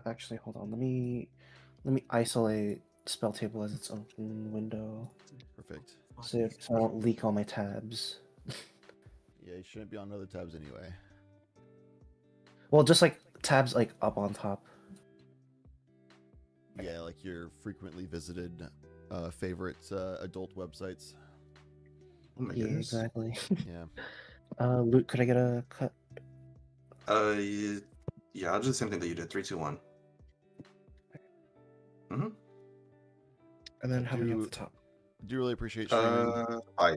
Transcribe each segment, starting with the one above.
Actually, hold on. Let me isolate spell table as its own window. Perfect. So I don't leak all my tabs. Yeah, you shouldn't be on other tabs anyway. Well, just like tabs like up on top. Yeah, like your frequently visited favorite adult websites. Oh my Yeah, goodness. exactly. Yeah. Luke, could I get a cut? Yeah, I'll do the same thing that you did. 3, 2, 1. Mm-hmm. And then how many off the top? Do really appreciate streaming. 5.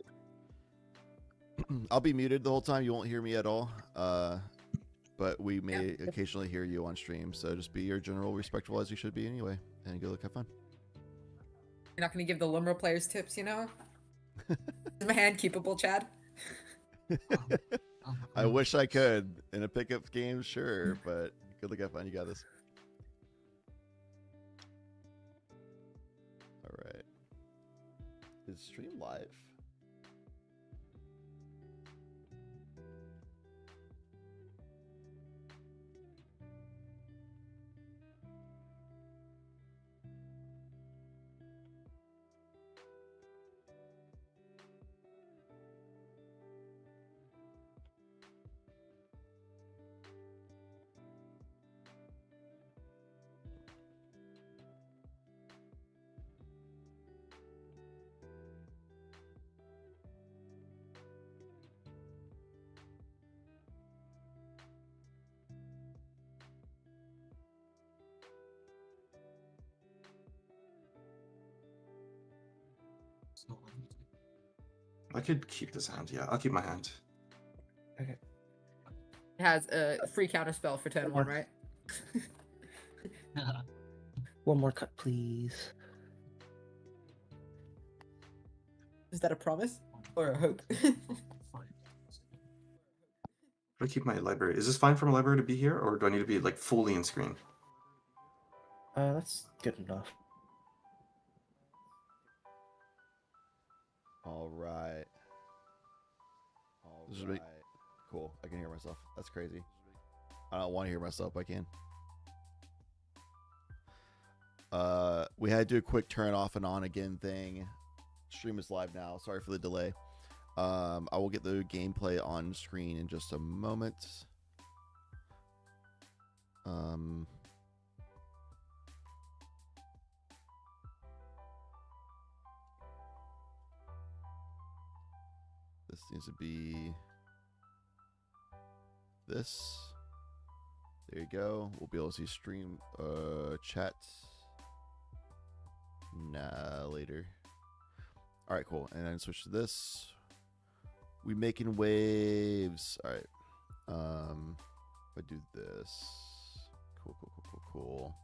I'll be muted the whole time. You won't hear me at all. But we may occasionally hear you on stream. So just be your general respectful as you should be anyway. And go look, have fun. You're not going to give the Limro players tips, you know? Is my hand keepable, Chad? I wish I could. In a pickup game, sure. But good luck, have fun. You got this. All right. Is stream live? I could keep this hand. Yeah, I'll keep my hand. Okay. It has a free counter spell for turn 1, right? One more cut, please. Is that a promise? Or a hope? I keep my library. Is this fine for my library to be here, or do I need to be like fully in screen? That's good enough. All right. This is really cool. I can hear myself. That's crazy. I don't want to hear myself, but I can. We had to do a quick turn off and on again thing. Stream is live now. Sorry for the delay. I will get the gameplay on screen in just a moment. This needs to be this. There you go. We'll be able to see stream chat later. All right, cool. And then switch to this. We making waves. All right. If I do this. Cool.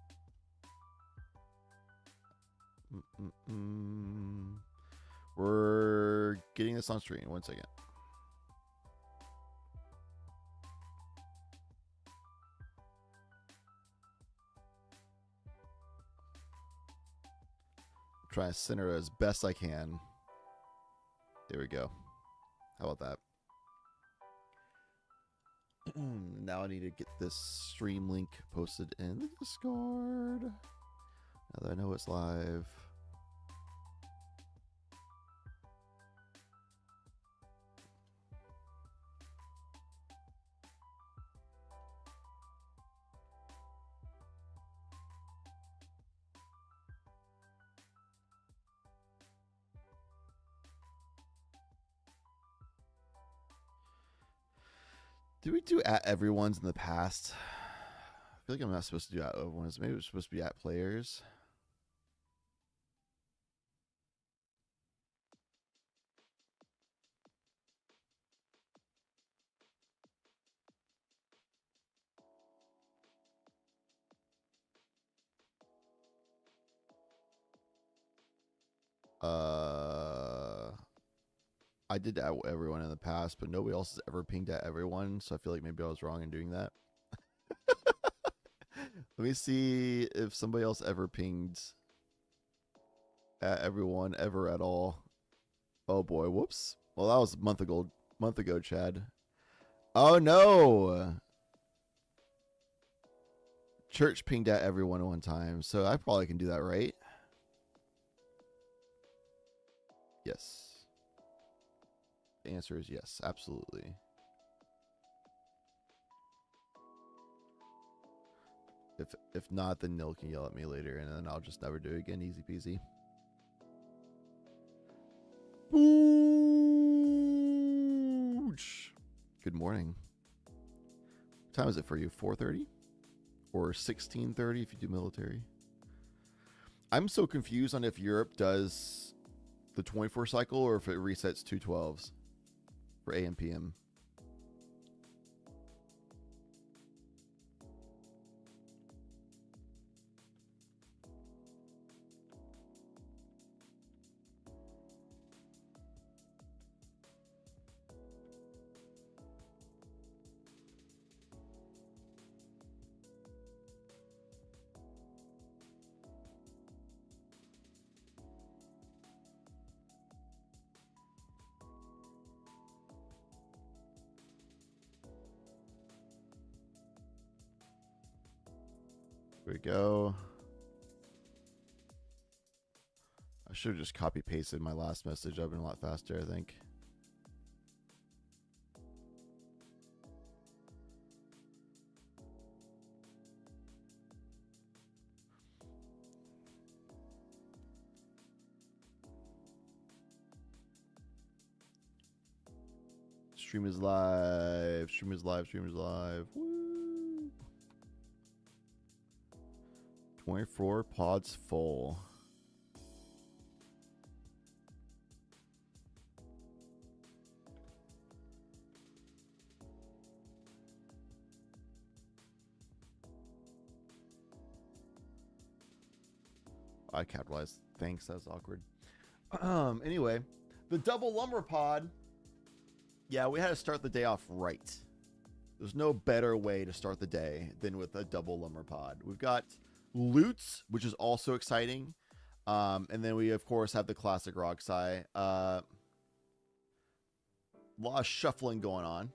We're getting this on screen. 1 second. Try to center as best I can. There we go. How about that? Now I need to get this stream link posted in the Discord. Now that I know it's live. Did we do at everyone's in the past? I feel like I'm not supposed to do at everyone's. Maybe we're supposed to be at players. I did at everyone in the past, but nobody else has ever pinged at everyone, so I feel like maybe I was wrong in doing that. Let me see if somebody else ever pinged at everyone ever at all. Oh boy, whoops. Well, that was a month ago, Chad. Oh no. Church pinged at everyone one time, so I probably can do that, right? Yes. The answer is yes, absolutely. If not, then Nil can yell at me later, and then I'll just never do it again. Easy peasy. Booch. Good morning. What time is it for you? 4:30 or 16:30 if you do military? I'm so confused on if Europe does the 24 cycle or if it resets 212s for AM PM. Here we go. I should have just copy pasted my last message. I've been a lot faster, I think. Stream is live. Stream is live. Stream is live. Woo. 24 pods full. I capitalized. Thanks, that was awkward. Anyway, the double lumber pod. Yeah, we had to start the day off right. There's no better way to start the day than with a double lumber pod. We've got loots, which is also exciting. And then we, of course, have the classic Roxai. A lot of shuffling going on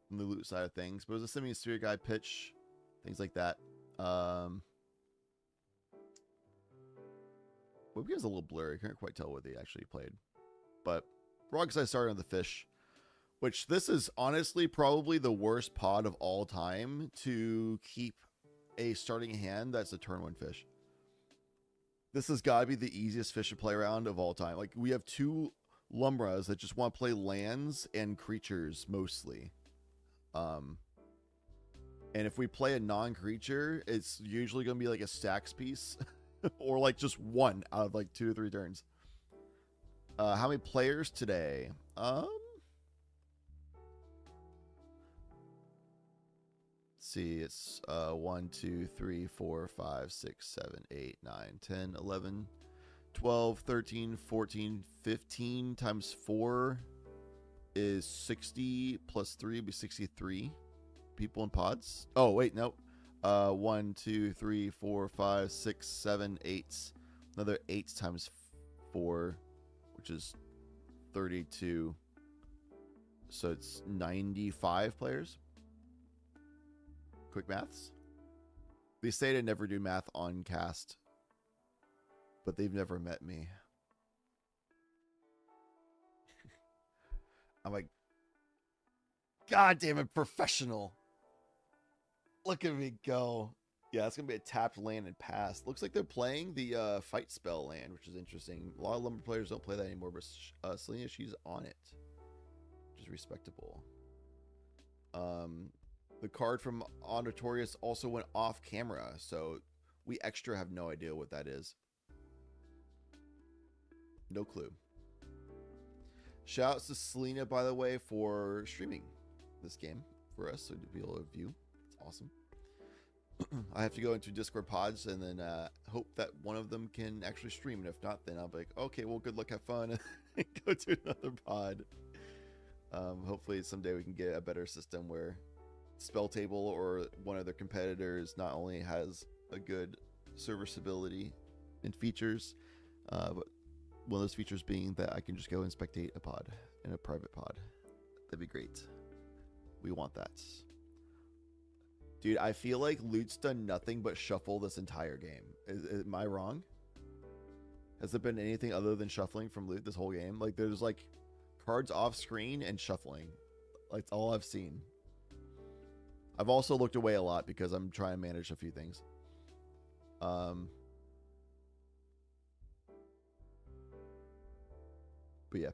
the loot side of things. But it was a semi-sphere guy pitch, things like that. Webcam's a little blurry. I can't quite tell what they actually played. But Roxai started on the fish, which this is honestly probably the worst pod of all time to keep a starting hand that's a turn one fish. This has got to be the easiest fish to play around of all time. Like, we have two Lumbras that just want to play lands and creatures mostly. And if we play a non-creature, it's usually going to be like a stacks piece or like just one out of like 2 to 3 turns. How many players today? See, it's 1, 2, 3, 4, 5, 6, 7, 8, 9, 10, 11, 12, 13, 14, 15 times 4 is 60 plus 3 would be 63 people in pods. Oh, wait, no. 1, 2, 3, 4, 5, 6, 7, 8. Another 8 times 4, which is 32. So it's 95 players. Quick maths. They say to never do math on cast, but they've never met me. I'm like, God damn it, professional. Look at me go. Yeah, it's going to be a tapped land and pass. Looks like they're playing the fight spell land, which is interesting. A lot of Lumber players don't play that anymore, but Selena, she's on it, which is respectable. The card from Auditorius also went off camera, so we extra have no idea what that is. No clue. Shouts to Selena, by the way, for streaming this game for us, so to be able to view. It's awesome. I have to go into Discord pods and then hope that one of them can actually stream, and if not, then I'll be like, okay, well, good luck, have fun, and go to another pod. Hopefully someday we can get a better system where Spell Table or one of their competitors not only has a good server stability and features, but one of those features being that I can just go and spectate a pod in a private pod. That'd be great. We want that. Dude, I feel like Loot's done nothing but shuffle this entire game. Am I wrong? Has there been anything other than shuffling from Loot this whole game? Like, there's like cards off screen and shuffling. Like, that's all I've seen. I've also looked away a lot because I'm trying to manage a few things. But yeah.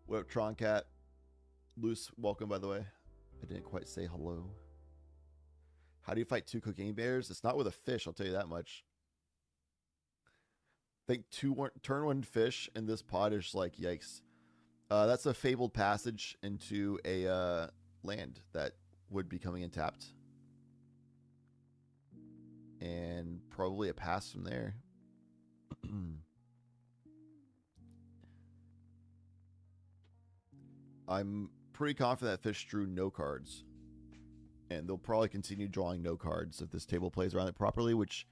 What up, Troncat? Loose, welcome, by the way. I didn't quite say hello. How do you fight 2 cooking bears? It's not with a fish, I'll tell you that much. I think turn 1 fish in this pod is like, yikes. That's a fabled passage into a land that would be coming in tapped. And probably a pass from there. I'm pretty confident that fish drew no cards. And they'll probably continue drawing no cards if this table plays around it properly, which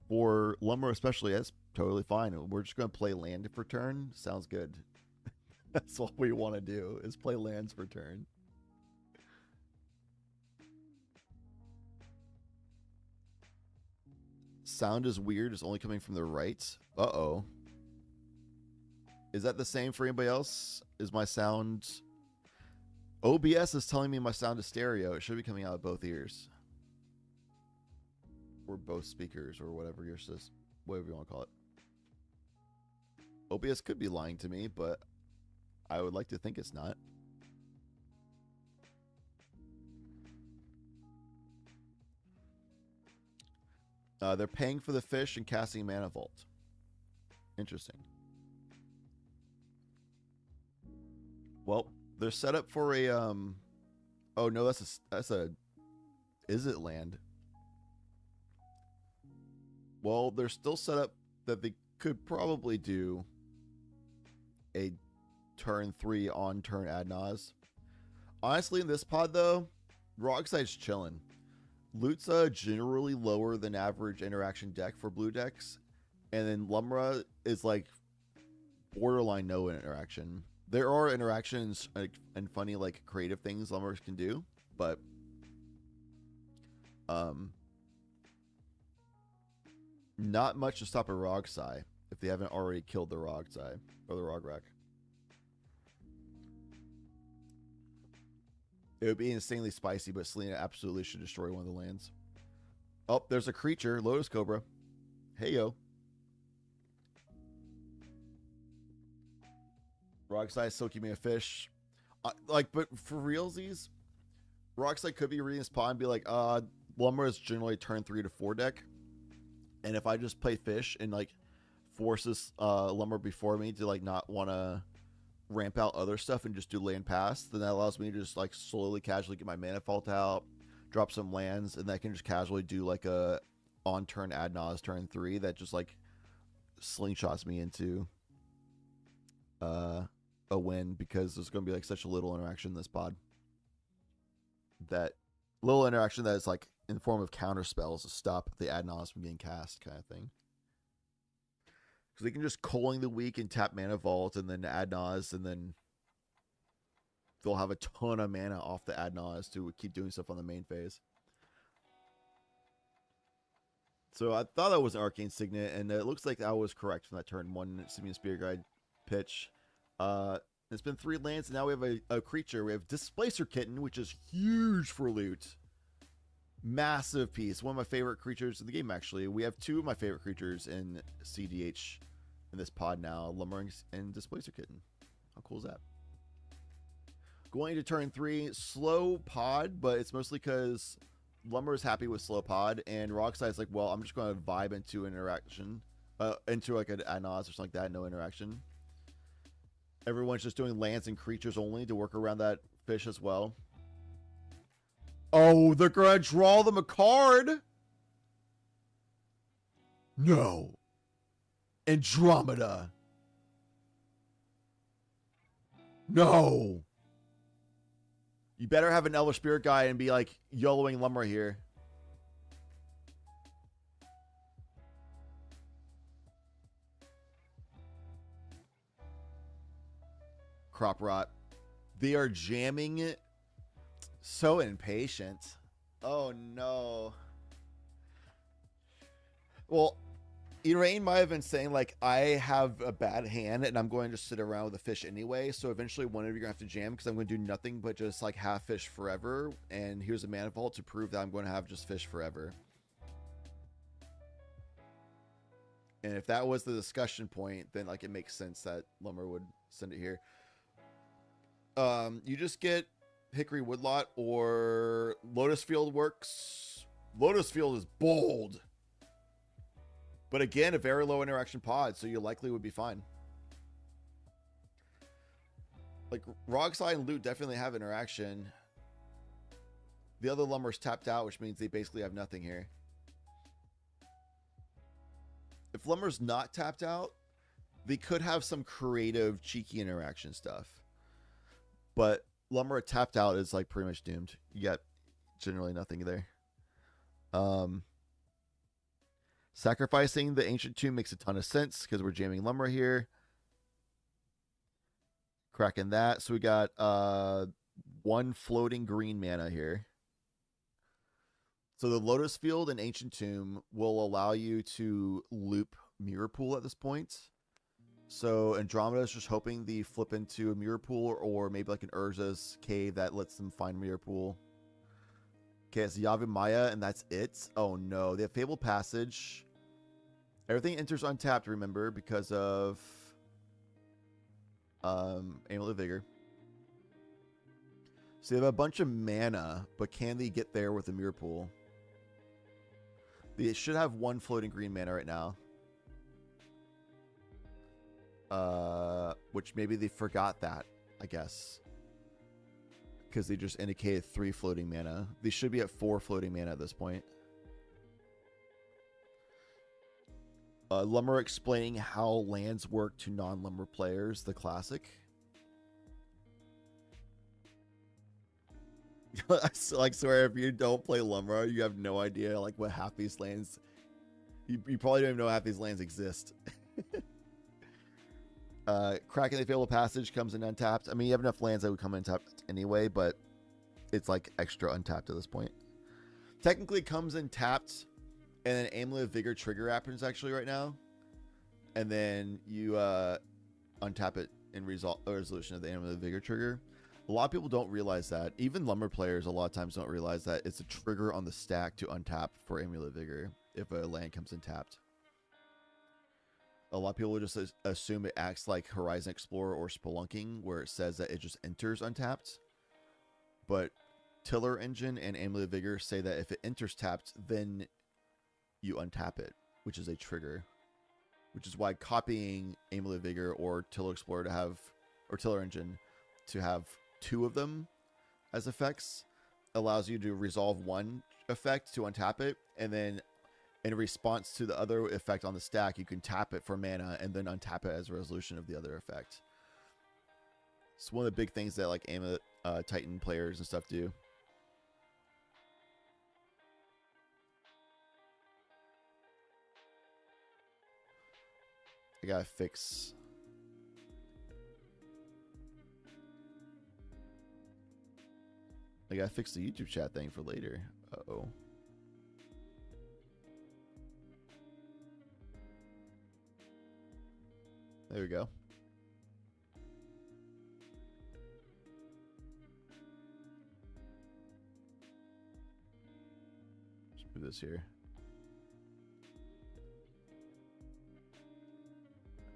for Lumber especially, that's totally fine. We're just going to play land for turn. Sounds good. That's all we want to do, is play lands for turn. Sound is weird. It's only coming from the right. Uh-oh. Is that the same for anybody else? Is my sound... OBS is telling me my sound is stereo. It should be coming out of both ears. Or both speakers, or whatever yours is. Whatever you want to call it. OBS could be lying to me, but I would like to think it's not. They're paying for the fish and casting Mana Vault. Interesting. Well, they're set up for a oh no, that's a is it land? Well, they're still set up that they could probably do a turn 3 on turn ad naz. Honestly, in this pod though, Rogside's chilling. Loot's generally lower than average interaction deck for blue decks, and then Lumra is like borderline no interaction. There are interactions and funny like creative things Lumra can do, but not much to stop a Rogsai if they haven't already killed the Rogsai or the Rograk. It would be insanely spicy, but Selena absolutely should destroy one of the lands. Oh, there's a creature, Lotus Cobra. Hey yo. Rogsai Silky me a fish. Like, but for realsies, Rogsai could be reading this pod and be like, Lumber is generally turn 3 to 4 deck. And if I just play fish and like forces Lumber before me to like not want to ramp out other stuff and just do land pass, then that allows me to just like slowly casually get my Mana Vault out, drop some lands, and then I can just casually do like a on turn ad naz turn 3 that just like slingshots me into a win, because there's going to be like such a little interaction in this pod. That little interaction that is like in the form of counter spells to stop the ad naz from getting cast, kind of thing. Because they can just Culling the Weak and tap Mana Vault and then ad naz, and then they'll have a ton of mana off the ad naz to keep doing stuff on the main phase. So I thought that was an Arcane Signet, and it looks like I was correct from that turn 1 Simian Spirit Guide pitch. It's been 3 lands, and now we have a creature. We have Displacer Kitten, which is huge for loot. Massive piece. One of my favorite creatures in the game, actually. We have 2 of my favorite creatures in CDH in this pod now, Lumbering and Displacer Kitten. How cool is that? Going to turn 3, slow pod, but it's mostly because Lumber is happy with slow pod, and Rockside is like, well, I'm just going to vibe into an interaction, into like an ad naz or something like that, no interaction. Everyone's just doing lands and creatures only to work around that fish as well. Oh, they're going to draw them a card? No. Andromeda. No. You better have an Elvish Spirit guy and be like YOLOing Lumber here. Crop Rot. They are jamming So impatient. Oh no. Well, Elaine might have been saying, like, I have a bad hand and I'm going to sit around with a fish anyway. So eventually one of you are going to have to jam because I'm going to do nothing but just like have fish forever. And here's a mana vault to prove that I'm going to have just fish forever. And if that was the discussion point, then like it makes sense that Lumber would send it here. You just get Hickory Woodlot or Lotus Field works. Lotus Field is bold. But again, a very low interaction pod, so you likely would be fine. Like, Rogside and Loot definitely have interaction. The other Lumber's tapped out, which means they basically have nothing here. If Lumber's not tapped out, they could have some creative, cheeky interaction stuff. But Lumber tapped out is, like, pretty much doomed. You got generally nothing there. Sacrificing the Ancient Tomb makes a ton of sense because we're jamming Lumber here. Cracking that. So we got one floating green mana here. So the Lotus Field and Ancient Tomb will allow you to loop Mirror Pool at this point. So Andromeda is just hoping they flip into a Mirror Pool or maybe like an Urza's Cave that lets them find Mirror Pool. Okay, it's Yavimaya and that's it. Oh no, they have Fable Passage. Everything enters untapped, remember, because of Amulet of Vigor. So they have a bunch of mana, but can they get there with a Mirror Pool? They should have one floating green mana right now. Which maybe they forgot that, I guess. Because they just indicated 3 floating mana. They should be at 4 floating mana at this point. Lumber explaining how lands work to non-Lumber players, the classic. I swear, if you don't play Lumber, you have no idea like what half these lands. You probably don't even know half these lands exist. Cracking the Fable Passage comes in untapped. I mean, you have enough lands that would come in untapped anyway, but it's like extra untapped at this point. Technically, it comes in tapped. And then Amulet of Vigor trigger happens actually right now. And then you untap it in resolution of the Amulet of Vigor trigger. A lot of people don't realize that. Even Lumber players a lot of times don't realize that it's a trigger on the stack to untap for Amulet of Vigor if a land comes in tapped. A lot of people just assume it acts like Horizon Explorer or Spelunking, where it says that it just enters untapped. But Tiller Engine and Amulet of Vigor say that if it enters tapped, then you untap it, which is a trigger. Which is why copying Amulet Vigor or Tiller Explorer to have, or Tiller Engine to have 2 of them as effects allows you to resolve one effect to untap it, and then in response to the other effect on the stack, you can tap it for mana and then untap it as a resolution of the other effect. It's one of the big things that like Amulet Titan players and stuff do. I gotta fix. I gotta fix the YouTube chat thing for later. Uh-oh. There we go. Let's put this here.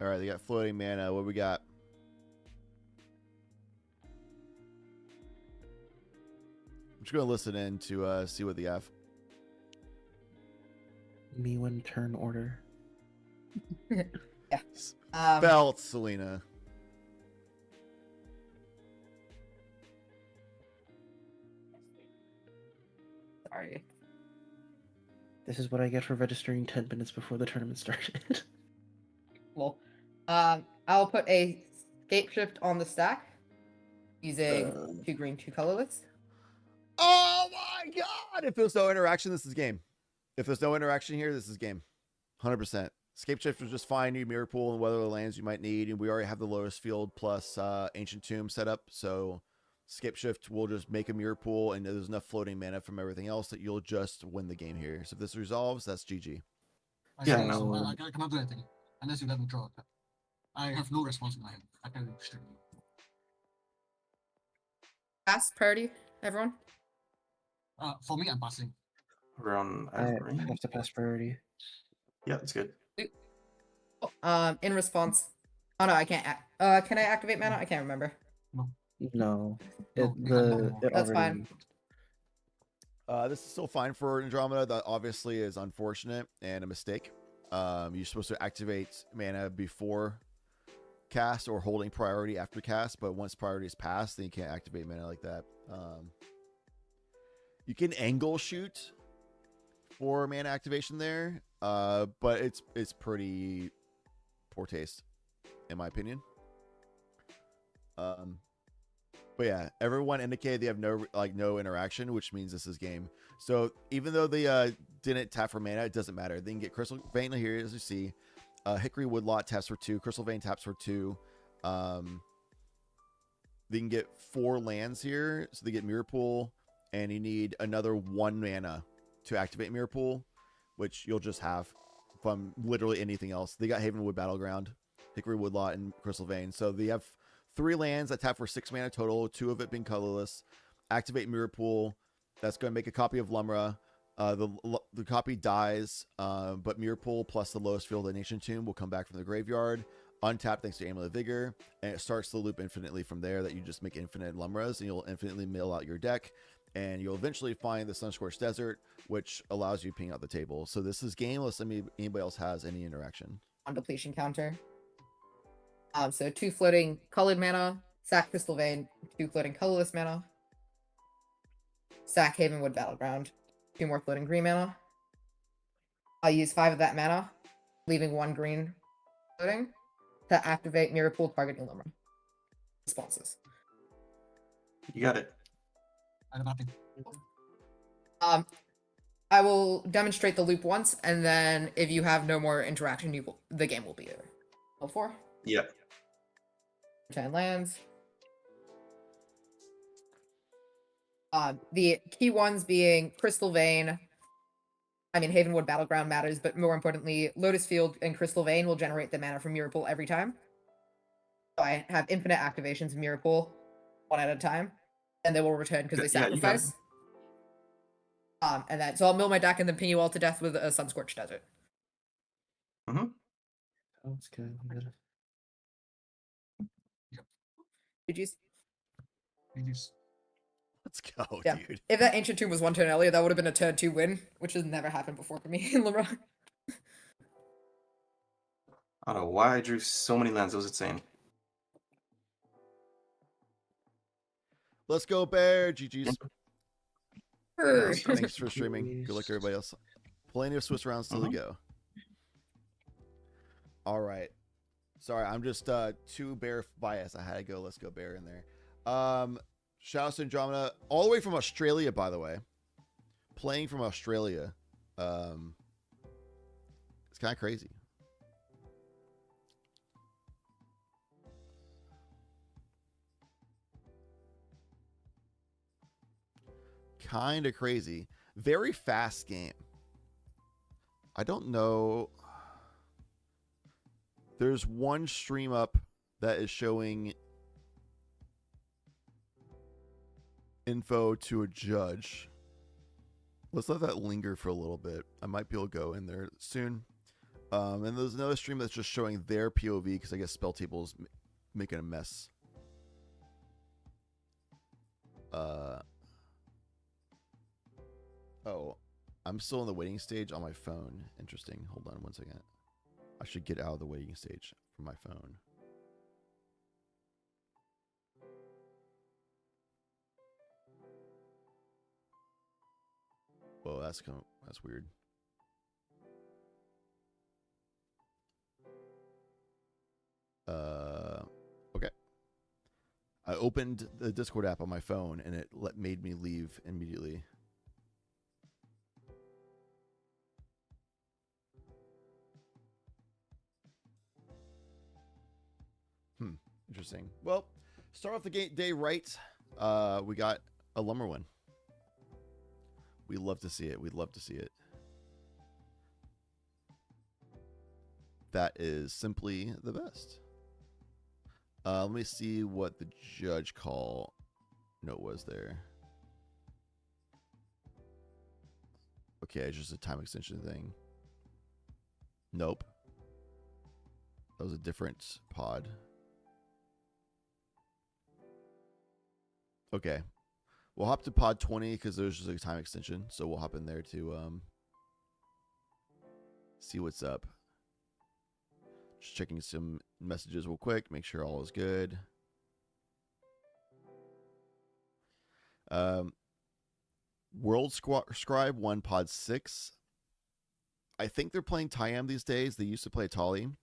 All right, they got floating mana. What we got? I'm just going to listen in to see what they have. Me when turn order. Yeah. Felt, Selena. Sorry. This is what I get for registering 10 minutes before the tournament started. Well, I'll put a scape shift on the stack using 2 green, 2 colorless. Oh my god! If there's no interaction, this is game. If there's no interaction here, this is game. 100%. Scape Shift was just fine. Need Mirror Pool and what other lands you might need. And we already have the Lotus Field plus Ancient Tomb set up. So Skip Shift will just make a mirror pool, and there's enough floating mana from everything else that you'll just win the game here. So if this resolves, that's GG. I Yeah, see, no. so I cannot do anything unless you let me draw a card. I have no response in my hand. I can extreme. Pass priority, everyone. For me, I'm passing. We're on I average. have to pass priority. Yeah, that's good. In response. Oh no, I can't. Can I activate mana? I can't remember. No, No, you can't do more. it That's already. fine. This is still fine for Andromeda. That obviously is unfortunate and a mistake. You're supposed to activate mana before cast or holding priority after cast, but once priority is passed, then you can't activate mana like that. You can angle shoot for mana activation there, but it's pretty poor taste, in my opinion. But yeah, everyone indicated they have no interaction, which means this is game. So even though they didn't tap for mana, it doesn't matter. They can get Crystal Vein here, as you see. Hickory Woodlot taps for 2. Crystal Vein taps for 2. They can get 4 lands here, so they get Mirror Pool, and you need another 1 mana to activate Mirror Pool, which you'll just have from literally anything else. They got Havenwood Battleground, Hickory Woodlot, and Crystal Vein. So they have 3 lands that tap for 6 mana total, 2 of it being colorless. Activate Mirror Pool. That's going to make a copy of Lumra. The copy dies, but Mirror Pool plus the lowest field of Nation Tomb will come back from the graveyard. Untap thanks to Amulet of Vigor, and it starts the loop infinitely from there that you just make infinite Lumras, and you'll infinitely mill out your deck, and you'll eventually find the Sunscorched Desert, which allows you to ping out the table. So this is game unless anybody else has any interaction. On depletion counter. So 2 floating colored mana, sack Crystal Vein, 2 floating colorless mana, sack Havenwood Battleground, 2 more floating green mana. I'll use 5 of that mana, leaving 1 green floating to activate Mirror Pool targeting Lumra. Responses. You got it. I have nothing. I will demonstrate the loop once, and then if you have no more interaction, the game will be over. L4. Yeah. 10 lands. The key ones being Crystal Vein. I mean, Havenwood Battleground matters, but more importantly, Lotus Field and Crystal Vein will generate the mana from Mirror Pool every time. So I have infinite activations of Mirror Pool, 1 at a time, and they will return because they Yeah, you got it. sacrifice. And then so I'll mill my deck and then pin you all to death with a Sunscorched Desert. Mm-hmm. Sounds good. GG's. GG's. Let's go, Yeah. dude. If that Ancient Tomb was 1 turn earlier, that would have been a turn 2 win, which has never happened before for me in Lumra. I don't know why I drew so many lands. It was insane. Let's go, Bear. GG's. Sure. Thanks for streaming. Good luck, everybody else. Plenty of Swiss rounds still to go. All right. Sorry, I'm just too Bear biased. I had to go. Let's go, Bear in there. Shout out to Andromeda, all the way from Australia, by the way. Playing from Australia. It's kind of crazy. Kind of crazy. Very fast game. I don't know. There's one stream up that is showing info to a judge. Let's let that linger for a little bit. I might be able to go in there soon. And there's another stream that's just showing their POV because I guess Spell Table's making a mess. Oh, I'm still in the waiting stage on my phone. Interesting. Hold on 1 second. I should get out of the waiting stage from my phone. Whoa, that's weird. Okay. I opened the Discord app on my phone and it made me leave immediately. Interesting. Well, start off the day right. We got a lumber one. We love to see it. We'd love to see it. That is simply the best. Let me see what the judge call note was there. Okay, it's just a time extension thing. Nope. That was a different pod. Okay. We'll hop to pod 20 because there's just a time extension. So we'll hop in there to see what's up. Just checking some messages real quick. Make sure all is good. World Scribe 1 pod 6. I think they're playing Tyam these days. They used to play Atali.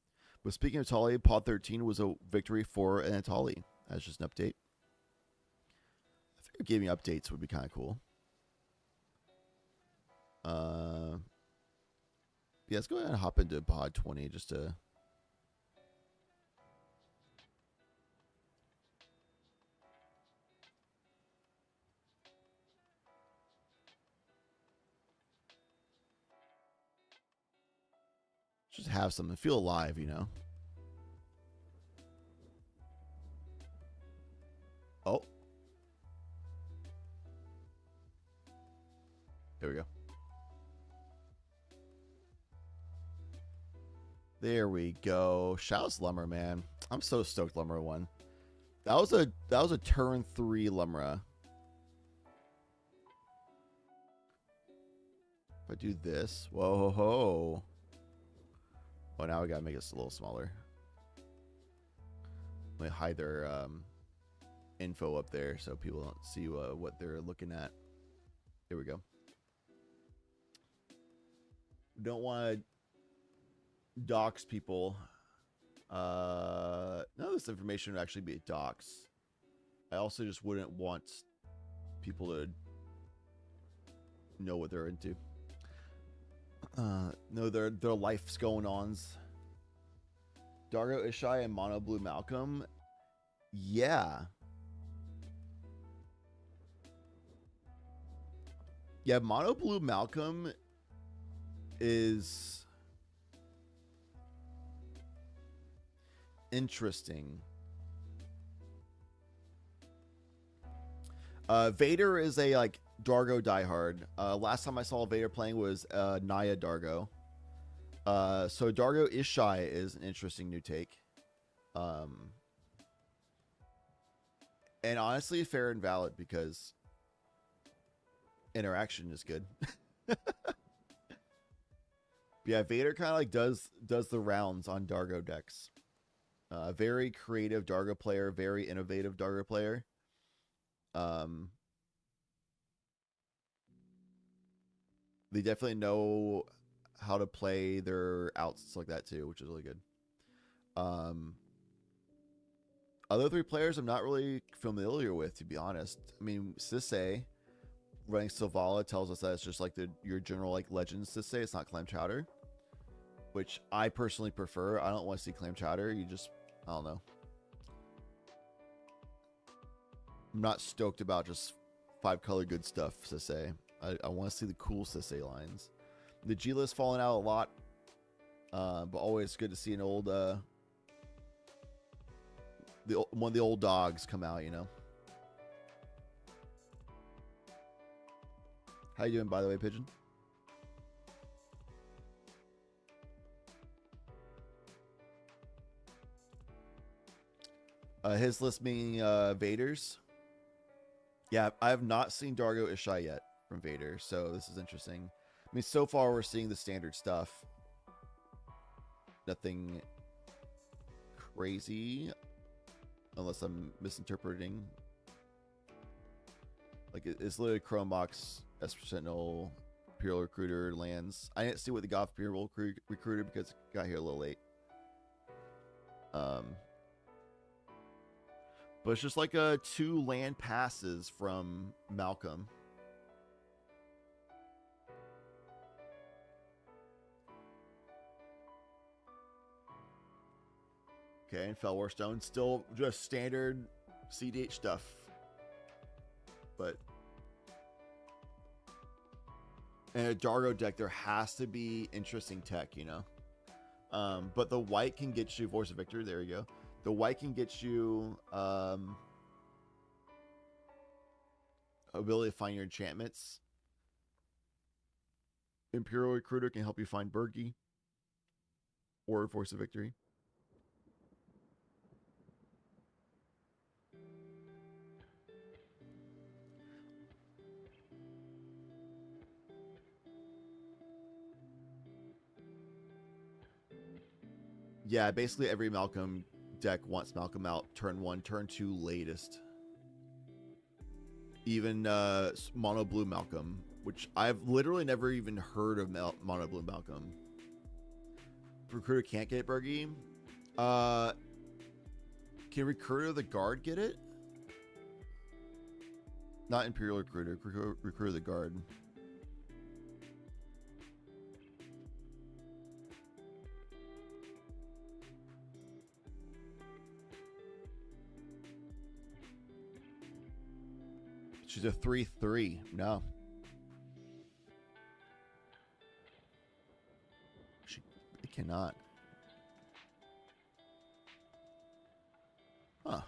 But speaking of Atali, pod 13 was a victory for an Atali. That's just an update. I think giving updates would be kind of cool. Yeah, let's go ahead and hop into pod 20 just to... just have something, feel alive, you know. Oh. There we go. There we go. Shouts Lumber, man. I'm so stoked Lumber won. That was a turn 3 Lumra. If I do this, whoa ho ho. Oh, now we gotta make this a little smaller. Let me hide their info up there so people don't see what they're looking at. Here we go. We don't want to dox people. None of this information would actually be dox. I also just wouldn't want people to know what they're into. No, their life's going ons. Dargo Ishai and Mono Blue Malcolm. Yeah. Yeah, Mono Blue Malcolm is interesting. Vader is a like Dargo diehard. Last time I saw Vader playing was Naya Dargo. So Dargo Ishai is an interesting new take. And honestly, fair and valid because interaction is good. Yeah, Vader kind of like does the rounds on Dargo decks. Very creative Dargo player, very innovative Dargo player. They definitely know how to play their outs like that too, which is really good. Other 3 players I'm not really familiar with, to be honest. I mean, Sisei running Silvala tells us that it's just like your general like Legends Sisei. It's not Clam Chowder, which I personally prefer. I don't want to see Clam Chowder. You just, I don't know. I'm not stoked about just 5-color good stuff Sisei. I want to see the cool Sisei lines. The G list falling out a lot, but always good to see an old one of the old dogs come out, you know. How you doing, by the way, Pigeon? His list being Vader's. Yeah, I have not seen Dargo Ishai yet from Vader, so this is interesting. I mean, so far we're seeing the standard stuff. Nothing crazy, unless I'm misinterpreting. Like, it's literally Chrome Box, Esper Sentinel, Imperial Recruiter lands. I didn't see what the Goth Imperial Recruiter because it got here a little late. But it's just like 2 land passes from Malcolm. Okay, and Fellwarstone, still just standard CDH stuff. but in a Dargo deck, there has to be interesting tech, you know. But the white can get you Voice of Victory. There you go. The white can get you ability to find your enchantments. Imperial Recruiter can help you find Bergie or Voice of Victory. Yeah, basically every Malcolm deck wants Malcolm out turn 1, turn 2 latest. Even Mono Blue Malcolm, which I've literally never even heard of Mono Blue Malcolm. Recruiter can't get Bergie. Can Recruiter the Guard get it? Not Imperial Recruiter. Recruiter the Guard. She's a 3/3. No. She cannot. Huh.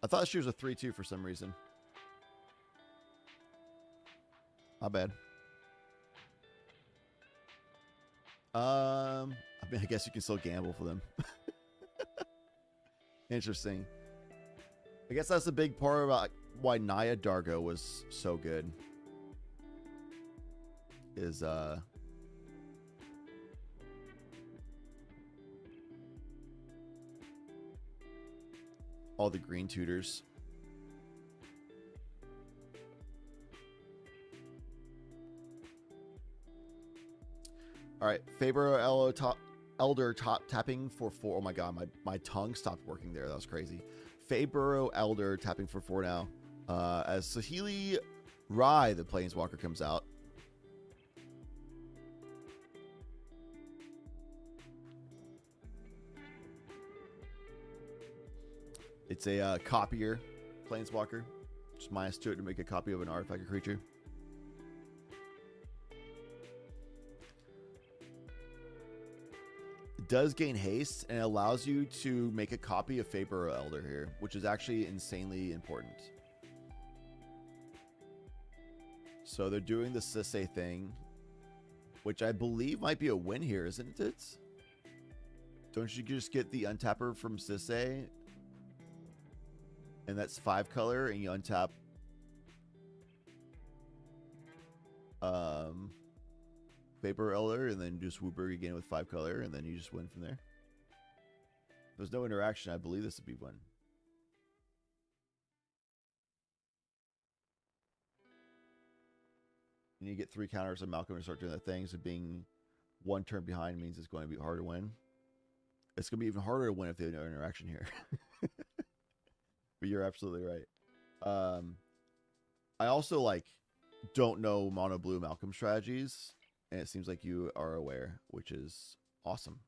I thought she was a 3/2 for some reason. Not bad. I mean, I guess you can still gamble for them. Interesting. I guess that's the big part about why Naya Dargo was so good. Is all the green tutors. All right, Faber Elder top tapping for 4. Oh my god, my tongue stopped working there. That was crazy. Faber Elder tapping for 4 now. As Saheeli Rai, the Planeswalker, comes out. It's a copier Planeswalker. Just -2 to make a copy of an artifact or creature. It does gain haste and it allows you to make a copy of Faber Elder here, which is actually insanely important. So they're doing the Sisay thing, which I believe might be a win here, isn't it? Don't you just get the untapper from Sisay? And that's 5 color, and you untap Vapor Elder, and then just Wooburg again with 5 color, and then you just win from there. There's no interaction. I believe this would be one. And you get 3 counters on Malcolm and start doing that thing. So being 1 turn behind means it's going to be hard to win. It's going to be even harder to win if they have no interaction here. But you're absolutely right. I also don't know mono blue Malcolm strategies, and it seems like you are aware, which is awesome.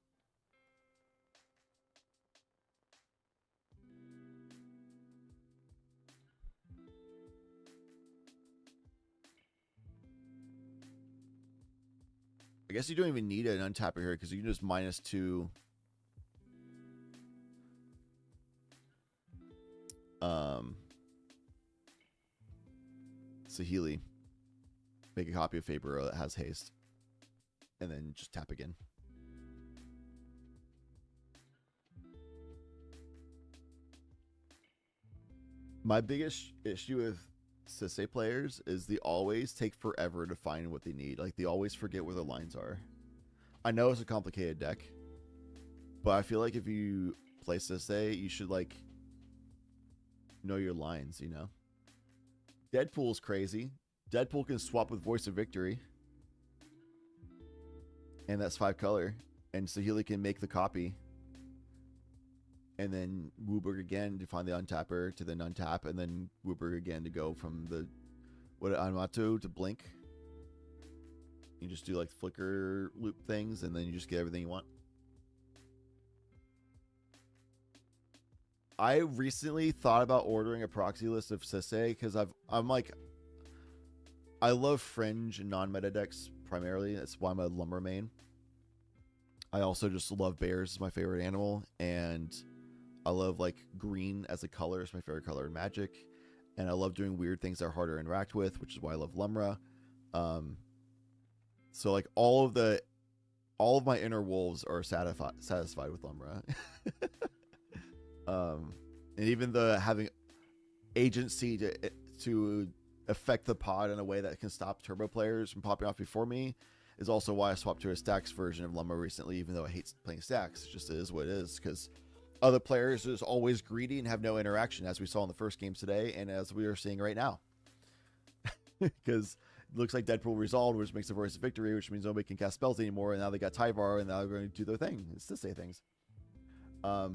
I guess you don't even need an untapper here because you can just -2 Saheeli, make a copy of Faber that has haste, and then just tap again. My biggest issue with Sisay players is they always take forever to find what they need. Like, they always forget where the lines are. I know it's a complicated deck, but I feel like if you play Sisay, you should know your lines, you know? Deadpool's crazy. Deadpool can swap with Voice of Victory. And that's 5 color. And Saheeli can make the copy. And then Wooburg again to find the untapper to then untap. And then Wooburg again to go from the Anmatu to blink. You just do flicker loop things. And then you just get everything you want. I recently thought about ordering a proxy list of Sisay because I'm like, I love fringe and non-meta decks primarily. That's why I'm a lumber main. I also just love bears as my favorite animal, and I love like green as a color. It's my favorite color in Magic, and I love doing weird things that are harder to interact with, which is why I love Lumra. So like all of my inner wolves are satisfied with Lumra. And even the having agency to affect the pod in a way that can stop turbo players from popping off before me is also why I swapped to a stacks version of Lumra recently, even though I hate playing stacks. It just is what it is, because other players is always greedy and have no interaction, as we saw in the first game today and as we are seeing right now. Because it looks like Deadpool resolved, which makes a voice of victory, which means nobody can cast spells anymore, and now they got Tyvar, and now they're going to do their thing. It's to say things. But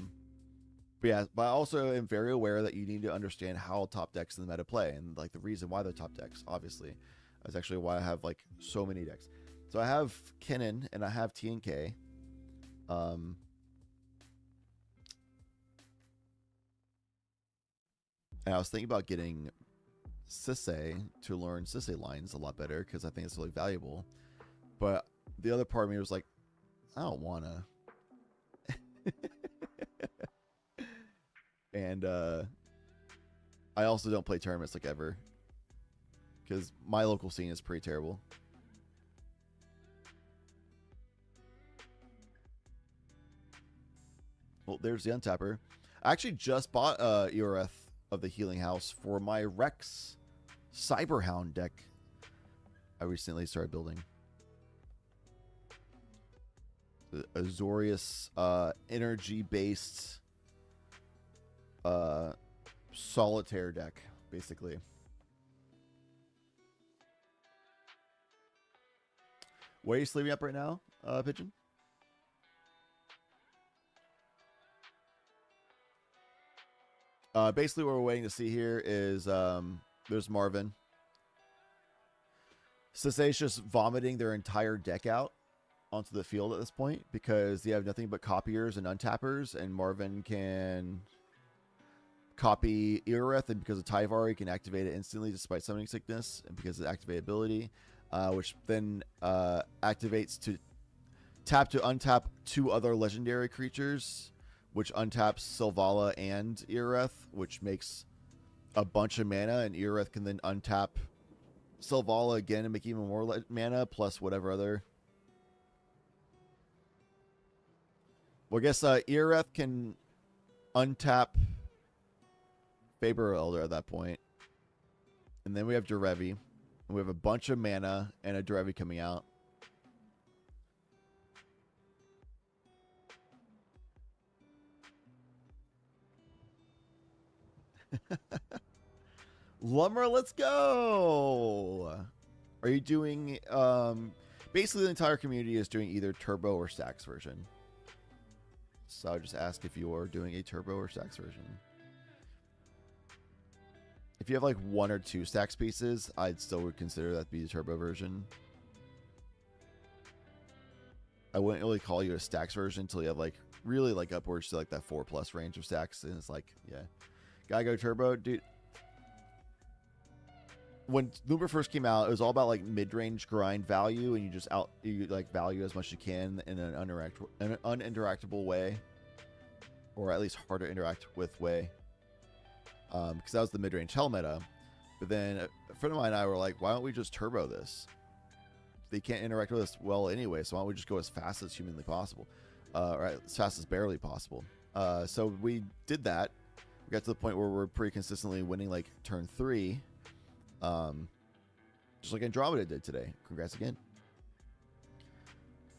yeah, but I also am very aware that you need to understand how top decks in the meta play, and like the reason why they're top decks, obviously. That's actually why I have like so many decks. So I have Kennen and I have TNK. And I was thinking about getting Sisay to learn Sisay lines a lot better because I think it's really valuable. But the other part of me was like, I don't wanna. And I also don't play tournaments like ever because my local scene is pretty terrible. Well, there's the untapper. I actually just bought Eoreth of the Healing House for my Rex Cyberhound deck I recently started building. The Azorius energy-based solitaire deck, basically. Where are you sleeping up right now, Pigeon? Basically what we're waiting to see here is there's Marvin. Sisay's just vomiting their entire deck out onto the field at this point because they have nothing but copiers and untappers, and Marvin can copy Eoreth, and because of Tyvar, he can activate it instantly despite summoning sickness, and because of activate ability, which then activates to tap to untap 2 other legendary creatures, which untaps Sylvala and Eoreth, which makes a bunch of mana, and Eoreth can then untap Sylvala again and make even more mana, plus whatever other. Well, I guess Eoreth can untap Faber Elder at that point. And then we have Derevi. And we have a bunch of mana and a Derevi coming out. Lumber, let's go! Are you doing... basically, the entire community is doing either Turbo or Stacks version. So I'll just ask if you're doing a Turbo or Stacks version. If you have like 1 or 2 Stacks pieces, I'd still would consider that to be the Turbo version. I wouldn't really call you a Stacks version until you have like really like upwards to like that 4+ range of Stacks, and it's like, yeah, gotta go Turbo, dude. When Looper first came out, it was all about like mid-range grind value, and you like value as much as you can in an uninteractable way, or at least hard to interact with way. Because that was the mid-range hell meta. But then a friend of mine and I were like, why don't we just turbo this? They can't interact with us well anyway, so why don't we just go as fast as humanly possible? Or as fast as barely possible. So we did that. We got to the point where we're pretty consistently winning like turn 3. Just like Andromeda did today. Congrats again.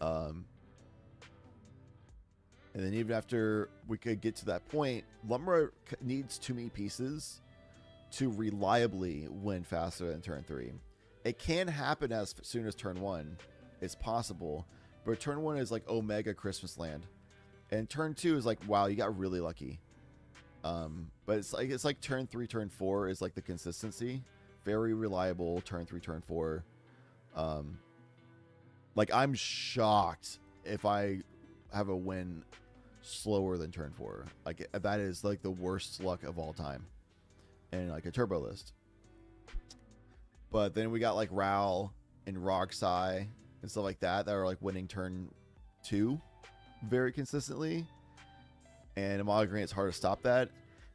And then even after we could get to that point, Lumber needs too many pieces to reliably win faster than turn 3. It can happen as soon as turn 1. It's possible. But turn 1 is like Omega Christmas Land. And turn 2 is like, wow, you got really lucky. But it's like turn 3, turn 4 is like the consistency. Very reliable turn 3, turn 4. Like I'm shocked if I have a win slower than turn 4. Like that is like the worst luck of all time in like a turbo list. But then we got like Ral and Roxai and stuff like that are like winning turn 2 very consistently. And in Mulligan, it's hard to stop that.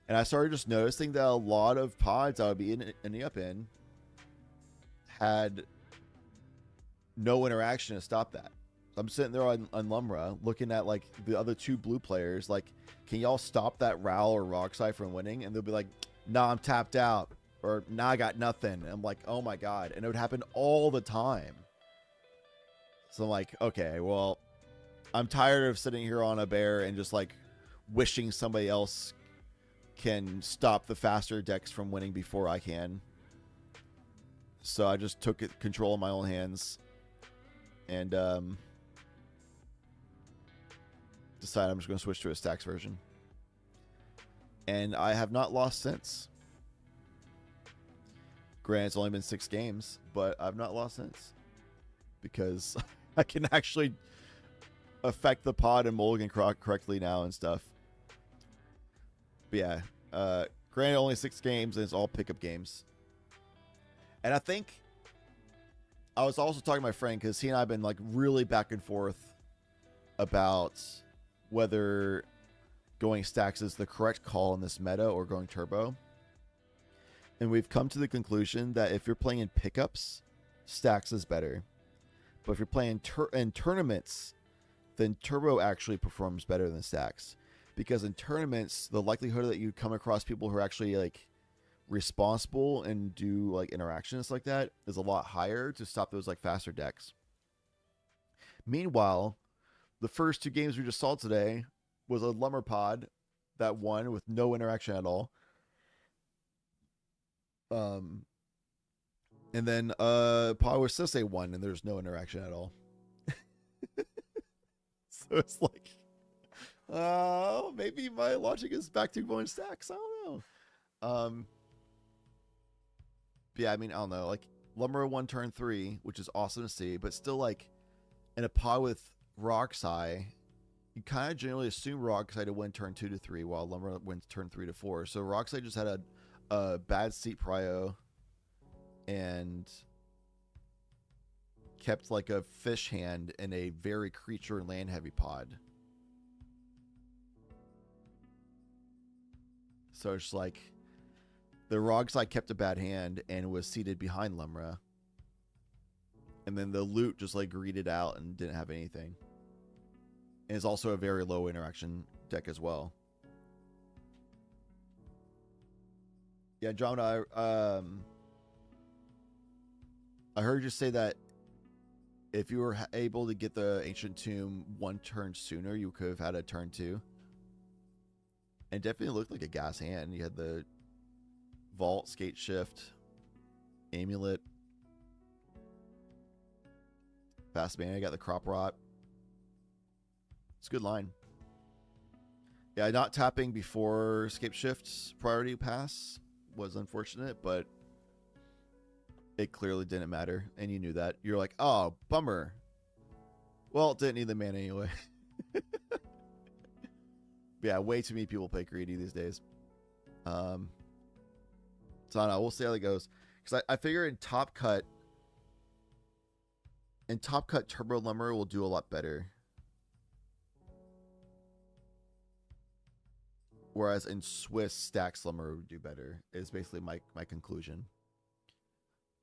And I started just noticing that a lot of pods I would be ending up in had no interaction to stop that. I'm sitting there on Lumra looking at like the other 2 blue players, like, can y'all stop that Ral or Roxai from winning? And they'll be like, nah, I'm tapped out, or nah, I got nothing. And I'm like, oh my god. And it would happen all the time. So I'm like, okay, well, I'm tired of sitting here on a bear and just like wishing somebody else can stop the faster decks from winning before I can. So I just took control in my own hands and decided I'm just going to switch to a stacks version. And I have not lost since. Granted, it's only been 6 games, but I've not lost since. Because I can actually affect the pod and Mulligan correctly now and stuff. But yeah, granted, only 6 games, and it's all pickup games. And I think I was also talking to my friend because he and I have been like really back and forth about whether going stacks is the correct call in this meta or going turbo. And we've come to the conclusion that if you're playing in pickups, stacks is better. But if you're playing in tournaments, then turbo actually performs better than stacks. Because in tournaments, the likelihood that you come across people who are actually like responsible and do like interactions like that is a lot higher to stop those like faster decks. Meanwhile, the first 2 games we just saw today was a Lumber pod that won with no interaction at all. And then pod with Sisse won and there's no interaction at all. So it's like, maybe my logic is back to going stacks. I don't know. But yeah, I mean, I don't know. Like Lumber won turn 3, which is awesome to see, but still, like in a pod with Roxai, you kind of generally assume Roxai to win turn 2 to 3, while Lumber wins turn 3 to 4. So Roxai just had a bad seat prio and kept like a fish hand in a very creature and land heavy pod. So it's like the Roxai kept a bad hand and was seated behind Lumra. And then the loot just like greeted out and didn't have anything. And it's also a very low interaction deck as well. Yeah, John, I heard you say that if you were able to get the Ancient Tomb 1 turn sooner, you could have had a turn 2. And it definitely looked like a gas hand. You had the Vault, Skate Shift, Amulet, Fast Mana, got the Crop Rot. It's a good line. Yeah, not tapping before Scape Shift's priority pass was unfortunate, but it clearly didn't matter, and you knew that. You're like, oh, bummer. Well, didn't need the mana anyway. Yeah, way too many people play greedy these days. So I don't know. We'll see how that goes. Because I figure in Top Cut, Turbo Lumber will do a lot better. Whereas in Swiss, Stacks Lumber would do better, is basically my conclusion.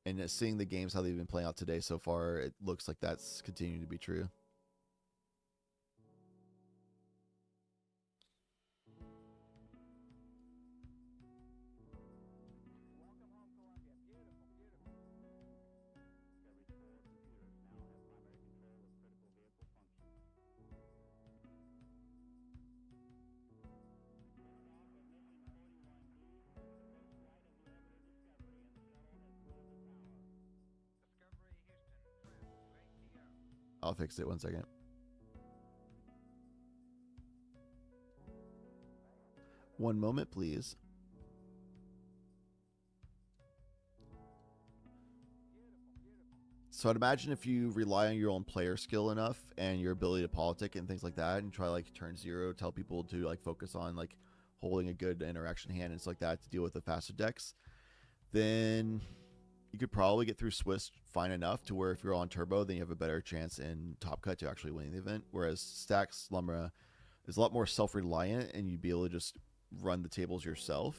And seeing the games, how they've been playing out today so far, it looks like that's continuing to be true. I'll fix it 1 second. One moment, please. So I'd imagine if you rely on your own player skill enough and your ability to politic and things like that, and try like turn 0, tell people to like focus on like holding a good interaction hand and stuff like that to deal with the faster decks, then you could probably get through Swiss fine enough to where if you're on turbo, then you have a better chance in top cut to actually winning the event. Whereas Stacks Lumra is a lot more self-reliant, and you'd be able to just run the tables yourself.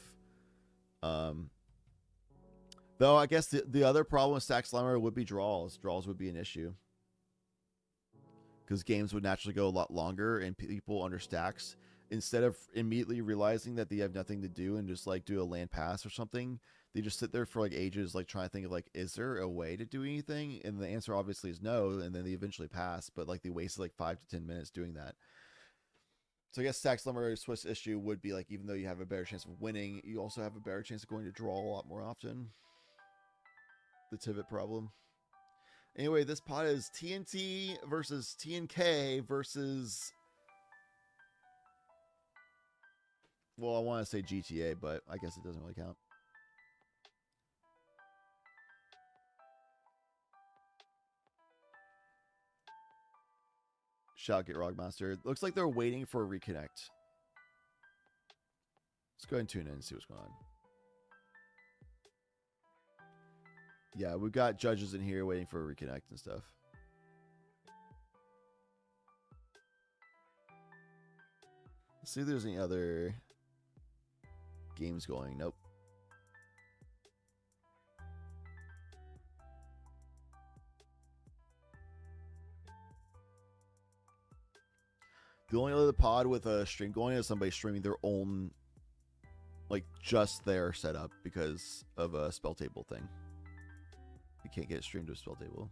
Though I guess the other problem with Stacks Lumra would be draws. Draws would be an issue because games would naturally go a lot longer, and people under stacks, instead of immediately realizing that they have nothing to do and just like do a land pass or something, they just sit there for like ages, like trying to think of like, is there a way to do anything? And the answer obviously is no, and then they eventually pass, but like they wasted like 5 to 10 minutes doing that. So I guess Stacks Lumber Swiss issue would be like, even though you have a better chance of winning, you also have a better chance of going to draw a lot more often. The Tivit problem. Anyway, this pot is TNT versus TNK versus, well, I want to say GTA, but I guess it doesn't really count. Shout get Rogmaster. Looks like they're waiting for a reconnect. Let's go ahead and tune in and see what's going on. Yeah, we've got judges in here waiting for a reconnect and stuff. Let's see if there's any other games going. Nope. The only other pod with a stream going is somebody streaming their own, like just their setup because of a spell table thing. You can't get streamed to a spell table.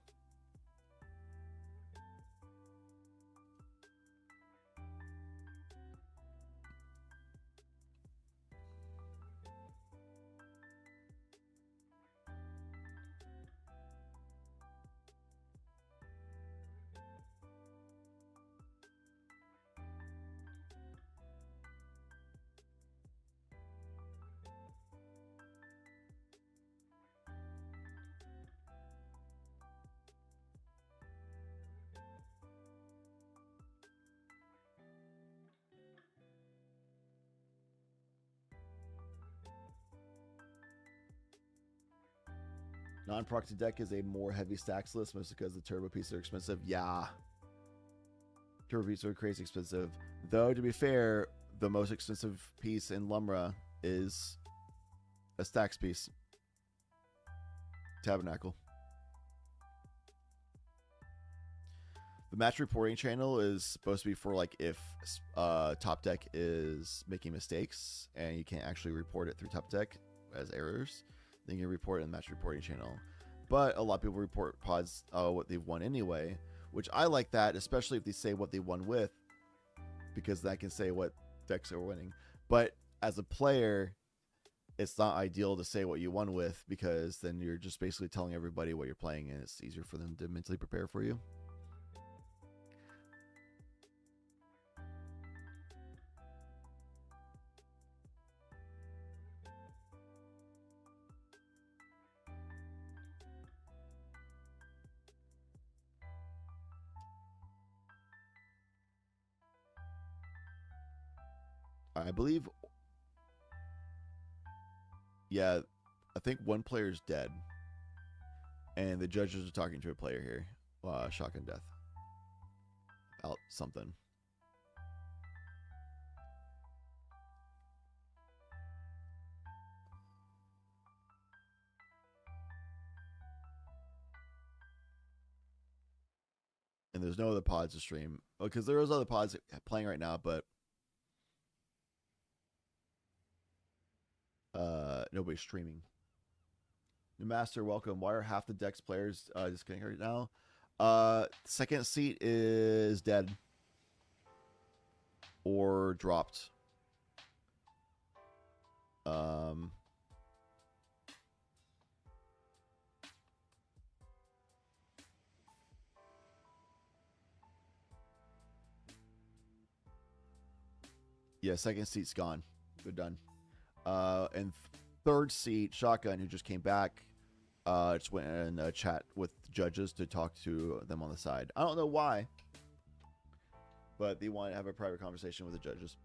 Non-proxy deck is a more heavy stacks list, mostly because the turbo pieces are expensive. Yeah. Turbo pieces are crazy expensive. Though, to be fair, the most expensive piece in Lumra is a stacks piece. Tabernacle. The match reporting channel is supposed to be for like if top deck is making mistakes and you can't actually report it through top deck as errors, then you can report it in the match reporting channel. But a lot of people report pods what they've won anyway, which I like that, especially if they say what they won with, because that can say what decks are winning. But as a player, it's not ideal to say what you won with, because then you're just basically telling everybody what you're playing, and it's easier for them to mentally prepare for you. I believe, yeah, I think one player's dead, and the judges are talking to a player here. Shotgun death. Out something. And there's no other pods to stream. Because there is other pods playing right now, but nobody's streaming. New Master, welcome. Why are half the decks players disconnected right now? Second seat is dead or dropped. Yeah, second seat's gone. They're done. And third seat, Shotgun, who just came back, just went in a chat with judges to talk to them on the side. I don't know why, but they want to have a private conversation with the judges.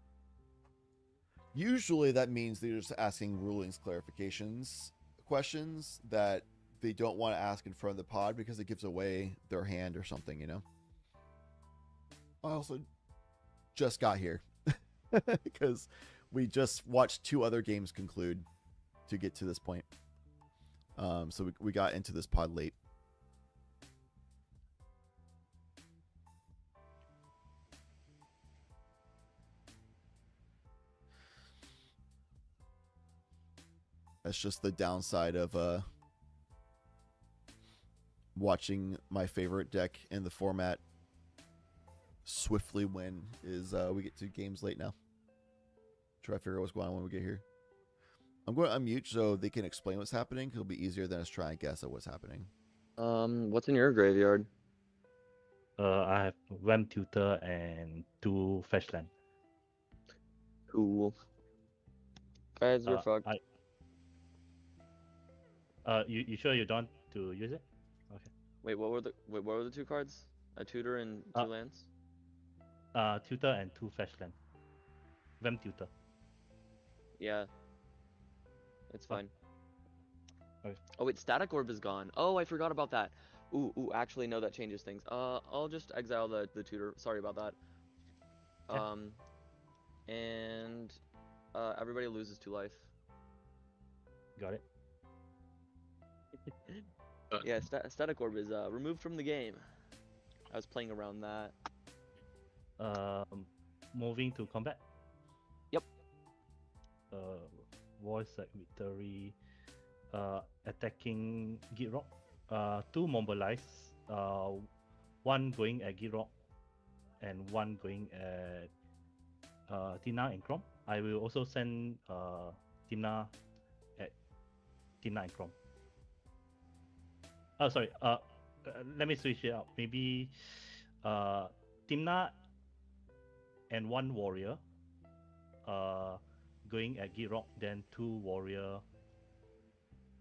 Usually that means they're just asking rulings, clarifications, questions that they don't want to ask in front of the pod because it gives away their hand or something, you know? I also just got here because we just watched 2 other games conclude to get to this point. So we got into this pod late. That's just the downside of watching my favorite deck in the format swiftly win is we get to games late now. Try to figure out what's going on when we get here. I'm going to unmute so they can explain what's happening. It'll be easier than us trying to guess at what's happening. What's in your graveyard? I have Vamp Tutor and 2 Fetchland. Cool. Guys, you're fucked. You sure you don't want to use it? Okay. Wait, what were the 2 cards? A tutor and 2 lands? Tutor and 2 Fetchland. Vamp Tutor. Yeah. It's fine. Okay. Oh wait, Static Orb is gone. Oh, I forgot about that. Ooh, actually no, that changes things. I'll just exile the tutor. Sorry about that. Yeah. And everybody loses 2 life. Got it. Yeah, Static Orb is removed from the game. I was playing around that. Moving to combat. Yep. Voice like Victory. Attacking Gitrock. 2 mobilize. 1 going at Gitrock and 1 going at Tina and Chrome. I will also send Tina at Tina and Chrome. Oh, sorry. Let me switch it up. Maybe Timna and 1 warrior going at Gitrock, then 2 warrior.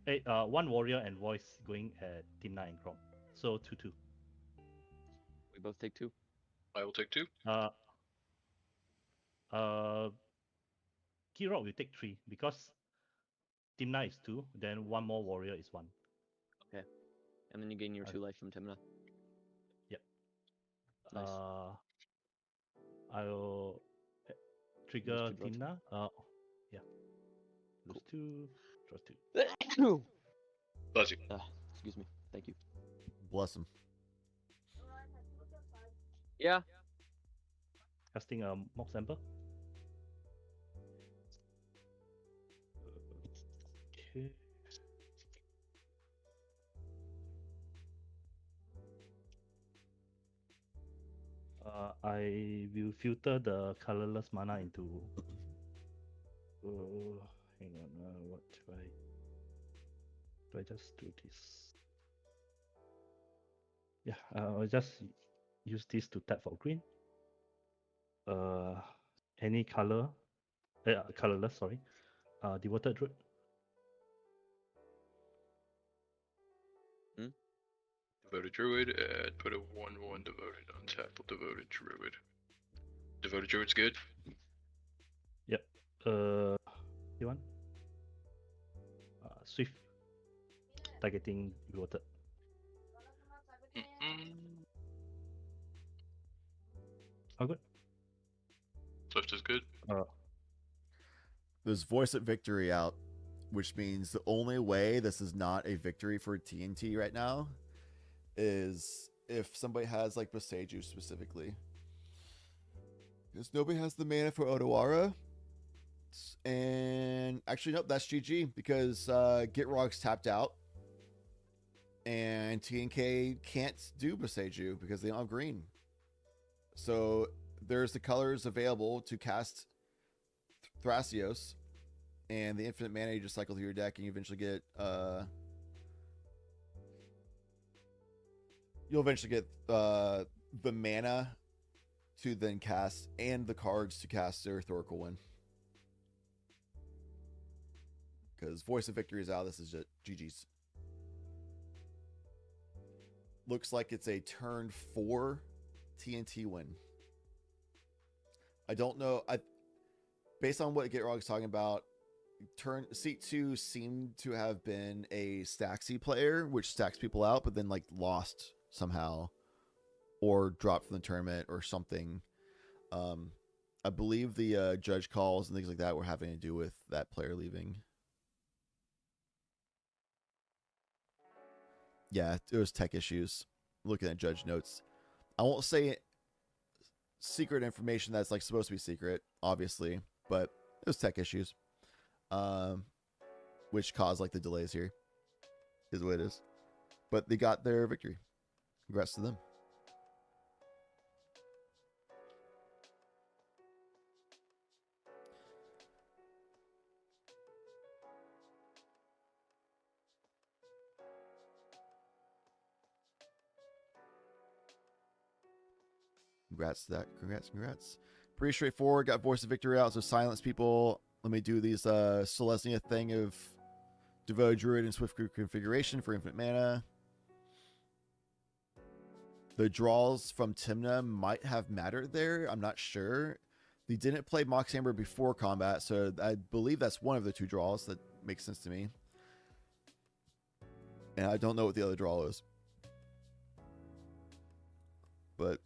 1 warrior and voice going at Timna and Chrome. So 2-2. We both take 2. I will take 2. Gitrock will take 3 because Timna is 2, then 1 more warrior is 1. Okay. And then you gain your 2 life from Timna. Yep. Nice. I'll trigger Lose 2, draw 2. Timna. Yeah. Lose 2, draw 2. Bless you. Excuse me. Thank you. Bless him. Yeah. Casting a Mox Ember. Okay. I will filter the colorless mana into. Hang on. What do I? Do I just do this? Yeah, I'll just use this to tap for green. Any color, colorless. Sorry. Devoted Druid. Devoted Druid, and put a 1/1 Devoted on tap with Devoted Druid. Devoted Druid's good. Yep. You want? Swift. Targeting Devoted. How good? Swift is good. There's Voice of Victory out, which means the only way this is not a victory for TNT right now is if somebody has like Boseiju specifically. Because nobody has the mana for Odawara. And actually, nope, that's GG because Gitrog's tapped out. And TNK can't do Boseiju because they don't have green. So there's the colors available to cast Thrasios. And the infinite mana you just cycle through your deck and you eventually get you'll eventually get the mana to then cast and the cards to cast their Thoracle Wind. Because Voice of Victory is out, this is just GG's. looks like it's a turn 4 TNT win. I don't know. Based on what Gitrog's talking about, seat 2 seemed to have been a Staxy player, which stacks people out, but then like lost somehow or dropped from the tournament or something. I believe the judge calls and things like that were having to do with that player leaving. Yeah, it was tech issues. Looking at judge notes, I won't say secret information that's like supposed to be secret, obviously, but it was tech issues, which caused like the delays here. Is what it is. But they got their victory. Congrats to them. Congrats to that. Congrats. Pretty straightforward. Got Voice of Victory out, so silence people. Let me do these Celestia thing of Devoted Druid and Swift Group configuration for infinite mana. The draws from Timna might have mattered there. I'm not sure. They didn't play Mox Hammer before combat, so I believe that's one of the 2 draws. That makes sense to me. And I don't know what the other draw is. But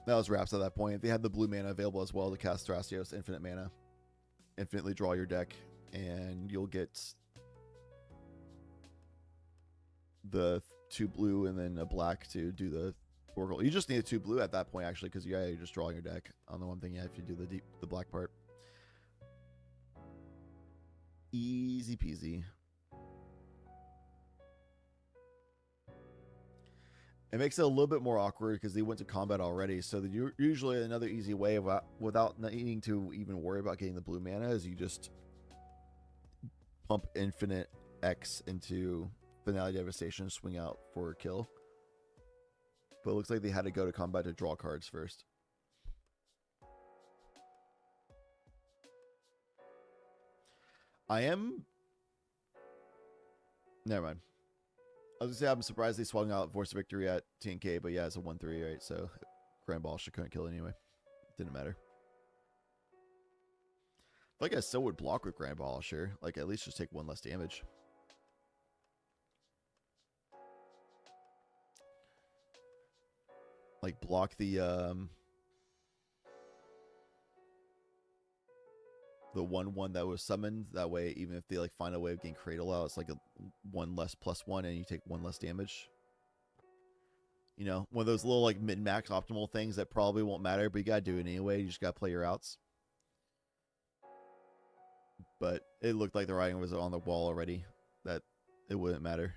that was wraps at that point. They had the blue mana available as well to cast Thrasios infinite mana. Infinitely draw your deck, and you'll get the 2 blue and then a black to do the Oracle. You just need a 2 blue at that point, actually, because you're just drawing your deck on the one thing. Yeah, if you do the black part. Easy peasy. It makes it a little bit more awkward because they went to combat already. So usually another easy way without needing to even worry about getting the blue mana is you just pump infinite X into Finale Devastation, swing out for a kill. But it looks like they had to go to combat to draw cards first. Never mind. I was gonna say I'm surprised they swung out Voice of Victory at TNK, but yeah, it's a 1/3, right? So Grand Baalisha couldn't kill anyway. Didn't matter. Like I still would block with Grand Baalisha. Like at least just take 1 less damage. Like block the 1/1 that was summoned. That way, even if they like find a way of getting Cradle out, it's like a 1 less +1, and you take 1 less damage. You know, one of those little like min-max optimal things that probably won't matter, but you gotta do it anyway. You just gotta play your outs. But it looked like the writing was on the wall already, that it wouldn't matter.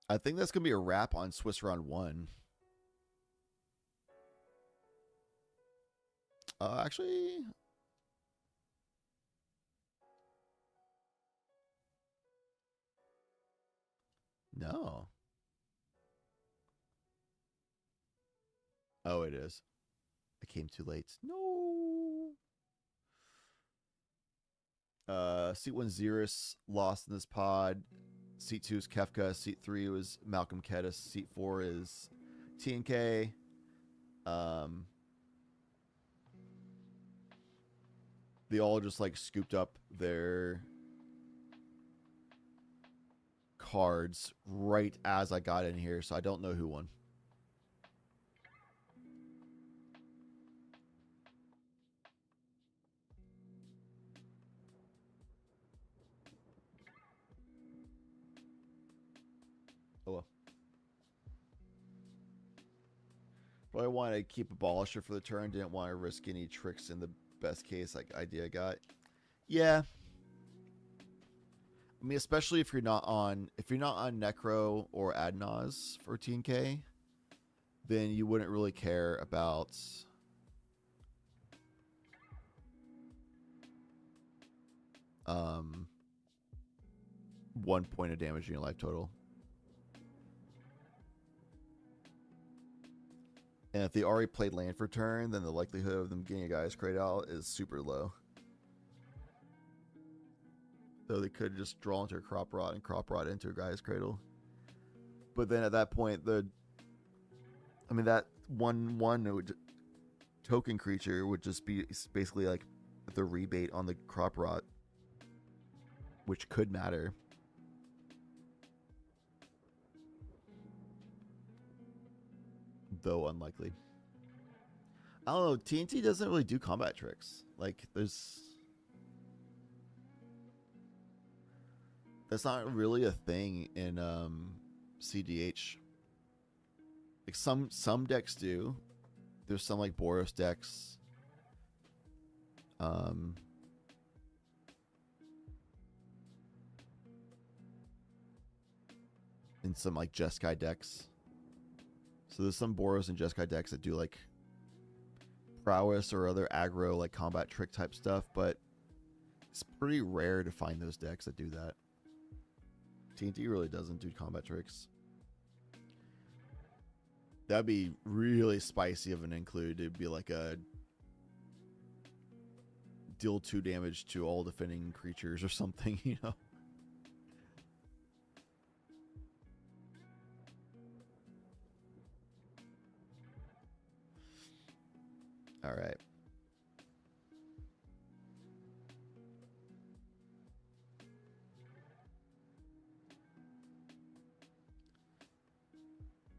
I think that's gonna be a wrap on Swiss Round 1. Actually, no. Oh, it is. I came too late. No. Seat 1 Xerus lost in this pod. Seat 2 is Kefka. Seat 3 was Malcolm Kedis. Seat 4 is TNK. They all just like scooped up their cards right as I got in here, so I don't know who won. Oh well. Probably wanted to keep a Baalisher for the turn. Didn't want to risk any tricks in the best case like idea I got. Yeah. I mean, especially if you're not on Necro or Adnaz for TNK, then you wouldn't really care about one point of damage in your life total. And if they already played land for turn, then the likelihood of them getting a guy's crate out is super low. Though they could just draw into a crop rot and crop rot into a guy's cradle. But then at that point, that 1/1 token creature would just be basically like the rebate on the crop rot, which could matter. Though unlikely. I don't know, TNT doesn't really do combat tricks. Like, that's not really a thing in CDH. Like some decks do. There's some like Boros decks. And some like Jeskai decks. So there's some Boros and Jeskai decks that do like prowess or other aggro like combat trick type stuff, but it's pretty rare to find those decks that do that. TNT really doesn't do combat tricks. That'd be really spicy of an include. It'd be like a deal 2 damage to all defending creatures or something, you know. All right.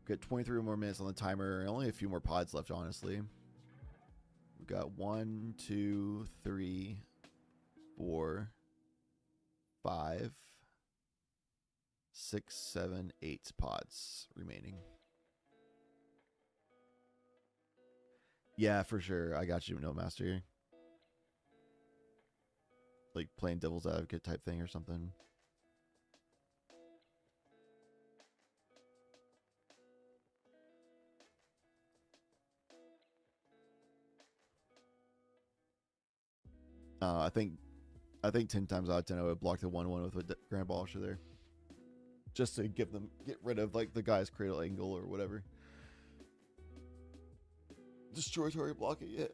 Got 23 more minutes on the timer. Only a few more pods left, honestly. We've got 1, 2, 3, 4, 5, 6, 7, 8 pods remaining. Yeah, for sure. I got you, No Master. Like playing devil's advocate type thing or something. I think 10 times out of 10 I would block the 1/1 with a Grand Abolisher there. Just to get rid of like the guy's cradle angle or whatever. Destroy target blocking, yeah.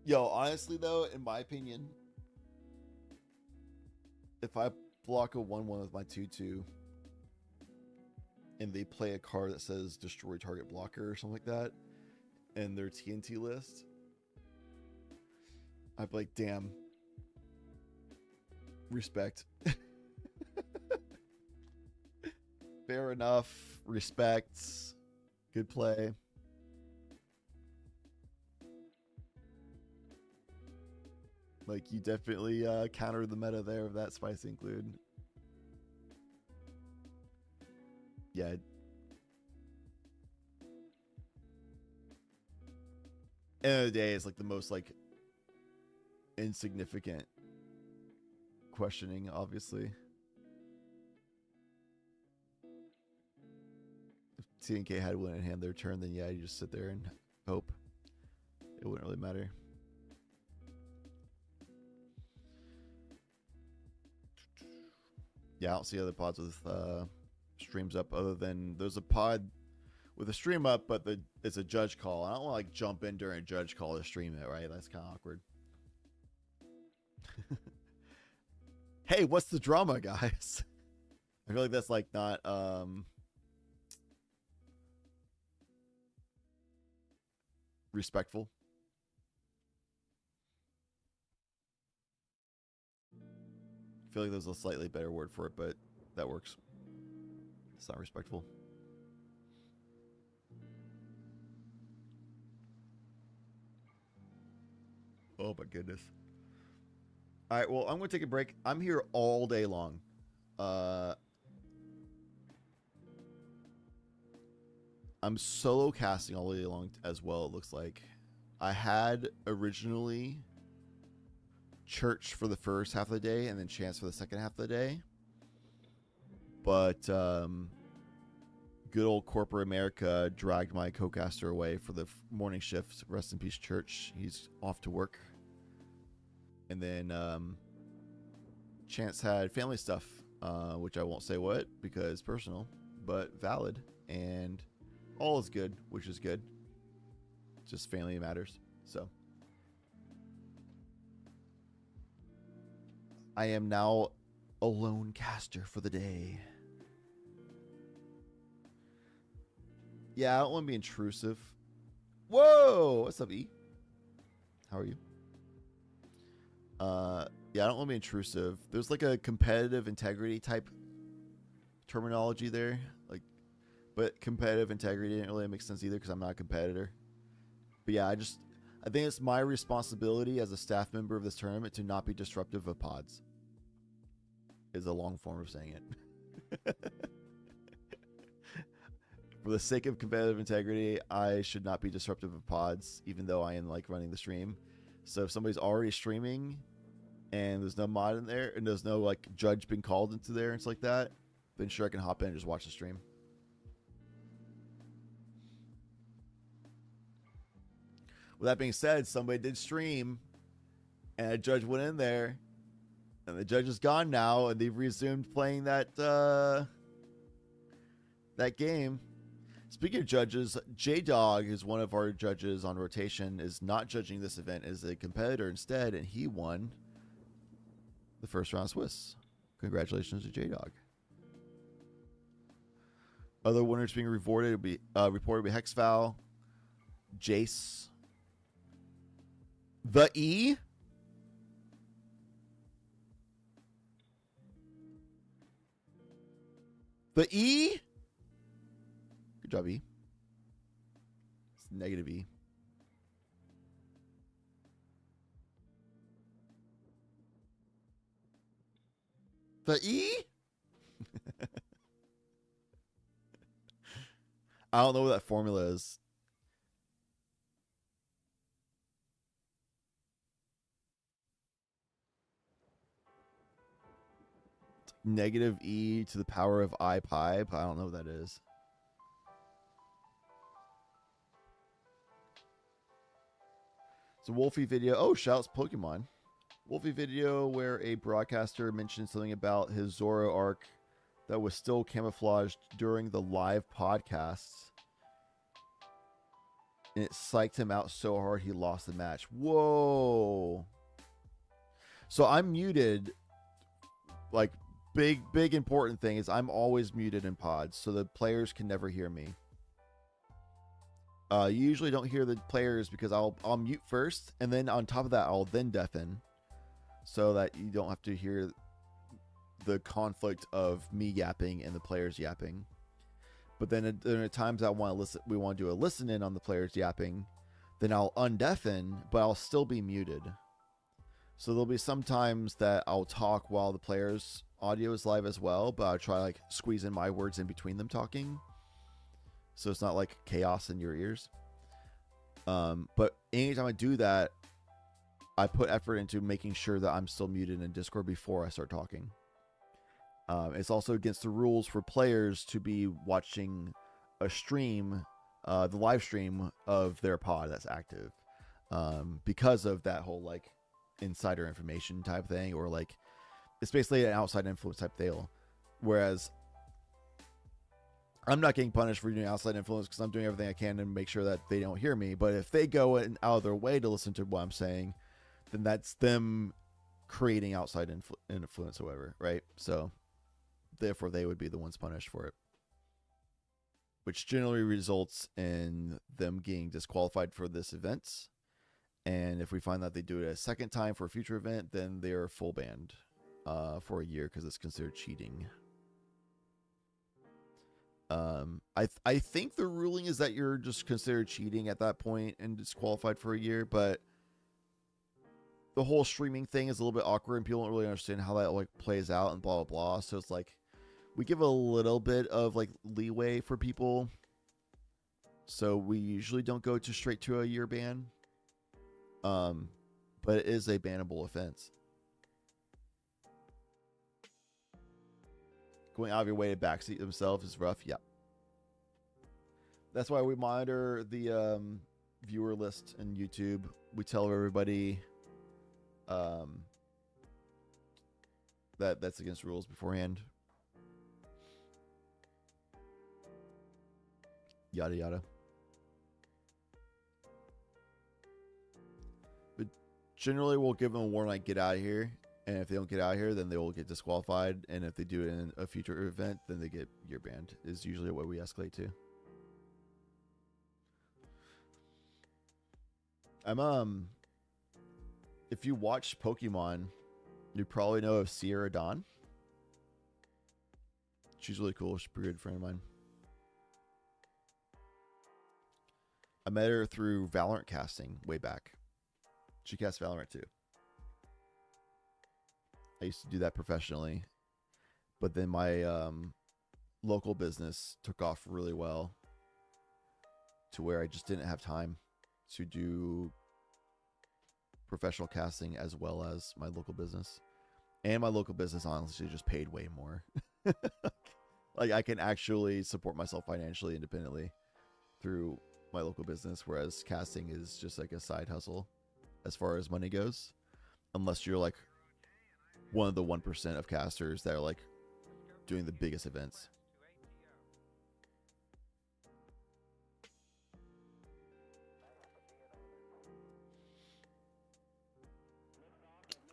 Yo, honestly though, in my opinion, if I block a 1/1 with my 2/2 and they play a card that says destroy target blocker or something like that in their TNT list, I'd be like, damn. Respect. Fair enough. Respect. Good play. Like, you definitely countered the meta there of that spice include. Yeah. End of the day, it's like the most like insignificant questioning, obviously. If TNK had win in hand their turn, then yeah, you just sit there and hope. It wouldn't really matter. Yeah, I don't see other pods with streams up other than there's a pod with a stream up, but it's a judge call. I don't want to like jump in during a judge call to stream it, right? That's kind of awkward. Hey, what's the drama, guys? I feel like that's like not respectful. I feel like there's a slightly better word for it, but that works. It's not respectful. Oh my goodness. All right, well, I'm going to take a break. I'm here all day long. I'm solo casting all day long as well, it looks like. I had originally church for the first half of the day and then chance for the second half of the day. But good old corporate America dragged my co-caster away for the morning shift. Rest in peace, church. He's off to work. And then Chance had family stuff, which I won't say what because personal, but valid. And all is good, which is good. Just family matters. So I am now a lone caster for the day. Yeah, I don't want to be intrusive. Whoa! What's up, E? How are you? Yeah, I don't want to be intrusive. There's like a competitive integrity type terminology there. Like, but competitive integrity didn't really make sense either because I'm not a competitor. But yeah, I think it's my responsibility as a staff member of this tournament to not be disruptive of pods. Is a long form of saying it. For the sake of competitive integrity, I should not be disruptive of pods, even though I am like running the stream. So if somebody's already streaming and there's no mod in there and there's no like judge being called into there and stuff like that, then sure I can hop in and just watch the stream. With that being said, somebody did stream and a judge went in there and the judge is gone now and they've resumed playing that that game. Speaking of judges, J-Dog, who's one of our judges on rotation, is not judging this event as a competitor instead, and he won the first round of Swiss. Congratulations to J-Dog. Other winners being reported will be Hexval, Jace, the E, the E. Good job, E. It's negative E. The E? I don't know what that formula is. Negative E to the power of I pi, but I don't know what that is. It's a Wolfie video. Oh, shouts Pokemon. Wolfie video where a broadcaster mentioned something about his Zoro arc that was still camouflaged during the live podcasts. And it psyched him out so hard he lost the match. Whoa. So I'm muted. Like, big important thing is I'm always muted in pods, so the players can never hear me. You usually don't hear the players because I'll mute first, and then on top of that, I'll then deafen, so that you don't have to hear the conflict of me yapping and the players yapping. But then at times I want to listen. We want to do a listen in on the players yapping. Then I'll undeafen, but I'll still be muted. So there'll be some times that I'll talk while the players' audio is live as well, but I'll try like squeeze in my words in between them talking. So it's not like chaos in your ears. But anytime I do that, I put effort into making sure that I'm still muted in Discord before I start talking. It's also against the rules for players to be watching a stream, the live stream of their pod that's active, because of that whole like insider information type thing, or like it's basically an outside influence type deal. Whereas I'm not getting punished for doing outside influence because I'm doing everything I can to make sure that they don't hear me. But if they go out of their way to listen to what I'm saying, then that's them creating outside influence, however, right? So therefore, they would be the ones punished for it, which generally results in them getting disqualified for this event. And if we find that they do it a second time for a future event, then they're full banned for a year because it's considered cheating. I think the ruling is that you're just considered cheating at that point and disqualified for a year, but the whole streaming thing is a little bit awkward and people don't really understand how that like plays out and blah blah blah. So it's like we give a little bit of like leeway for people. So we usually don't go to straight to a year ban. But it is a bannable offense. Going out of your way to backseat themselves is rough. Yeah. That's why we monitor the viewer list in YouTube. We tell everybody that that's against rules beforehand. Yada yada. But generally we'll give them a warning like get out of here, And if they don't get out here, then they will get disqualified. And if they do it in a future event, then they get year banned. Is usually what we escalate to. If you watch Pokemon, you probably know of Sierra Dawn. She's really cool. She's a pretty good friend of mine. I met her through Valorant casting way back. She casts Valorant too. I used to do that professionally, but then my local business took off really well to where I just didn't have time to do professional casting as well as my local business. And my local business honestly just paid way more. Like I can actually support myself financially independently through my local business, whereas casting is just like a side hustle as far as money goes, unless you're like one of the 1% of casters that are like doing the biggest events.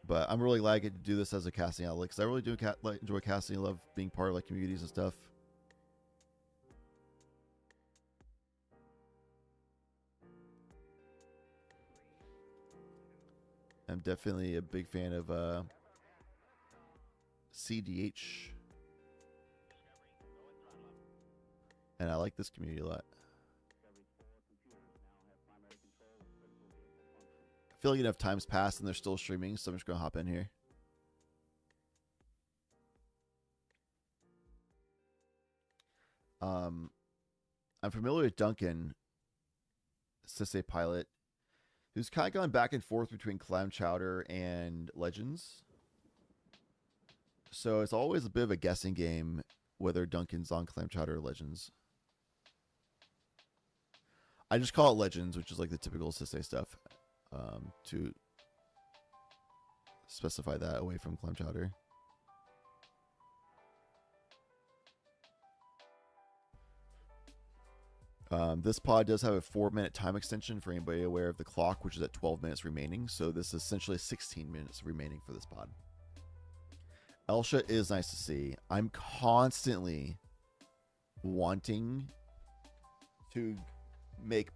But I'm really glad I get to do this as a casting outlet, because I really do enjoy casting. I love being part of like communities and stuff. I'm definitely a big fan of CDH. And I like this community a lot. I feel like enough time's passed and they're still streaming, so I'm just going to hop in here. I'm familiar with Duncan, Sisse Pilot, who's kind of gone back and forth between Clam Chowder and Legends. So it's always a bit of a guessing game whether Duncan's on Clam Chowder or Legends. I just call it Legends, which is like the typical Sisse stuff, to specify that away from Clam Chowder. This pod does have a 4-minute time extension for anybody aware of the clock, which is at 12 minutes remaining. So this is essentially 16 minutes remaining for this pod. Elsha is nice to see. I'm constantly wanting to make,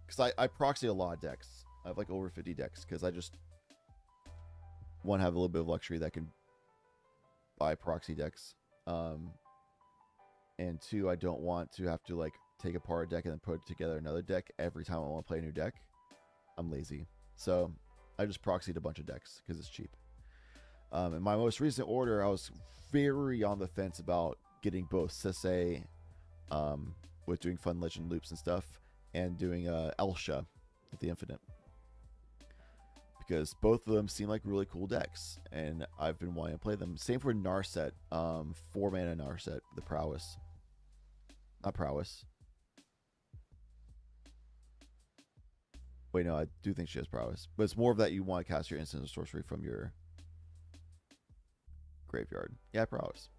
because I proxy a lot of decks. I have like over 50 decks because I just want to have a little bit of luxury that can buy proxy decks. And two, I don't want to have to like take apart a deck and then put together another deck every time I want to play a new deck. I'm lazy. So I just proxied a bunch of decks because it's cheap. In my most recent order, I was very on the fence about getting both Sisse with doing fun legend loops and stuff, and doing Elsha with the Infinite. Because both of them seem like really cool decks, and I've been wanting to play them. Same for Narset, 4-mana Narset, the Prowess. Not Prowess. Wait, no, I do think she has Prowess. But it's more of that you want to cast your instant sorcery from your graveyard. Yeah, Prowess.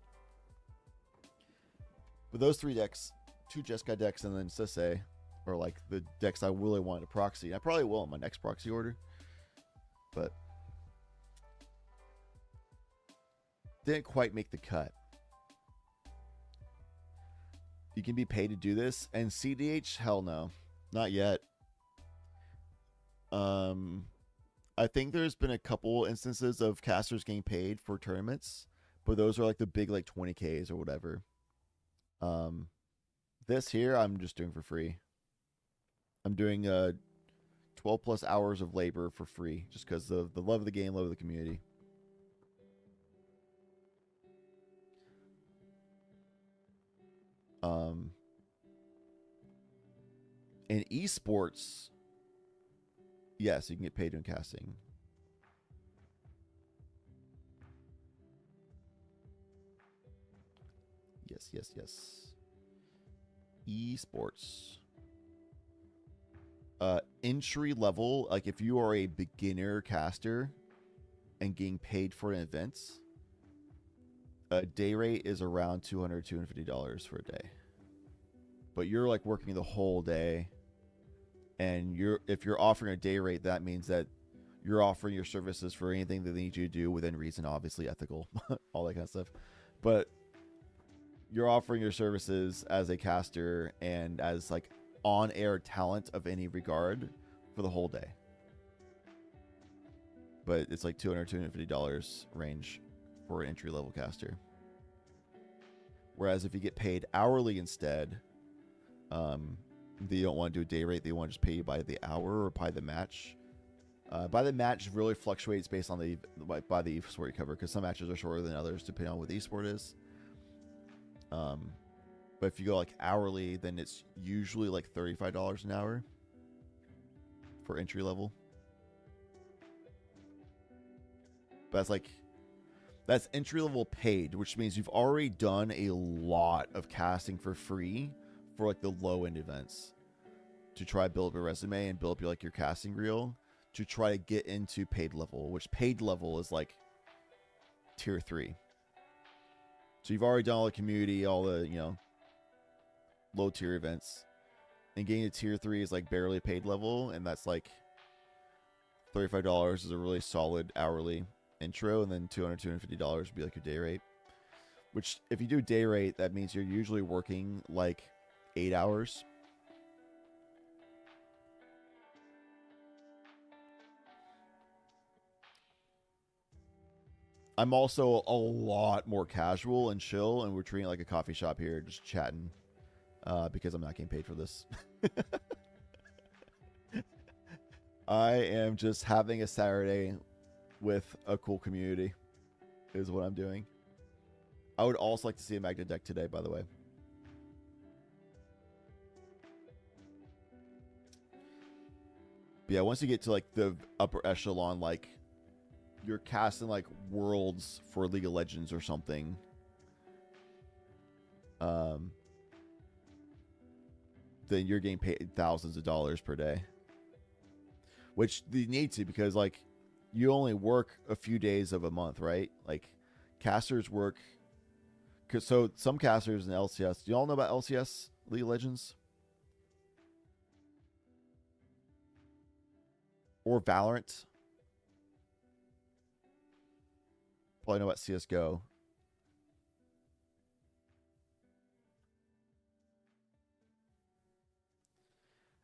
But those 3 decks, 2 Jeskai decks, and then Sisse, are like the decks I really wanted to proxy. I probably will in my next proxy order. But didn't quite make the cut. You can be paid to do this, and CDH, hell no, not yet. I think there's been a couple instances of casters getting paid for tournaments, but those are like the big like 20Ks or whatever. This here I'm just doing for free. I'm doing 12 plus hours of labor for free, just because of the love of the game, love of the community. In esports, yes, you can get paid doing casting. Yes. Esports. Entry level, like if you are a beginner caster and getting paid for an event, a day rate is around $200, $250 for a day. But you're like working the whole day, and if you're offering a day rate, that means that You're offering your services for anything that they need you to do within reason, obviously ethical, all that kind of stuff. But you're offering your services as a caster and as like on-air talent of any regard for the whole day. But it's like $200, $250 range for an entry-level caster. Whereas if you get paid hourly instead, they don't want to do a day rate. They want to just pay you by the hour or by the match. By the match really fluctuates based on the by the esport you cover, because some matches are shorter than others depending on what the esport is. But if you go like hourly, then it's usually like $35 an hour for entry level. But that's entry level paid, which means you've already done a lot of casting for free for like the low end events to try to build up a resume and build up your casting reel to try to get into paid level, which paid level is like tier 3. So you've already done all the community, all the, low tier events, and getting to tier 3 is like barely paid level, and that's like $35 is a really solid hourly intro, and then $200, $250 would be like your day rate. Which, if you do day rate, that means you're usually working like 8 hours. I'm also a lot more casual and chill, and we're treating it like a coffee shop here, just chatting, because I'm not getting paid for this. I am just having a Saturday with a cool community, is what I'm doing. I would also like to see a Magna deck today, by the way. But yeah, once you get to like the upper echelon, like you're casting like worlds for League of Legends or something, then you're getting paid thousands of dollars per day, which you need to, because like you only work a few days of a month, right? Like casters work, so some casters in LCS, do you all know about LCS, League of Legends? Or Valorant? Probably know about CSGO.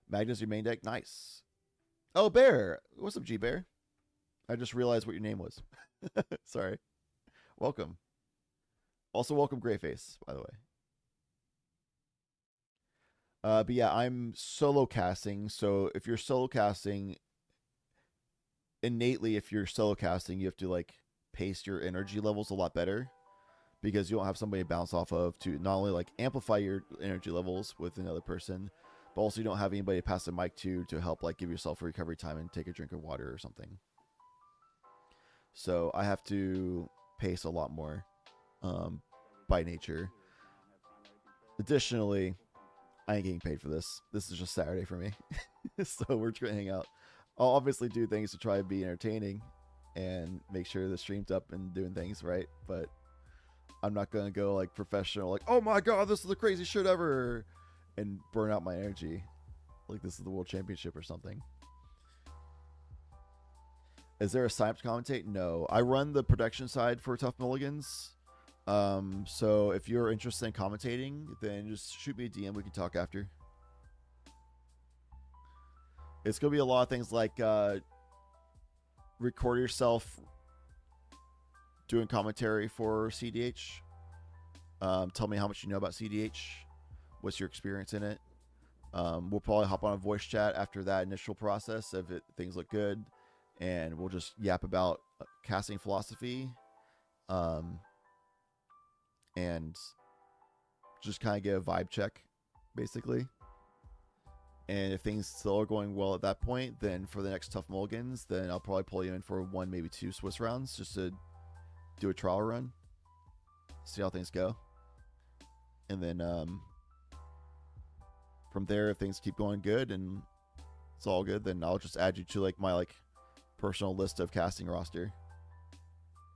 Magnus, your main deck? Nice. Oh, Bear. What's up, G-Bear? I just realized what your name was. Sorry. Welcome. Also, welcome, Greyface, by the way. But yeah, I'm solo casting. So if you're solo casting, innately, if you're solo casting, you have to like pace your energy levels a lot better, because you don't have somebody to bounce off of to not only like amplify your energy levels with another person, but also you don't have anybody to pass the mic to help like give yourself a recovery time and take a drink of water or something. So I have to pace a lot more by nature. Additionally, I ain't getting paid for this. This is just Saturday for me. So we're just gonna hang out. I'll obviously do things to try to be entertaining and make sure the stream's up and doing things right, but I'm not gonna go like professional, like, oh my god, this is the craziest shit ever, and burn out my energy like this is the World Championship or something. Is there a sign up to commentate? No. I run the production side for Tough Mulligans. So if you're interested in commentating, then just shoot me a DM. We can talk after. It's going to be a lot of things like record yourself doing commentary for CDH. Tell me how much you know about CDH. What's your experience in it? We'll probably hop on a voice chat after that initial process if things look good. And we'll just yap about casting philosophy. And just kind of get a vibe check, basically. And if things still are going well at that point, then for the next Tough Mulligans, then I'll probably pull you in for 1, maybe 2 Swiss rounds just to do a trial run, see how things go. And then from there, if things keep going good and it's all good, then I'll just add you to like my like personal list of casting roster.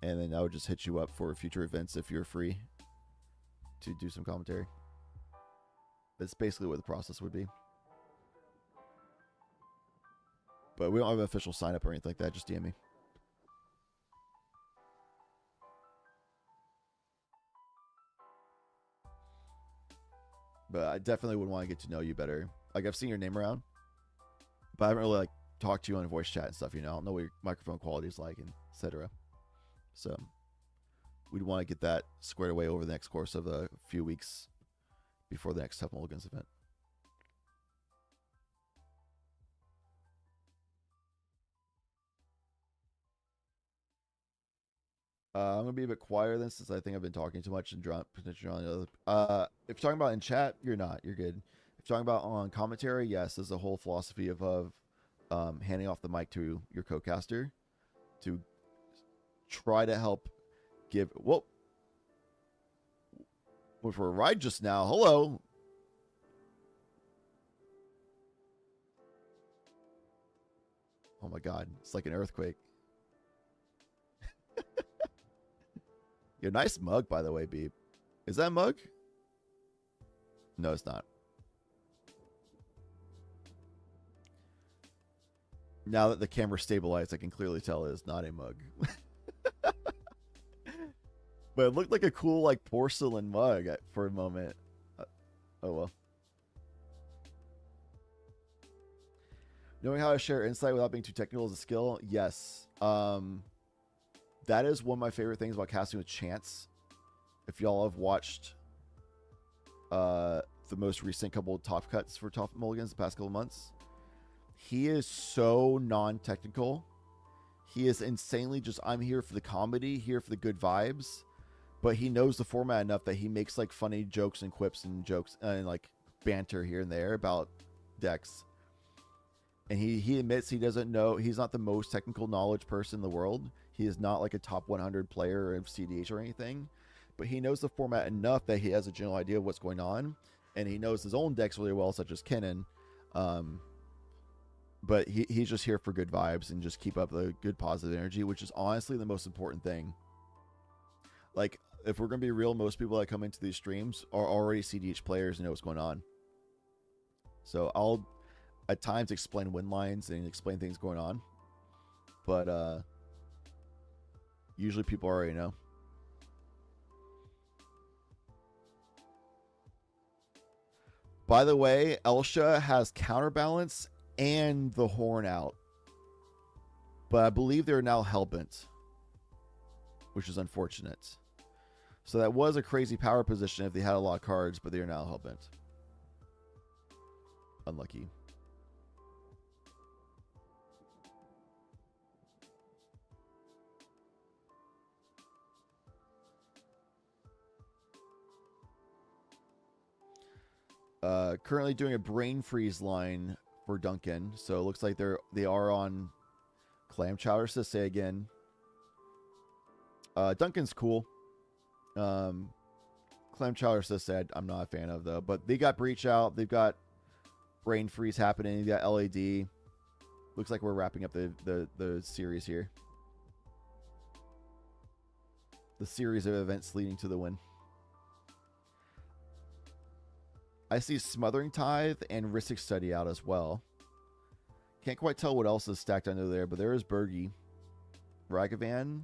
And then I would just hit you up for future events if you're free to do some commentary. That's basically what the process would be. But we don't have an official sign up or anything like that. Just DM me. But I definitely would want to get to know you better. Like, I've seen your name around, but I haven't really like talked to you on voice chat and stuff. You know, I don't know what your microphone quality is like, and etc. So we'd want to get that squared away over the next course of a few weeks before the next Tough Mulligans event. I'm gonna be a bit quieter then, since I think I've been talking too much and potentially drawing the other. If you're talking about in chat, you're not. You're good. If you're talking about on commentary, yes, there's a whole philosophy of handing off the mic to your co-caster to try to help give. Whoa, went for a ride just now. Hello. Oh my God, it's like an earthquake. Your nice mug, by the way, Beep. Is that a mug? No, it's not. Now that the camera stabilized, I can clearly tell it is not a mug. But it looked like a cool, like, porcelain mug for a moment. Oh, well. Knowing how to share insight without being too technical is a skill? Yes. That is one of my favorite things about casting with Chance. If y'all have watched the most recent couple of top cuts for Tough Mulligans the past couple of months, he is so non-technical. He is insanely just, I'm here for the comedy, here for the good vibes, but he knows the format enough that he makes like funny jokes and quips and jokes and like banter here and there about decks. And he admits he doesn't know, he's not the most technical knowledge person in the world. He is not like a top 100 player of CDH or anything, but he knows the format enough that he has a general idea of what's going on, and he knows his own decks really well, such as Kennen. But he's just here for good vibes and just keep up the good positive energy, which is honestly the most important thing. Like, if we're going to be real, most people that come into these streams are already CDH players and know what's going on. So I'll at times explain win lines and explain things going on, but usually people already know. By the way, Elsha has counterbalance and the horn out, but I believe they're now hellbent, which is unfortunate. So that was a crazy power position if they had a lot of cards, but they are now hellbent. Unlucky. Currently doing a brain freeze line for Duncan, so it looks like they are on clam chowder. So say again, Duncan's cool. Clam chowder said I'm not a fan of though, but they got breach out. They've got brain freeze happening. They got LAD. Looks like we're wrapping up the series here. The series of events leading to the win. I see Smothering Tithe and Ristic Study out as well. Can't quite tell what else is stacked under there, but there is Bergie. Ragavan.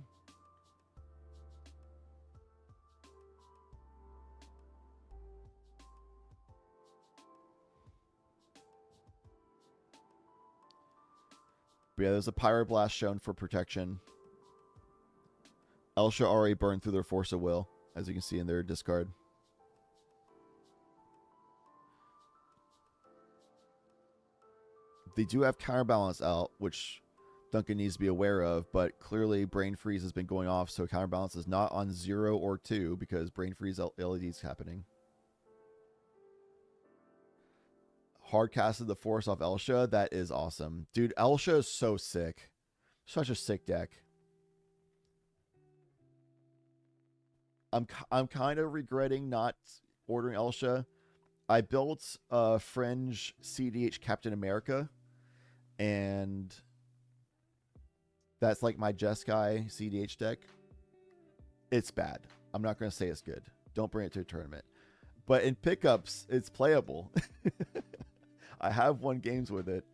But yeah, there's a Pyroblast shown for protection. Elsha already burned through their Force of Will, as you can see in their discard. They do have counterbalance out, which Duncan needs to be aware of, but clearly Brain Freeze has been going off, so counterbalance is not on 0 or 2 because Brain Freeze LED is happening. Hard casted the Force off Elsha. That is awesome. Dude, Elsha is so sick. Such a sick deck. I'm kind of regretting not ordering Elsha. I built a Fringe CDH Captain America, and that's like my Jeskai CDH deck. It's bad. I'm not going to say it's good. Don't bring it to a tournament. But in pickups, it's playable. I have won games with it,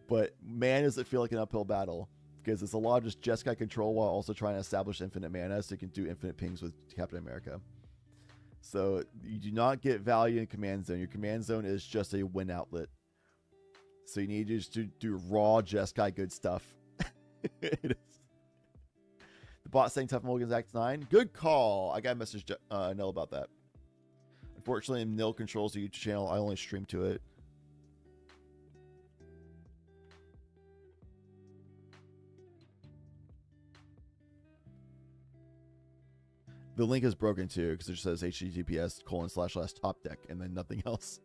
But man, does it feel like an uphill battle, because it's a lot of just Jeskai control while also trying to establish infinite mana so you can do infinite pings with Captain America. So you do not get value in command zone. Your command zone is just a win outlet. So you need to just do raw Jeskai good stuff. It is. The bot saying Tough Mulligans Act 9. Good call. I got a message Nil about that. Unfortunately, Nil controls the YouTube channel. I only stream to it. The link is broken too because it just says https://top deck and then nothing else.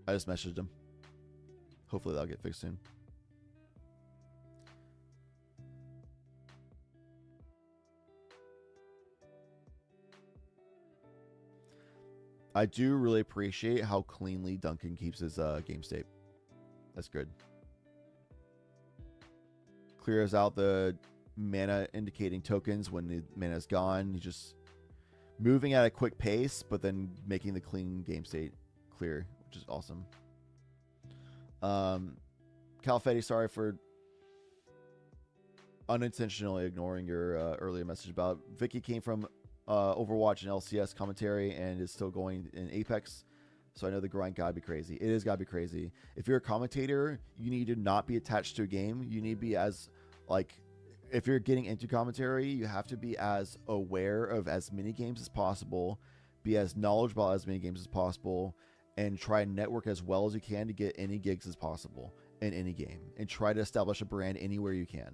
I just messaged him. Hopefully that'll get fixed soon. I do really appreciate how cleanly Duncan keeps his game state. That's good. Clears out the mana indicating tokens when the mana is gone. He's just moving at a quick pace, but then making the clean game state clear, which is awesome. Calfetti, sorry for unintentionally ignoring your earlier message about Vicky came from Overwatch and LCS commentary and is still going in Apex. So I know the grind gotta be crazy. It is gotta be crazy. If you're a commentator, you need to not be attached to a game. You need to be as, like, if you're getting into commentary, you have to be as aware of as many games as possible, be as knowledgeable about as many games as possible, and try and network as well as you can to get any gigs as possible in any game, and try to establish a brand anywhere you can.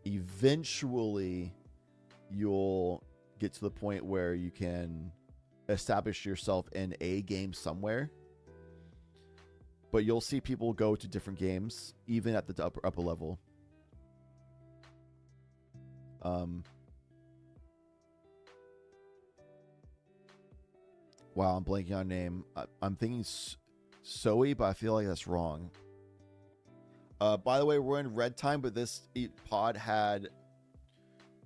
Eventually, you'll get to the point where you can establish yourself in a game somewhere, but you'll see people go to different games even at the upper level. Wow, I'm blanking on name. I'm thinking Zoe, but I feel like that's wrong. By the way, we're in red time, but this pod had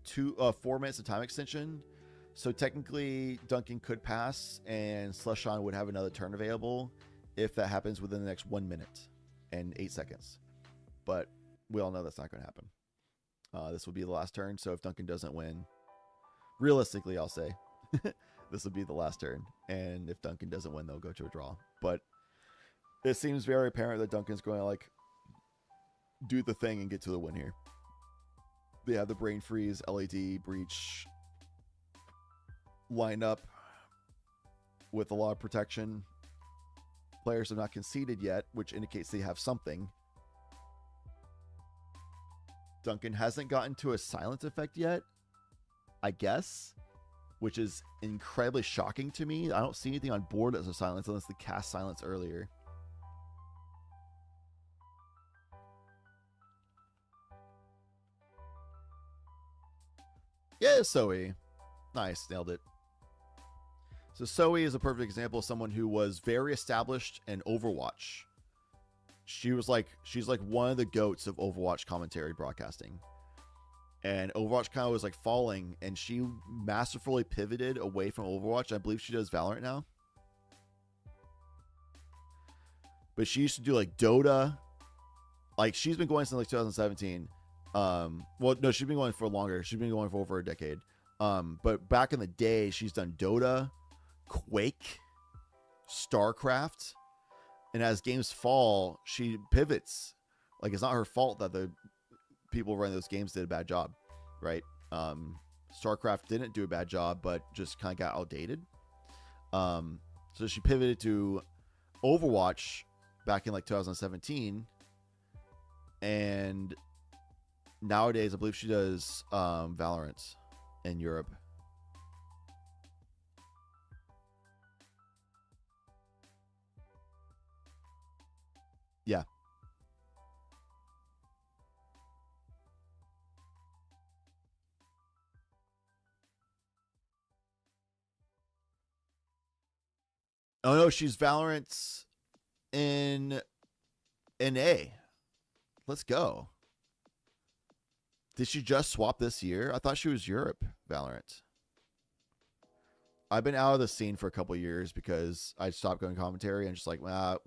4 minutes of time extension. So technically, Duncan could pass, and Slushan would have another turn available if that happens within the next 1 minute and 8 seconds. But we all know that's not going to happen. This will be the last turn, so if Duncan doesn't win, realistically, I'll say, this will be the last turn. And if Duncan doesn't win, they'll go to a draw. But it seems very apparent that Duncan's going to, like, do the thing and get to the win here. They have the Brain Freeze, LED, Breach line up with a lot of protection. Players have not conceded yet, which indicates they have something. Duncan hasn't gotten to a silence effect yet, I guess, which is incredibly shocking to me. I don't see anything on board as a silence unless they cast silence earlier. Yeah, Zoe. Nice, nailed it. So Zoe is a perfect example of someone who was very established in Overwatch. She's like one of the goats of Overwatch commentary broadcasting. And Overwatch kind of was like falling, and she masterfully pivoted away from Overwatch. I believe she does Valorant now. But she used to do like Dota. Like, she's been going since like 2017. Well, no, she's been going for longer. She's been going for over a decade. But back in the day, she's done Dota, Quake, StarCraft, and as games fall, she pivots. Like, it's not her fault that the people running those games did a bad job, right? StarCraft didn't do a bad job, but just kind of got outdated. So she pivoted to Overwatch back in like 2017, and nowadays I believe she does Valorant in Europe. Yeah. Oh no, she's Valorant in NA. Let's go. Did she just swap this year? I thought she was Europe Valorant. I've been out of the scene for a couple years because I stopped going commentary and just like, well,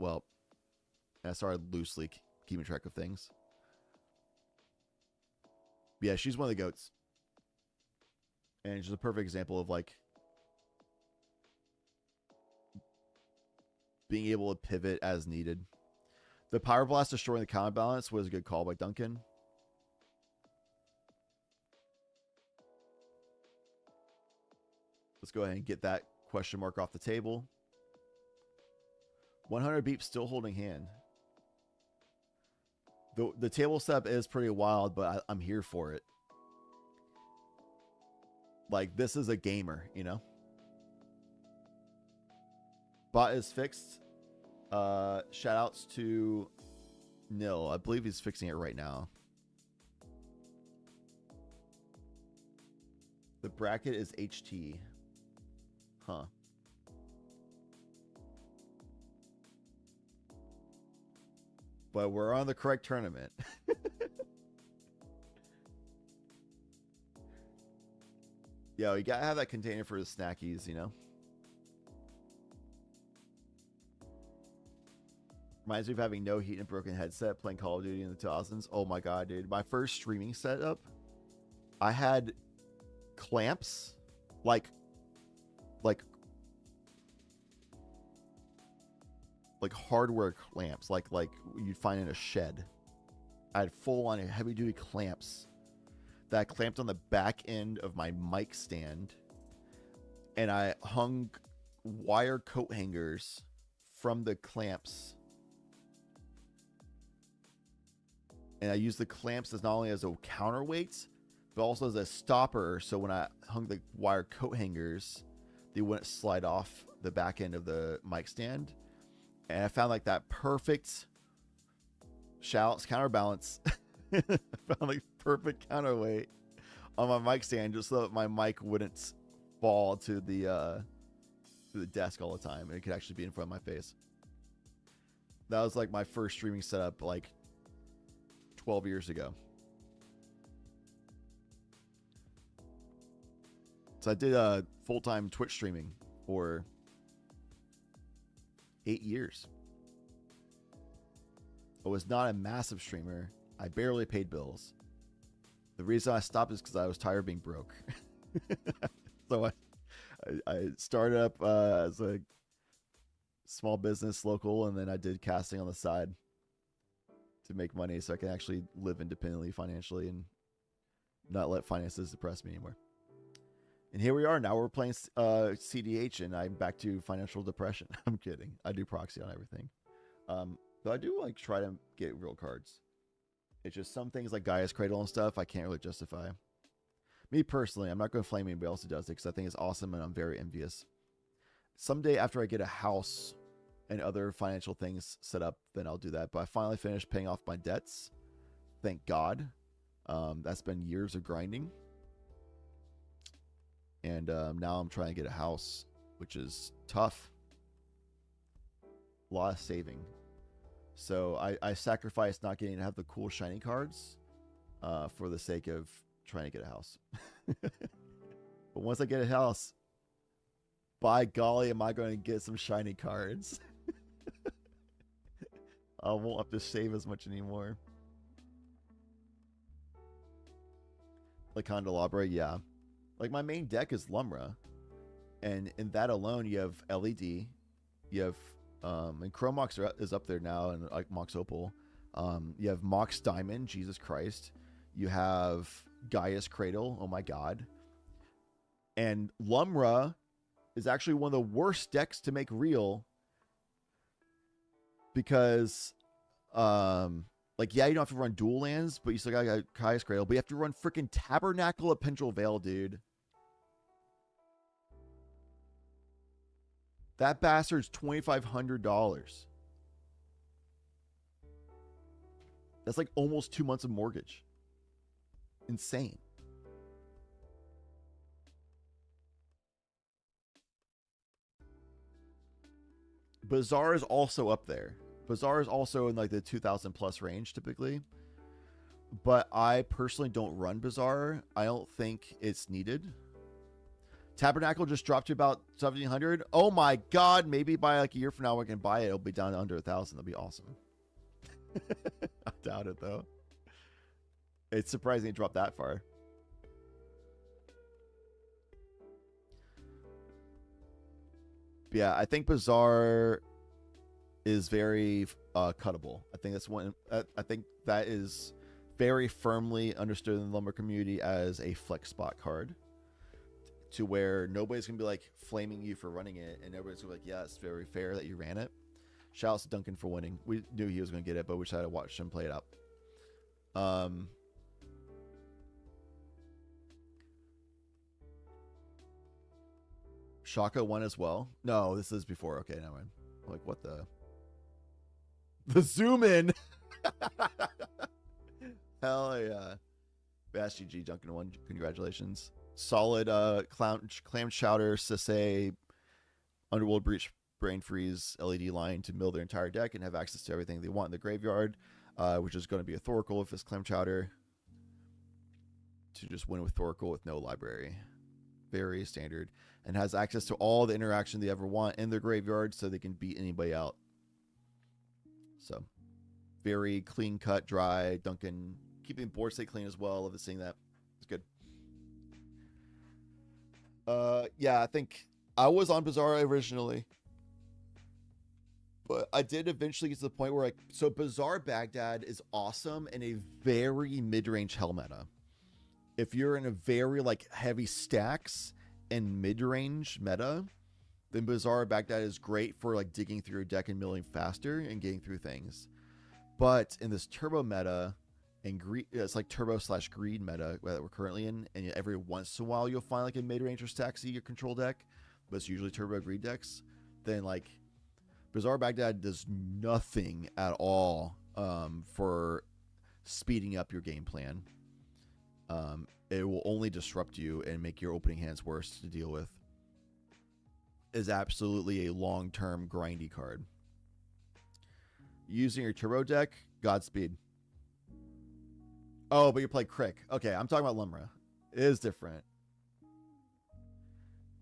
and I started loosely keeping track of things. But yeah, she's one of the GOATs. And she's a perfect example of like being able to pivot as needed. The Power Blast destroying the counterbalance was a good call by Duncan. Let's go ahead and get that question mark off the table. 100 beeps still holding hand. The table setup is pretty wild, but I'm here for it. Like, this is a gamer, you know? Bot is fixed. Shout outs to Nil. I believe he's fixing it right now. The bracket is HT. Huh. But we're on the correct tournament. Yo, you gotta have that container for the snackies, you know? Reminds me of having no heat and a broken headset playing Call of Duty in the 2000s. Oh my god, dude. My first streaming setup, I had clamps, like hardware clamps, like you'd find in a shed. I had full-on heavy-duty clamps that I clamped on the back end of my mic stand, and I hung wire coat hangers from the clamps, and I used the clamps as not only as a counterweight, but also as a stopper, so when I hung the wire coat hangers, they wouldn't slide off the back end of the mic stand. And I found like that perfect shouts counterbalance. I found like perfect counterweight on my mic stand just so that my mic wouldn't fall to the desk all the time, and it could actually be in front of my face. That was like my first streaming setup like 12 years ago. So I did full-time Twitch streaming for 8 years. I was not a massive streamer. I barely paid bills. The reason I stopped is because I was tired of being broke. So I started up as a small business local, and then I did casting on the side to make money so I can actually live independently financially and not let finances depress me anymore. And here we are. Now we're playing CDH, and I'm back to financial depression. I'm kidding. I do proxy on everything. But I do like try to get real cards. It's just some things like Gaia's Cradle and stuff I can't really justify. Me personally, I'm not going to flame anybody else who does it because I think it's awesome and I'm very envious. Someday after I get a house and other financial things set up, then I'll do that. But I finally finished paying off my debts. Thank God. That's been years of grinding. And now I'm trying to get a house, which is tough. A lot of saving. So I sacrificed not getting to have the cool shiny cards for the sake of trying to get a house. But once I get a house, by golly, am I going to get some shiny cards. I won't have to save as much anymore. Like Candelabra, yeah. Like my main deck is Lumra, and in that alone you have LED, you have and Chrome Mox is up there now, and like Mox Opal, you have Mox Diamond, Jesus Christ, you have Gaia's Cradle, oh my god, and Lumra is actually one of the worst decks to make real because like, yeah, you don't have to run dual lands, but you still got Gaia's Cradle, but you have to run freaking Tabernacle of Pendrell Vale, dude. That bastard's $2,500. That's like almost 2 months of mortgage. Insane. Bazaar is also up there. Bazaar is also in like the 2,000 plus range typically. but I personally don't run Bazaar. I don't think it's needed. Tabernacle just dropped to about 1,700. Oh my god, maybe by like a year from now we can buy it. It'll be down to under 1,000. That'll be awesome. I doubt it though. It's surprising it dropped that far. But yeah, I think Bazaar is very cuttable. I think that's one. I think that is very firmly understood in the lumber community as a flex spot card, to where nobody's gonna be like flaming you for running it, and everybody's gonna be like, yeah, it's very fair that you ran it. Shout out to Duncan for winning. We knew he was gonna get it, but we decided to watch him play it out. Shaka won as well. No, this is before. Okay, never mind. Like, what the zoom in. Hell yeah. Bash GG, Duncan won. Congratulations. Solid clam chowder, Sisay, Underworld Breach, Brain Freeze, LED line to mill their entire deck and have access to everything they want in the graveyard, which is going to be a Thoracle if it's clam chowder. To just win with Thoracle with no library. Very standard. And has access to all the interaction they ever want in their graveyard so they can beat anybody out. So, very clean cut, dry. Duncan keeping board state clean as well. Love seeing that. It's good. Yeah, I think I was on Bazaar originally, but I did eventually get to the point where so Bazaar Baghdad is awesome in a very mid-range hell meta. If you're in a very like heavy stacks and mid-range meta, then Bazaar Baghdad is great for like digging through your deck and milling faster and getting through things. But in this turbo meta and it's like turbo / greed meta that we're currently in, and every once in a while you'll find like a mid-range or stacksy your control deck, but it's usually turbo greed decks. Then like Bazaar Baghdad does nothing at all for speeding up your game plan. It will only disrupt you and make your opening hands worse to deal with. Is absolutely a long-term grindy card. Using your turbo deck, Godspeed. Oh, but you play Crick. Okay, I'm talking about Lumra. It is different.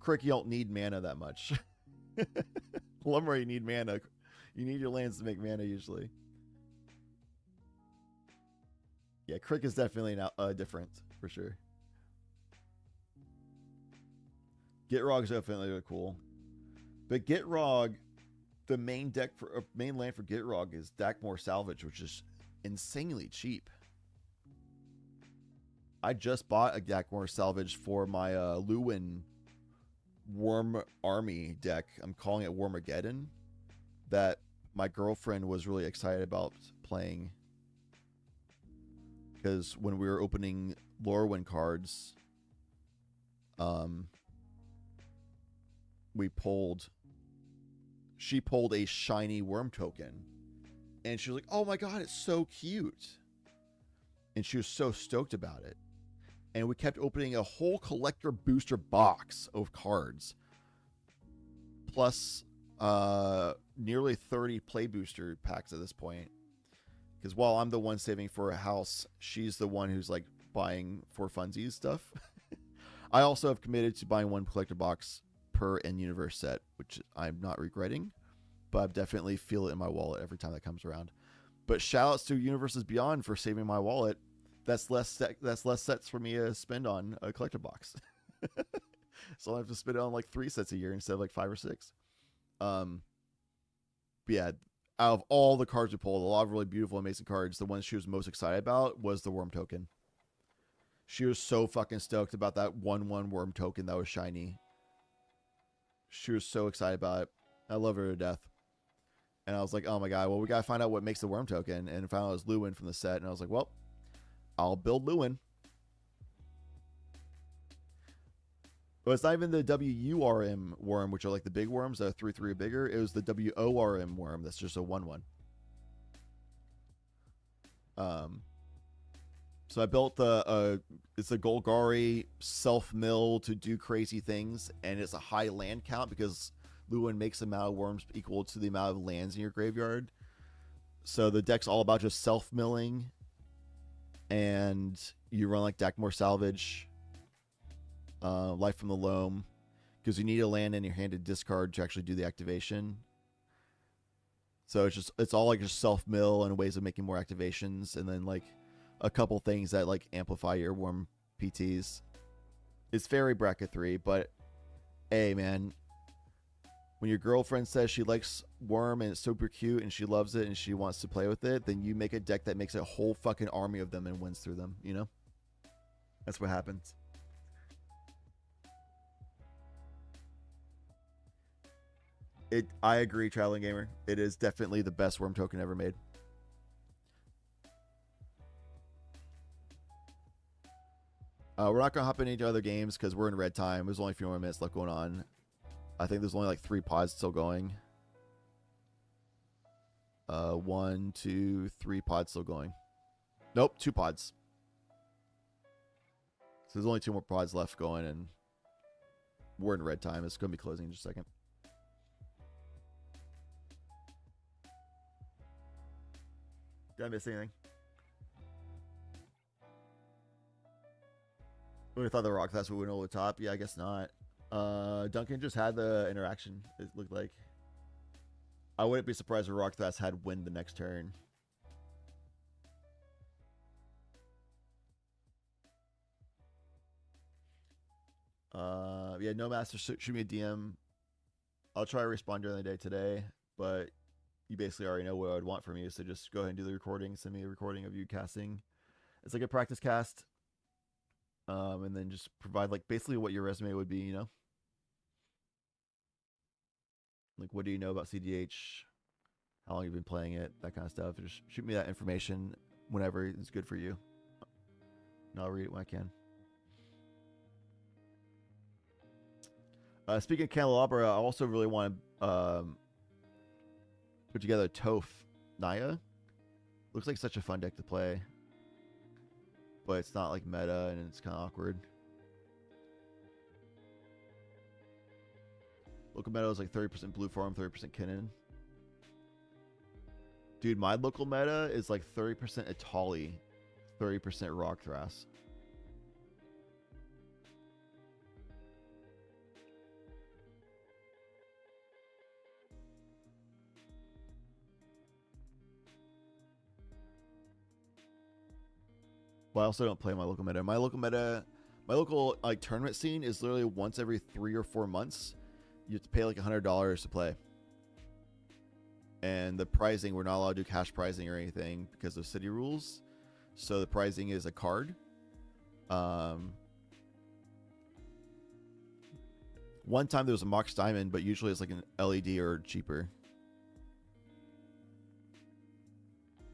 Crick, you don't need mana that much. Lumra, you need mana. You need your lands to make mana usually. Yeah, Crick is definitely different for sure. Gitrog is definitely really cool. But Gitrog, the main land for Gitrog is Dakmor Salvage, which is insanely cheap. I just bought a Dakmor Salvage for my Lewin Worm Army deck. I'm calling it Wormageddon. That my girlfriend was really excited about playing. Because when we were opening Lorwyn cards, she pulled a shiny worm token, and she was like, oh my god, it's so cute, and she was so stoked about it. And we kept opening a whole collector booster box of cards, plus nearly 30 play booster packs at this point. Because while I'm the one saving for a house, she's the one who's like buying for funsies stuff. I also have committed to buying one collector box per in-universe set, which I'm not regretting, but I definitely feel it in my wallet every time that comes around. But shout outs to Universes Beyond for saving my wallet. That's less sets for me to spend on a collector box. So I have to spend it on like 3 sets a year instead of like 5 or 6. But yeah, out of all the cards we pulled, a lot of really beautiful, amazing cards, the one she was most excited about was the worm token. She was so fucking stoked about that 1/1 worm token that was shiny. She was so excited about it. I love her to death. And I was like, oh my god, well, we gotta find out what makes the worm token. And I found out it was Lewin from the set. And I was like, well, I'll build Lewin. But it's not even the WURM worm, which are like the big worms that are 3/3 or bigger. It was the WORM worm that's just a 1/1. So I built it's a Golgari self-mill to do crazy things, and it's a high land count because Lewin makes the amount of worms equal to the amount of lands in your graveyard. So the deck's all about just self-milling and you run like Dakmore Salvage, Life from the Loam, because you need a land in your hand to discard to actually do the activation. So it's all like just self mill and ways of making more activations, and then like a couple things that like amplify your Worm PTs. It's very bracket 3, but hey man, when your girlfriend says she likes Worm and it's super cute and she loves it and she wants to play with it, then you make a deck that makes a whole fucking army of them and wins through them, you know? That's what happens. I agree, Traveling Gamer. It is definitely the best Worm token ever made. We're not going to hop into other games because we're in red time. There's only a few more minutes left going on. I think there's only like 3 pods still going. 1, 2, 3 pods still going. Nope, 2 pods. So there's only 2 more pods left going, and we're in red time. It's going to be closing in just a second. Did I miss anything? We thought the rock that's what went over the top. Yeah, I guess not. Duncan just had the interaction, it looked like. I wouldn't be surprised if Rock Thras had win the next turn. Yeah, no master, shoot me a DM. I'll try to respond during the day today, but you basically already know what I would want from you, so just go ahead and do the recording. Send me a recording of you casting. It's like a practice cast. And then just provide like basically what your resume would be, you know? Like, what do you know about CDH? How long you've been playing it? That kind of stuff. Just shoot me that information whenever it's good for you. And I'll read it when I can. Speaking of Candelabra, I also really want to put together a Toph Naya. Looks like such a fun deck to play. But it's not like meta and it's kind of awkward. Local meta is like 30% blue farm, 30% Kinnan. Dude, my local meta is like 30% Atali, 30% Rock Thras. But I also don't play my local meta. My local like tournament scene is literally once every 3 or 4 months. You have to pay like $100 to play. And the pricing, we're not allowed to do cash pricing or anything because of city rules. So the pricing is a card. One time there was a Mox Diamond, but usually it's like an LED or cheaper.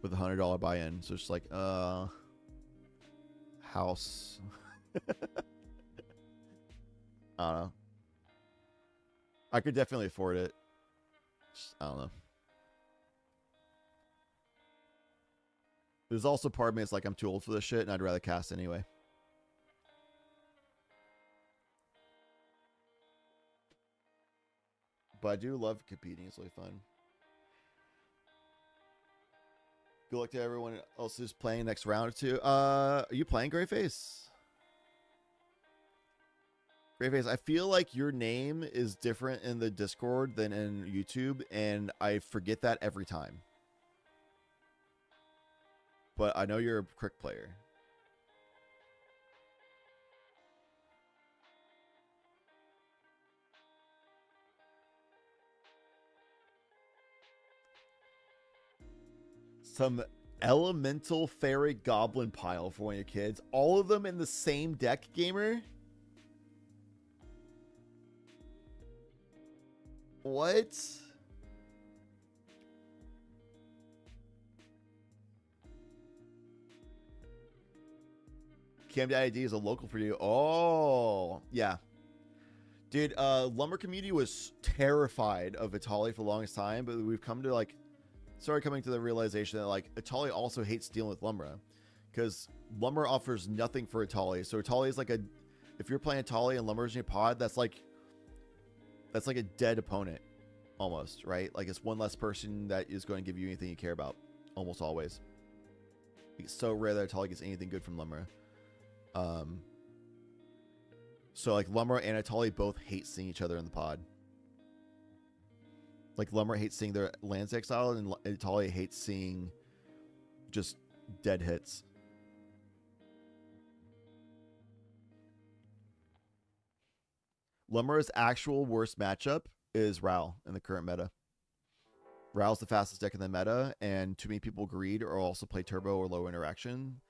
With a $100 buy-in. So it's like, house. I don't know. I could definitely afford it. Just, I don't know. There's also part of me that's like I'm too old for this shit and I'd rather cast anyway. But I do love competing. It's really fun. Good luck to everyone else who's playing next round or two. Are you playing Greyface? Greyface, I feel like your name is different in the Discord than in YouTube, and I forget that every time. But I know you're a Crick player. Some elemental fairy goblin pile for one of your kids. All of them in the same deck, gamer? What? Camden ID is a local for you. Oh, yeah. Dude, Lumber community was terrified of Atali for the longest time, but we've come to like started coming to the realization that like Atali also hates dealing with Lumber because Lumber offers nothing for Atali. So Atali is like a, if you're playing Atali and Lumber's in your pod, that's like a dead opponent almost, right? Like it's one less person that is going to give you anything you care about almost always. It's so rare that Atali gets anything good from Lumra. So like Lumra and Atali both hate seeing each other in the pod. Like Lumra hates seeing their lands exiled, and Atali hates seeing just dead hits. Lumra's actual worst matchup is Ral in the current meta. Ral's the fastest deck in the meta, and too many people greed or also play turbo or low interaction,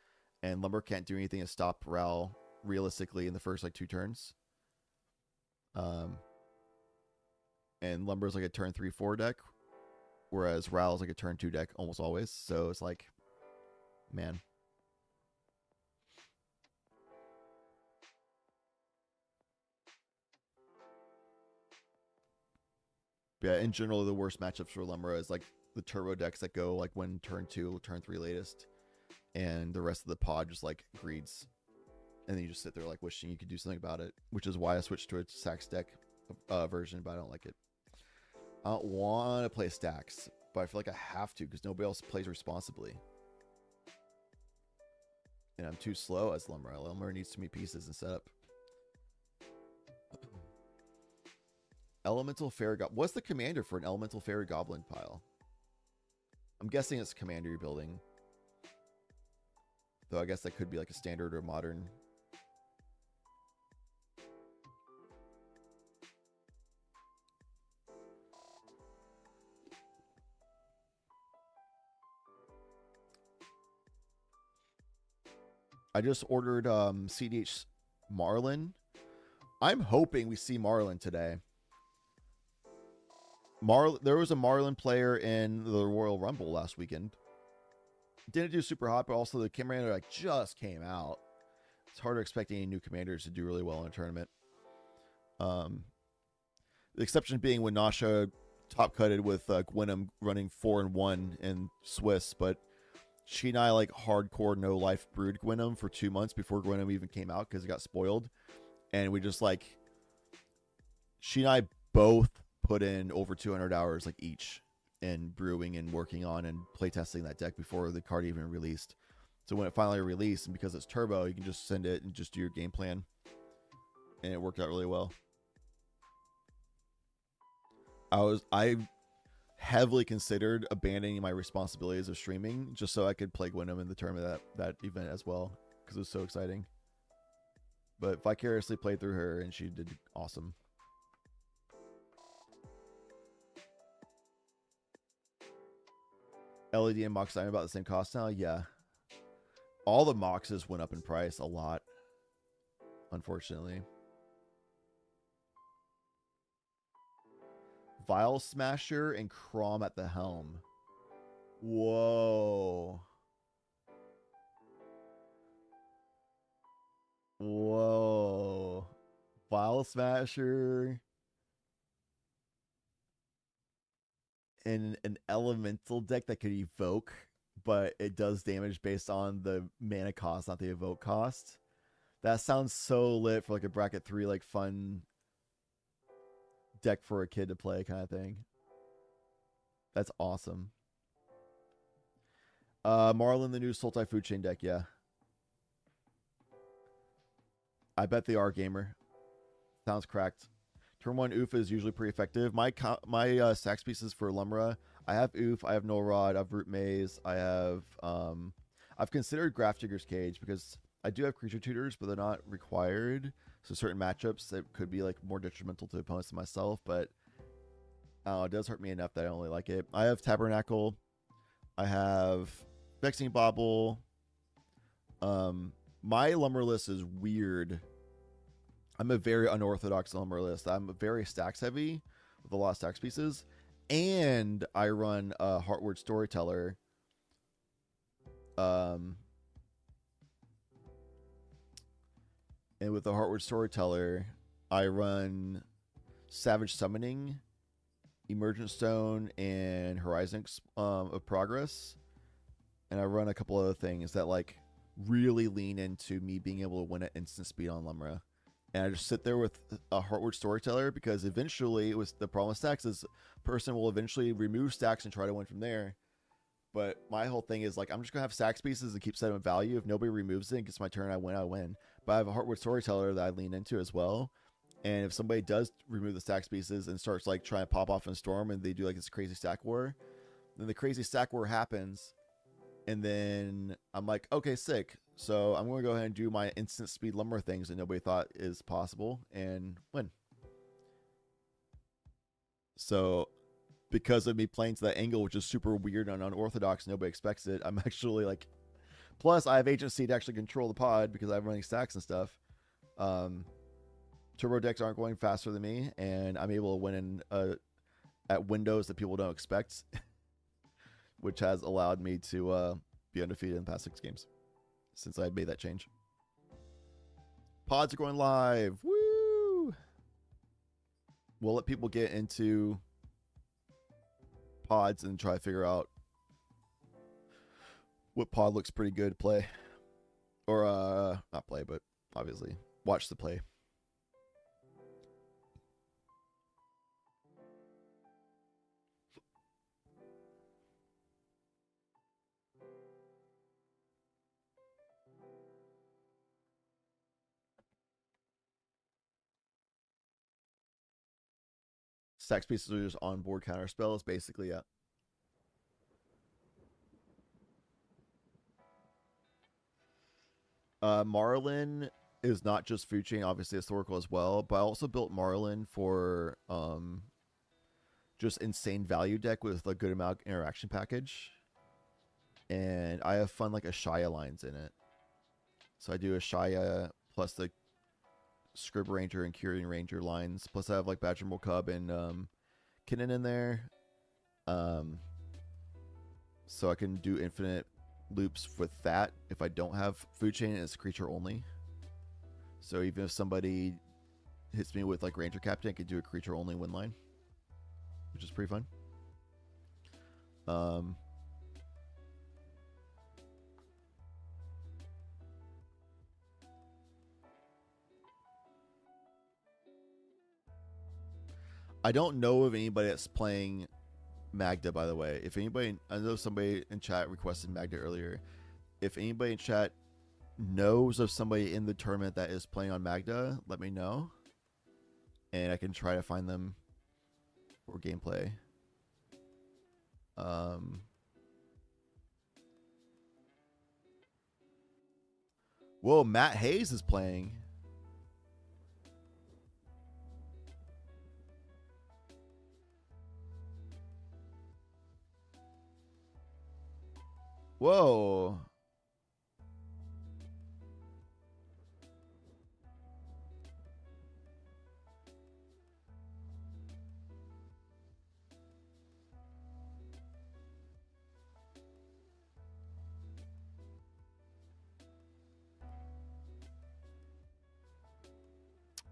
and Lumber can't do anything to stop Ral realistically in the first like 2 turns. And Lumber's like a turn 3-4 deck, whereas Ral's like a turn 2 deck almost always. So it's like, man. Yeah, in general, the worst matchups for Lumra is like the turbo decks that go like when turn 2, turn 3 latest, and the rest of the pod just like greeds, and then you just sit there like wishing you could do something about it, which is why I switched to a Stacks deck version, but I don't like it. I don't want to play Stacks, but I feel like I have to because nobody else plays responsibly, and I'm too slow as Lumra. Lumra needs too many pieces and setup. Elemental Fairy Goblin. What's the commander for an Elemental Fairy Goblin pile? I'm guessing it's commander you're building. Though I guess that could be like a standard or modern. I just ordered CDH Marlin. I'm hoping we see Marlin today. There was a Marlin player in the Royal Rumble last weekend. Didn't do super hot, but also the commander like just came out. It's hard to expect any new commanders to do really well in a tournament. The exception being when Nasha top cutted with Gwynnum running 4-1 in Swiss, but she and I like hardcore no life brewed Gwynnum for 2 months before Gwynnum even came out because it got spoiled, and we just like she and I both put in over 200 hours like each in brewing and working on and playtesting that deck before the card even released. So when it finally released, and because it's turbo, you can just send it and just do your game plan, and it worked out really well. I heavily considered abandoning my responsibilities of streaming just so I could play Gwynnum in the tournament that event as well, because it was so exciting. But vicariously played through her, and she did awesome. LED and Mox Diamond about the same cost now? Yeah. All the Moxes went up in price a lot, unfortunately. Vial Smasher and Crom at the helm. Whoa. Whoa. Vial Smasher in an elemental deck that could evoke, but it does damage based on the mana cost, not the evoke cost. That sounds so lit for like a bracket 3 like fun deck for a kid to play kind of thing. That's awesome. Marlin, the new Sultai Food Chain deck, yeah. I bet they are, gamer. Sounds cracked. Turn 1 Oof is usually pretty effective. My stacks pieces for Lumra, I have Oof, I have No Rod, I have Root Maze, I have I've considered Graph Digger's Cage because I do have creature tutors, but they're not required. So certain matchups that could be like more detrimental to opponents than myself, but it does hurt me enough that I only like it. I have Tabernacle, I have Vexing Bobble. My Lumber list is weird. I'm a very unorthodox Lumber list. I'm very stacks heavy with a lot of stacks pieces, and I run a Heartward Storyteller. And with the Heartward Storyteller, I run Savage Summoning, Emergent Stone, and Horizon of Progress. And I run a couple other things that like really lean into me being able to win at instant speed on Lumra. And I just sit there with a Heartward Storyteller because eventually, it was the problem with stacks is person will eventually remove stacks and try to win from there. But my whole thing is like, I'm just gonna have sax pieces and keep setting up value. If nobody removes it and gets my turn, I win. But I have a Heartwood Storyteller that I lean into as well. And if somebody does remove the sax pieces and starts like trying to pop off in Storm, and they do like this crazy stack war, then the crazy stack war happens, and then I'm like, okay, sick. So I'm going to go ahead and do my instant speed lumber things that nobody thought is possible and win. So because of me playing to that angle, which is super weird and unorthodox, nobody expects it, I'm actually like, plus I have agency to actually control the pod because I'm running stacks and stuff. Turbo decks aren't going faster than me, and I'm able to win in at windows that people don't expect, which has allowed me to be undefeated in the past 6 games since I had made that change. Pods are going live. Woo! We'll let people get into pods and try to figure out what pod looks pretty good to play. Or not play, but obviously watch the play. Sax pieces are just onboard counter spells, basically, yeah. Marlin is not just food chain, obviously historical as well, but I also built Marlin for just insane value deck with a good amount of interaction package. And I have fun like Ashaya lines in it. So I do Ashaya plus the Scrib Ranger and Curing Ranger lines. Plus I have like Badger Mole Cub and Kinnan in there. So I can do infinite loops with that if I don't have food chain and it's creature only. So even if somebody hits me with like Ranger Captain, I can do a creature only win line, which is pretty fun. I don't know of anybody that's playing Magda, by the way. If anybody, I know somebody in chat requested Magda earlier. If anybody in chat knows of somebody in the tournament that is playing on Magda, let me know. And I can try to find them for gameplay. Whoa, Matt Hayes is playing. Whoa.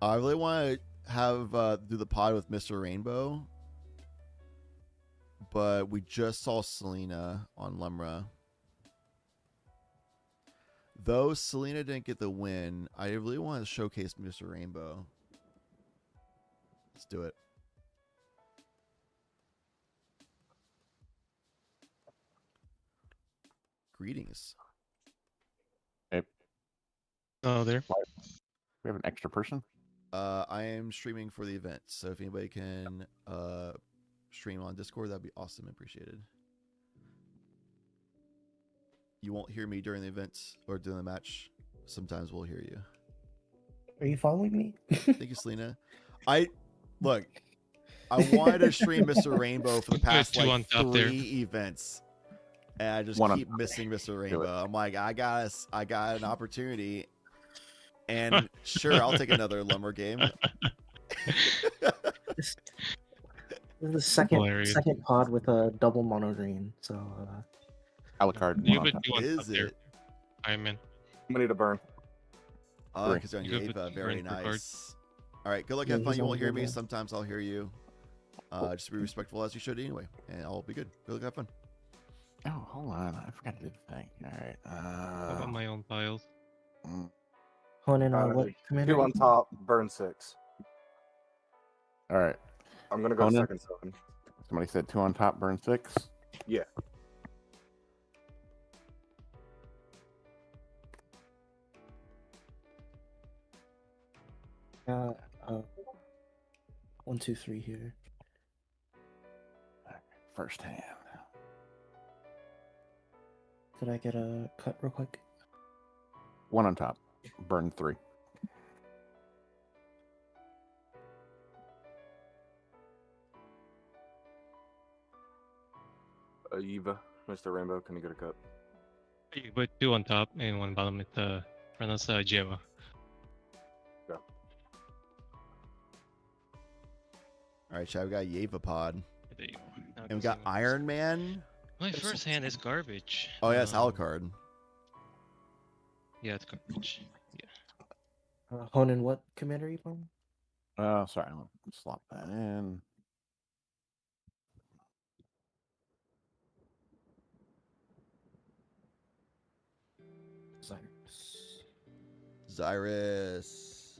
I really want to have do the pod with Mr. Rainbow, but we just saw Selena on Lemra. Though Selena didn't get the win, I really want to showcase Mr. Rainbow. Let's do it. Greetings. Hey. Oh, there. We have an extra person? I am streaming for the event, so if anybody can stream on Discord, that'd be awesome. Appreciated. You won't hear me during the events or during the match. Sometimes we'll hear you. Are you following me? Thank you, Selena. I wanted to stream Mr. Rainbow for the past like 3 events. And I just keep missing Mr. Rainbow. I'm like, I got an opportunity. And sure, I'll take another Lumber game. This is the second pod with a double mono green. So Alucard. Is it? I'm in. I'm ready to burn. Oh, because you're on your Ava. Very nice. All right, good luck. Have fun. You won't hear me. Sometimes I'll hear you. Just be respectful as you should anyway. And I'll be good. Good luck. Have fun. Oh, hold on. I forgot to do the thing. All right. I got my own piles. Conan, what commander? 2 on top, burn 6. All right. I'm gonna go Conan? second 7. Somebody said 2 on top, burn 6. Yeah. Uh, 1, 2, 3 here. First hand. Did I get a cut real quick? 1 on top. Burn 3. Eva, Mr. Rainbow, can you get a cut? You put 2 on top and 1 bottom with pronounce Jeva. Go. All right, chat. We got Yeva Pod, There you go. Now I and we can got see my- Iron Man. My first hand is garbage. Oh yeah, it's Alucard. Yeah, it's garbage. Yeah. Honan, what commander are you playing? Sorry, I'll slot that in. Zyrus.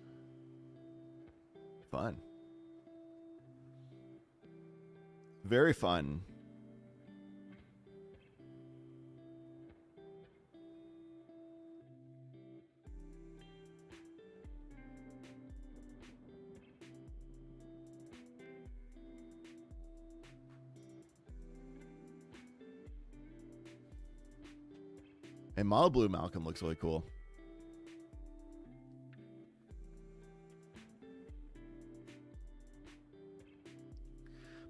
Fun. Very fun. And Mono Blue Malcolm looks really cool.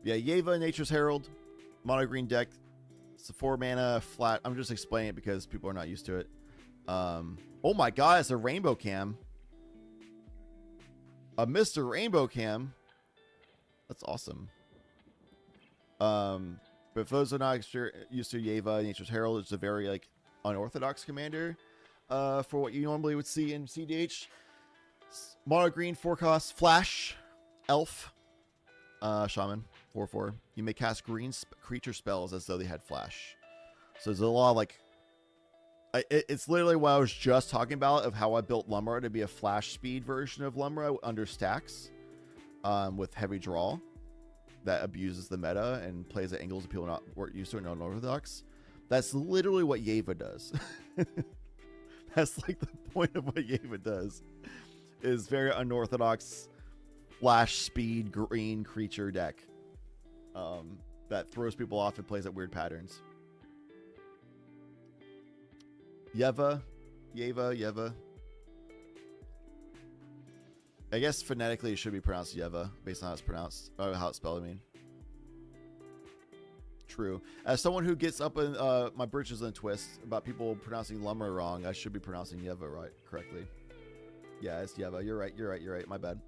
Yeah, Yeva, Nature's Herald, Mono Green deck. It's a 4 mana flat. I'm just explaining it because people are not used to it. Oh my god, it's a Rainbow Cam. A Mr. Rainbow Cam. That's awesome. But for those who are not used to Yeva, Nature's Herald, it's a very like unorthodox commander for what you normally would see in CDH. Mono Green, 4 cost, Flash, Elf, Shaman, 4/4. You may cast green creature spells as though they had Flash. So there's a lot of like, it's literally what I was just talking about of how I built Lumra to be a Flash speed version of Lumra under stacks, with heavy draw that abuses the meta and plays at angles that people not weren't used to and unorthodox. That's literally what Yeva does. That's like the point of what Yeva does. Is very unorthodox flash speed green creature deck that throws people off and plays at weird patterns. Yeva. I guess phonetically it should be pronounced Yeva based on how it's pronounced, or how it's spelled, I mean. True. As someone who gets up in my britches and twists about people pronouncing Lumra wrong, I should be pronouncing Yeva correctly. Yeah, it's Yeva. You're right. My bad.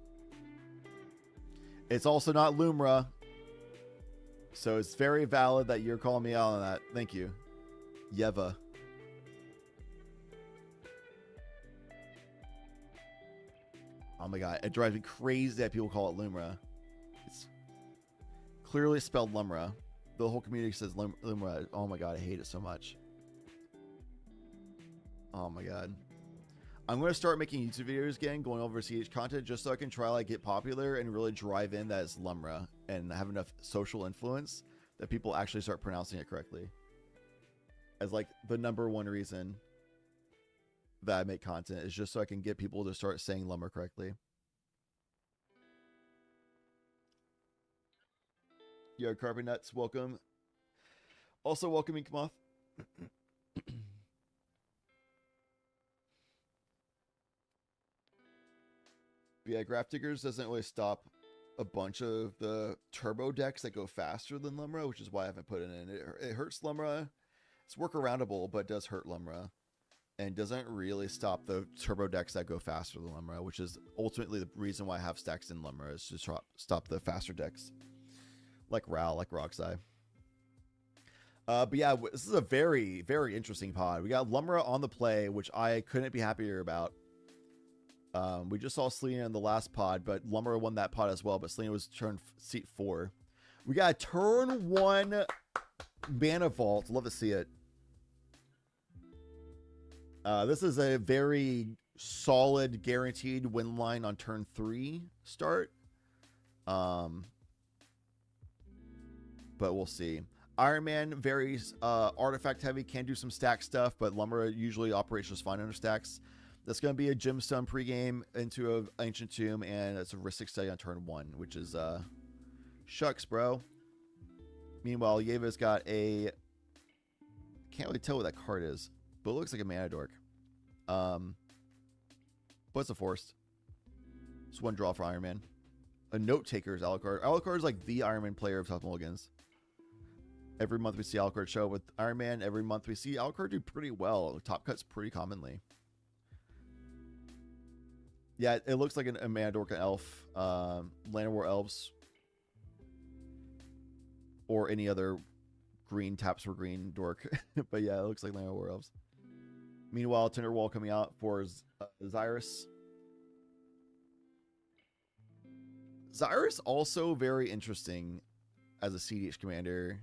It's also not Lumra. So it's very valid that you're calling me out on that. Thank you. Yeva. Oh my god. It drives me crazy that people call it Lumra. It's clearly spelled Lumra. The whole community says Lumra. Oh my god, I hate it so much. Oh my god. I'm going to start making YouTube videos again, going over CH content, just so I can try like get popular and really drive in that it's Lumra and have enough social influence that people actually start pronouncing it correctly. As like the #1 reason that I make content is just so I can get people to start saying Lumra correctly. Yo, Carbon Nuts, welcome. Also, welcome Inkmoth. But yeah, Graph Diggers doesn't really stop a bunch of the turbo decks that go faster than Lumra, which is why I haven't put it in. It hurts Lumra. It's workaroundable, but does hurt Lumra. And doesn't really stop the turbo decks that go faster than Lumra, which is ultimately the reason why I have stacks in Lumra, is to stop the faster decks. Like Ral, like Roxai. But yeah, this is a very, very interesting pod. We got Lumra on the play, which I couldn't be happier about. We just saw Selena in the last pod, but Lumra won that pod as well, but Selena was turn seat 4. We got a turn 1 Mana Vault. Love to see it. This is a very solid, guaranteed win line on turn 3 start. But we'll see. Iron Man, very artifact heavy, can do some stack stuff, but Lumra usually operates just fine under stacks. That's going to be a gemstone pregame into an ancient tomb, and it's a Ristic Study on turn 1, which is shucks, bro. Meanwhile, Yeva's got a, can't really tell what that card is, but it looks like a mana dork. But it's a forest. It's one draw for Iron Man. A Note Taker is Alucard. Alucard is like the Iron Man player of Tough Mulligans. Every month we see Alucard show with Iron Man. Every month we see Alucard do pretty well. Top cuts pretty commonly. Yeah, it looks like a mana dork elf. Land of War elves. Or any other green taps for green dork. But yeah, it looks like Land of War elves. Meanwhile, Tinderwall coming out for Xyrus. Xyrus also very interesting as a CDH commander.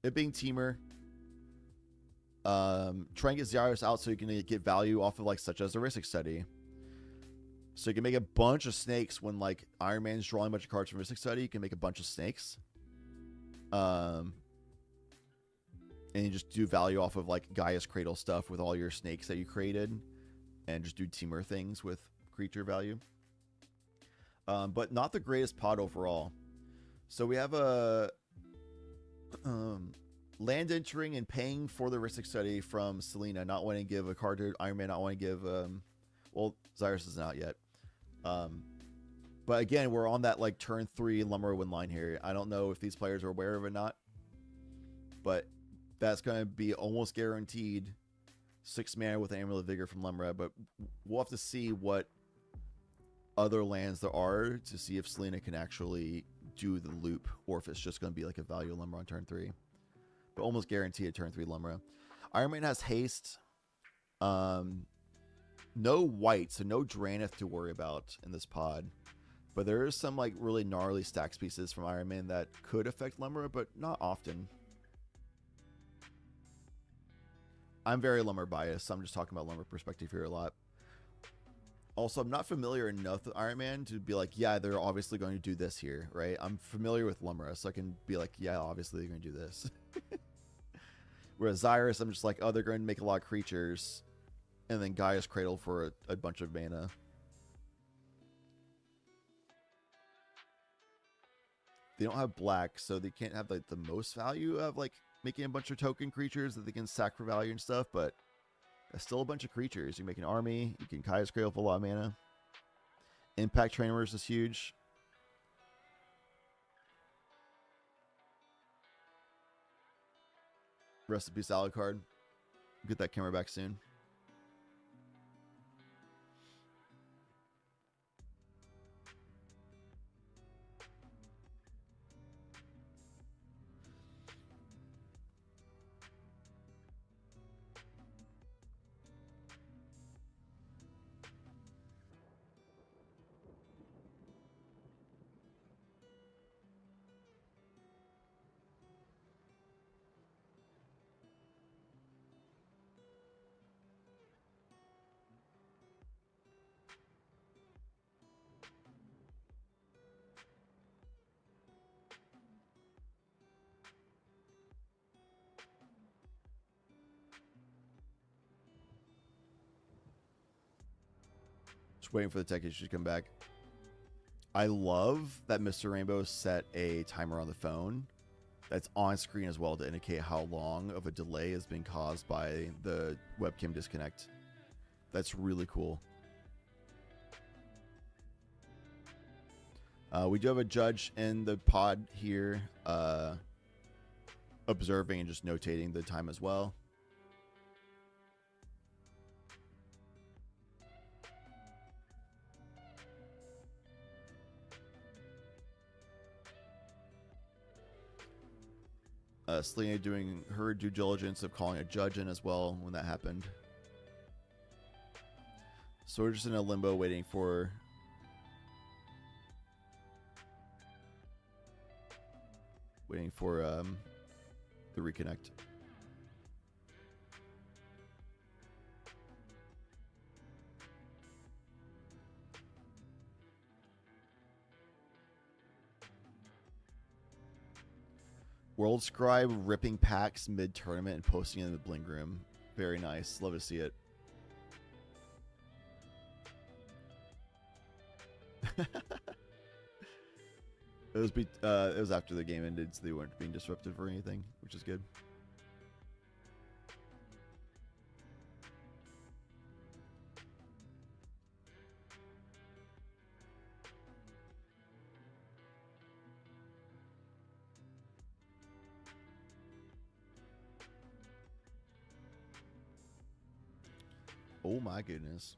It being Teamer. Try and get Xyrus out so you can get value off of like such as a Ristic Study. So you can make a bunch of snakes when like Iron Man's drawing a bunch of cards from Ristic Study. You can make a bunch of snakes. And you just do value off of like Gaia's Cradle stuff with all your snakes that you created. And just do Teamer things with creature value. But not the greatest pod overall. So we have a land entering and paying for the Ristic Study from Selena, not wanting to give a card to Iron Man, not wanting to give well, Xyrus isn't out yet. But again, we're on that like turn 3 Lumber win line here. I don't know if these players are aware of it or not, but that's going to be almost guaranteed 6 mana with an Amulet of Vigor from Lemra. But we'll have to see what other lands there are to see if Selena can actually do the loop or if it's just going to be like a value Lemra on turn 3. But almost guaranteed a turn 3 Lemra. Iron Man has haste. No white, so no Dranith to worry about in this pod. But there is some like really gnarly stacks pieces from Iron Man that could affect Lemra, but not often. I'm very Lemra biased, so I'm just talking about Lemra perspective here a lot. Also, I'm not familiar enough with Iron Man to be like, yeah, they're obviously going to do this here, right? I'm familiar with Lemra, so I can be like, yeah, obviously they're going to do this. Whereas Xyrus, I'm just like, oh, they're going to make a lot of creatures, and then Gaia's Cradle for a bunch of mana. They don't have black, so they can't have like the most value of like making a bunch of token creatures that they can sack for value and stuff, but that's still a bunch of creatures. You can make an army, you can Gaia's Cradle for a lot of mana. Impact Trainers is huge. Rest in peace, Alucard. Get that camera back soon. Just waiting for the tech issue to come back. I love that Mr. Rainbow set a timer on the phone that's on screen as well to indicate how long of a delay has been caused by the webcam disconnect. That's really cool. We do have a judge in the pod here observing and just notating the time as well. Selena doing her due diligence of calling a judge in as well when that happened. So we're just in a limbo waiting for the reconnect. World Scribe ripping packs mid-tournament and posting in the Blink Room. Very nice. Love to see it. It was after the game ended, so they weren't being disruptive or anything, which is good. Oh my goodness.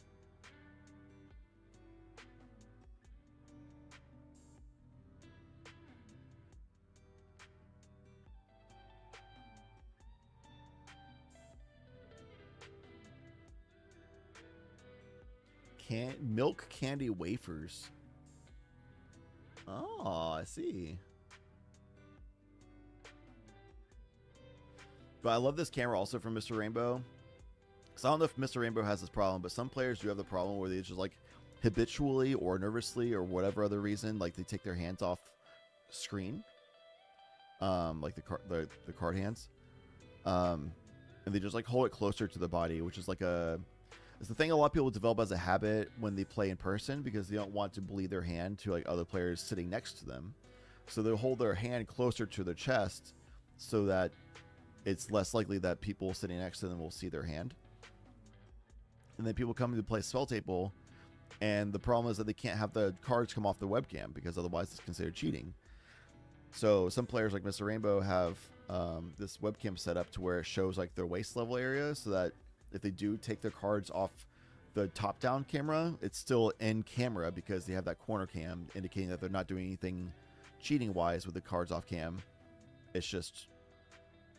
Milk candy wafers. Oh, I see. But I love this camera also from Mr. Rainbow. Because I don't know if Mr. Rainbow has this problem, but some players do have the problem where they just like habitually or nervously or whatever other reason, like they take their hands off screen. Like the card hands. And they just like hold it closer to the body, which is like it's the thing a lot of people develop as a habit when they play in person because they don't want to bleed their hand to like other players sitting next to them. So they'll hold their hand closer to their chest so that it's less likely that people sitting next to them will see their hand. And then people come to play spell table, and the problem is that they can't have the cards come off the webcam because otherwise it's considered cheating. So some players like Mr. Rainbow have this webcam set up to where it shows like their waist level area so that if they do take their cards off the top-down camera, it's still in camera because they have that corner cam indicating that they're not doing anything cheating-wise with the cards off cam. It's just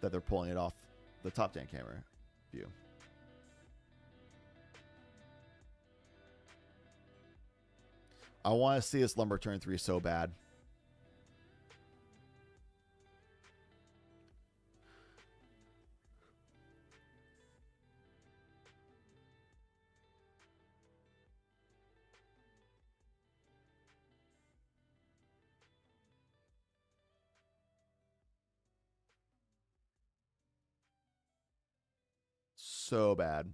that they're pulling it off the top-down camera view. I want to see this Lumber turn 3 so bad. So bad.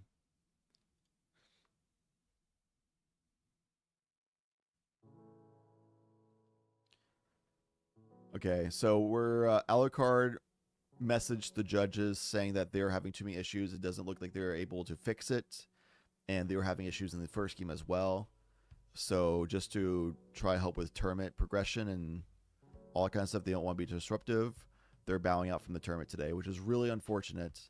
Okay, so we're Alucard messaged the judges saying that they're having too many issues. It doesn't look like they're able to fix it, and they were having issues in the first game as well. So just to try help with tournament progression and all that kind of stuff, they don't want to be disruptive. They're bowing out from the tournament today, which is really unfortunate.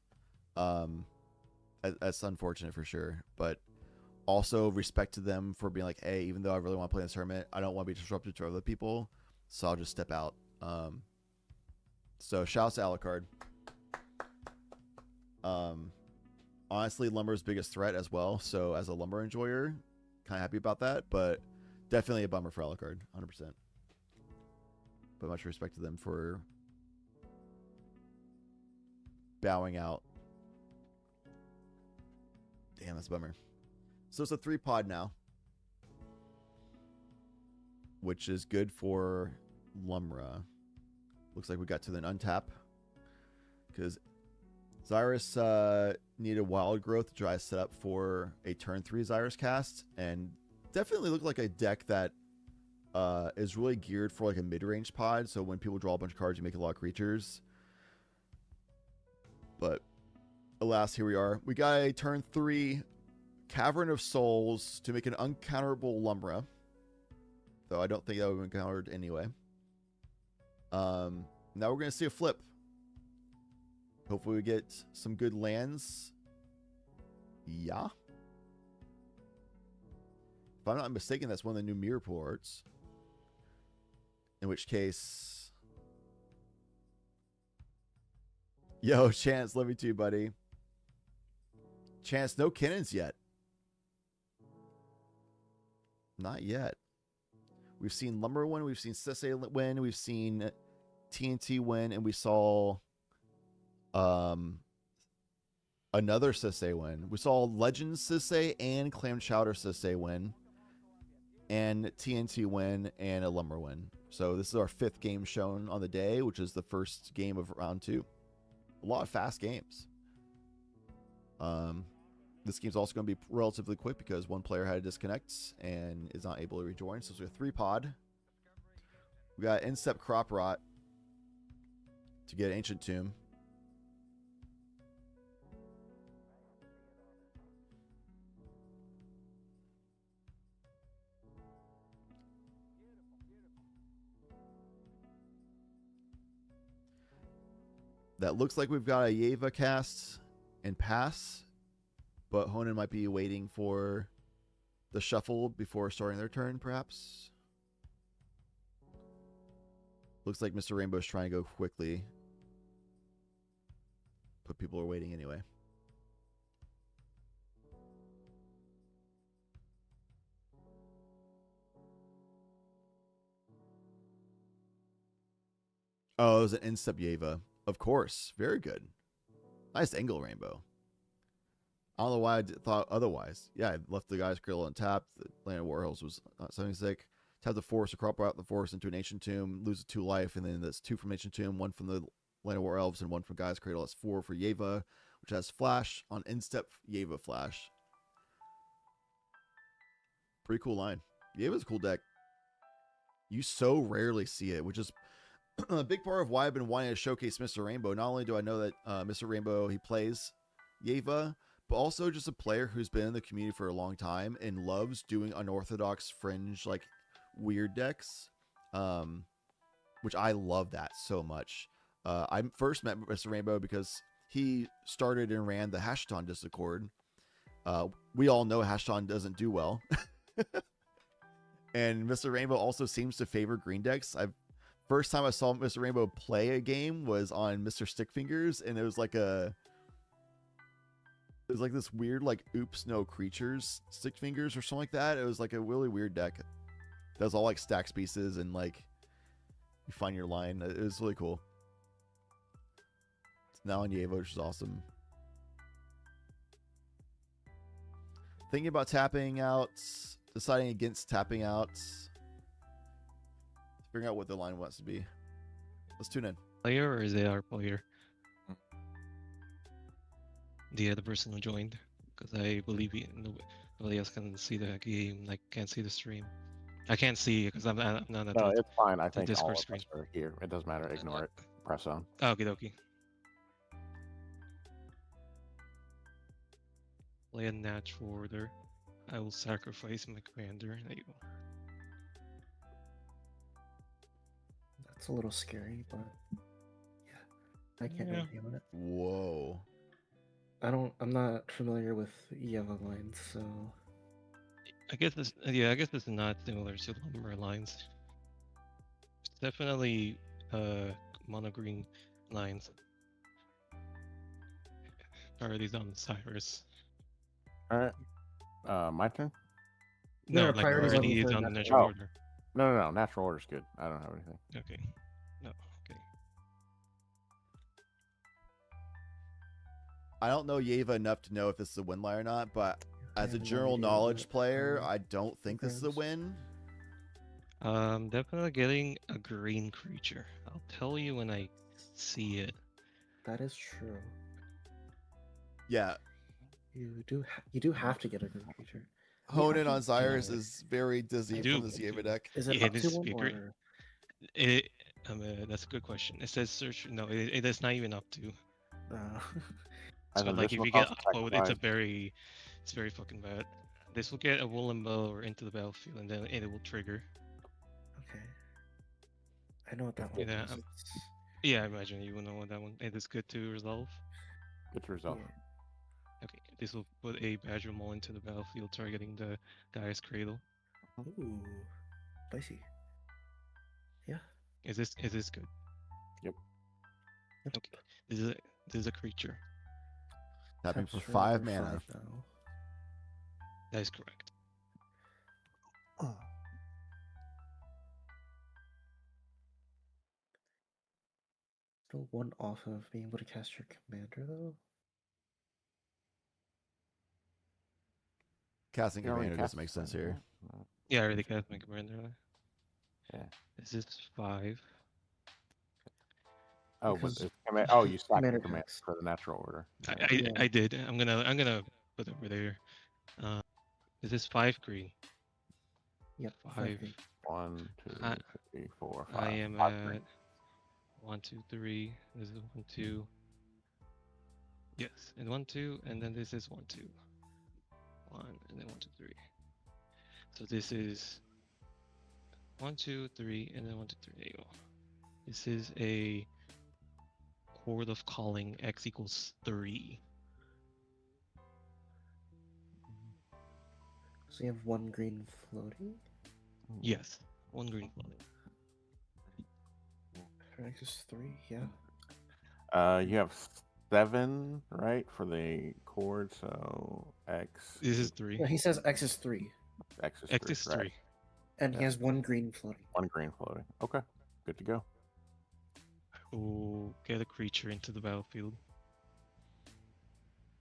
That's unfortunate for sure, but also respect to them for being like, hey, even though I really want to play in this tournament, I don't want to be disruptive to other people, so I'll just step out. So shouts to Alucard. Honestly, Lumber's biggest threat as well, so as a Lumber enjoyer, kind of happy about that, but definitely a bummer for Alucard, 100%. But much respect to them for bowing out. Damn, that's a bummer. So it's a 3-pod now, which is good for Lumra. Looks like we got to the untap because Xyrus needed wild growth to try to set up for a turn 3 Xyrus cast, and definitely looked like a deck that is really geared for like a mid-range pod. So when people draw a bunch of cards, you make a lot of creatures. But alas, here we are. We got a turn 3 Cavern of Souls to make an uncounterable Lumra, though I don't think that would have been countered anyway. Now we're going to see a flip. Hopefully we get some good lands. Yeah. If I'm not mistaken, that's one of the new mirror pool arts. In which case... Yo, Chance, love you too, buddy. Chance, no cannons yet. Not yet. We've seen Lumber win, we've seen Sisse win, we've seen TNT win, and we saw another Sisse win. We saw Legends Sisse and Clam Chowder Sisse win, and TNT win, and a Lumber win. So this is our 5th game shown on the day, which is the first game of round 2. A lot of fast games. This game's also going to be relatively quick because one player had to disconnect and is not able to rejoin. So it's a 3-pod. We got Instep Crop Rot to get Ancient Tomb. That looks like we've got a Yeva cast and pass, but Honan might be waiting for the shuffle before starting their turn, perhaps. Looks like Mr. Rainbow's trying to go quickly, but people are waiting anyway. Oh, it was an Instep Yeva. Of course. Very good. Nice angle, Rainbow. I don't know why I thought otherwise. Yeah, I left the guy's grill untapped. The Land of Warhills was something sick. Tap the force to crop out the force into an Ancient Tomb, lose a 2 life, and then that's 2 from Ancient Tomb, 1 from the Land of War Elves, and 1 from Guy's Cradle. That's 4 for Yeva, which has Flash on Instep Yeva Flash. Pretty cool line. Yeva's a cool deck. You so rarely see it, which is a big part of why I've been wanting to showcase Mr. Rainbow. Not only do I know that Mr. Rainbow, he plays Yeva, but also just a player who's been in the community for a long time and loves doing unorthodox fringe, like weird decks, which I love that so much. I first met Mr. Rainbow because he started and ran the Hashton Discord. We all know Hashton doesn't do well. And Mr. Rainbow also seems to favor green decks. First time I saw Mr. Rainbow play a game was on Mr. Stickfingers, and it was like this weird like Oops No Creatures Stickfingers or something like that. It was like a really weird deck. That was all like stacks pieces and like you find your line. It was really cool. It's now on Yevo, which is awesome. Thinking about tapping out, deciding against tapping out. Figuring out what the line wants to be. Let's tune in. Player or is it our player? The other person who joined, because I believe nobody else can see the game. Like can't see the stream. I can't see because I'm not at No, the it's fine. I think all Discord of screen. us are here. It doesn't matter. Ignore it. Press on. Okie dokie. Play a natural order. I will sacrifice my commander. There you go. That's a little scary, but yeah, I can't really deal with it. Whoa. I'm not familiar with Yeva lines, so I guess this is not similar to Lumber lines. It's definitely mono green lines. Priorities on Cyrus. All right. My turn? No, There are like priorities on priorities the on the natural natural order. order. No. Natural order's good. I don't have anything. Okay. No. Okay. I don't know Yeva enough to know if this is a win line or not, but as a have no general idea knowledge what, player, I don't think this is a programs. win. Definitely getting a green creature. I'll tell you when I see it. that is true. Yeah, You do have to get a green creature. Honan on think, Cyrus is very dizzy I do. from this Yeva deck. Is it Yeah, up this to is one bigger. or That's a good question. It says search. No, it is not even up to. As So of like this if will you get cost upload, sacrifice. it's very fucking bad. This will get a woolen bow or into the battlefield, and then it will trigger. okay. I know what that one Yeah, is. Yeah, I imagine you will know what that one. It is good to resolve. Good result. Yeah. Okay, this will put a Badger Maul into the battlefield, targeting the guy's cradle. Ooh, spicy. Yeah. Is this good? Yep. Okay, this is a creature. Tapping Taps for 5 for mana. 5 now. That is correct. Still one off of being able to cast your commander though. Casting You already Commander doesn't cast make sense commander, here. right? No. Yeah, I already cast my commander. Yeah. This is 5. Oh, Because but you stacked commander the command packs. for the natural order. I did. I'm gonna put over there. This is 5 green. Yep. 5. green. 1, 2, I, 3, 4, 5. I am 5 green. at 1, 2, 3. This is 1, 2. Yes, and 1, 2, and then this is 1, 2. 1, and then 1, 2, 3. So this is 1, 2, 3, and then 1, 2, 3. There you go. This is a Horde of Calling X equals 3. So you have 1 green floating. Yes, 1 green floating. X is 3. Yeah. You have 7, right, for the chord. So X. This is 3. No, he says X is 3, X is X 3. is 3. Right. and he Yeah. has 1 green floating. 1 green floating. Okay. Good to go. We'll get a creature into the battlefield.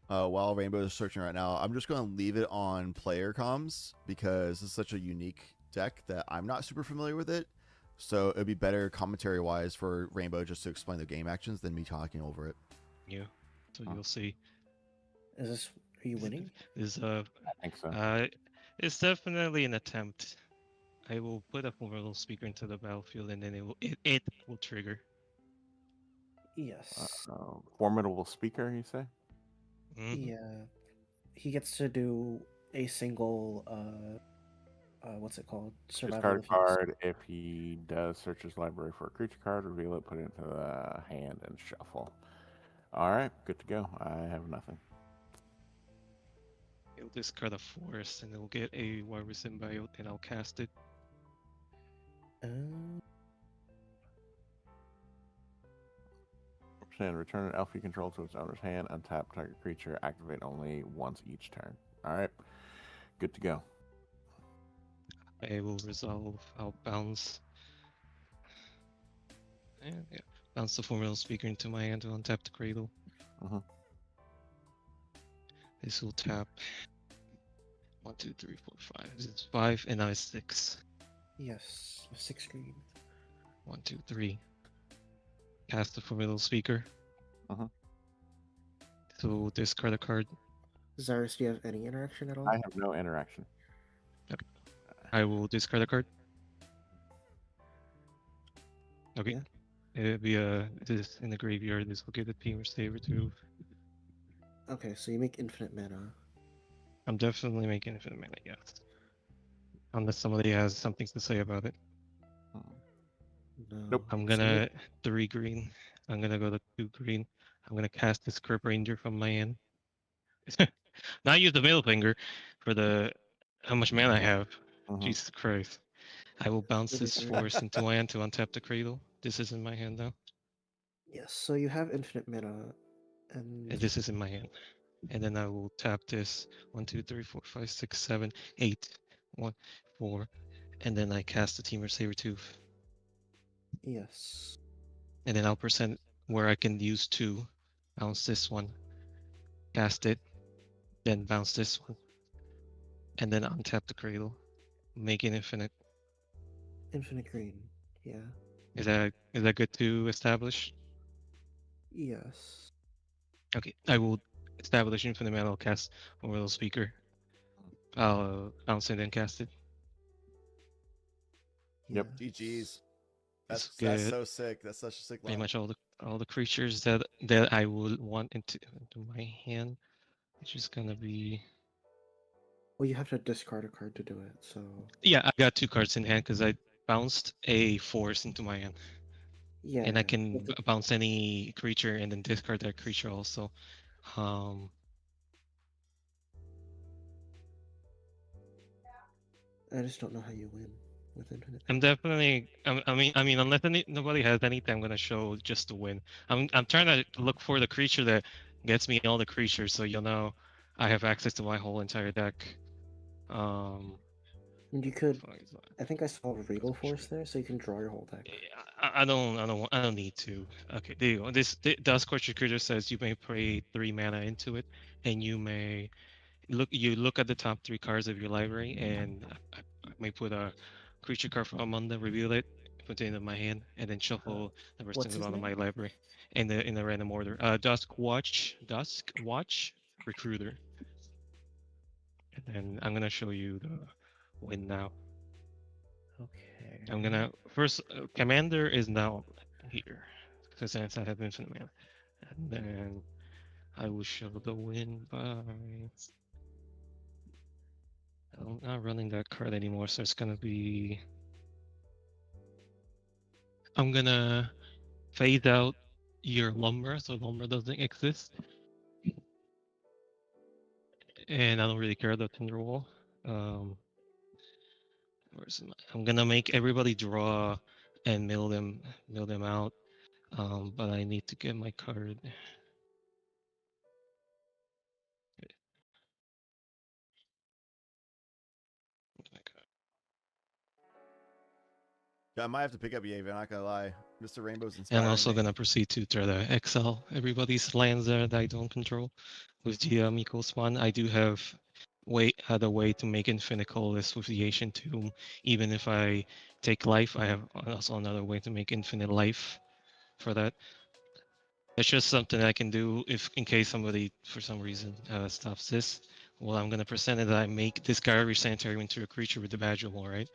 While Rainbow is searching right now, I'm just going to leave it on player comms because it's such a unique deck that I'm not super familiar with it. So it'd be better commentary wise for Rainbow just to explain the game actions than me talking over it. Yeah, so Huh. you'll see. Is this? Are you winning? Is I think so. It's definitely an attempt. I will put a formidable speaker into the battlefield, and then it will trigger. Yes. Formidable speaker, you say? Mhm. Yeah. He gets to do a single. What's it called? Survival of Discard the fittest. card. If he does search his library for a creature card, reveal it, put it into the hand, and shuffle. All right, good to go. I have nothing. It'll discard a forest, and it'll get a Warrior Symbiote, and I'll cast it. And return an elf you control to its owner's hand. Untap target creature. Activate only once each turn. All right, good to go. I will resolve. I'll bounce. And yeah, bounce the formidable speaker into my hand to untap the cradle. Mhm. This will tap. 1, 2, 3, 4, 5. This is 5, and now it's 6. Yes. 6 green. 1, 2, 3. Cast the formidable speaker. Mhm. So discard a card. Zyrus, do you have any interaction at all? I have no interaction. Okay. I will discard a card. Okay. Yeah. It'll be this in the graveyard. This will get the Team Saber too. Okay, so you make infinite mana. I'm definitely making infinite mana, yes. Unless somebody has something to say about it. No. Nope. I'm So gonna 3 green. I'm gonna go to 2 green. I'm gonna cast this Crib Ranger from my hand. Not use the middle finger for the how much mana I have. Jesus Christ. I will bounce this forest into my hand to untap the cradle. This is in my hand now. Yes, so you have infinite mana, and This is in my hand. And then I will tap this 1, 2, 3, 4, 5, 6, 7, 8. 1, 4. And then I cast the Teamer Sabertooth. yes. And then I'll present where I can use 2. Bounce this one. Cast it. Then bounce this one. And then untap the cradle. Make it infinite. Infinite green. Yeah. Is that good to establish? Yes. Okay. I will establish infinite mana. I'll cast Orbital Speaker. I'll bounce it and cast it. Yep. GG's. It's That's good. so sick. That's such a sick Pretty line. much all the creatures that I would want into my hand, which is gonna be Well, you have to discard a card to do it, so. yeah. I got 2 cards in hand because I bounced a force into my hand, Yeah. and I yeah. can bounce any creature and then discard that creature also. I just don't know how you win with infinite. I'm definitely. I mean, unless nobody has anything, I'm gonna show just to win. I'm trying to look for the creature that gets me all the creatures, so you'll know I have access to my whole entire deck. And you could. I think I saw Regal Force there, so you can draw your whole deck. I don't need to. Okay, there you go. This Dusk Scorcher creature says you may play 3 mana into it, and you may look at the top 3 cards of your library, and I may put a creature card from among them, reveal it, put it into my hand, and then shuffle the rest What's of his it out of my name? library in the random order. Dusk Watch Recruiter. and I'm gonna show you the win now. Okay. I'm gonna first commander is now here because since I have infinite mana, and then I will show the win by. I'm not running that card anymore, so it's gonna be. I'm gonna phase out your lumber, so lumber doesn't exist, and I don't really care about Tinderwall. I'm gonna make everybody draw and mill them out. But I need to get my card. Yeah, I might have to pick up Yave, I'm not gonna lie. Mr. Rainbow's And inspiring I'm also me. gonna proceed to try to exile everybody's lands there that I don't control with the Miko Spawn. I do have a way to make infinite colorless with the Ancient Tomb. Even if I take life, I have also another way to make infinite life for that. It's just something I can do if in case somebody for some reason stops this. Well, I'm gonna present it that I make this Gary Sanitarium into a creature with the badge of war, right?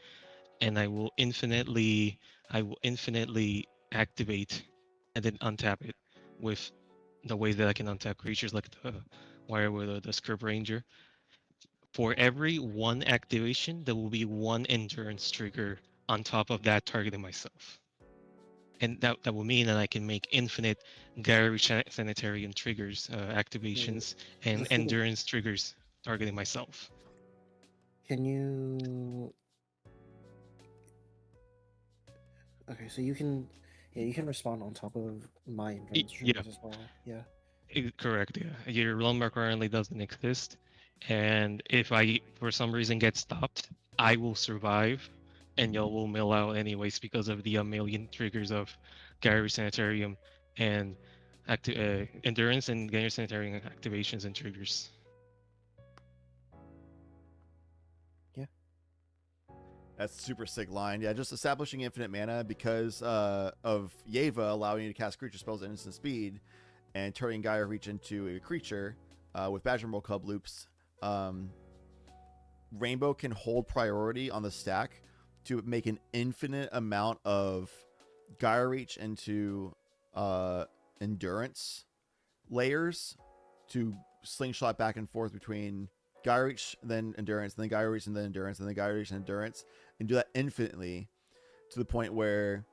And I will infinitely activate and then untap it with the way that I can untap creatures like the Wirewood or the Scrub Ranger. For every one activation, there will be one endurance trigger on top of that targeting myself. And that will mean that I can make infinite Gary Sanitarium triggers, activations, and endurance triggers targeting myself. Can you? Okay, so you can, yeah, you can respond on top of my endurance triggers as well. Yeah. Correct. Yeah, your lumber currently doesn't exist, and if I for some reason get stopped, I will survive, and y'all will mill out anyways because of the a million triggers of Gary Sanitarium and endurance and Gary Sanitarium activations and triggers. Yeah. That's a super sick line. Yeah, just establishing infinite mana because of Yeva allowing you to cast creature spells at instant speed and turning Gaia Reach into a creature with Badger Roll Club loops. Rainbow can hold priority on the stack to make an infinite amount of Gaia Reach into endurance layers to slingshot back and forth between Gaia Reach, then endurance, then Gaia Reach, and then endurance, and then Gaia Reach and endurance, and do that infinitely to the point where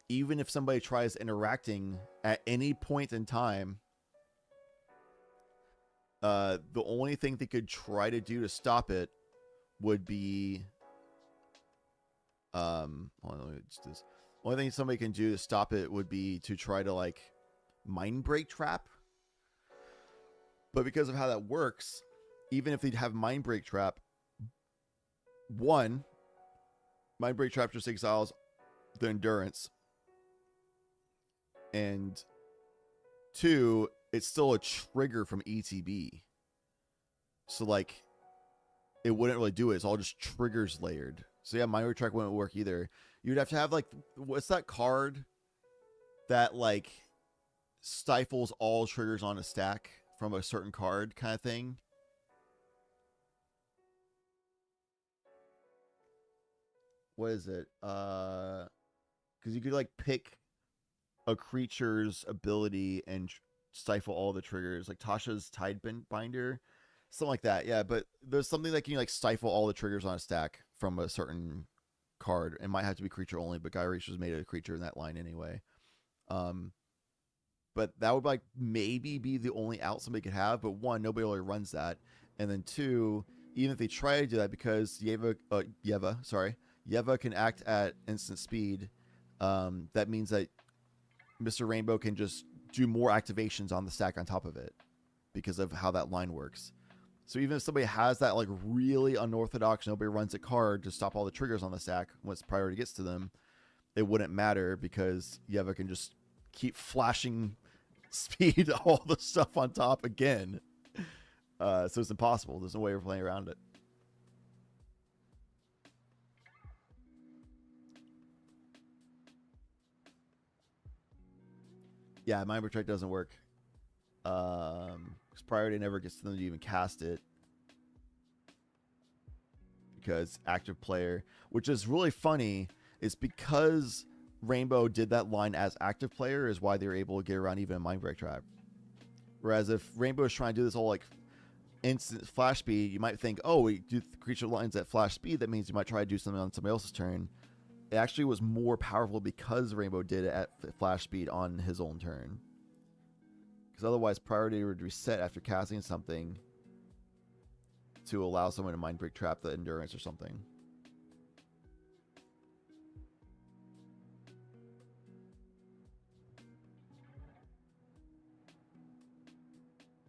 even if somebody tries interacting at any point in time, the only thing they could try to do to stop it would be hold on, let me just do this. Only thing somebody can do to stop it would be to try to like mind break trap. But because of how that works, even if they'd have mind break trap, one, mind break trap just exiles the endurance, and two, it's still a trigger from ETB. So like it wouldn't really do it. It's all just triggers layered. So yeah, mind break trap wouldn't work either. You'd have to have like, what's that card that like stifles all triggers on a stack from a certain card kind of thing? What is it? Because you could like pick a creature's ability and stifle all the triggers, like Tasha's Tidebinder, something like that. Yeah, but there's something that can like stifle all the triggers on a stack from a certain card. It might have to be creature only, but Gaia Reach was made a creature in that line anyway. But that would like maybe be the only out somebody could have. But one, nobody really runs that, and then two, even if they try to do that, because Yeva can act at instant speed. That means that Mr. Rainbow can just do more activations on the stack on top of it because of how that line works. So even if somebody has that like really unorthodox, nobody runs a card to stop all the triggers on the stack once priority gets to them, it wouldn't matter because Yeva can just keep flashing speed all the stuff on top again. So it's impossible. There's no way of playing around it. Yeah, Mind Protect doesn't work. Because priority never gets to them to even cast it. because active player, which is really funny, is because Rainbow did that line as active player is why they were able to get around even a Mind Break trap. Whereas if Rainbow is trying to do this whole like instant flash speed, you might think, oh, we do creature lines at flash speed. That means you might try to do something on somebody else's turn. It actually was more powerful because Rainbow did it at flash speed on his own turn. Because otherwise, priority would reset after casting something to allow someone to Mind Break trap the endurance or something.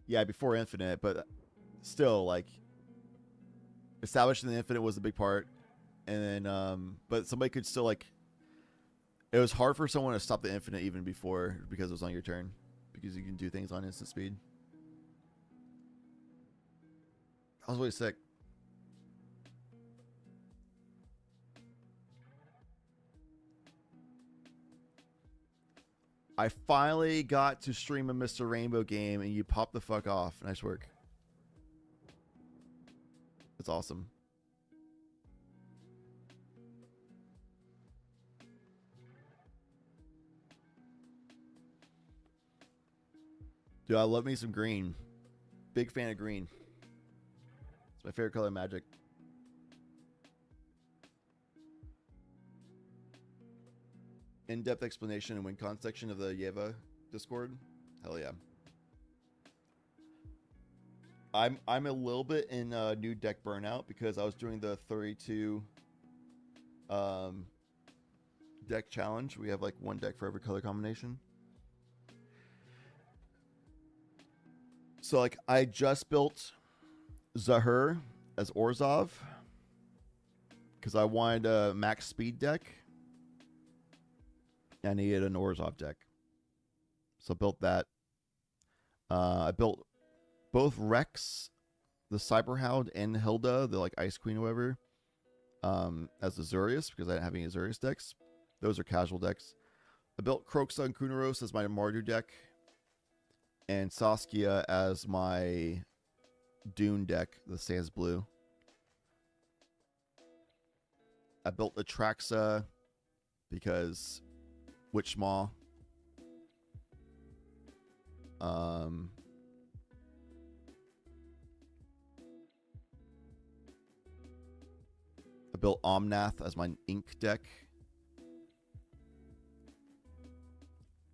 Yeah, before Infinite, but still, like, establishing the Infinite was a big part. And then, but somebody could still, like, it was hard for someone to stop the Infinite even before because it was on your turn. Because you can do things on instant speed. That was really sick. I finally got to stream a Mr. Rainbow game and you popped the fuck off. Nice work. That's awesome. Dude, I love me some green. Big fan of green. It's my favorite color in Magic. In-depth explanation and win-con section of the Yeva Discord. Hell yeah. I'm a little bit in new deck burnout because I was doing the 32 deck challenge. We have like one deck for every color combination. So like I just built Zahur as Orzhov because I wanted a max speed deck. I needed an Orzhov deck. So I built that. I built both Rex, the Cyberhound, and Hilda, the like Ice Queen or whatever, as Azurius because I didn't have any Azurius decks. Those are casual decks. I built Kroxa and Kunaros as my Mardu deck. And Saskia as my Dune deck, the Sans Blue. I built Atraxa because Witchmaw. I built Omnath as my Ink deck.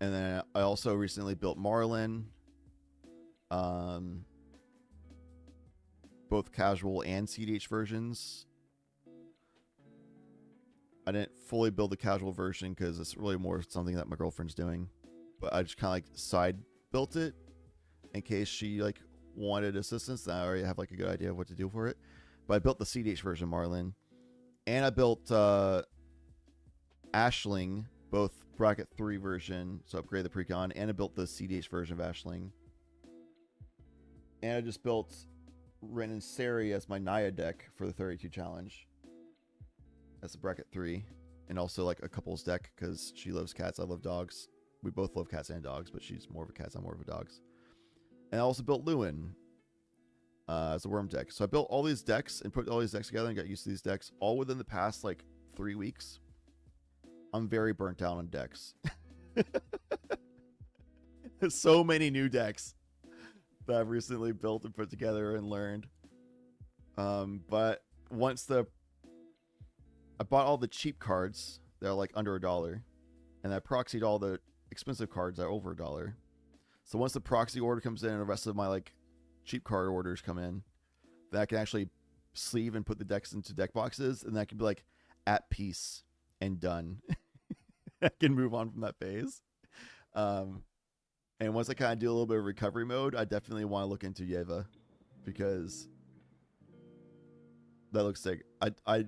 And then I also recently built Marlin. Both casual and CDH versions. I didn't fully build the casual version because it's really more something that my girlfriend's doing. But I just kind of like side built it in case she like wanted assistance. And I already have like a good idea of what to do for it. But I built the CDH version Marlin. And I built Ashling, both bracket 3 version, so upgrade the precon, and I built the CDH version of Ashling. And I just built Ren and Seri as my Naya deck for the 32 challenge. That's a bracket 3. And also like a couples deck because she loves cats, I love dogs. We both love cats and dogs, but she's more of a cat, I'm more of a dogs. And I also built Lewin as a worm deck. So I built all these decks and put all these decks together and got used to these decks all within the past like 3 weeks. I'm very burnt out on decks. There's so many new decks that I've recently built and put together and learned. But once I bought all the cheap cards that are like under $1, and I proxied all the expensive cards that are over $1. So once the proxy order comes in and the rest of my like cheap card orders come in, then I can actually sleeve and put the decks into deck boxes, and I can be like at peace and done. I can move on from that phase. And once I kind of do a little bit of recovery mode, I definitely want to look into Yeva because that looks sick. I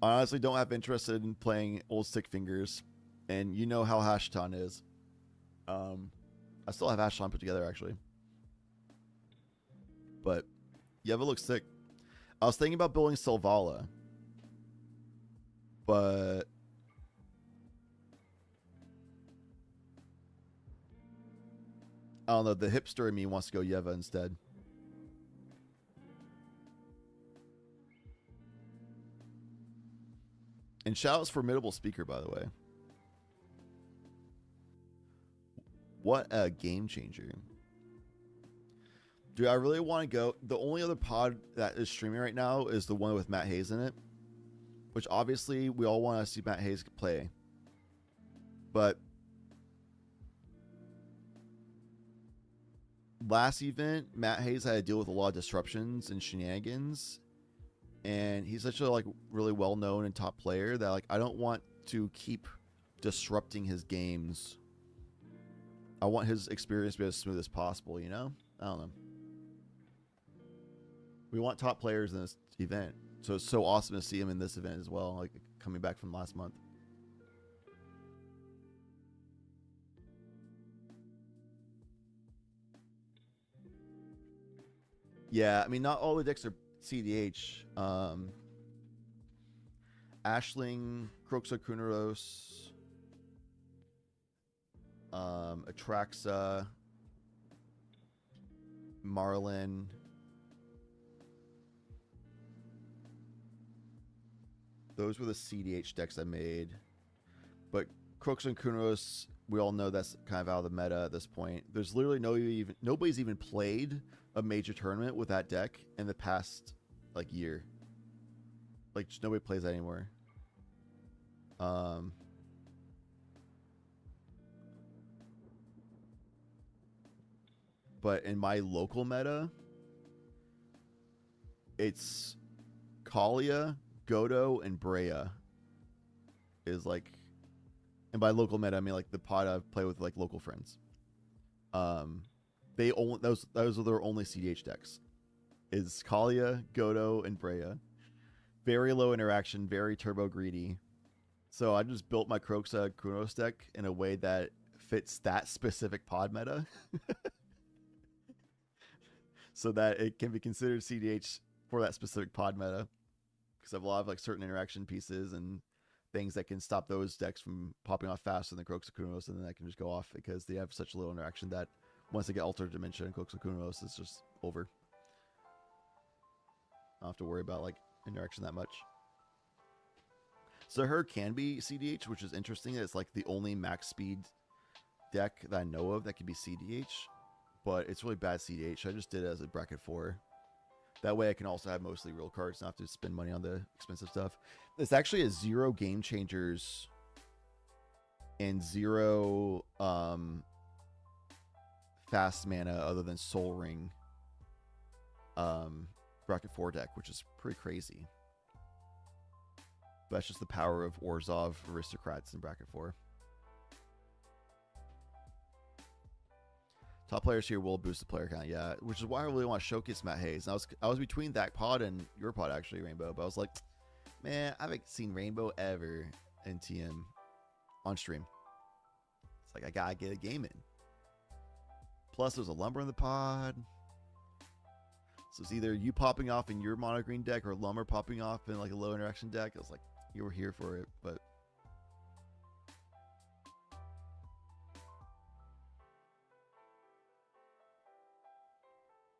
honestly don't have interest in playing old stick fingers, and you know how Hashton is. I still have Hashton put together actually, but Yeva looks sick. I was thinking about building Selvala, but I don't know, the hipster in me wants to go Yeva instead. And shout out's Formidable Speaker, by the way. What a game changer. Dude, I really want to go. The only other pod that is streaming right now is the one with Matt Hayes in it, which obviously we all want to see Matt Hayes play. But last event, Matt Hayes had to deal with a lot of disruptions and shenanigans, and he's such a like really well-known and top player that like I don't want to keep disrupting his games. I want his experience to be as smooth as possible, you know? I don't know. We want top players in this event, so it's so awesome to see him in this event as well, like coming back from last month. Yeah, I mean, not all the decks are CDH. Ashling, Kroxokuneros, Atraxa, Marlin. Those were the CDH decks I made. But Kroxokuneros, we all know that's kind of out of the meta at this point. There's literally nobody's even played a major tournament with that deck in the past like year. Like just nobody plays that anymore. But in my local meta, it's Kalia, Godo, and Brea is like, and by local meta I mean like the pod I play with like local friends. They only those are their only CDH decks. Is Kalia, Godo, and Brea. Very low interaction, very turbo greedy. So I just built my Kroxokuneros deck in a way that fits that specific pod meta. So that it can be considered CDH for that specific pod meta. Because I have a lot of like certain interaction pieces and things that can stop those decks from popping off faster than Kroxokuneros, and then that can just go off because they have such little interaction that once they get Altered Dimension and Kroxokuneros, it's just over. I don't have to worry about like interaction that much. So her can be CDH, which is interesting. It's like the only max speed deck that I know of that can be CDH, but it's really bad CDH. I just did it as a bracket 4. That way I can also have mostly real cards, not have to spend money on the expensive stuff. It's actually a 0 game changers and 0 fast mana other than Soul Ring bracket 4 deck, which is pretty crazy. But that's just the power of Orzhov Aristocrats in bracket 4. Top players here will boost the player count, yeah. Which is why I really want to showcase Matt Hayes. And I was between that pod and your pod actually, Rainbow. But I was like, man, I haven't seen Rainbow ever in TM on stream. It's like I gotta get a game in. Plus, there's a Lumber in the pod. So it's either you popping off in your mono green deck or Lumber popping off in like a low interaction deck. I was like, you were here for it, but.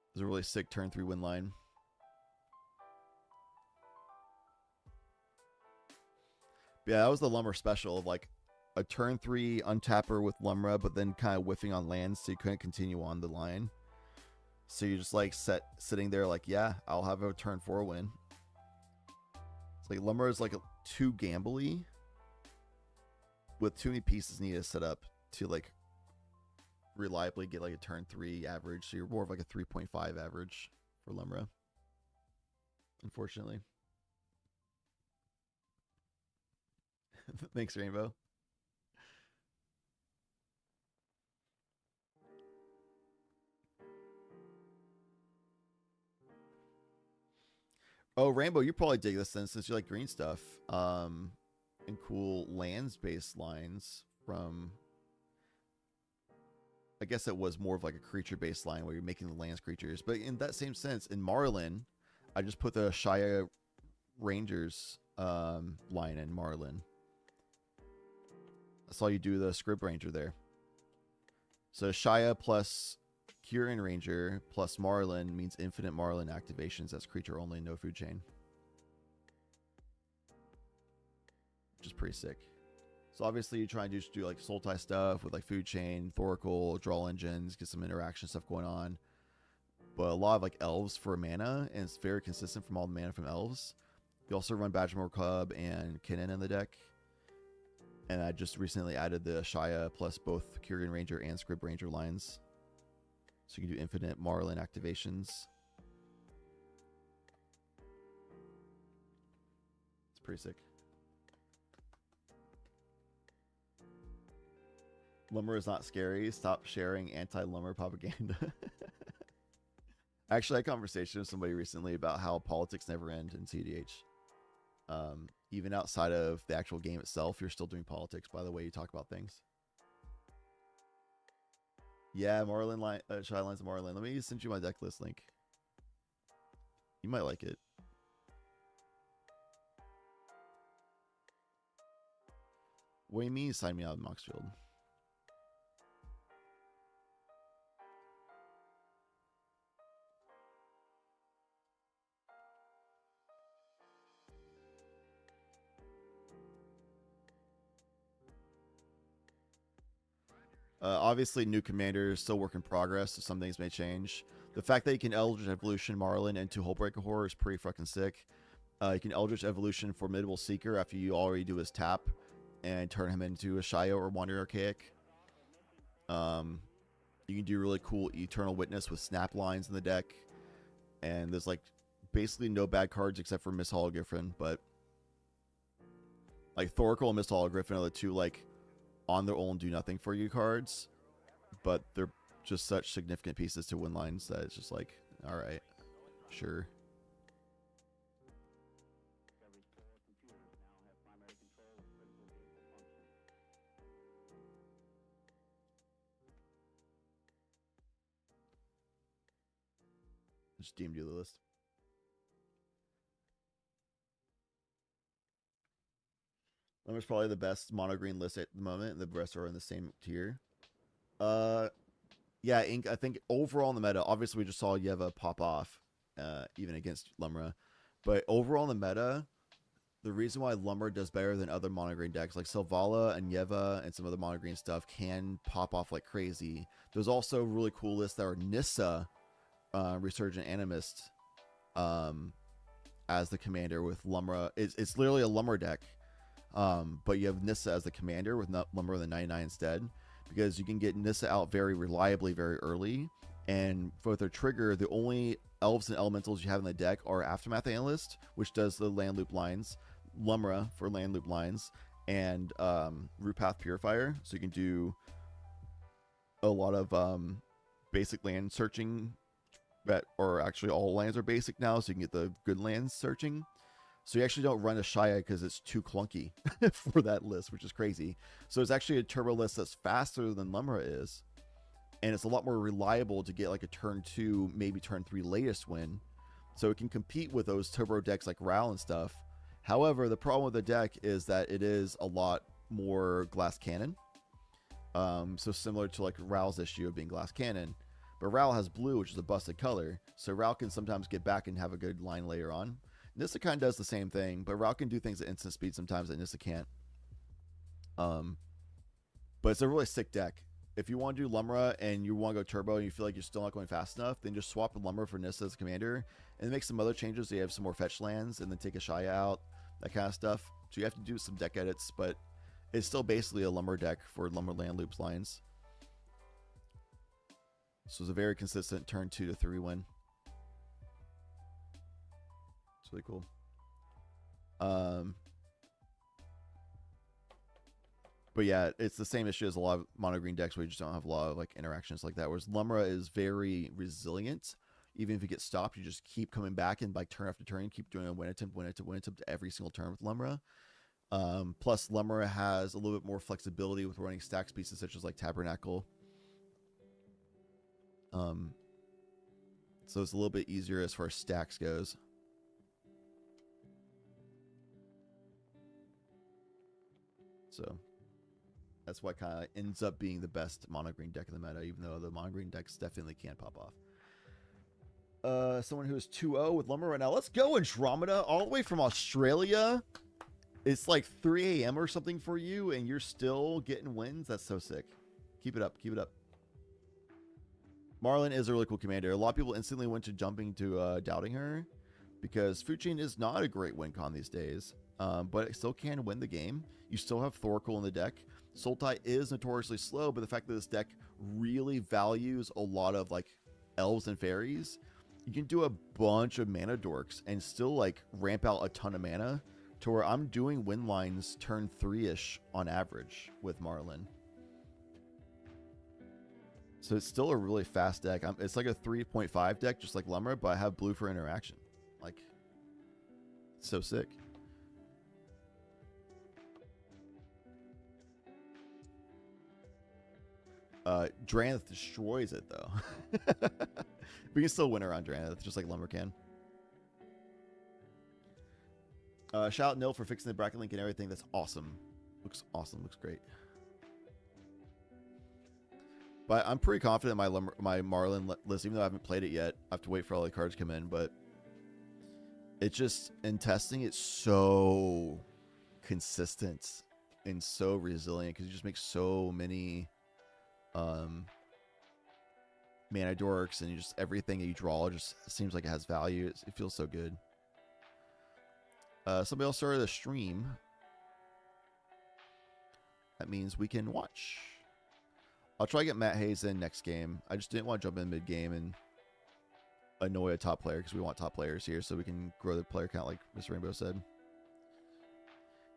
It was a really sick turn 3 win line. But yeah, that was the Lumber special of like a turn 3 untapper with Lumra, but then kind of whiffing on lands so you couldn't continue on the line. So you're just like sitting there like, yeah, I'll have a turn 4 win. It's like Lumra is like too gambly with too many pieces needed to set up to like reliably get like a turn 3 average. So you're more of like a 3.5 average for Lumra, unfortunately. Thanks, Rainbow. Oh, Rainbow, you probably dig this then since you like green stuff. And cool lands-based lines from... I guess it was more of like a creature-based line where you're making the lands creatures. But in that same sense, in Marlin, I just put the Shia Rangers line in Marlin. That's all you do, the Scrib Ranger there. So Shia plus Kieran Ranger plus Marlin means infinite Marlin activations. That's creature only, no food chain. which is pretty sick. So obviously you try and just do like Sultai stuff with like Food Chain, Thoracle, Draw Engines, get some interaction stuff going on. But a lot of like elves for mana, and it's very consistent from all the mana from elves. You also run Badgermore Club and Kinnan in the deck. And I just recently added the Shia plus both Kyrian Ranger and Scrib Ranger lines. So you can do infinite Marlin activations. It's pretty sick. Lumber is not scary. Stop sharing anti-lumber propaganda. Actually, I had a conversation with somebody recently about how politics never end in CDH. Even outside of the actual game itself, you're still doing politics by the way you talk about things. Yeah, Marlin line, Shy Lines of Marlin. Let me send you my deck list link. You might like it. What do you mean sign me out of Moxfield? Obviously, new commanders still work in progress, so some things may change. The fact that you can Eldritch Evolution Marlin into Hullbreaker Horror is pretty fucking sick. You can Eldritch Evolution Formidable Seeker after you already do his tap and turn him into a Shio or Wandering Archaic. You can do really cool Eternal Witness with snap lines in the deck. And there's like basically no bad cards except for Miss Hologriffin, but like Thoracle and Miss Hologriffin are the two like on their own do nothing for you cards, but they're just such significant pieces to win lines that it's just like, all right, sure. Just deemed you the list. Lumber's probably the best mono green list at the moment, and the rest are in the same tier. Yeah, Ink, I think overall in the meta, obviously we just saw Yeva pop off, even against Lumra. But overall in the meta, the reason why Lumber does better than other mono green decks, like Selvala and Yeva and some other mono green stuff, can pop off like crazy. There's also really cool lists that are Nissa, Resurgent Animist, as the commander with Lumra. It's literally a Lumber deck. But you have Nissa as the commander with Lumber with a 99 instead, because you can get Nissa out very reliably very early, and for their trigger, the only elves and elementals you have in the deck are Aftermath Analyst, which does the land loop lines, Lumra for land loop lines, and Root Path Purifier, so you can do a lot of basic land searching, or actually all lands are basic now, so you can get the good lands searching. So you actually don't run a Shia because it's too clunky for that list, which is crazy. So it's actually a turbo list that's faster than Lumra is. And it's a lot more reliable to get like a turn 2, maybe turn 3 latest win. So it can compete with those turbo decks like Ral and stuff. However, the problem with the deck is that it is a lot more Glass Cannon. So similar to like Ral's issue of being Glass Cannon. But Ral has blue, which is a busted color. So Ral can sometimes get back and have a good line later on. Nissa kind of does the same thing, but Ral can do things at instant speed sometimes that Nissa can't. But it's a really sick deck. If you want to do Lumra and you want to go turbo and you feel like you're still not going fast enough, then just swap the Lumra for Nissa as commander and make some other changes so you have some more fetch lands and then take a Shia out, that kind of stuff. So you have to do some deck edits, but it's still basically a Lumber deck for Lumber land loops lines. So it's a very consistent turn 2 to 3 win. It's really cool. But yeah, it's the same issue as a lot of mono green decks where you just don't have a lot of like interactions like that. Whereas Lumra is very resilient. Even if you get stopped, you just keep coming back and like turn after turn, you keep doing a win attempt every single turn with Lumra. Plus Lumra has a little bit more flexibility with running stacks pieces such as like Tabernacle. So it's a little bit easier as far as stacks goes. So that's why kind of ends up being the best mono green deck in the meta, even though the mono green decks definitely can't pop off. Someone who is 2-0 with Lumber right now. Let's go, Andromeda, all the way from Australia. It's like 3 a.m. or something for you, and you're still getting wins. That's so sick. Keep it up. Keep it up. Marlin is a really cool commander. A lot of people instantly went to jumping to doubting her because Food Chain is not a great win con these days, but it still can win the game. You still have Thoracle in the deck. Sultai is notoriously slow, but the fact that this deck really values a lot of like elves and fairies, you can do a bunch of mana dorks and still like ramp out a ton of mana to where I'm doing win lines turn 3-ish on average with Marlin. So it's still a really fast deck. It's like a 3.5 deck, just like Lumber, but I have blue for interaction. Like, it's so sick. Drannith destroys it, though. We can still win around Drannith, just like Lumber can. Shout out Nil for fixing the bracket link and everything. That's awesome. Looks awesome. Looks great. But I'm pretty confident my Marlin list, even though I haven't played it yet. I have to wait for all the cards to come in, but it's just, in testing, it's so consistent and so resilient because you just make so many mana dorks, and you just, everything that you draw just seems like it has value. It feels so good. Somebody else started a stream. That means we can watch. I'll try to get Matt Hayes in next game. I just didn't want to jump in mid-game and annoy a top player because we want top players here so we can grow the player count like Mr. Rainbow said.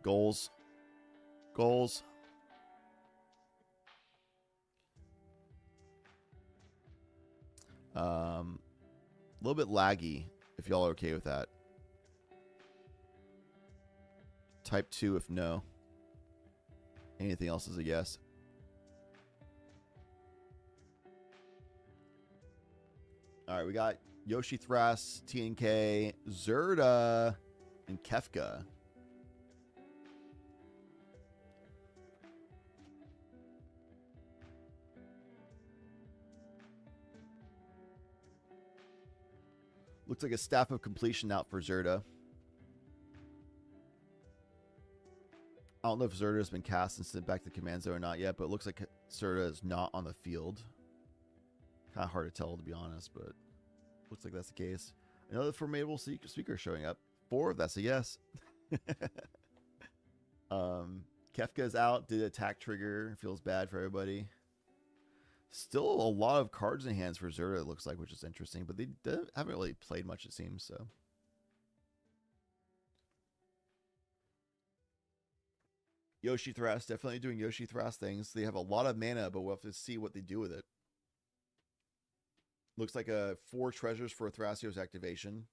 Goals. Goals. A little bit laggy if y'all are okay with that. Type 2 if no. Anything else is a yes. All right, we got Yoshi Thras, TNK, Zerda, and Kefka. Looks like a Staff of Completion out for Zerda. I don't know if Zerda has been cast and sent back to Command Zone or not yet, but it looks like Zerda is not on the field. Kind of hard to tell, to be honest, but looks like that's the case. Another formidable speaker showing up. 4, that's a yes. Kefka's out, did attack trigger. Feels bad for everybody. Still a lot of cards in hands for Zerda, it looks like, which is interesting, but they haven't really played much, it seems, so. Yoshi Thras, definitely doing Yoshi Thras things. They have a lot of mana, but we'll have to see what they do with it. Looks like 4 treasures for Thrasios activation.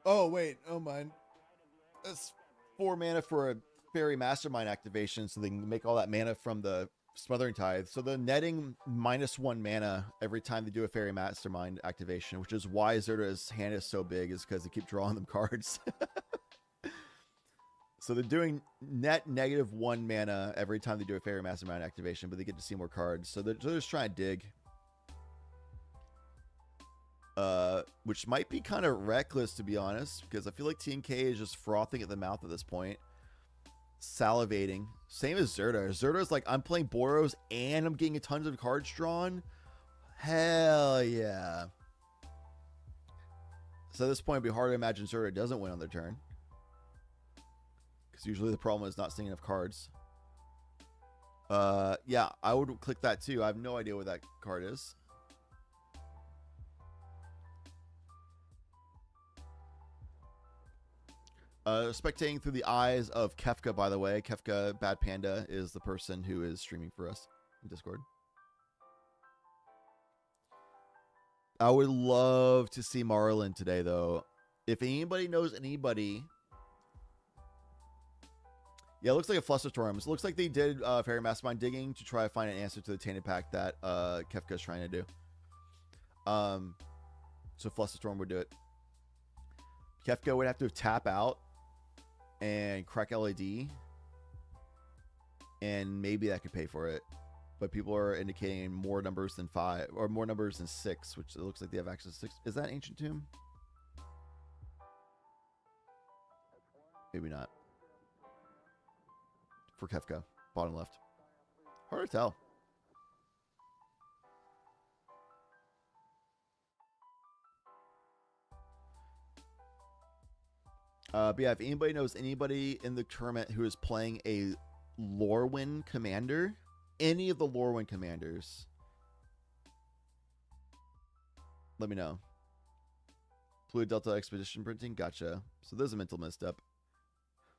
Oh, wait. Oh, mine. That's 4 mana for a Fairy Mastermind activation, so they can make all that mana from the Smothering Tithe. So the netting -1 mana every time they do a Fairy Mastermind activation, which is why Zerda's hand is so big, is because they keep drawing them cards. So they're doing net -1 mana every time they do a Fairy Mastermind activation, but they get to see more cards. So they're just trying to dig. Which might be kind of reckless, to be honest, because I feel like TNK is just frothing at the mouth at this point. Salivating. Same as Zerda. Zerda's like, I'm playing Boros and I'm getting a tons of cards drawn. Hell yeah. So at this point, it'd be hard to imagine Zerda doesn't win on their turn. Because usually the problem is not seeing enough cards. Yeah, I would click that too. I have no idea what that card is. Spectating through the eyes of Kefka, by the way. Kefka Bad Panda is the person who is streaming for us in Discord. I would love to see Marlin today, though. If anybody knows anybody... Yeah, it looks like a Flusterstorm. It looks like they did Fairy Mastermind digging to try to find an answer to the Tainted Pact that Kefka is trying to do. So Flusterstorm would do it. Kefka would have to tap out and crack LED, and maybe that could pay for it. But people are indicating more numbers than 5 or more numbers than 6, which it looks like they have access to 6. Is that Ancient Tomb? Maybe not. For Kefka, bottom left. Hard to tell. But yeah, if anybody knows anybody in the tournament who is playing a Lorwyn commander, any of the Lorwyn commanders, let me know. Fluid Delta Expedition Printing, gotcha. So there's a mental misstep.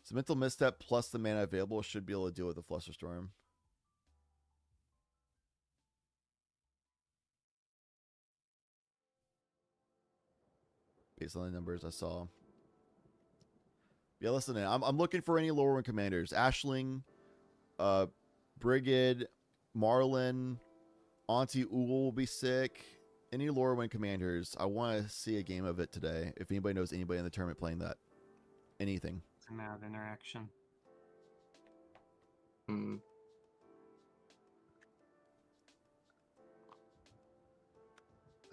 So mental misstep plus the mana available should be able to deal with the Flusterstorm. Based on the numbers I saw. Yeah, listen, I'm looking for any Lorwyn commanders. Ashling, Brigid, Marlin, Auntie Uul will be sick. Any Lorwyn commanders. I want to see a game of it today. If anybody knows anybody in the tournament playing that. Anything. It's a matter of interaction.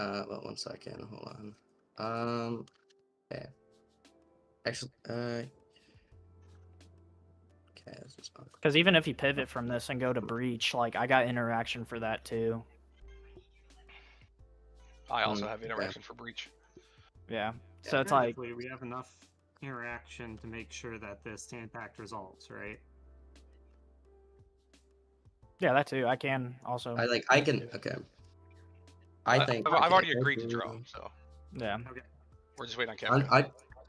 Well, 1 second. Hold on. Okay. Actually, okay. Because even if you pivot from this and go to Breach, like, I got interaction for that too. I also have interaction for Breach. Yeah. So it's like we have enough interaction to make sure that this impact resolves, right? Yeah, that too. I can also. I can. Okay. I think I've already agreed to draw, so. Yeah. Okay. We're just waiting on Kevin.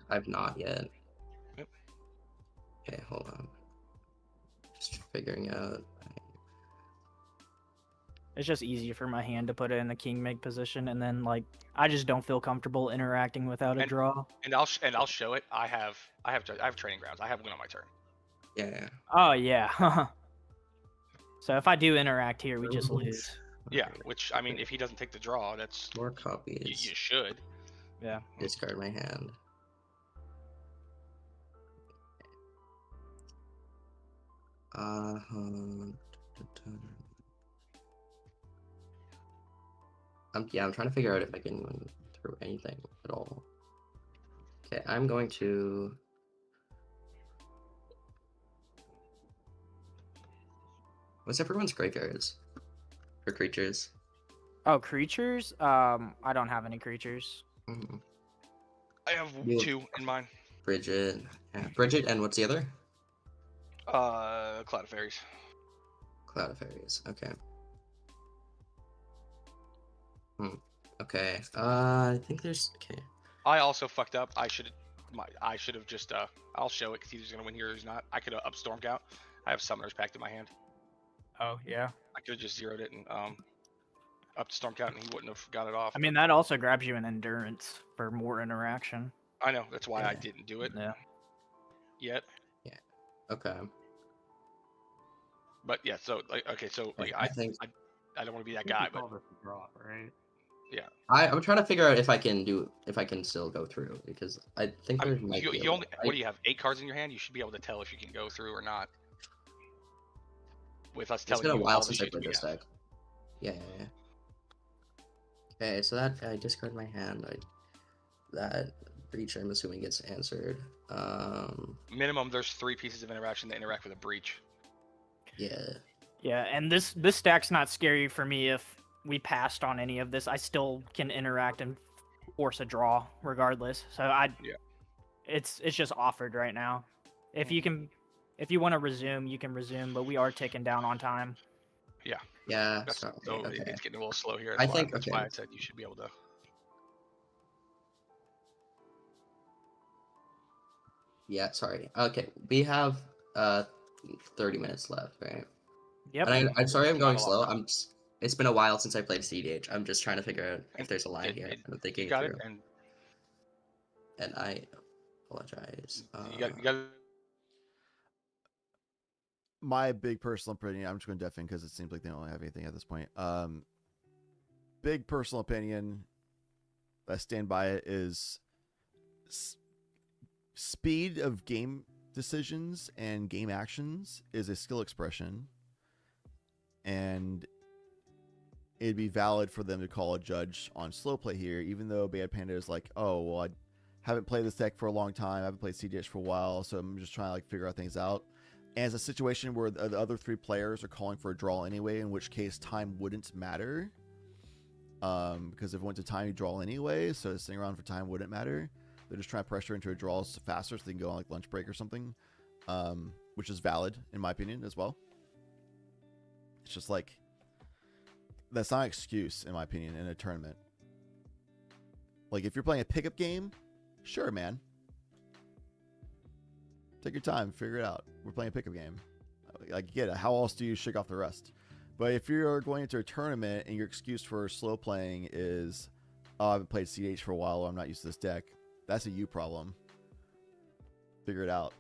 I've not yet. Yep. Okay, hold on. Just figuring out. It's just easier for my hand to put it in the king make position, and then like I just don't feel comfortable interacting without a draw. And I'll show it. I have training grounds. I have win on my turn. Yeah. Oh yeah. So if I do interact here, we just lose. Yeah, which I mean, if he doesn't take the draw, that's more copies. You should. Yeah. Discard my hand. I'm trying to figure out if I can win through anything at all. Okay, I'm going to. What's everyone's graveyards for creatures? Oh, creatures? I don't have any creatures. Mm-hmm. I have 2 in mine. Bridget. Yeah. Bridget, and what's the other? Cloud of Fairies. Cloud of Fairies. Okay. Okay. I think there's. Okay. I also fucked up. I should have just. I'll show it because he's gonna win here or he's not. I could have up Stormcount. I have Summoner's Pact in my hand. Oh yeah. I could have just zeroed it and up to Stormcount and he wouldn't have got it off. I mean, that also grabs you an endurance for more interaction. I know. That's why I didn't do it. Yeah. Yet. Yeah. Okay. But yeah, so like okay, so like I think I don't want to be that guy, but draw, right? Yeah. I'm trying to figure out if I can still go through because I think there might be. You only what do you have? 8 cards in your hand. You should be able to tell if you can go through or not. With us telling you. It's been a while since I played this deck. Yeah. Okay, so that I discard my hand. That breach, I'm assuming, gets answered. Minimum, there's 3 pieces of interaction that interact with a breach. Yeah. Yeah, and this stack's not scary for me if we passed on any of this. I still can interact and force a draw regardless. So it's just offered right now. If you want to resume, you can resume, but we are ticking down on time. Yeah. Yeah. So okay. It's getting a little slow here. That's why I said you should be able to. Yeah, sorry. Okay, we have 30 minutes left, right? Yep. And I'm sorry I'm going slow. It's been a while since I played CDH. I'm just trying to figure out if there's a line here. I'm thinking it through. And I apologize. You got My big personal opinion, I'm just going to deafen because it seems like they don't have anything at this point. Big personal opinion, I stand by it, is speed of game decisions and game actions is a skill expression, and it'd be valid for them to call a judge on slow play here, even though Bad Panda is like, oh, well, I haven't played this deck for a long time. I haven't played CDH for a while, so I'm just trying to like figure out things out. And it's a situation where the other 3 players are calling for a draw anyway, in which case time wouldn't matter. Because if it went to time, you draw anyway, so sitting around for time wouldn't matter. They're just trying to pressure into a draw faster so they can go on like lunch break or something, which is valid in my opinion as well. It's just like, that's not an excuse in my opinion in a tournament. Like if you're playing a pickup game, sure, man. Take your time, figure it out. We're playing a pickup game. I get it. How else do you shake off the rust? But if you're going into a tournament and your excuse for slow playing is, oh, I haven't played CH for a while, or I'm not used to this deck, that's a you problem. Figure it out.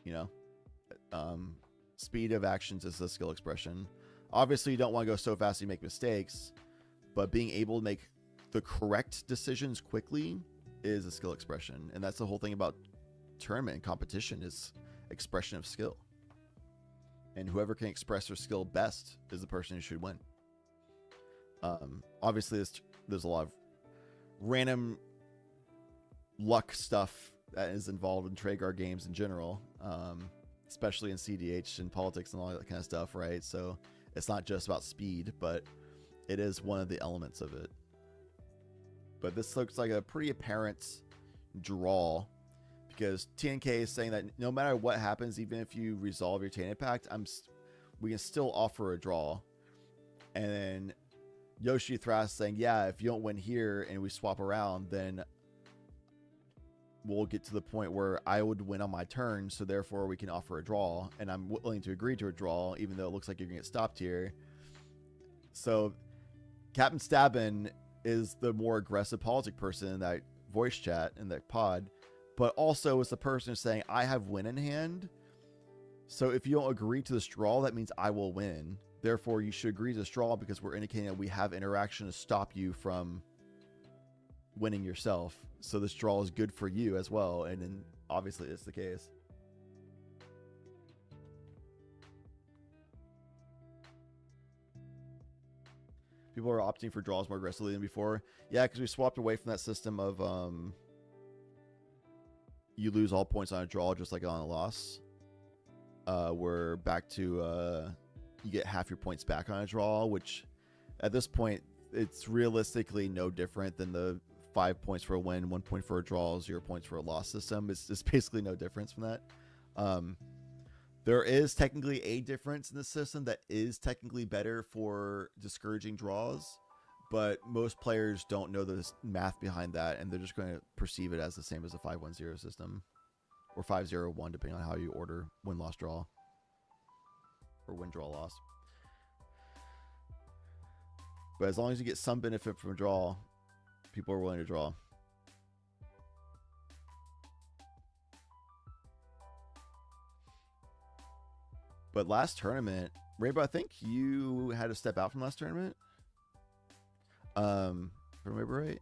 You know? Speed of actions is a skill expression. Obviously, you don't want to go so fast you make mistakes, but being able to make the correct decisions quickly is a skill expression. And that's the whole thing about tournament and competition, is expression of skill. And whoever can express their skill best is the person who should win. Obviously, there's a lot of random luck stuff that is involved in Tragar games in general, especially in CDH and politics and all that kind of stuff, right? So it's not just about speed, but it is one of the elements of it. But this looks like a pretty apparent draw, because TNK is saying that no matter what happens, even if you resolve your Tainted Pact, we can still offer a draw. And then Yoshi Thras saying, yeah, if you don't win here and we swap around, then we'll get to the point where I would win on my turn, so therefore we can offer a draw, and I'm willing to agree to a draw, even though it looks like you're gonna get stopped here. So Captain Stabbin is the more aggressive politic person in that voice chat, in that pod, but also is the person saying, I have win in hand, so if you don't agree to this draw, that means I will win. Therefore, you should agree to this draw, because we're indicating that we have interaction to stop you from winning yourself. So this draw is good for you as well, and then obviously it's the case. People are opting for draws more aggressively than before. Yeah, because we swapped away from that system of you lose all points on a draw just like on a loss. We're back to you get half your points back on a draw, which at this point it's realistically no different than the 5 points for a win, 1 point for a draw, 0 points for a loss system. It's basically no difference from that. There is technically a difference in the system that is technically better for discouraging draws, but most players don't know the math behind that, and they're just going to perceive it as the same as a 5-1-0 system, or 5-0-1, depending on how you order win, loss, draw, or win, draw, loss. But as long as you get some benefit from a draw, people are willing to draw. But last tournament, Rainbow, I think you had to step out from last tournament. If I remember right,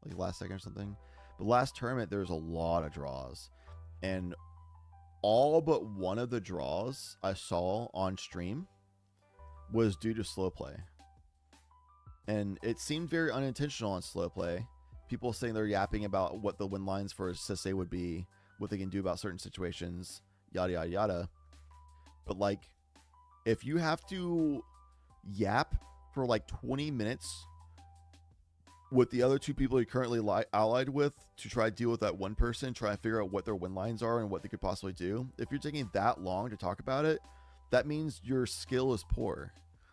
like last second or something. But last tournament, there was a lot of draws, and all but one of the draws I saw on stream was due to slow play. And it seemed very unintentional on slow play. People saying they're yapping about what the win lines for Sisse would be, what they can do about certain situations, yada, yada, yada. But like, if you have to yap for like 20 minutes with the other two people you're currently allied with to try to deal with that one person, try to figure out what their win lines are and what they could possibly do, if you're taking that long to talk about it, that means your skill is poor.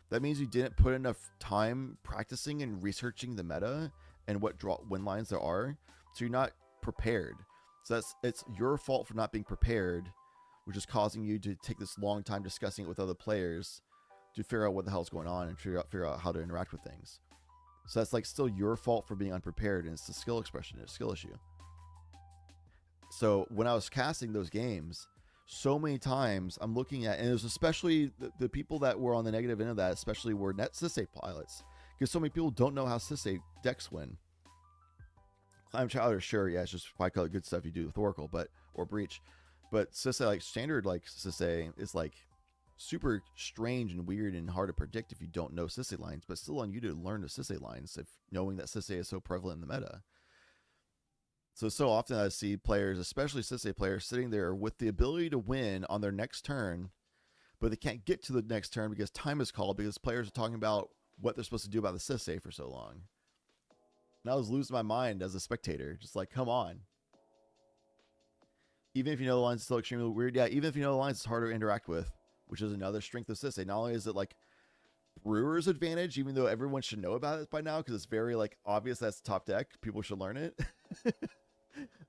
That means you didn't put enough time practicing and researching the meta and what win lines there are, so you're not prepared. So it's your fault for not being prepared, which is causing you to take this long time discussing it with other players to figure out what the hell's going on and figure out how to interact with things. So that's like still your fault for being unprepared, and it's a skill expression, it's a skill issue. So when I was casting those games, so many times I'm looking at, and it was especially the people that were on the negative end of that, especially were net Sisse pilots, because so many people don't know how Sisse decks win. Climb Chowder, sure, yeah, it's just 5-color good stuff you do with Oracle, or Breach. But Sisei, like standard, like Sisei is like super strange and weird and hard to predict if you don't know Sisei lines, but still on you to learn the Sisei lines if knowing that Sisei is so prevalent in the meta. So often I see players, especially Sisei players, sitting there with the ability to win on their next turn, but they can't get to the next turn because time is called because players are talking about what they're supposed to do about the Sisei for so long. And I was losing my mind as a spectator, just like, come on. Even if you know the lines, it's still extremely weird. Yeah, even if you know the lines, it's harder to interact with, which is another strength of Sisei. Not only is it like Brewer's advantage, even though everyone should know about it by now because it's very like obvious that's top deck, people should learn it.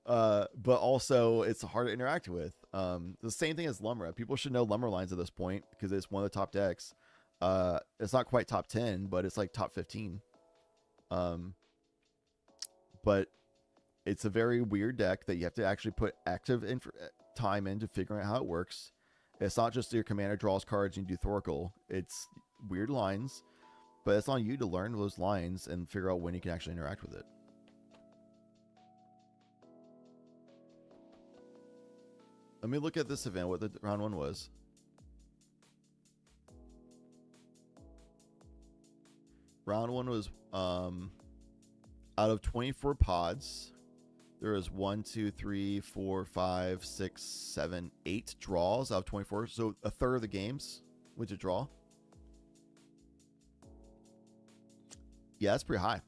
But also it's hard to interact with. The same thing as Lumra. People should know Lumra lines at this point because it's one of the top decks. It's not quite top 10, but it's like top 15. But it's a very weird deck that you have to actually put active time into figuring out how it works. It's not just your commander draws cards and you do Thoracle. It's weird lines, but it's on you to learn those lines and figure out when you can actually interact with it. Let me look at this event, what the round 1 was. Round 1 was out of 24 pods. There was 1, 2, 3, 4, 5, 6, 7, 8 draws out of 24. So a third of the games went to draw. Yeah, that's pretty high.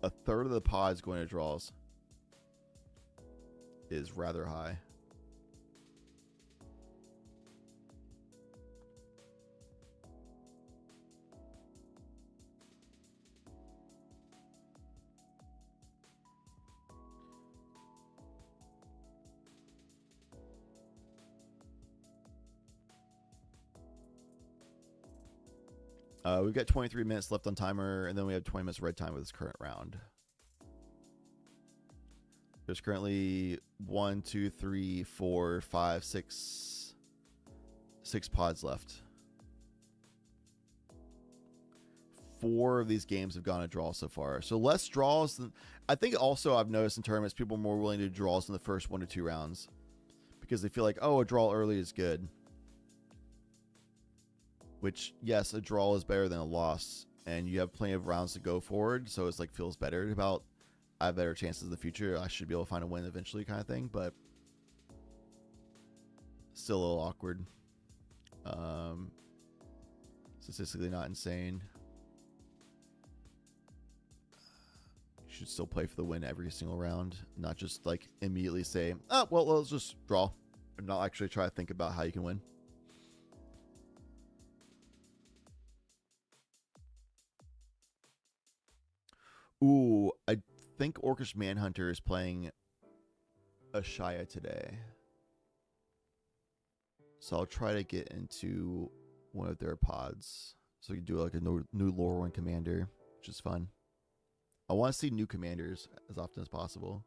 A third of the pods going to draws is rather high. We've got 23 minutes left on timer, and then we have 20 minutes red time with this current round. There's currently 1, 2, 3, 4, 5, 6 pods left. 4 of these games have gone to draw so far. So less draws than I think. Also, I've noticed in tournaments, people are more willing to do draws in the first 1 to 2 rounds because they feel like, oh, a draw early is good. Which, yes, a draw is better than a loss, and you have plenty of rounds to go forward, so it's like feels better about I have better chances in the future. I should be able to find a win eventually, kind of thing, but still a little awkward. Statistically not insane. You should still play for the win every single round, not just like immediately say, oh, well, let's just draw, and not actually try to think about how you can win. Ooh, I think Orcish Manhunter is playing Ashaya today. So I'll try to get into one of their pods. So we can do like a new lore 1 commander, which is fun. I want to see new commanders as often as possible.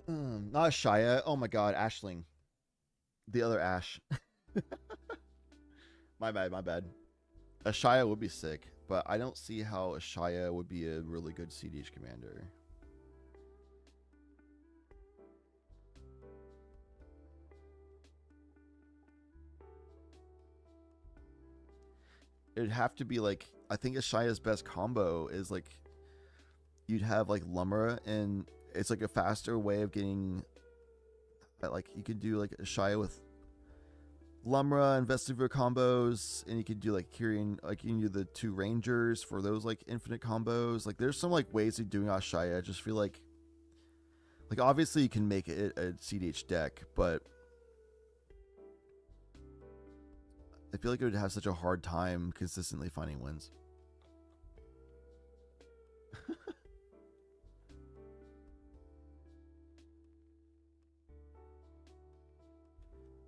Not Shia. Oh my god, Ashling. The other Ash. My bad. Ashaya would be sick, but I don't see how Ashaya would be a really good CDH commander. It'd have to be like, I think Ashaya's best combo is like, you'd have like Lumra, and it's like a faster way of getting, like you could do like Ashaya with Lumra and Vestiver combos, and you could do like Kyrian, like you can do the 2 Rangers for those like infinite combos. Like there's some like ways of doing Ashaya. I just feel like obviously you can make it a CDH deck, but I feel like it would have such a hard time consistently finding wins.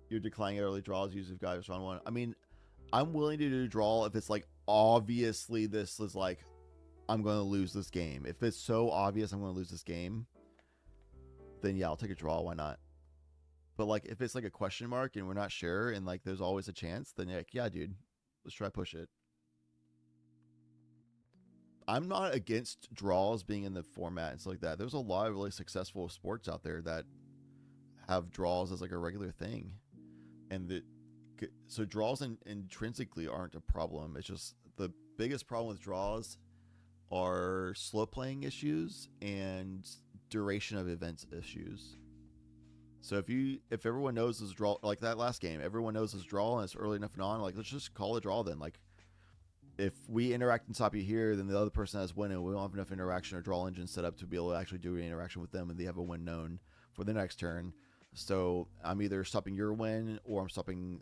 You're declining early draws, use of guys round 1. I mean, I'm willing to do a draw if it's like obviously this is like I'm going to lose this game. If it's so obvious I'm going to lose this game, then yeah, I'll take a draw. Why not? But like if it's like a question mark and we're not sure and like there's always a chance, then like, yeah, dude, let's try push it. I'm not against draws being in the format and stuff like that. There's a lot of really successful sports out there that have draws as like a regular thing. And so draws intrinsically aren't a problem. It's just the biggest problem with draws are slow playing issues and duration of events issues. So if everyone knows this draw, like that last game, everyone knows this draw and it's early enough and on, like let's just call a draw then. Like if we interact and stop you here, then the other person has win and we don't have enough interaction or draw engine set up to be able to actually do an interaction with them and they have a win known for the next turn. So I'm either stopping your win or I'm stopping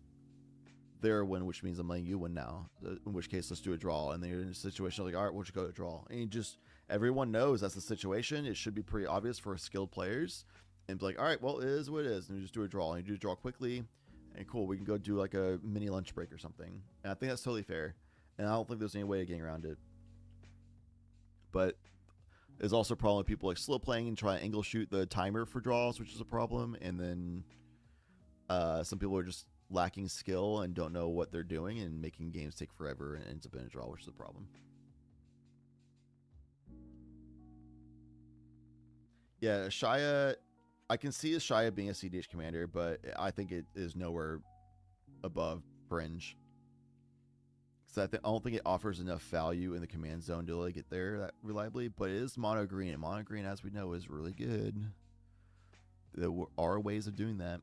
their win, which means I'm letting you win now. In which case, let's do a draw. And then you're in a situation like, all right, we'll just go to draw. And you just, everyone knows that's the situation. It should be pretty obvious for skilled players. And be like, all right, well, it is what it is. And you just do a draw. And you do a draw quickly. And cool, we can go do like a mini lunch break or something. And I think that's totally fair. And I don't think there's any way of getting around it. But there's also a problem with people like slow playing and trying to angle shoot the timer for draws, which is a problem. And then some people are just lacking skill and don't know what they're doing and making games take forever and ends up in a draw, which is a problem. Yeah, Shia, I can see Shia being a CDH commander, but I think it is nowhere above fringe. I don't think it offers enough value in the command zone to really get there that reliably, but it is mono green, and mono green, as we know, is really good. There are ways of doing that.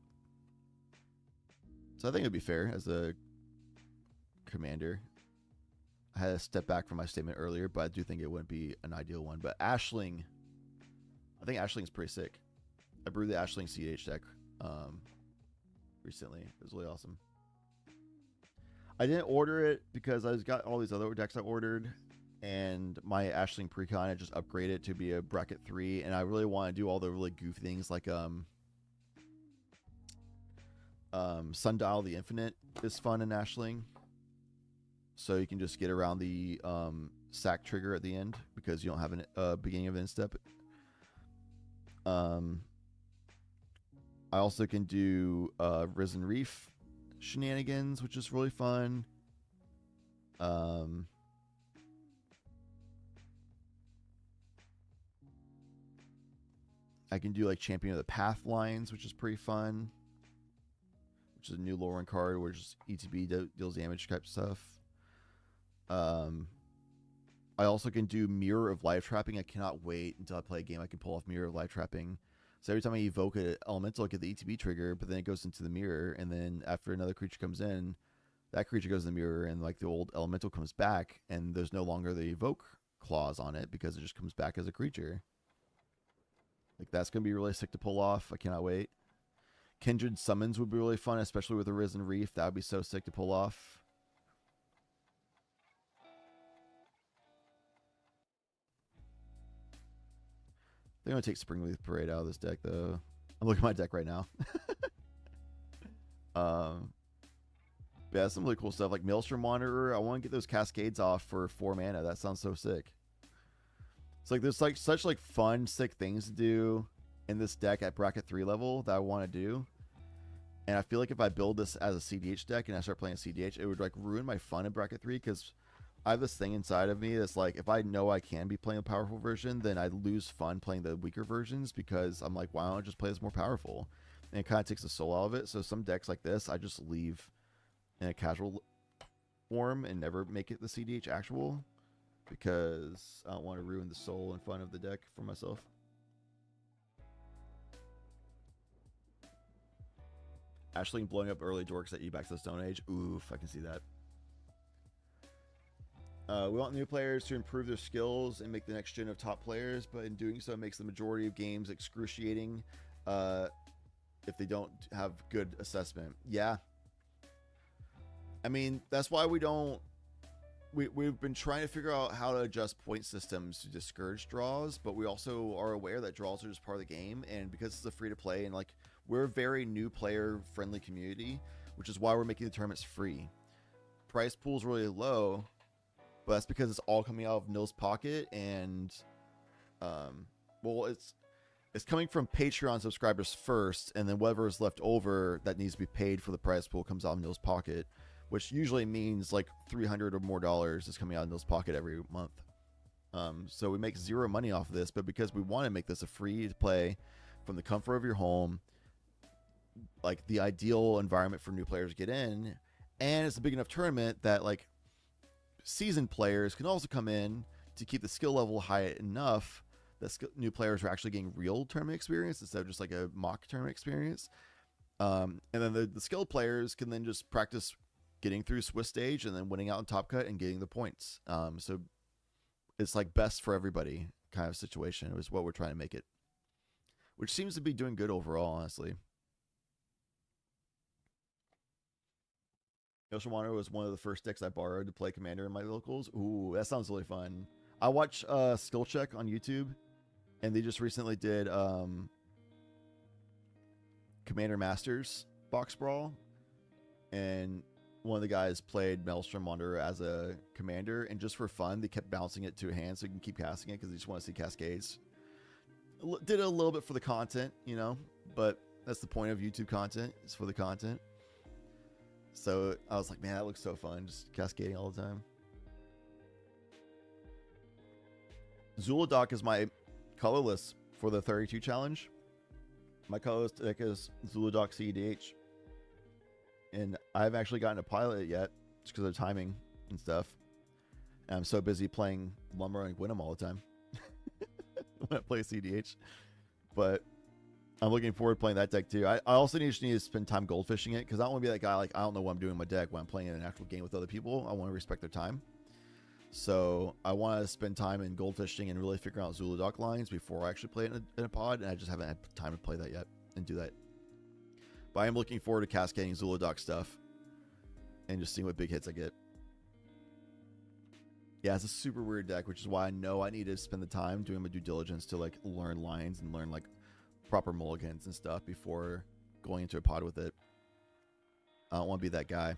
So I think it would be fair as a commander. I had to step back from my statement earlier, but I do think it wouldn't be an ideal one. But Ashling, I think Ashling's pretty sick. I brewed the Ashling CH deck recently. It was really awesome. I didn't order it because I got all these other decks I ordered, and my Ashling Precon I just upgraded to be a bracket 3, and I really want to do all the really goofy things like Sundial the Infinite is fun in Ashling. So you can just get around the sack trigger at the end because you don't have a beginning of an step. I also can do Risen Reef shenanigans, which is really fun. I can do like Champion of the Path lines, which is pretty fun, which is a new lore card where just ETB deals damage type stuff. I also can do Mirror of Life Trapping. I cannot wait until I play a game I can pull off Mirror of Life Trapping. So every time I evoke an elemental, I get the ETB trigger, but then it goes into the mirror, and then after another creature comes in, that creature goes in the mirror, and like the old elemental comes back, and there's no longer the evoke clause on it because it just comes back as a creature. Like that's gonna be really sick to pull off. I cannot wait. Kindred Summons would be really fun, especially with a Risen Reef. That would be so sick to pull off. They're going to take Springleaf Parade out of this deck, though. I'm looking at my deck right now. Yeah, some really cool stuff like Maelstrom Wanderer. I want to get those Cascades off for 4 mana. That sounds so sick. It's like there's like such like fun, sick things to do. in this deck at bracket 3 level that I want to do. And I feel like if I build this as a CDH deck and I start playing CDH, it would like ruin my fun in bracket 3, because I have this thing inside of me that's like, if I know I can be playing a powerful version, then I lose fun playing the weaker versions, because I'm like, why don't I just play this more powerful? And it kind of takes the soul out of it. So some decks like this, I just leave in a casual form and never make it the CDH actual, because I don't want to ruin the soul and fun of the deck for myself. Ashling blowing up early dorks at you back to the Stone Age. Oof, I can see that. We want new players to improve their skills and make the next gen of top players, but in doing so, it makes the majority of games excruciating if they don't have good assessment. Yeah. I mean, that's why we don't... We've been trying to figure out how to adjust point systems to discourage draws, but we also are aware that draws are just part of the game, and because it's a free-to-play, and like, we're a very new player-friendly community, which is why we're making the tournaments free. Price pool's really low, but that's because it's all coming out of Nil's pocket, and well, it's coming from Patreon subscribers first, and then whatever is left over that needs to be paid for the prize pool comes out of Nil's pocket, which usually means like $300 or more is coming out of Nil's pocket every month. So we make zero money off of this, but because we want to make this a free play from the comfort of your home, like the ideal environment for new players to get in, and it's a big enough tournament that like seasoned players can also come in to keep the skill level high enough that new players are actually getting real tournament experience instead of just like a mock tournament experience. And then the skilled players can then just practice getting through Swiss stage and then winning out in Top Cut and getting the points. So it's like best for everybody kind of situation is what we're trying to make it, which seems to be doing good overall, honestly. Yoshimano was one of the first decks I borrowed to play Commander in my locals. Ooh, that sounds really fun. I watch Skill Check on YouTube, and they just recently did Commander Masters Box Brawl, and one of the guys played Maelstrom Wanderer as a commander, and just for fun, they kept bouncing it to a hand so you can keep casting it because they just want to see cascades. Did it a little bit for the content, you know, but that's the point of YouTube content, is for the content. So I was like, man, that looks so fun, just cascading all the time. Zuladoc is my colorless for the 32 challenge. My colorless deck is Zuladoc CEDH. And I haven't actually gotten to pilot it yet, just because of timing and stuff. And I'm so busy playing Lumber and Gwynam all the time when I play CDH. But I'm looking forward to playing that deck too. I also need to spend time goldfishing it, because I don't want to be that guy like, I don't know what I'm doing in my deck when I'm playing in an actual game with other people. I want to respect their time. So I want to spend time in goldfishing and really figure out Zuladoc lines before I actually play it in a pod, and I just haven't had time to play that yet and do that. But I am looking forward to cascading Zuladoc stuff and just seeing what big hits I get. Yeah, it's a super weird deck, which is why I know I need to spend the time doing my due diligence to like learn lines and learn like proper mulligans and stuff before going into a pod with it. I don't want to be that guy.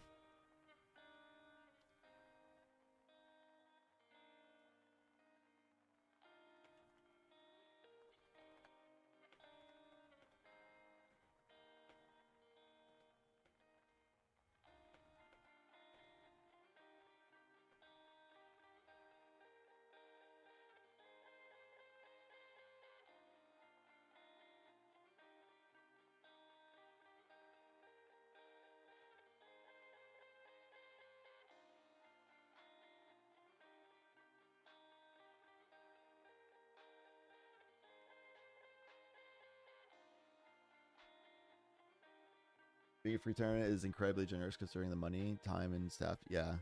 Being a free tournament is incredibly generous considering the money, time, and staff. Yeah.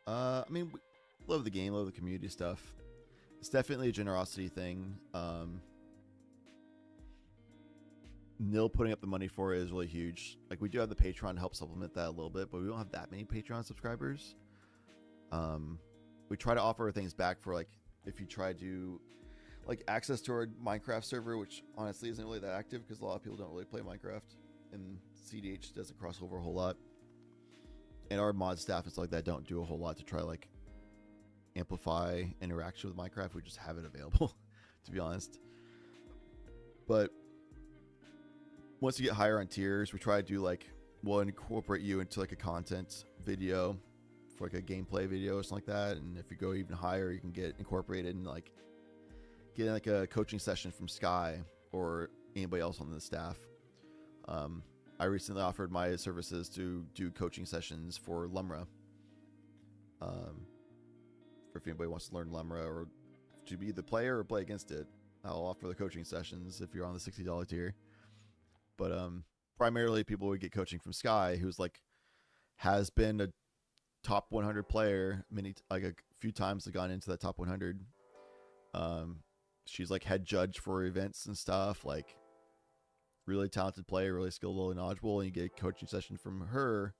I mean, we love the game, love the community stuff. It's definitely a generosity thing. Nil putting up the money for it is really huge. Like, we do have the Patreon to help supplement that a little bit, but we don't have that many Patreon subscribers. We try to offer things back for, like, if you try to, like, access to our Minecraft server, which honestly isn't really that active because a lot of people don't really play Minecraft, and CDH doesn't cross over a whole lot. And our mod staff and stuff like that don't do a whole lot to try, like, amplify interaction with Minecraft. We just have it available, to be honest. But once you get higher on tiers, we try to do like, we'll incorporate you into like a content video for like a gameplay video or something like that. And if you go even higher, you can get incorporated and like get like a coaching session from Sky or anybody else on the staff. I recently offered my services to do coaching sessions for Lumra. If anybody wants to learn Lumra or to be the player or play against it, I'll offer the coaching sessions if you're on the $60 tier. But primarily people would get coaching from Sky, who's like has been a top 100 player like a few times have gone into that top 100. She's like head judge for events and stuff, like really talented player, really skilled, really knowledgeable, and you get a coaching session from her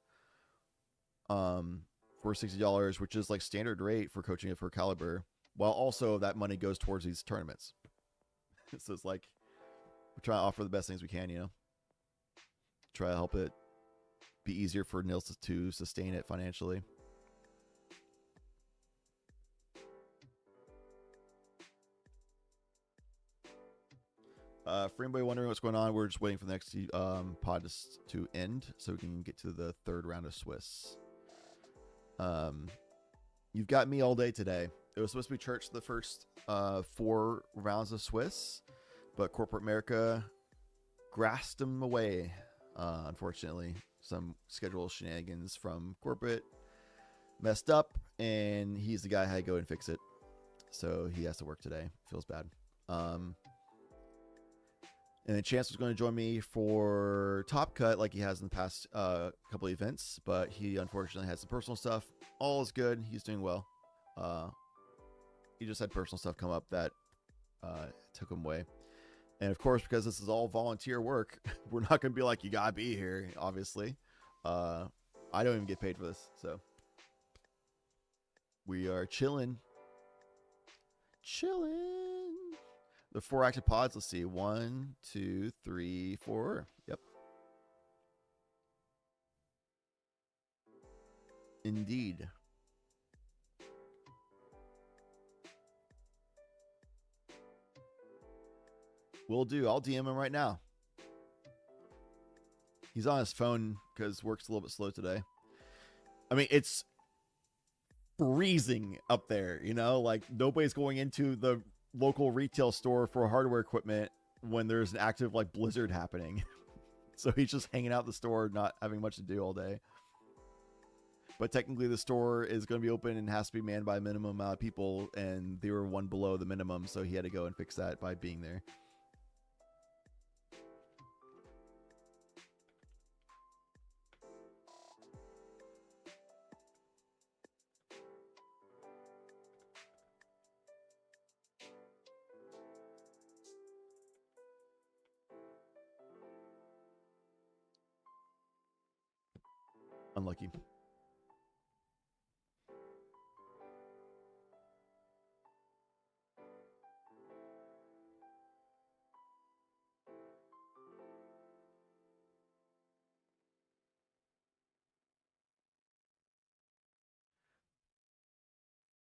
for $60, which is like standard rate for coaching it for caliber, while also that money goes towards these tournaments. So it's like we're trying to offer the best things we can, you know, try to help it be easier for Nils to sustain it financially. For anybody wondering what's going on, we're just waiting for the next pod to end so we can get to the third round of Swiss. You've got me all day today. It was supposed to be church the first 4 rounds of Swiss, but corporate America grasped them away. Unfortunately, some schedule shenanigans from corporate messed up, and he's the guy who had to go and fix it. So he has to work today. Feels bad. And then Chance was going to join me for Top Cut like he has in the past couple of events, but he unfortunately had some personal stuff. All is good. He's doing well. He just had personal stuff come up that took him away. And of course, because this is all volunteer work, we're not going to be like, you got to be here, obviously. I don't even get paid for this, so. We are chilling. The 4 active pods, let's see. 1, 2, 3, 4. Yep. Indeed. Will do. I'll DM him right now. He's on his phone because work's a little bit slow today. I mean, it's freezing up there, you know? Like, nobody's going into the local retail store for hardware equipment when there's an active like blizzard happening. So he's just hanging out the store, not having much to do all day. But technically the store is going to be open and has to be manned by a minimum amount of people, and they were 1 below the minimum, so he had to go and fix that by being there. Unlucky.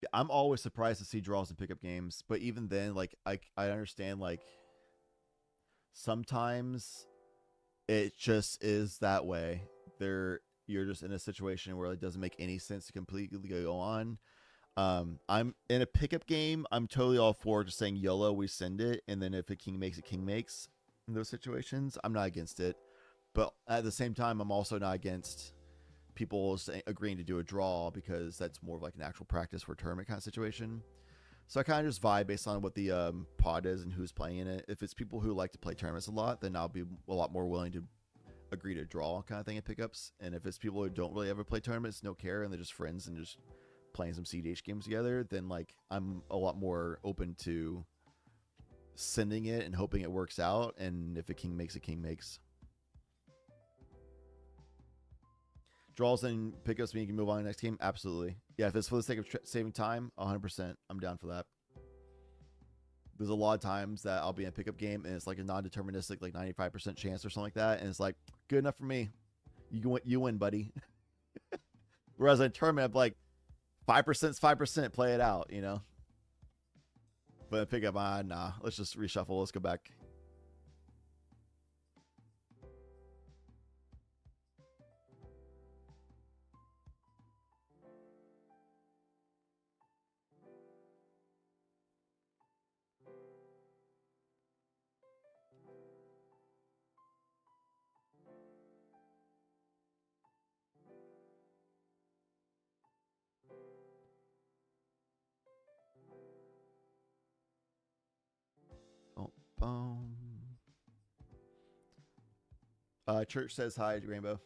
Yeah, I'm always surprised to see draws in pickup games, but even then, like I understand, like sometimes it just is that way. You're just in a situation where it doesn't make any sense to completely go on. I'm in a pickup game. I'm totally all for just saying YOLO, we send it, and then if a king makes, king makes. In those situations, I'm not against it, but at the same time, I'm also not against people agreeing to do a draw because that's more of like an actual practice for a tournament kind of situation. So I kind of just vibe based on what the pod is and who's playing in it. If it's people who like to play tournaments a lot, then I'll be a lot more willing to agree to draw kind of thing at pickups. And if it's people who don't really ever play tournaments, no care, and they're just friends and just playing some CDH games together, then like I'm a lot more open to sending it and hoping it works out. And if a king makes, a king makes. Draws and pickups mean you can move on to the next game? Absolutely. Yeah, if it's for the sake of saving time, 100%. I'm down for that. There's a lot of times that I'll be in a pickup game and it's like a non-deterministic, like 95% chance or something like that. And it's like, good enough for me. You win, buddy. Whereas in a tournament, I'm like, 5% is 5%. Play it out, you know? But in a pickup, nah, let's just reshuffle. Let's go back. bum. Church says hi, Rainbow.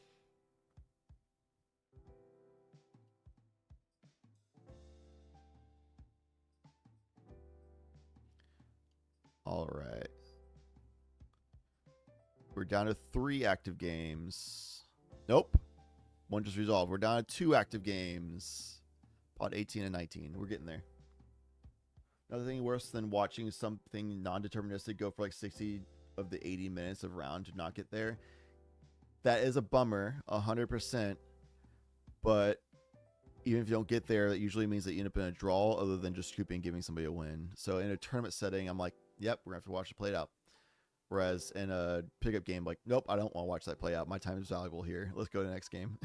All right. We're down to 3 active games. Nope. One just resolved. We're down to 2 active games. Pod 18 and 19. We're getting there. Another thing worse than watching something non-deterministic go for like 60 of the 80 minutes of round to not get there. That is a bummer, 100%. But even if you don't get there, that usually means that you end up in a draw other than just scooping and giving somebody a win. So in a tournament setting, I'm like, yep, we're going to have to watch it play out. Whereas in a pickup game, like, nope, I don't want to watch that play out. My time is valuable here. Let's go to the next game.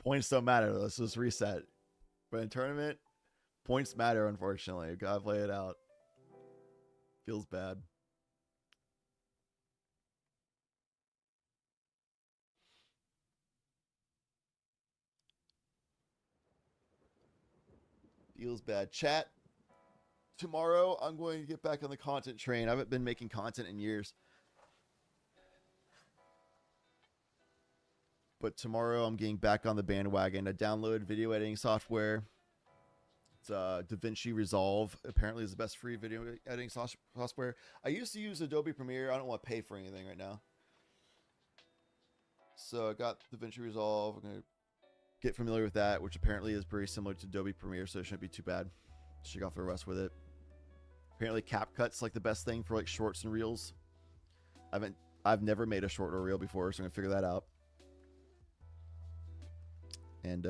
Points don't matter. Let's just reset. But in tournament, points matter, unfortunately. Gotta play it out. Feels bad. Feels bad. Chat. Tomorrow, I'm going to get back on the content train. I haven't been making content in years. But tomorrow, I'm getting back on the bandwagon. I downloaded video editing software. It's DaVinci Resolve. Apparently, is the best free video editing software. I used to use Adobe Premiere. I don't want to pay for anything right now. So I got DaVinci Resolve. I'm going to get familiar with that, which apparently is very similar to Adobe Premiere, so it shouldn't be too bad. Shake off the rust with it. Apparently, CapCut's like the best thing for like shorts and reels. I've never made a short or a reel before, so I'm gonna figure that out. And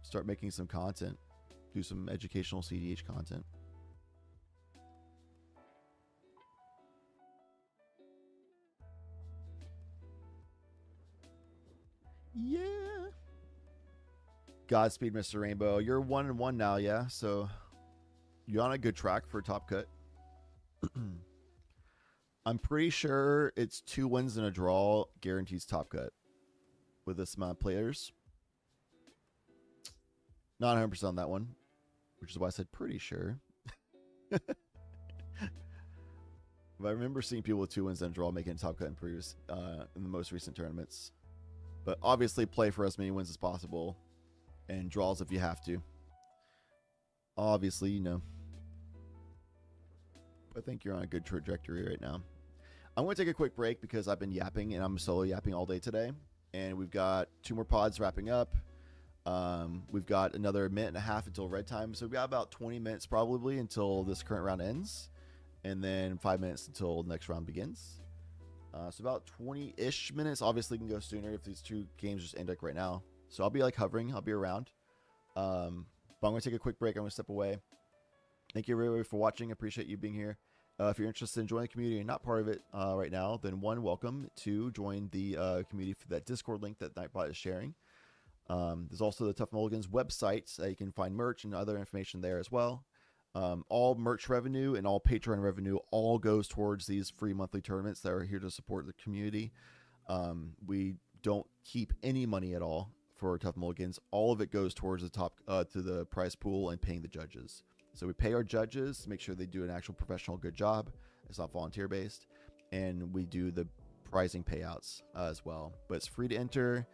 start making some content. Do some educational CDH content. Yeah. Godspeed, Mr. Rainbow. You're 1-1 now, yeah? So you're on a good track for a top cut. I'm pretty sure it's 2 wins and a draw guarantees top cut with this amount of players. Not 100% on that one, which is why I said pretty sure. But I remember seeing people with 2 wins and a draw making a top cut in previous, in the most recent tournaments. But obviously play for as many wins as possible and draws if you have to. Obviously, you know. I think you're on a good trajectory right now. I'm going to take a quick break because I've been yapping and I'm solo yapping all day today. And we've got 2 more pods wrapping up. We've got another minute and a half until red time. So we've got about 20 minutes probably until this current round ends. And then 5 minutes until the next round begins. So about 20-ish minutes. Obviously, can go sooner if these 2 games just end like right now. So I'll be like hovering. I'll be around. But I'm going to take a quick break. I'm going to step away. Thank you everybody for watching. I appreciate you being here. If you're interested in joining the community and not part of it right now, then 1, welcome to join the community for that Discord link that Nightbot is sharing. There's also the Tough Mulligans website. You can find merch and other information there as well. All merch revenue and all Patreon revenue all goes towards these free monthly tournaments that are here to support the community. We don't keep any money at all for Tough Mulligans. All of it goes towards the top to the prize pool and paying the judges. So we pay our judges to make sure they do an actual professional good job. It's not volunteer based, and we do the prizing payouts as well. But it's free to enter,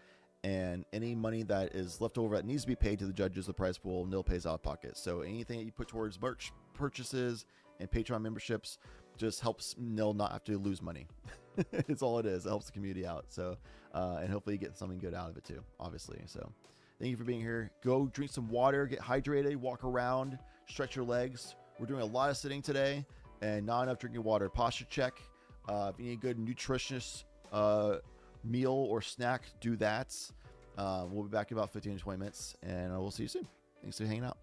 and any money that is left over that needs to be paid to the judges, the prize pool, nil pays out of pocket. So anything that you put towards merch purchases and Patreon memberships just helps nil not have to lose money. It's all it is. It helps the community out. So and hopefully you get something good out of it too, obviously. So thank you for being here. Go drink some water, get hydrated, walk around, stretch your legs. We're doing a lot of sitting today and not enough drinking water. Posture check. If you need a good nutritious meal or snack, do that. We'll be back in about 15 to 20 minutes, and we'll see you soon. Thanks for hanging out.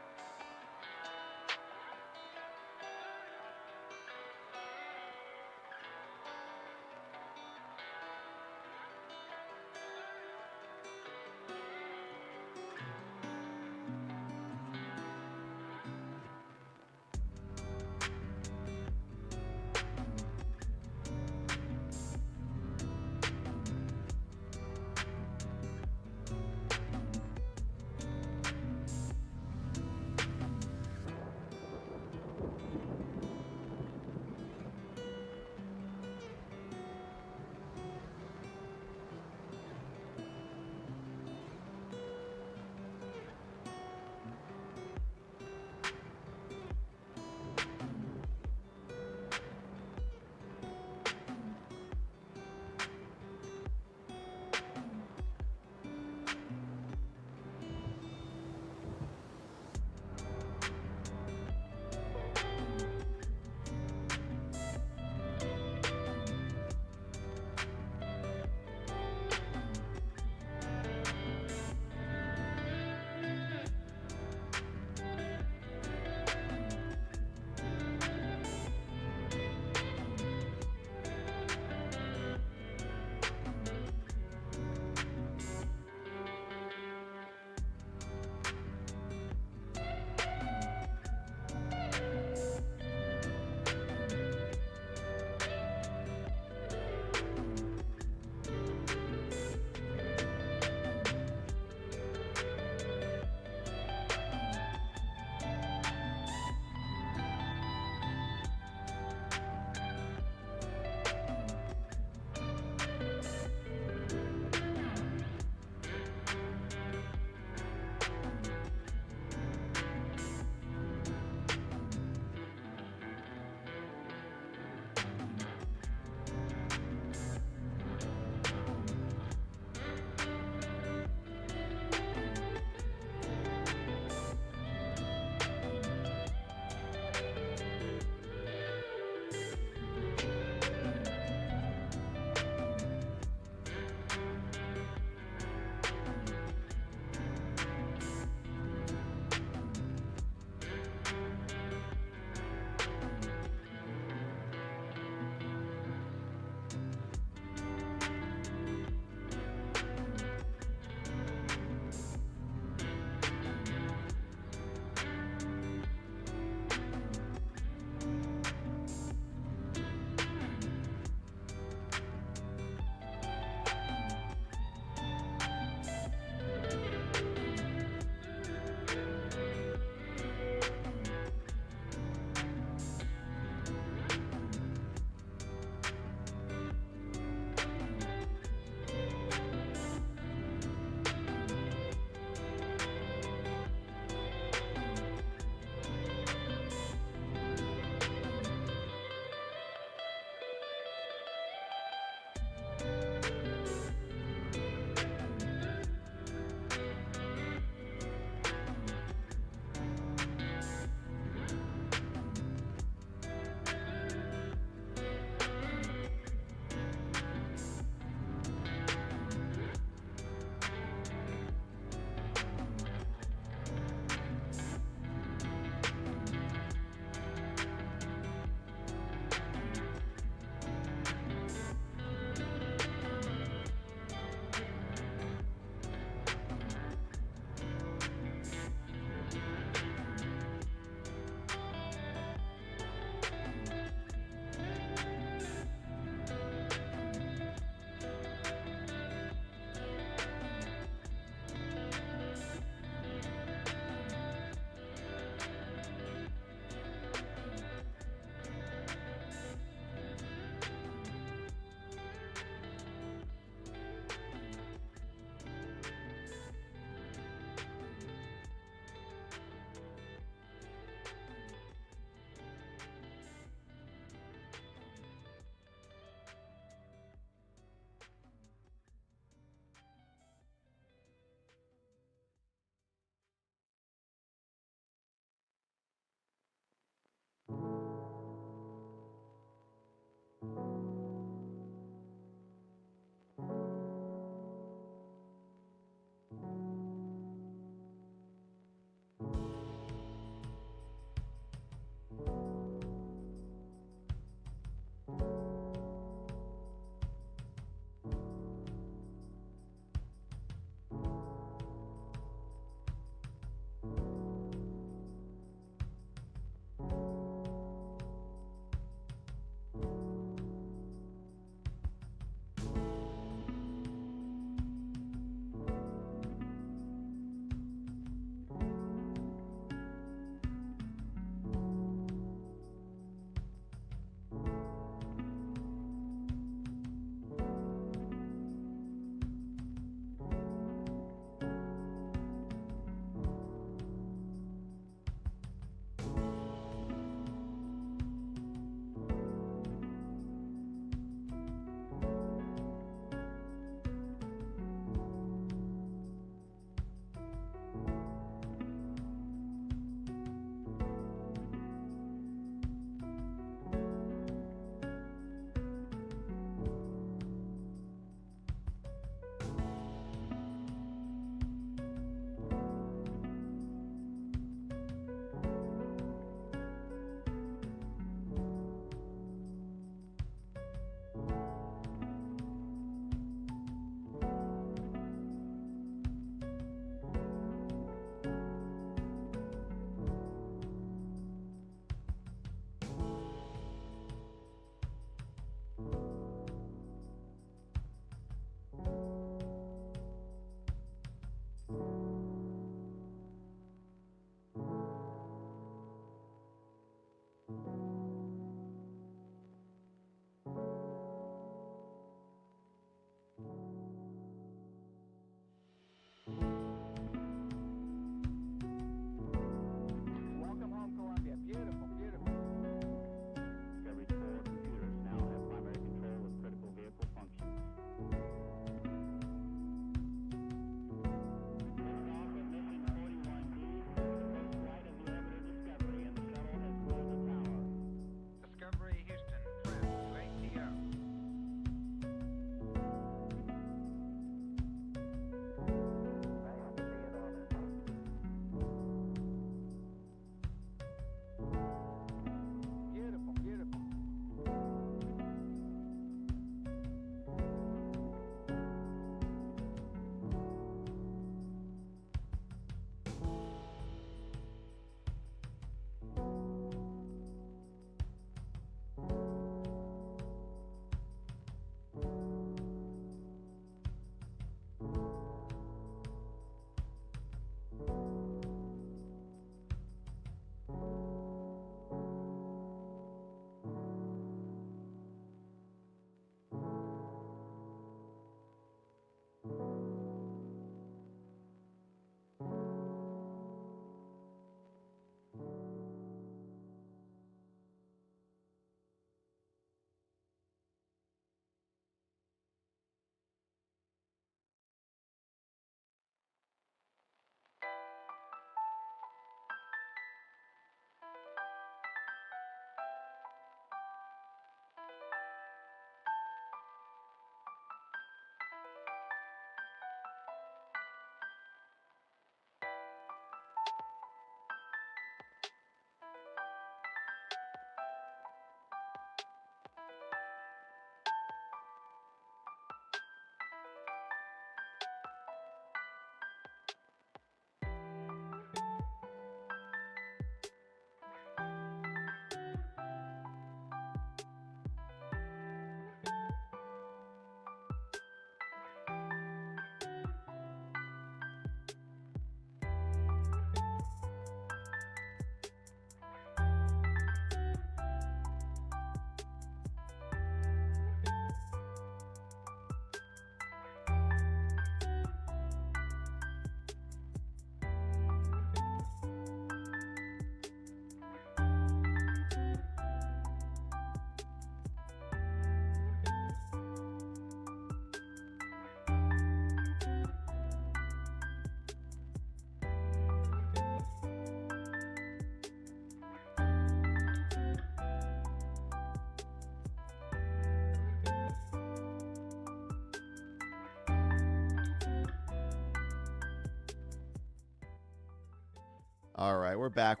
All right, we're back.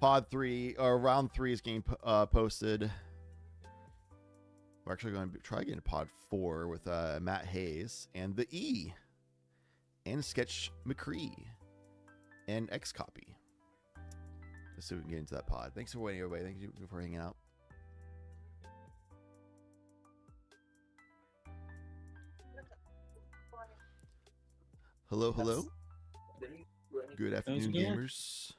Pod 3 or round 3 is getting posted. We're actually going to try getting pod 4 with Matt Hayes and the E and Sketch McCree and X Copy. Let's see if we can get into that pod. Thanks for waiting, everybody. Thank you for hanging out. Hello. Good afternoon, gamers.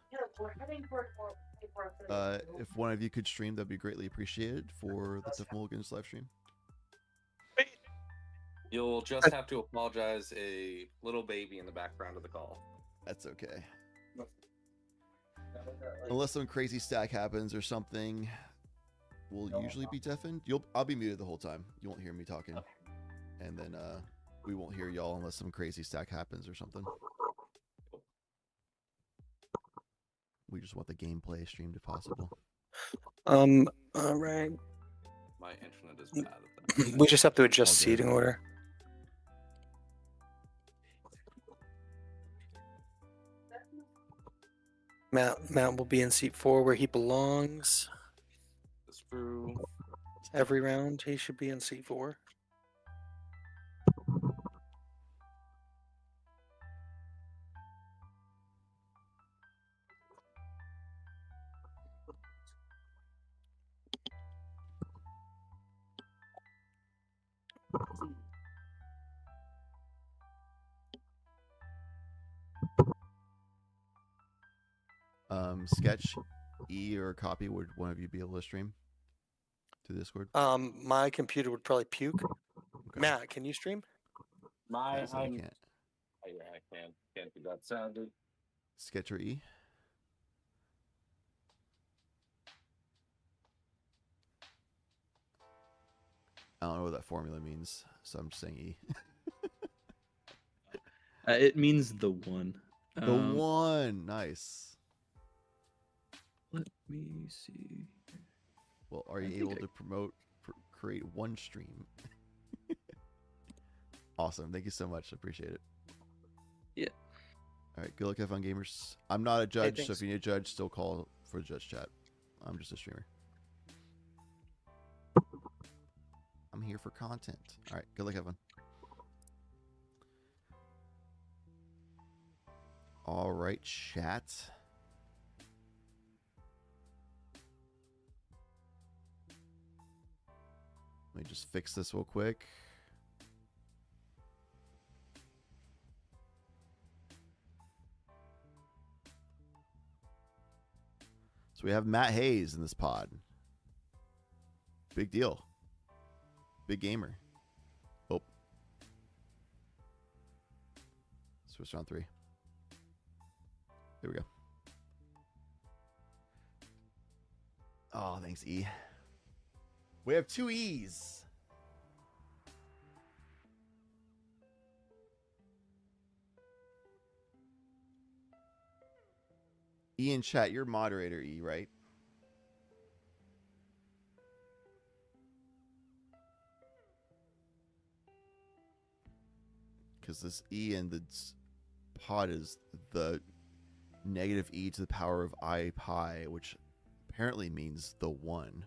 If one of you could stream, that'd be greatly appreciated for the Tough Mulligans live stream. You'll just have to apologize a little baby in the background of the call. That's okay. Unless some crazy stack happens or something, we'll usually be deafened. I'll be muted the whole time. You won't hear me talking. And then we won't hear y'all unless some crazy stack happens or something. We just want the gameplay streamed if possible. All right. My internet is bad at that. We just have to adjust seating order. Matt will be in seat 4 where he belongs. That's true. Every round he should be in seat 4. Sketch, E, or Copy, would one of you be able to stream to Discord? My computer would probably puke. Okay. Matt, can you stream? I can't. Can't do that sounded. Sketch or E? I don't know what that formula means, so I'm just saying E. It means the one. The one, nice. Let me see. Well, are you able to create one stream? Awesome. Thank you so much. Appreciate it. Yeah. All right. Good luck, have fun, gamers. I'm not a judge, Hey, so if you need a judge, still call for the judge chat. I'm just a streamer. I'm here for content. All right. Good luck, have fun. All right, chat. Let me just fix this real quick. So we have Matt Hayes in this pod. Big deal. Big gamer. Oh. Switch round 3. Here we go. Oh, thanks, E. We have 2 E's. E in chat, you're moderator, E, right? Because this E in the pod is the negative E to the power of I pi, which apparently means the one.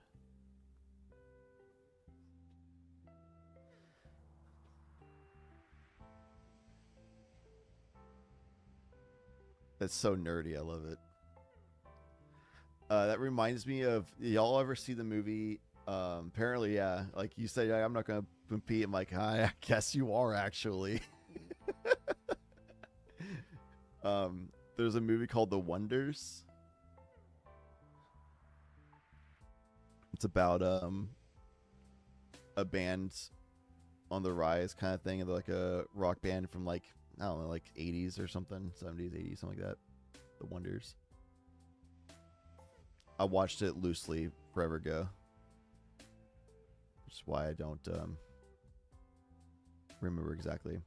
That's so nerdy. I love it. That reminds me of, y'all ever see the movie? Apparently, yeah. Like you said, I'm not going to compete. I'm like, I guess you are actually. There's a movie called The Wonders. It's about a band on the rise kind of thing, and they're like a rock band from like, I don't know, like 80s or something, 70s, 80s, something like that. The Wonders. I watched it loosely forever ago. Which is why I don't remember exactly.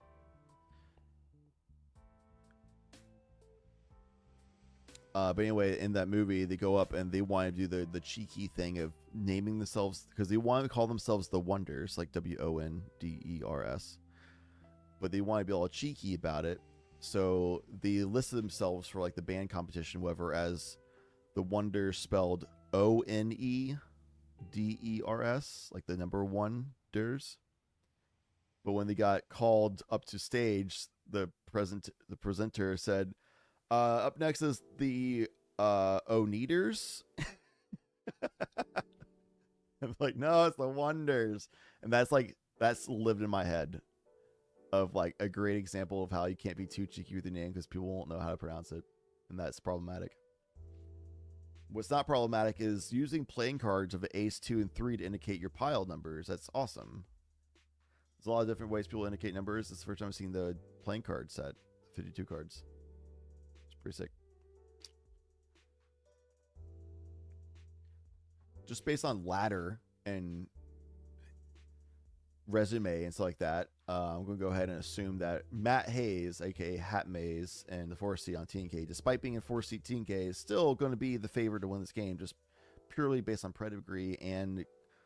But anyway, in that movie, they go up and they want to do the cheeky thing of naming themselves, because they want to call themselves the Wonders, like Wonders. But they want to be all cheeky about it. So they listed themselves for like the band competition, whatever, as the Wonders, spelled ONEDERS, like the number wonders. But when they got called up to stage, the presenter said, "Up next is the Oneaters." I'm like, no, it's the Wonders, and that's lived in my head of like a great example of how you can't be too cheeky with your name because people won't know how to pronounce it, and that's problematic. What's not problematic is using playing cards of ace, 2, and 3 to indicate your pile numbers. That's awesome. There's a lot of different ways people indicate numbers. It's the first time I've seen the playing card set, 52 cards. It's pretty sick. Just based on ladder and resume and stuff like that, I'm going to go ahead and assume that Matt Hayes, aka Hat Maze, and the 4-seed on TNK, despite being in 4-seed TNK, is still going to be the favorite to win this game, just purely based on pedigree and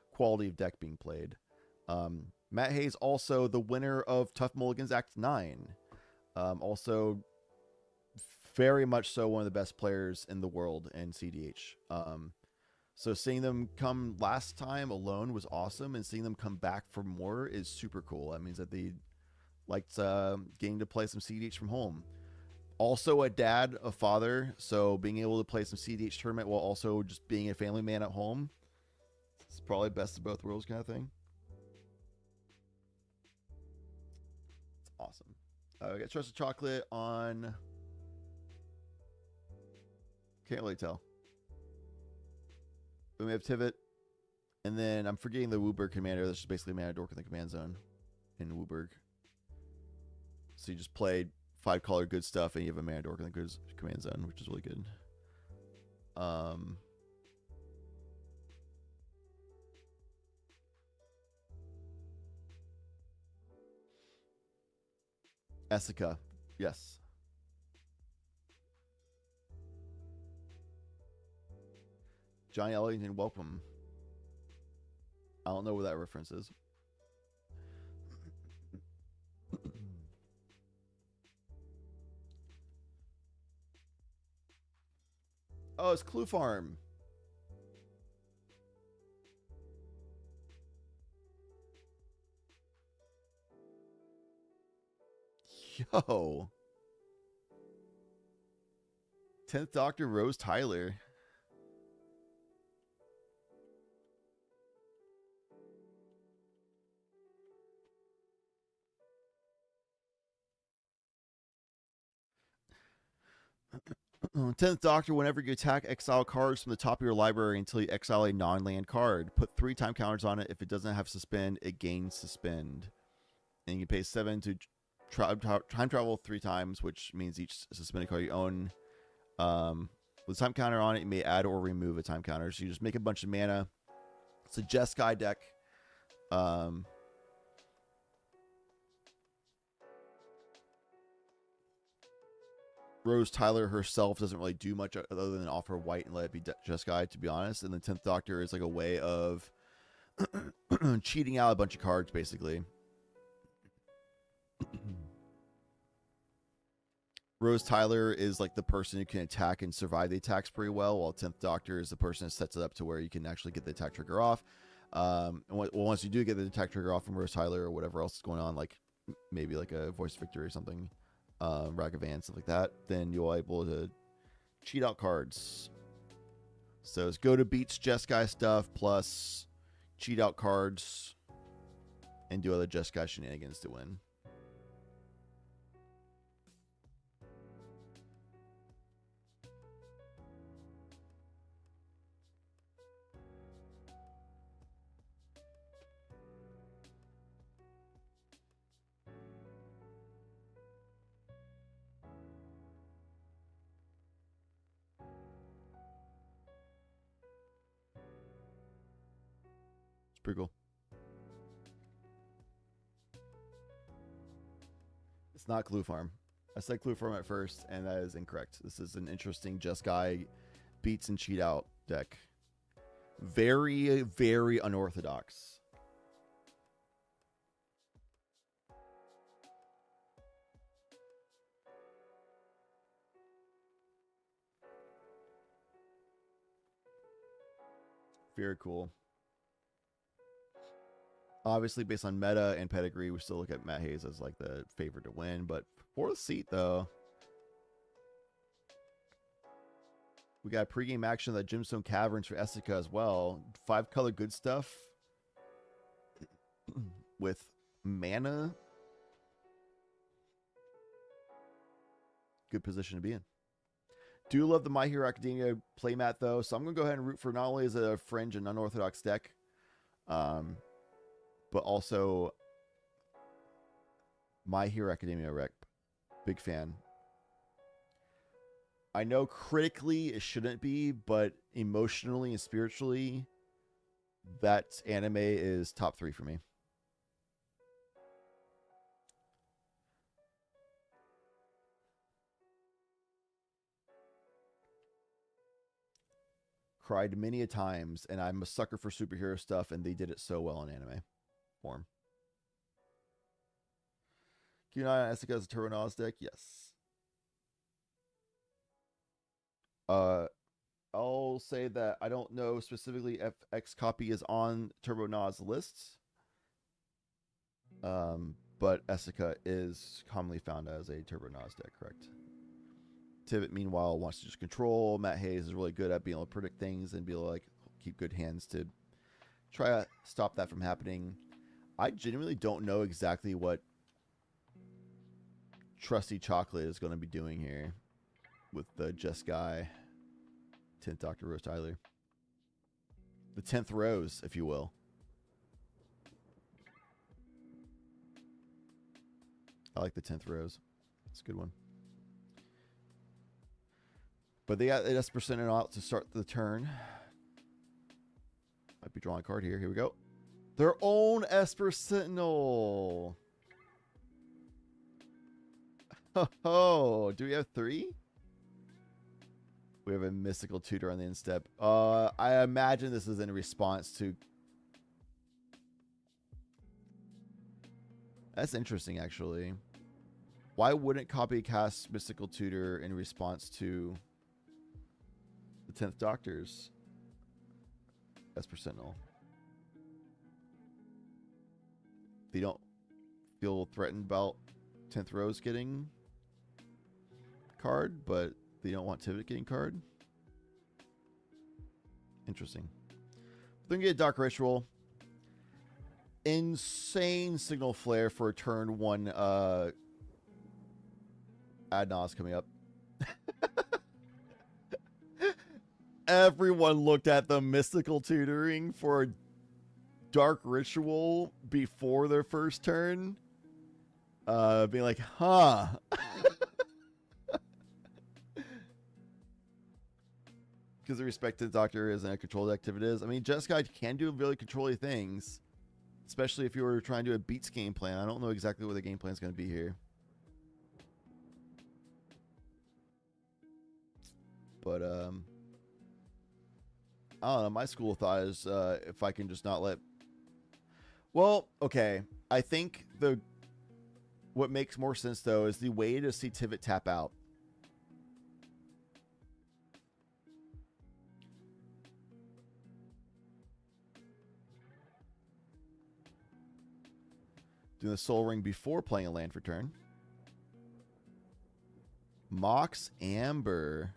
quality of deck being played. Matt Hayes also the winner of Tough Mulligans Act 9. Also very much so one of the best players in the world in CDH. So seeing them come last time alone was awesome, and seeing them come back for more is super cool. That means that they liked getting to play some CDH from home. Also a dad, a father, so being able to play some CDH tournament while also just being a family man at home, it's probably best of both worlds kind of thing. It's awesome. We got Trusted Chocolate on... Can't really tell. Then we have Tivit. And then I'm forgetting the Wooburg commander. That's just basically Mana Dork in the command zone in Wooburg. So you just played 5-color good stuff and you have a Mana Dork in the good command zone, which is really good. Essica. Yes. Johnny Ellington, welcome. I don't know where that reference is. Oh, it's Clue Farm. Yo. 10th Doctor Rose Tyler. Tenth Doctor, whenever you attack, exile cards from the top of your library until you exile a non-land card. Put 3 time counters on it. If it doesn't have suspend, it gains suspend. And you pay 7 to time travel 3 times, which means each suspended card you own. With a time counter on it, you may add or remove a time counter. So you just make a bunch of mana. It's a Jeskai deck. Rose Tyler herself doesn't really do much other than offer white and let it be Jeskai, to be honest. And the 10th Doctor is like a way of cheating out a bunch of cards, basically. Rose Tyler is like the person who can attack and survive the attacks pretty well, while 10th Doctor is the person that sets it up to where you can actually get the attack trigger off. And once you do get the attack trigger off from Rose Tyler or whatever else is going on, like maybe like a Voice of Victory or something, Ragavan, stuff like that, then you'll be able to cheat out cards. So it's go to beats Jeskai stuff plus cheat out cards and do other Jeskai shenanigans to win. Pretty cool. It's not Clue Farm. I said Clue Farm at first, and that is incorrect. This is an interesting Jeskai beats and cheat out deck. Very, very unorthodox. Very cool. Obviously, based on meta and pedigree, we still look at Matt Hayes as like the favorite to win. But fourth seat, though, we got pregame action at Gemstone Caverns for Essica as well. 5-color good stuff with mana. Good position to be in. Do love the My Hero Academia playmat, though, so I'm going to go ahead and root for not only as a fringe and unorthodox deck, but also My Hero Academia rec. Big fan. I know critically it shouldn't be, but emotionally and spiritually, that anime is top 3 for me. Cried many a times, and I'm a sucker for superhero stuff, and they did it so well in anime form. Keep an eye on Essica as a Turbo Nas deck? Yes. I'll say that I don't know specifically if X copy is on Turbo Nas lists, but Essica is commonly found as a Turbo Nas deck, correct? Tivit, meanwhile, wants to just control. Matt Hayes is really good at being able to predict things and be able to like keep good hands to try to stop that from happening. I genuinely don't know exactly what Trusty Chocolate is going to be doing here with the Just Guy 10th Dr. Rose Tyler. The 10th Rose, if you will. I like the 10th Rose. It's a good one. But they got Esper Sentinel out to start the turn. Might be drawing a card here. Here we go. Their own Esper Sentinel. Oh, do we have 3? We have a Mystical Tutor on the instep. I imagine this is in response to... That's interesting, actually. Why wouldn't copy cast Mystical Tutor in response to the 10th Doctor's Esper Sentinel? They don't feel threatened about 10th Rose getting card, but they don't want Tivit getting card. Interesting. Then we get Dark Ritual. Insane Signal Flare for a turn 1 Adnos coming up. Everyone looked at the mystical tutoring for Dark Ritual before their first turn. Being like, huh. Because the respected Doctor isn't a controlled activity is. I mean, Jeskai can do really controlly things. Especially if you were trying to do a beats game plan. I don't know exactly what the game plan is going to be here. But, I don't know. My school of thought is if I can just not let... Well, okay. I think what makes more sense, though, is the way to see Tivit tap out. Doing the Soul Ring before playing a land for turn. Mox Amber.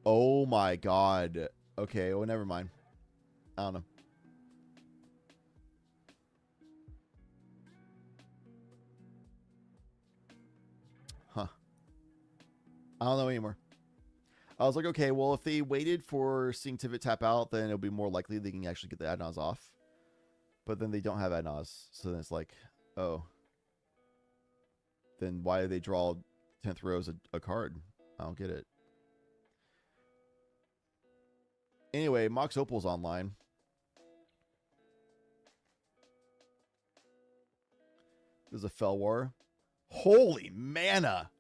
Oh my god. Okay, well, never mind. I don't know. Huh. I don't know anymore. I was like, okay, well, if they waited for seeing Tivit tap out, then it'll be more likely they can actually get the Adnos off. But then they don't have Adnos, so then it's like, oh. Then why did they draw 10th Rose a card? I don't get it. Anyway, Mox Opal's online. There's a Fell War. Holy mana!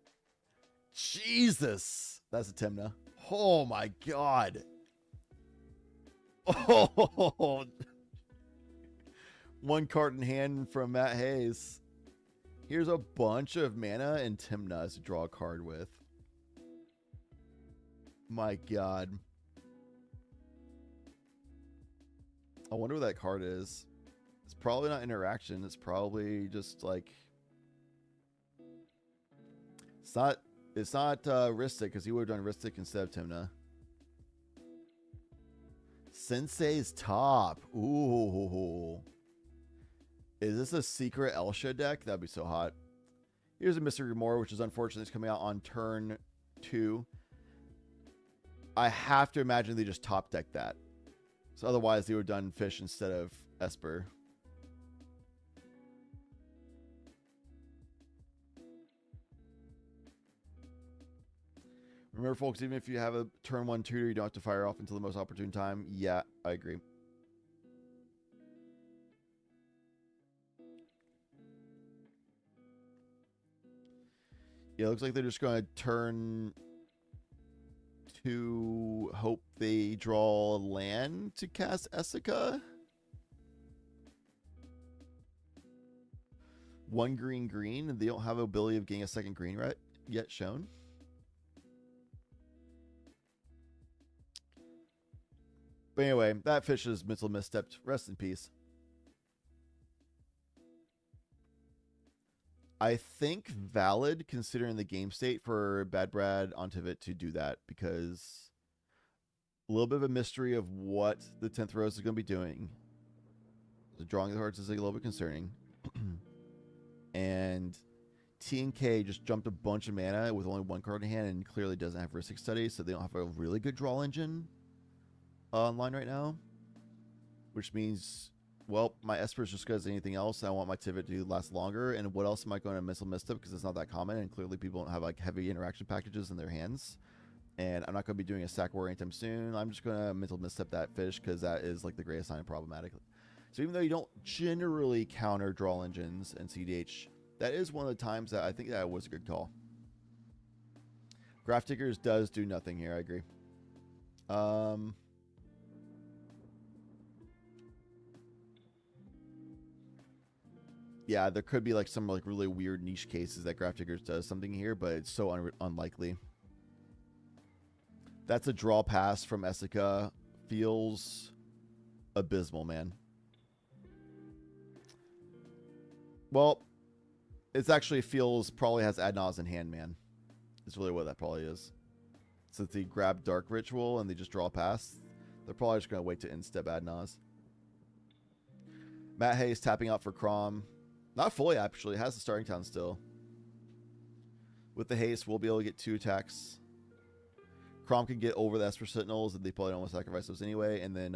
Jesus! That's a Timna. Oh my god. Oh! One card in hand from Matt Hayes. Here's a bunch of mana and Timnas to draw a card with. My God. I wonder what that card is. It's probably not interaction. It's probably just like... It's not Ristic, because he would have done Ristic instead of Timna. Sensei's Top. Ooh. Is this a secret Elsha deck? That'd be so hot. Here's a Mystery More, which is unfortunately coming out on turn 2. I have to imagine they just top deck that. So otherwise they would have done Fish instead of Esper. Remember, folks, even if you have a turn 1 tutor, you don't have to fire off until the most opportune time. Yeah, I agree. Yeah, it looks like they're just going to turn to hope they draw land to cast Essica. 1 green, and they don't have the ability of getting a second green right yet shown. But anyway, that Fish is mental misstepped. Rest in peace. I think valid considering the game state for Bad Brad on Tivit to do that, because a little bit of a mystery of what the 10th Rose is going to be doing. So drawing the cards is a little bit concerning. And T&K just jumped a bunch of mana with only 1 card in hand and clearly doesn't have Ristic Study, so they don't have a really good draw engine online right now. Which means, well, my Esper is just good as anything else. I want my Tivit to last longer. And what else am I going to Mental Misstep? Because it's not that common, and clearly people don't have like heavy interaction packages in their hands. And I'm not going to be doing a sack war anytime soon. I'm just going to Mental Misstep that Fish because that is like the greatest sign of problematic. So even though you don't generally counter draw engines and CDH, that is one of the times that I think that was a good call. Graph Tickers does do nothing here. I agree. Yeah, there could be like some like really weird niche cases that Graph Tickers does something here, but it's so unlikely. That's a draw pass from Essica. Feels abysmal, man. Well, it actually feels probably has Adnaz in hand, man. It's really what that probably is. Since they grab Dark Ritual and they just draw a pass, they're probably just going to wait to instep Adnaz. Matt Hayes tapping out for Crom. Not fully, actually. It has the starting town still. With the haste, we'll be able to get 2 attacks. Crom can get over the Esper Sentinels, and they probably don't want to sacrifice those anyway. And then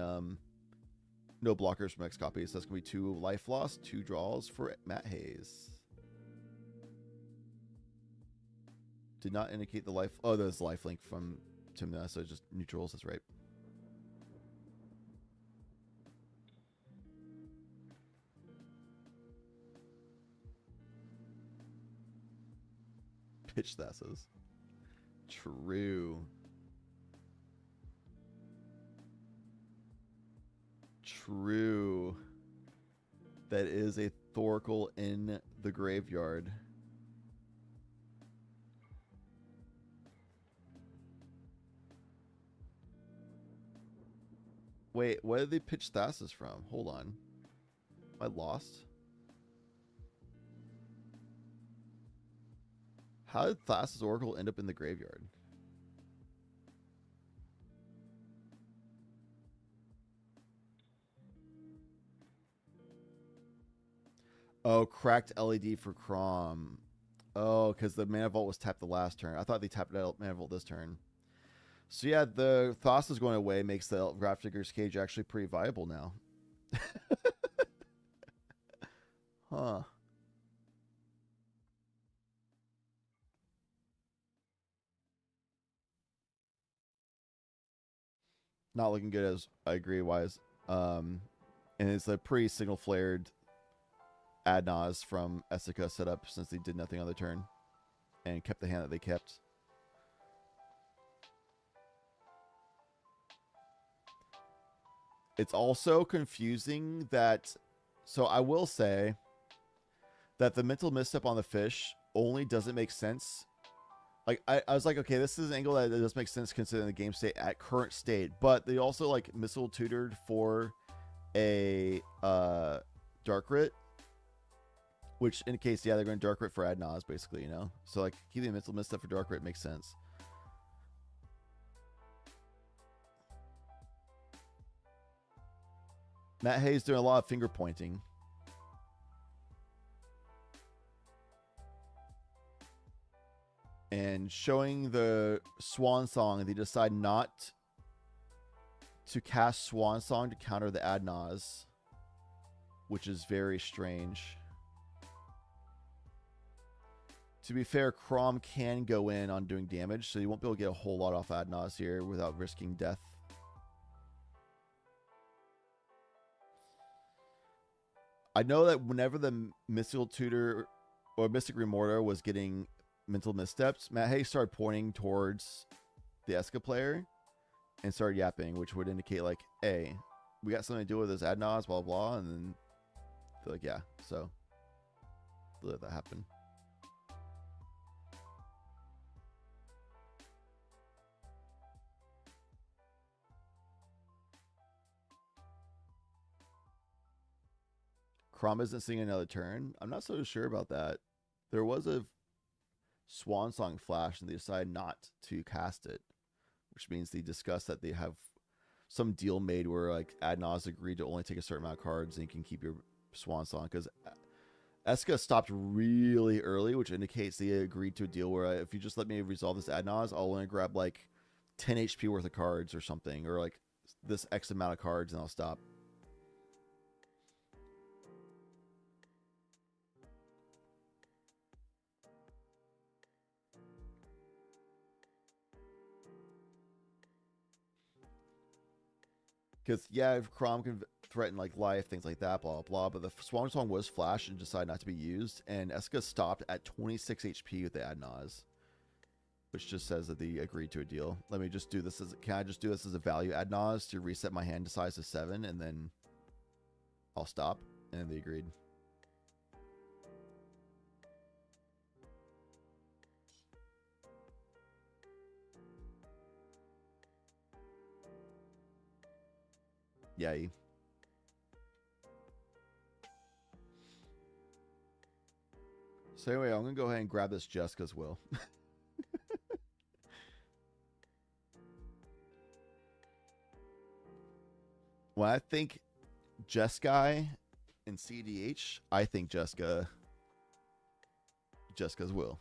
no blockers from X copies. So that's going to be 2 life loss, 2 draws for Matt Hayes. Did not indicate the life. Oh, there's life link from Timna, so just neutrals. That's right. Pitch Thassos. True. True. That is a Thoracle in the graveyard. Wait, where did they pitch Thassos from? Hold on. Am I lost? How did Thassos Oracle end up in the graveyard? Oh, cracked LED for Crom. Oh, because the Mana Vault was tapped the last turn. I thought they tapped Mana Vault this turn. So yeah, the Thassos going away makes the Graph Digger's Cage actually pretty viable now. Huh. Not looking good, as I agree, wise. And it's a pretty signal flared Adnaz from Essica set up since they did nothing on the turn and kept the hand that they kept. It's also confusing that, so I will say that the mental misstep on the Fish only doesn't make sense Like I was like, okay, this is an angle that does make sense considering the game state at current state, but they also like missile tutored for a dark writ, which indicates they're going dark writ for ad nos basically, you know. So like keeping a missile misstep for dark writ makes sense. Matt Hayes doing a lot of finger pointing. And showing the Swan Song, they decide not to cast Swan Song to counter the ad nos, which is very strange. To be fair, Crom can go in on doing damage, so you won't be able to get a whole lot off ad nos here without risking death. I know that whenever the Mystical Tutor or Mystic Remorter was getting mental missteps, Matt Hayes started pointing towards the Eska player and started yapping, which would indicate like, hey, we got something to do with this ad nos, blah, blah, and then they're like, yeah, so let that happen. Crom isn't seeing another turn. I'm not so sure about that. There was a Swan Song flash and they decided not to cast it, which means they discussed that they have some deal made where like Adnaz agreed to only take a certain amount of cards and you can keep your Swan Song, because Eska stopped really early, which indicates they agreed to a deal where if you just let me resolve this Adnaz, I'll only grab like 10 HP worth of cards or something, or like this X amount of cards and I'll stop. Because, yeah, if Crom can threaten, like, life, things like that, blah, blah, but the Swan Song was flashed and decided not to be used, and Eska stopped at 26 HP with the Adnaz, which just says that they agreed to a deal. Let me just do this as, can I just do this as a value Adnaz to reset my hand to size of 7, and then I'll stop, and they agreed. Yeah. So anyway, I'm going to go ahead and grab this Jessica's will. When I think Jeskai and CDH, I think Jessica's will.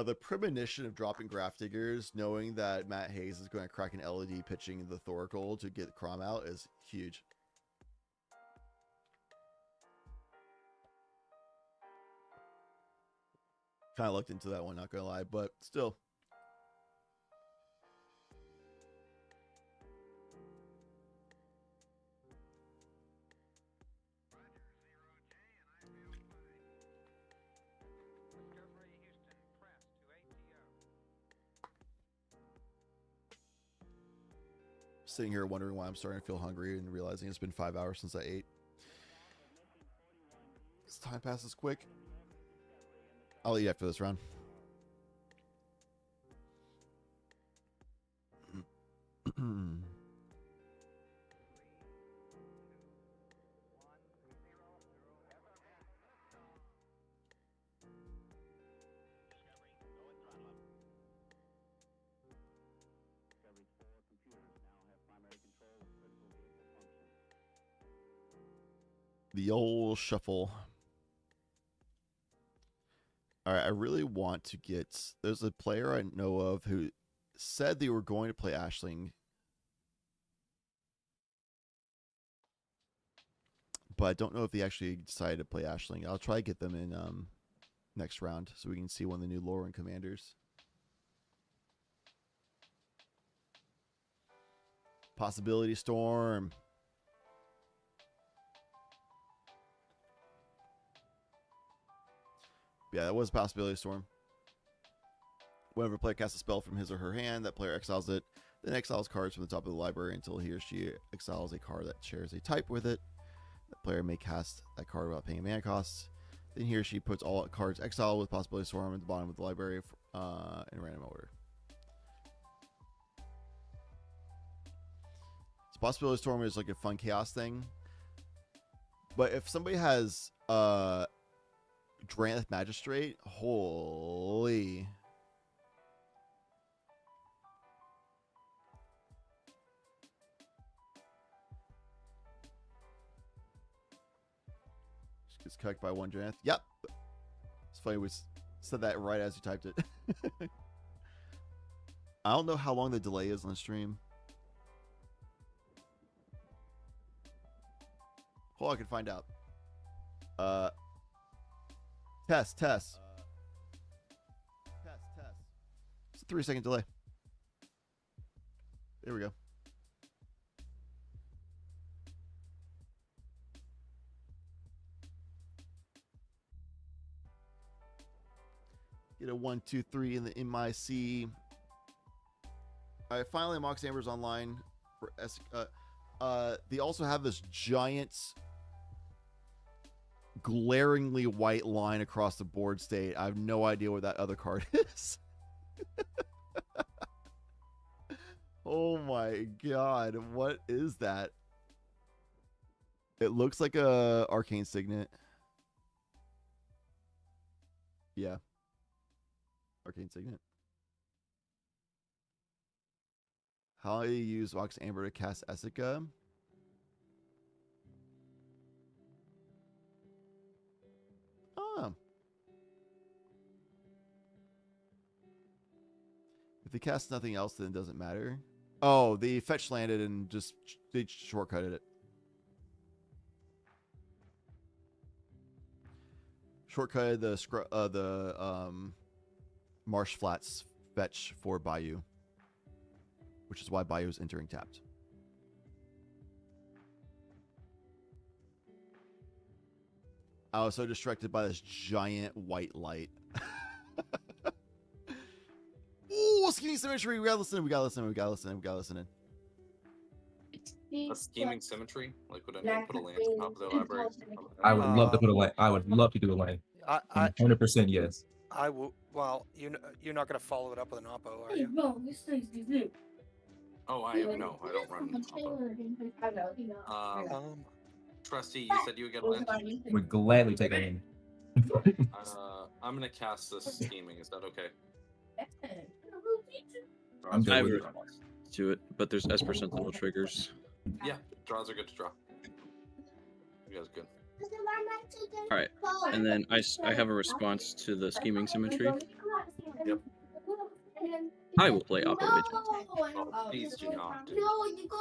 The premonition of dropping Grafdiggers, knowing that Matt Hayes is going to crack an LED pitching the Thoracle to get Crom out, is huge. Kind of looked into that one, not going to lie, but still. Sitting here wondering why I'm starting to feel hungry and realizing it's been 5 hours since I ate. This time passes quick. I'll eat after this round. The old shuffle. All right, I really want to get... There's a player I know of who said they were going to play Ashling, but I don't know if they actually decided to play Ashling. I'll try to get them in next round so we can see one of the new Lauren commanders. Possibility Storm. Yeah, that was a Possibility Storm. Whenever a player casts a spell from his or her hand, that player exiles it. Then exiles cards from the top of the library until he or she exiles a card that shares a type with it. The player may cast that card without paying a mana cost. Then he or she puts all cards exiled with possibility storm at the bottom of the library in random order. So possibility storm is like a fun chaos thing. But if somebody has Dranth Magistrate, holy. Just gets cucked by one Dranth. Yep. It's funny we said that right as you typed it. I don't know how long the delay is on the stream. Hold on, I can find out. Test. It's a 3-second delay. There we go. Get a 1, 2, 3 in the MIC. All right, finally, Mox Amber's online for they also have this giant, glaringly white line across the board state. I have no idea what that other card is. Oh my god, what is that? It looks like a arcane signet. Yeah. Arcane signet. How do you use Mox Amber to cast Essica? Oh. If they cast nothing else, then it doesn't matter. Oh, the fetch landed and just they shortcutted it. Shortcutted the Marsh Flats fetch for Bayou, which is why Bayou is entering tapped. I was so distracted by this giant white light. Ooh, scheming symmetry. We gotta listen in. A scheming symmetry? Like, would anyone put a land on top of their library? I would love to put a lane. I would love to do a lane. 100% yes. I will. Well, you're not going to follow it up with an oppo, are you? Oh, I don't run oppo. Trusty, you said you would get a land? Would gladly take a lane. I'm gonna cast this scheming. Is that okay? I'm good I with would it. do it, but there's S% Sentinel triggers. Yeah, draws are good to draw. You guys good? All right, and then I have a response to the scheming symmetry. Yep. I will play Oppo Agent. Oh, please do not. Dude.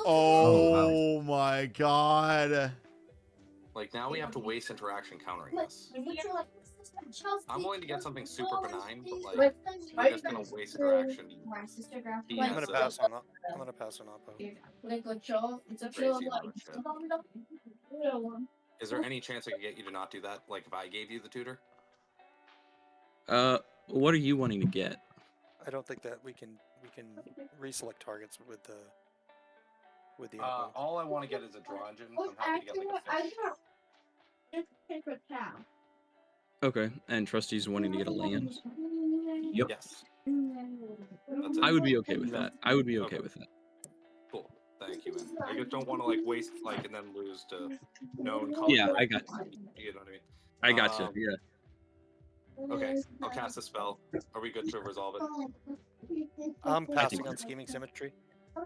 Oh my god. Like, now we have to waste interaction countering this. I'm willing to get something super benign, but like, we're just gonna waste interaction. I'm gonna pass on oppo. Crazy amount of shit. Is there any chance I could get you to not do that? Like, if I gave you the tutor? What are you wanting to get? I don't think that we can reselect targets with the oppo. All I want to get is a draw engine. I'm happy to get like a fish. Okay, and Trusty's wanting to get a land. Yep. Yes. I would be okay with that. I would be okay with that. Cool. Thank you, man. I just don't want to like waste and then lose to known. Yeah, I got you. You know what I mean? I got you. Yeah. Okay, I'll cast a spell. Are we good to resolve it? I'm passing on scheming symmetry. All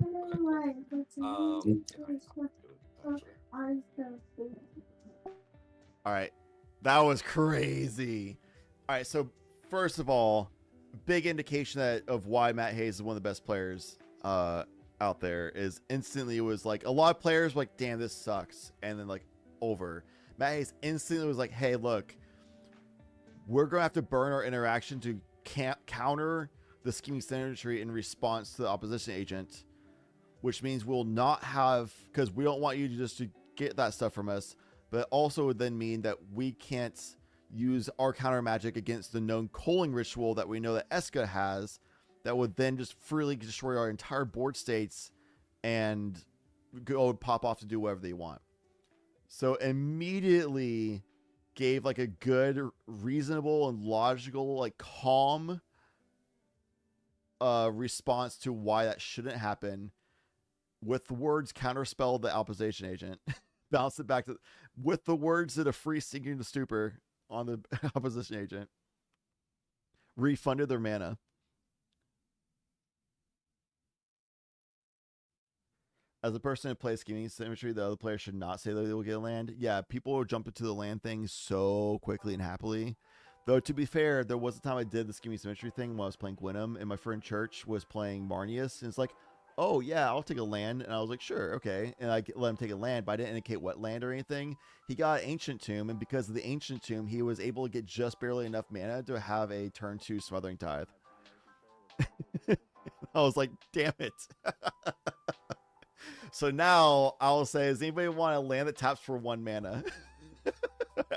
right, that was crazy. All right, so first of all, big indication of why Matt Hayes is one of the best players out there is instantly it was like a lot of players were like, damn, this sucks, and then like over. Matt Hayes instantly was like, hey, look, we're gonna have to burn our interaction to counter the scheming symmetry in response to the opposition agent, which means we'll not have, because we don't want you to get that stuff from us, but also would then mean that we can't use our counter magic against the known culling ritual that we know that Eska has that would then just freely destroy our entire board states and go and pop off to do whatever they want. So immediately gave like a good, reasonable, and logical, like calm response to why that shouldn't happen, with the words counterspelled the opposition agent. Bounced it back to with the words that a free sinking to stupor on the opposition agent. Refunded their mana. As a person who plays scheming symmetry, the other player should not say that they will get a land. Yeah, people will jump into the land thing so quickly and happily. Though, to be fair, there was a time I did the scheming symmetry thing when I was playing Gwynam, and my friend Church was playing Marnius, and it's like, oh, yeah, I'll take a land. And I was like, sure, okay. And I let him take a land, but I didn't indicate what land or anything. He got Ancient Tomb, and because of the Ancient Tomb, he was able to get just barely enough mana to have a turn 2 Smothering Tithe. I was like, damn it. So now I'll say, does anybody want a land that taps for 1 mana?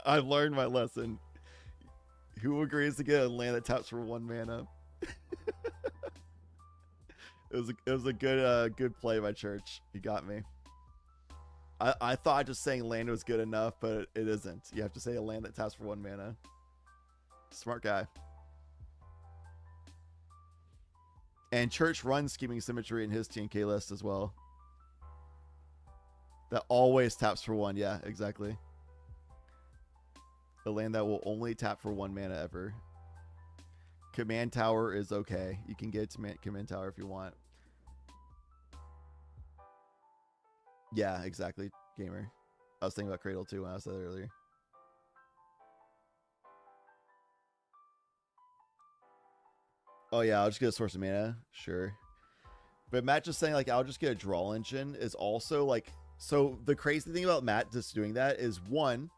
I've learned my lesson. Who agrees to get a land that taps for 1 mana? It was a good play by Church. He got me. I thought just saying land was good enough, but it isn't. You have to say a land that taps for 1 mana. Smart guy. And Church runs Scheming Symmetry in his TNK list as well. That always taps for 1. Yeah, exactly. The land that will only tap for 1 mana ever. Command Tower is okay. You can get to Command Tower if you want. Yeah, exactly, gamer. I was thinking about Cradle too when I said that earlier. Oh yeah, I'll just get a source of mana. Sure. But Matt just saying like I'll just get a draw engine is also like, so the crazy thing about Matt just doing that is, one,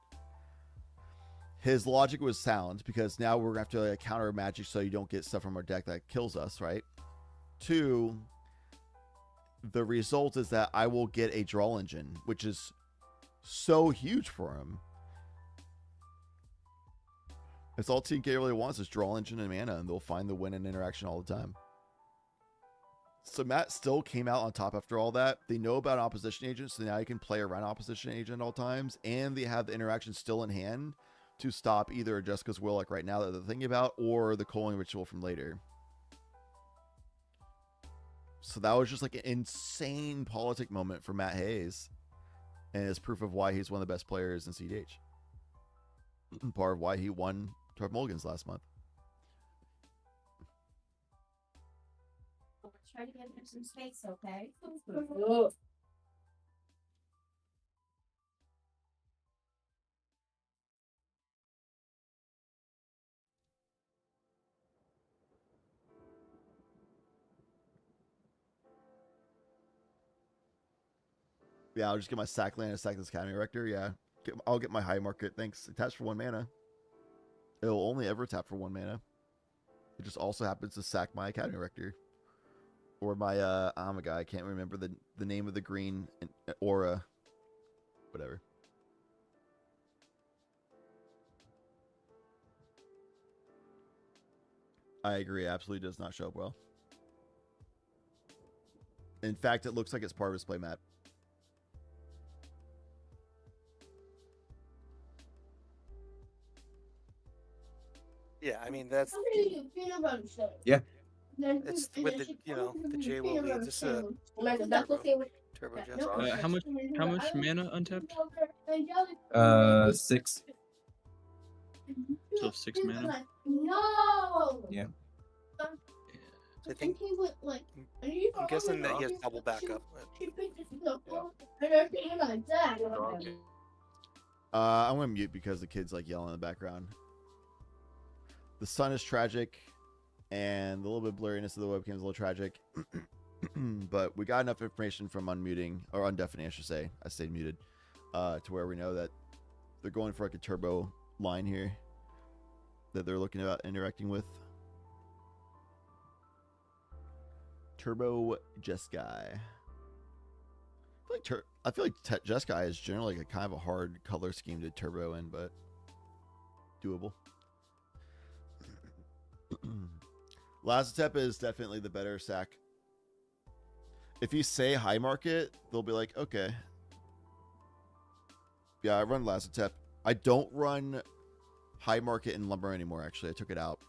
his logic was sound because now we're gonna have to like, counter magic so you don't get stuff from our deck that kills us, right? 2, the result is that I will get a draw engine, which is so huge for him. It's all TNK really wants is draw engine and mana, and they'll find the win and interaction all the time. So Matt still came out on top after all that. They know about opposition agents, so now you can play around opposition agent at all times, and they have the interaction still in hand to stop either Jessica's Will, like right now that they're thinking about, or the Culling Ritual from later. So that was just like an insane politic moment for Matt Hayes, and it's proof of why he's one of the best players in CDH. Part of why he won 12 Mulligans last month. Try to give him some space, okay? Yeah, I'll just get my sack land and sack this Academy Rector. Yeah, I'll get my high market. Thanks. It taps for 1 mana. It'll only ever tap for 1 mana. It just also happens to sack my Academy Rector. Or my, oh my god, I can't remember the name of the green aura. Whatever. I agree. Absolutely does not show up well. In fact, it looks like it's part of his playmat. Yeah, I mean that's. Yeah. It's with the the J will be just a turbo How much mana untapped? 6. So 6 mana. No. Yeah. I think I'm guessing that he has double backup. I'm gonna mute because the kid's like yelling in the background. The sun is tragic, and the little bit of blurriness of the webcam is a little tragic. But we got enough information from unmuting, or undeafening, I should say. I stayed muted, to where we know that they're going for like a turbo line here that they're looking at interacting with. Turbo Jeskai. I feel like Jeskai is generally like a kind of a hard color scheme to turbo in, but doable. Lazotep is definitely the better sack. If you say high market, they'll be like, okay. Yeah, I run Lazotep. I don't run high market in lumber anymore, actually. I took it out.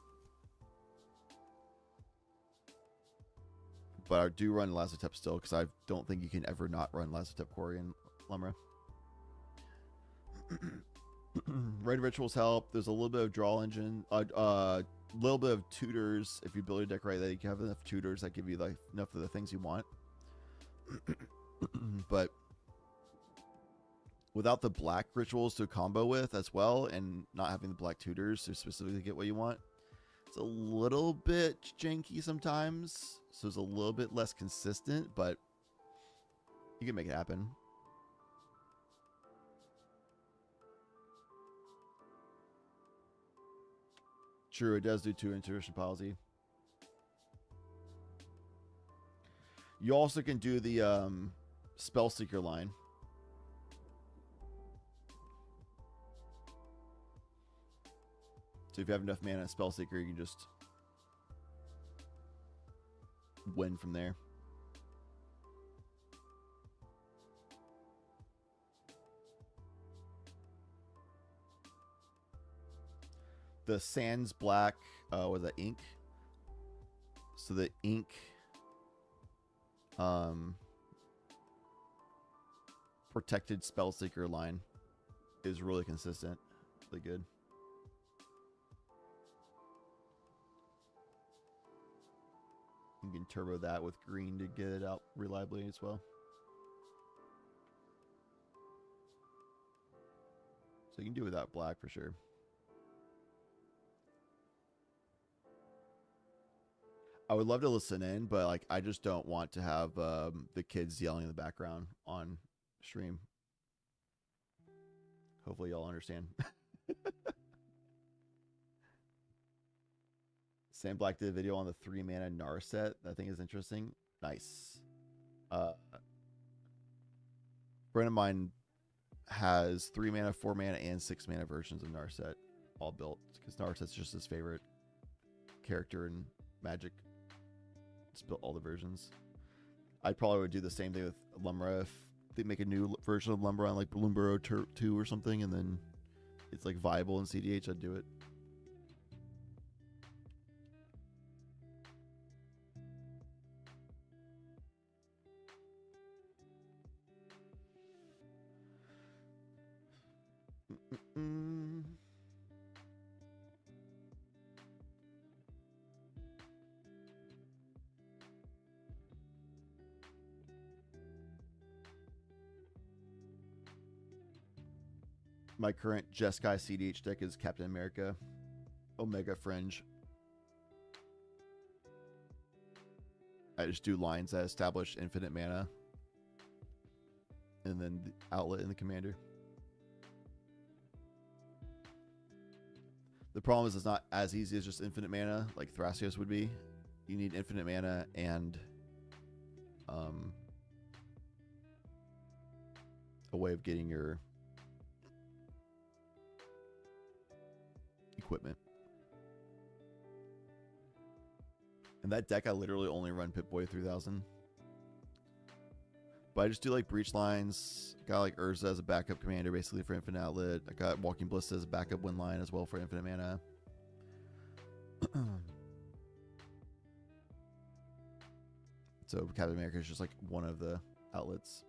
But I do run Lazotep still, because I don't think you can ever not run Lazotep Quarry in lumber. Raid rituals help. There's a little bit of draw engine. Little bit of tutors. If you build your deck right, that you can have enough tutors that give you like enough of the things you want. But without the black rituals to combo with as well, and not having the black tutors to specifically get what you want, it's a little bit janky sometimes. So it's a little bit less consistent, but you can make it happen. True, it does do 2 intuition policy. You also can do the Spellseeker line. So if you have enough mana Spellseeker, you can just win from there. The Sands Black was the ink. So the ink protected Spellseeker line is really consistent. Really good. You can turbo that with green to get it out reliably as well. So you can do without black for sure. I would love to listen in, but like I just don't want to have the kids yelling in the background on stream. Hopefully y'all understand. Sam Black did a video on the 3-mana Narset that I think is interesting. Nice. A friend of mine has 3-mana, 4-mana, and 6-mana versions of Narset all built because Narset's just his favorite character in Magic. Just built all the versions. I probably would do the same thing with Lumbra if they make a new version of Lumbra on like Bloomburrow 2 or something, and then it's like viable in CDH. I'd do it. My current Jeskai CDH deck is Captain America, Omega Fringe. I just do lines that establish infinite mana, and then the outlet in the commander. The problem is it's not as easy as just infinite mana like Thrasios would be. You need infinite mana and a way of getting your equipment. And that deck I literally only run Pip-Boy 3000. But I just do like breach lines. Got like Urza as a backup commander basically for infinite outlet. I got Walking Ballista as a backup win line as well for infinite mana. So Captain America is just like one of the outlets.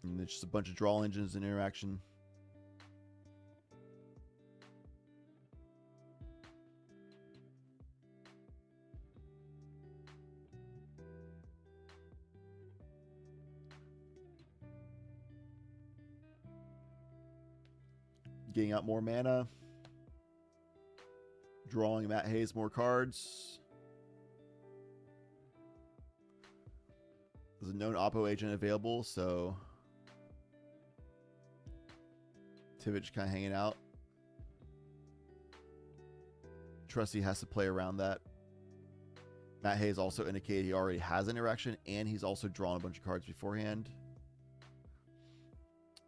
And there's just a bunch of draw engines and interaction. Getting out more mana. Drawing Matt Hayes more cards. There's a known Oppo agent available, so Tivich kind of hanging out. Trusty has to play around that. Matt Hayes also indicated he already has interaction, and he's also drawn a bunch of cards beforehand.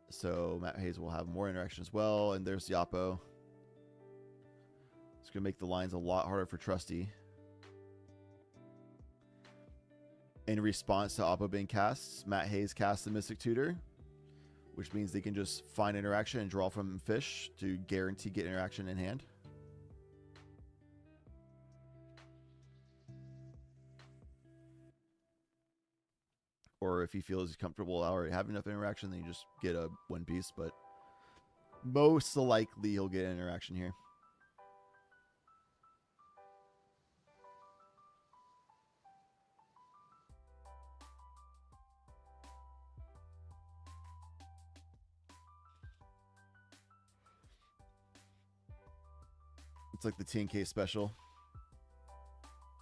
So Matt Hayes will have more interaction as well, and there's the Oppo. It's going to make the lines a lot harder for Trusty. In response to Oppo being cast, Matt Hayes casts the Mystic Tutor, which means they can just find interaction and draw from fish to guarantee get interaction in hand. Or if he feels he's comfortable already having enough interaction, then you just get a one piece, but most likely he'll get an interaction here. It's like the TNK special.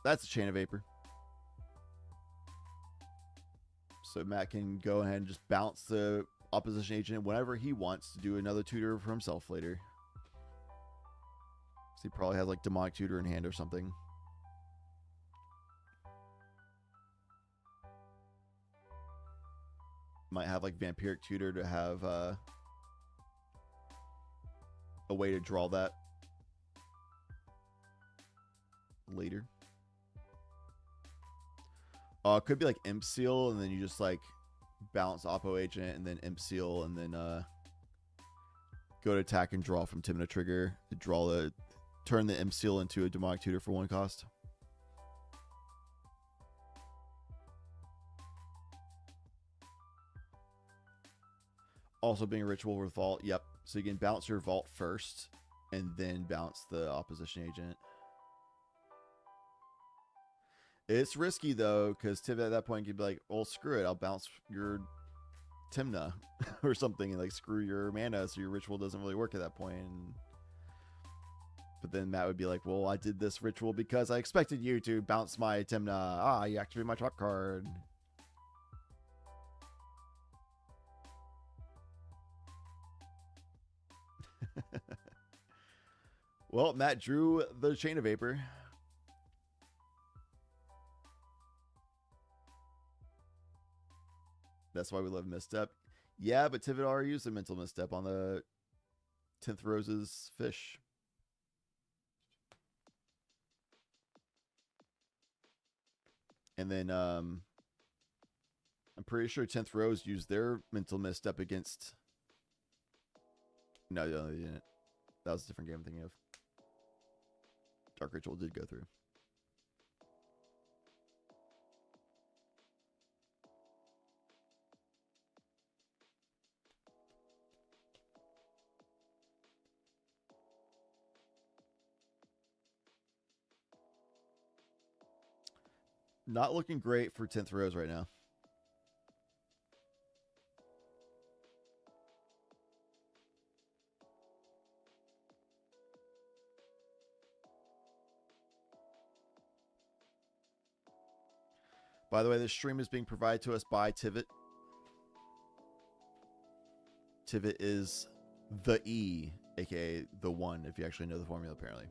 That's a Chain of Vapor. So Matt can go ahead and just bounce the opposition agent whenever he wants to do another tutor for himself later. So he probably has like Demonic Tutor in hand or something. Might have like Vampiric Tutor to have a way to draw that later. Could be like Imp Seal, and then you just like bounce Oppo Agent, and then Imp Seal, and then go to attack and draw from Timina Trigger to turn the Imp Seal into a Demonic Tutor for 1 cost. Also being a Ritual with Vault, yep. So you can bounce your Vault first, and then bounce the opposition agent. It's risky, though, because Tiv at that point could be like, well, screw it. I'll bounce your Timna or something and like screw your mana so your ritual doesn't really work at that point. But then Matt would be like, well, I did this ritual because I expected you to bounce my Timna. Ah, you activate my top card. Well, Matt drew the Chain of Vapor. That's why we love Misstep. Yeah, but Tivit already used a mental misstep on the 10th Rose's fish. And then I'm pretty sure 10th Rose used their mental misstep against... No, they didn't. That was a different game I'm thinking of. Dark Ritual did go through. Not looking great for 10th Rose right now. By the way, this stream is being provided to us by Tivit. Tivit is the E, aka the one, if you actually know the formula, apparently.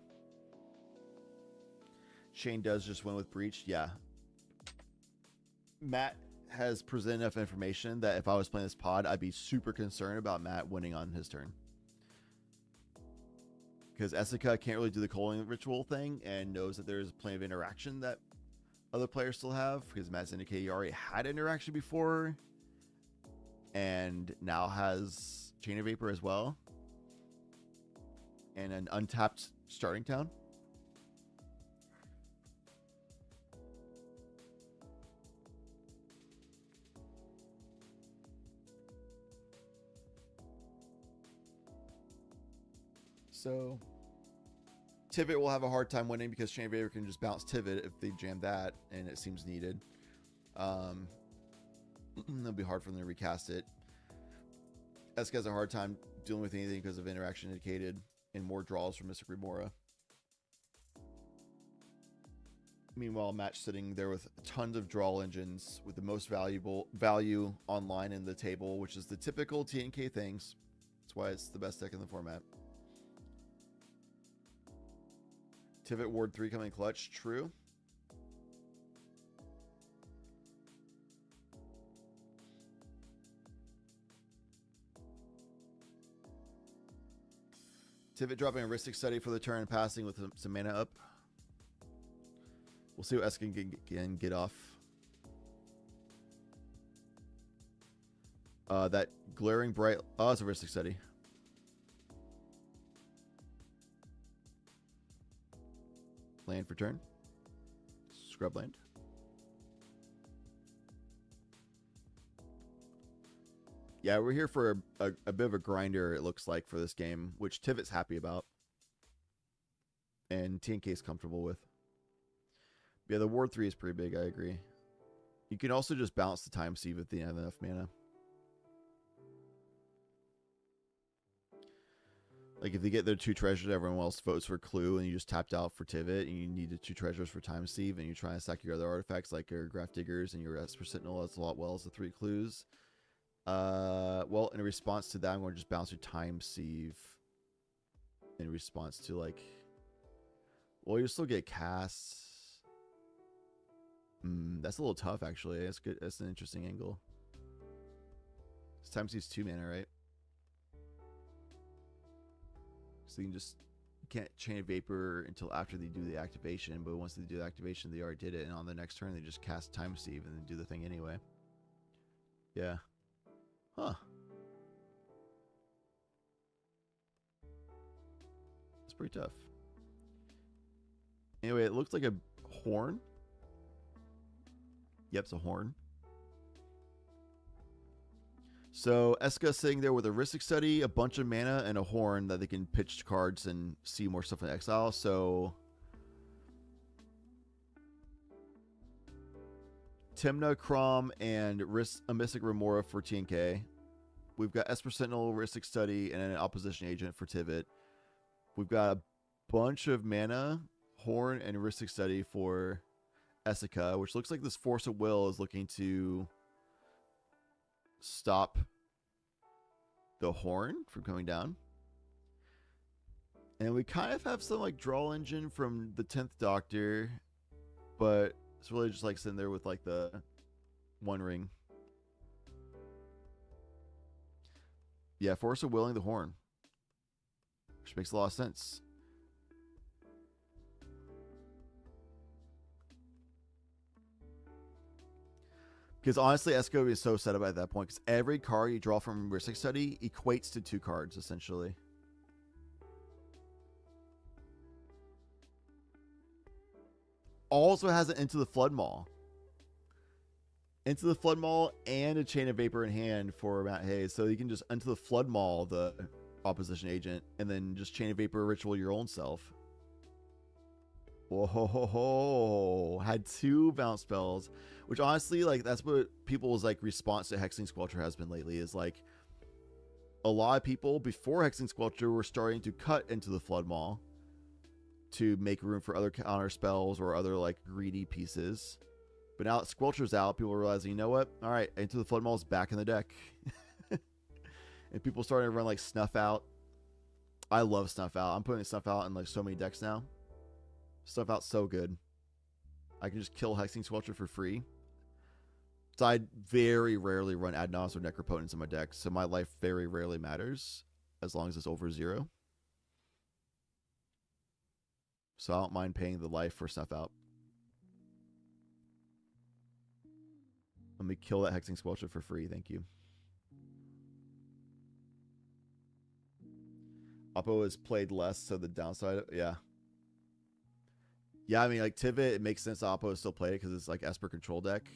Shane does just win with Breach. Yeah. Matt has presented enough information that if I was playing this pod, I'd be super concerned about Matt winning on his turn. Because Essica can't really do the culling ritual thing and knows that there's plenty of interaction that other players still have, because Matt's indicated he already had interaction before and now has Chain of Vapor as well and an untapped starting town. So Tivit will have a hard time winning because Chain of Vapor can just bounce Tivit if they jam that, and it seems needed. It'll be hard for them to recast it. Eska has a hard time dealing with anything because of interaction indicated and more draws from Mystic Remora. Meanwhile, Matt's sitting there with tons of draw engines with the most value online in the table, which is the typical TNK things. That's why it's the best deck in the format. Tivit Ward 3 coming clutch, true. Tivit dropping a Ristic Study for the turn and passing with some mana up. We'll see what S can get off. That glaring bright. Oh, it's a Ristic Study. Land for turn. Scrub land. Yeah, we're here for a bit of a grinder, it looks like, for this game, which Tivit's happy about. And TNK's comfortable with. Yeah, the Ward 3 is pretty big, I agree. You can also just bounce the Time Sieve if they have enough mana. Like, if they get their 2 treasures, everyone else votes for Clue, and you just tapped out for Tivit, and you need the 2 treasures for Time Sieve, and you're trying to stack your other artifacts, like your Graph Diggers and your Esper Sentinel as well as the 3 clues. Well, in response to that, I'm going to just bounce your Time Sieve. In response to, like... Well, you'll still get casts. That's a little tough, actually. That's good. That's an interesting angle. This Time Sieve's 2 mana, right? So you can just... You can't Chain of Vapor until after they do the activation, but once they do the activation, they already did it, and on the next turn, they just cast Time Sieve and then do the thing anyway. Yeah. Huh. That's pretty tough. Anyway, it looks like a horn. Yep, it's a horn. So Eska's sitting there with a Ristic Study, a bunch of mana, and a horn that they can pitch cards and see more stuff in exile. So Timna, Crom, and a Mystic Remora for TNK. We've got Esper Sentinel, Ristic Study, and an Opposition Agent for Tivit. We've got a bunch of mana, Horn, and Ristic Study for Esika, which looks like this Force of Will is looking to stop the Horn from coming down. And we kind of have some like draw engine from the 10th Doctor, but it's really just like sitting there with like the 1 ring. Yeah, Force of Willing the Horn, which makes a lot of sense. Because honestly, Esco is so set up at that point, because every card you draw from Ristic Study equates to 2 cards, essentially. Also has an Into the Flood Maw. Into the Flood Maw and a Chain of Vapor in hand for Matt Hayes. So you can just Into the Flood Maw the Opposition Agent, and then just Chain of Vapor Ritual your own self. Whoa, ho, ho, ho. Had 2 bounce spells, which honestly, like, that's what people's like response to Hexing Squelcher has been lately. Is like a lot of people before Hexing Squelcher were starting to cut Into the Flood Maw to make room for other counter spells or other like greedy pieces. But now that Squelcher's out, people are realizing, you know what? All right, Into the Flood Maw is back in the deck, and people starting to run like Snuff Out. I love Snuff Out. I'm putting Snuff Out in like so many decks now. Stuff out so good. I can just kill Hexing Squelcher for free. So I very rarely run Ad Nos or Necropotence in my deck, so my life very rarely matters as long as it's over 0. So I don't mind paying the life for stuff out. Let me kill that Hexing Squelcher for free, thank you. Oppo is played less, so the downside, yeah. Yeah, I mean, like, Tivit, it makes sense Oppo still play it because it's, like, Esper control deck.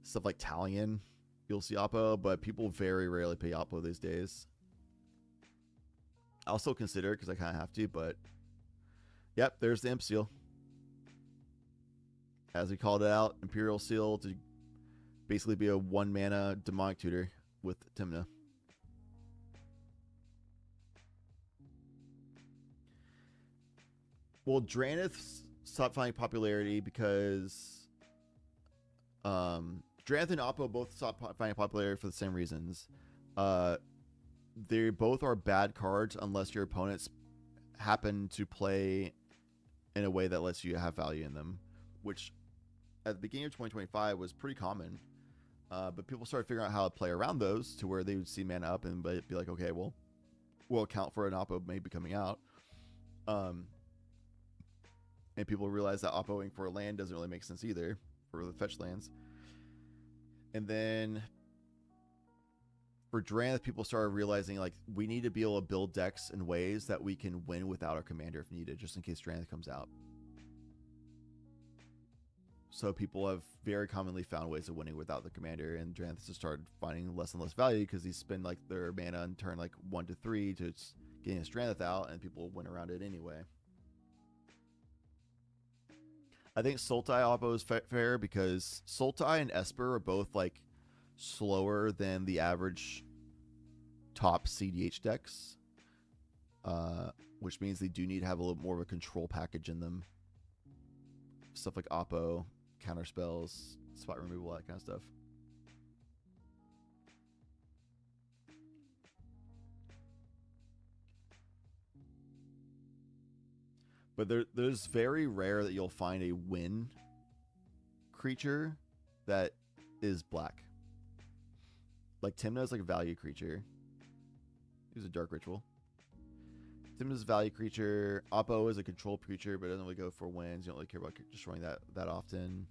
Stuff like Talion, you'll see Oppo, but people very rarely play Oppo these days. I'll still consider it because I kind of have to, but... Yep, there's the Imp Seal. As we called it out, Imperial Seal to basically be a 1-mana Demonic Tutor with Timna. Well, Drannith stopped finding popularity because Drannith and Oppo both stopped finding popularity for the same reasons. They both are bad cards unless your opponents happen to play in a way that lets you have value in them, which at the beginning of 2025 was pretty common. But people started figuring out how to play around those to where they would see mana up and be like, okay, well, will account for an Oppo maybe coming out. And people realize that Oppoing for land doesn't really make sense either for the fetch lands. And then for Drannith, people started realizing like we need to be able to build decks in ways that we can win without our commander if needed, just in case Drannith comes out. So people have very commonly found ways of winning without the commander, and Drannith has started finding less and less value because they spend like their mana and turn like 1 to 3 to getting a Drannith out, and people win around it anyway. I think Sultai Oppo is fair because Sultai and Esper are both like slower than the average top CDH decks, which means they do need to have a little more of a control package in them. Stuff like Oppo, counter spells, spot removal, that kind of stuff. But there's very rare that you'll find a win creature that is black. Like Tymna is like a value creature. He's a dark ritual. Tymna's a value creature. Oppo is a control creature, but it doesn't really go for wins. You don't really care about destroying that often.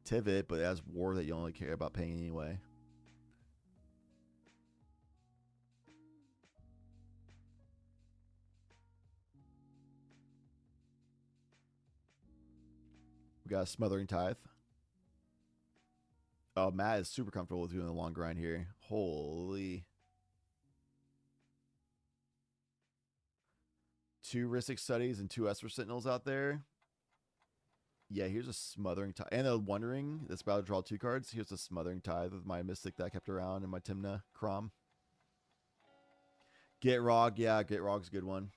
Tivit, but it has war that you only care about paying anyway. We got a Smothering Tithe. Oh, Matt is super comfortable with doing the long grind here. Holy. 2 Rhystic Studies and 2 Esper Sentinels out there. Yeah, here's a Smothering Tithe. And a Wondering that's about to draw 2 cards. Here's a Smothering Tithe with my Mystic that I kept around and my Tymna Crom. Get Rog. Yeah, Get Rog's a good one.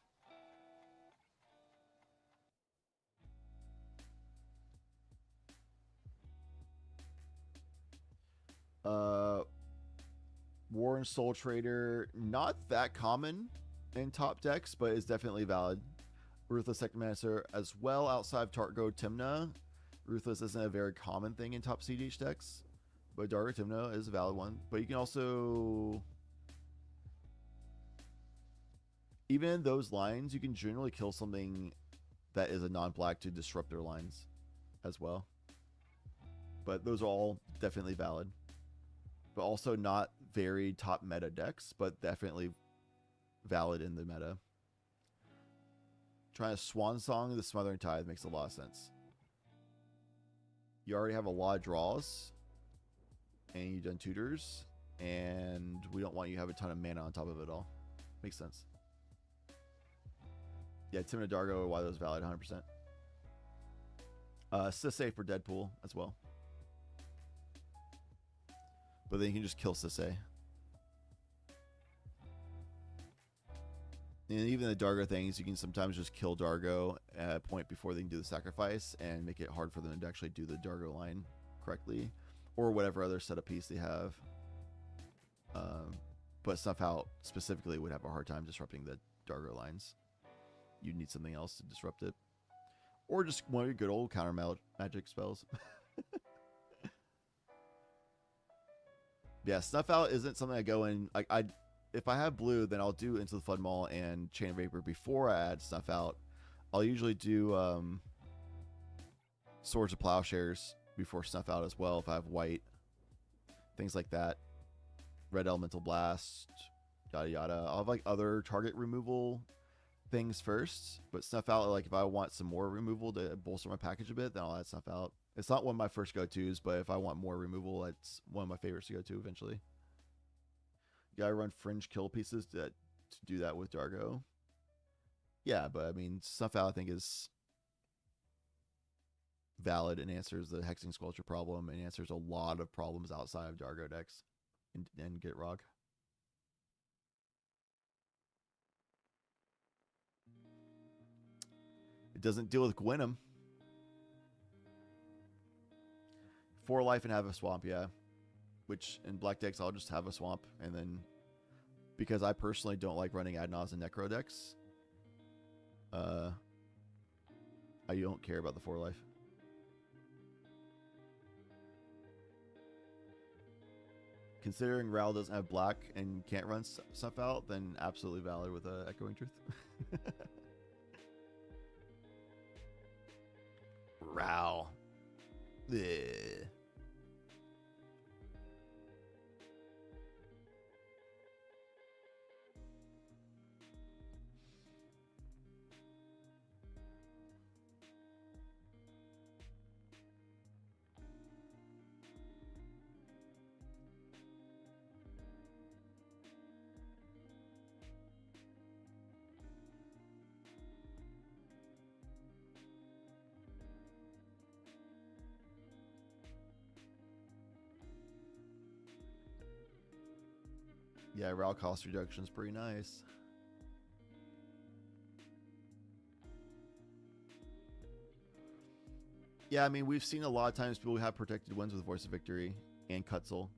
Warren Soul Trader, not that common in top decks, but is definitely valid. Ruthless Technomancer as well outside of Targo Tymna. Ruthless isn't a very common thing in top CDH decks, but Dargo Tymna is a valid one. But you can also, even in those lines, you can generally kill something that is a non-black to disrupt their lines as well. But those are all definitely valid. But also not very top meta decks, but definitely valid in the meta. Trying to Swan Song the Smothering Tithe makes a lot of sense. You already have a lot of draws, and you've done tutors, and we don't want you to have a ton of mana on top of it all. Makes sense. Yeah, Tymna Dargo, why those valid 100%. Sisay for Deadpool as well. But then you can just kill Sisay. And even the Dargo things, you can sometimes just kill Dargo at a point before they can do the sacrifice and make it hard for them to actually do the Dargo line correctly. Or whatever other setup piece they have. But Snuff Out specifically would have a hard time disrupting the Dargo lines. You'd need something else to disrupt it. Or just one of your good old counter magic spells. Yeah, Snuff Out isn't something I go in. If I have blue, then I'll do Into the Flood Maul and Chain of Vapor before I add Snuff Out. I'll usually do Swords of Plowshares before Snuff Out as well if I have white. Things like that. Red Elemental Blast, yada yada. I'll have like other target removal things first, but Snuff Out, like if I want some more removal to bolster my package a bit, then I'll add Snuff Out. It's not one of my first go-tos, but if I want more removal, it's one of my favorites to go to eventually. You gotta run fringe kill pieces to do that with Dargo. Yeah, but I mean, Snuff Out I think is valid and answers the Hexing Sculpture problem and answers a lot of problems outside of Dargo decks and Get Rog. It doesn't deal with Gwynnum. 4 life and have a swamp, yeah. Which in black decks I'll just have a swamp, and then because I personally don't like running Adnaz and Necro decks, I don't care about the 4 life. Considering Ral doesn't have black and can't run stuff out, then absolutely valid with Echoing Truth. Ral. Ugh. Yeah, Ral cost reduction is pretty nice. Yeah, I mean, we've seen a lot of times people have protected wins with Voice of Victory and Cutzel.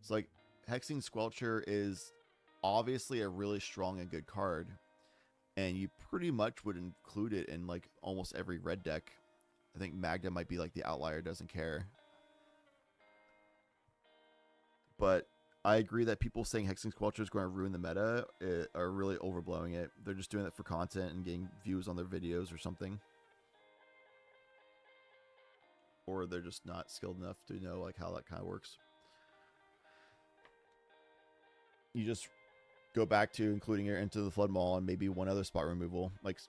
It's like Hexing Squelcher is obviously a really strong and good card, and you pretty much would include it in like almost every red deck. I think Magda might be like the outlier, doesn't care. But I agree that people saying Hexing Squelcher is going to ruin the meta are really overblowing it. They're just doing it for content and getting views on their videos or something. Or they're just not skilled enough to know like how that kind of works. You just go back to including it into the Flood Maul and maybe one other spot removal. Like,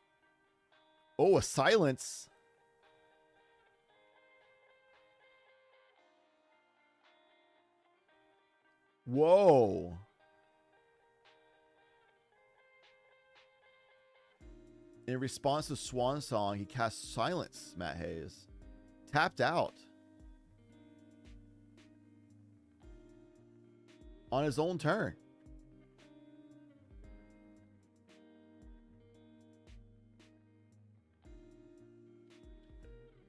oh, a silence. Whoa. In response to Swan Song, he casts Silence, Matt Hayes. Tapped out. On his own turn.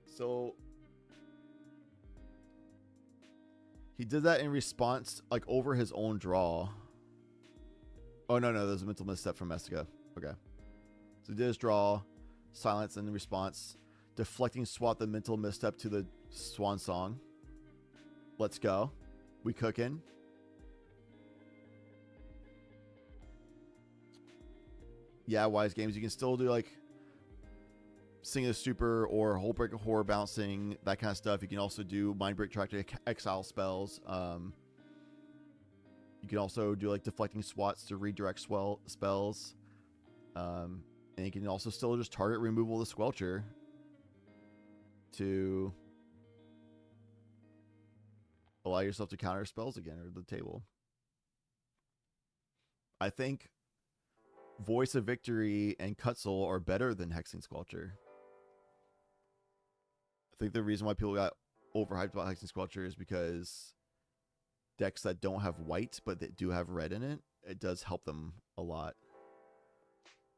So he did that in response, like over his own draw. Oh, no, there's a mental misstep from Mestica. Okay. So he did his draw, silence in response, deflecting swat the mental misstep to the Swan Song. Let's go. We cooking. Yeah, Wise Games. You can still do like Sing a Super or Whole Break Horror bouncing, that kind of stuff. You can also do Mind Break Track to exile spells. You can also do like deflecting swats to redirect spells. And you can also still just target removal of the Squelcher to allow yourself to counter spells again or the table. I think Voice of Victory and Cutzel are better than Hexing Squelcher. I think the reason why people got overhyped about Hexing Squelcher is because decks that don't have white but that do have red in it, it does help them a lot.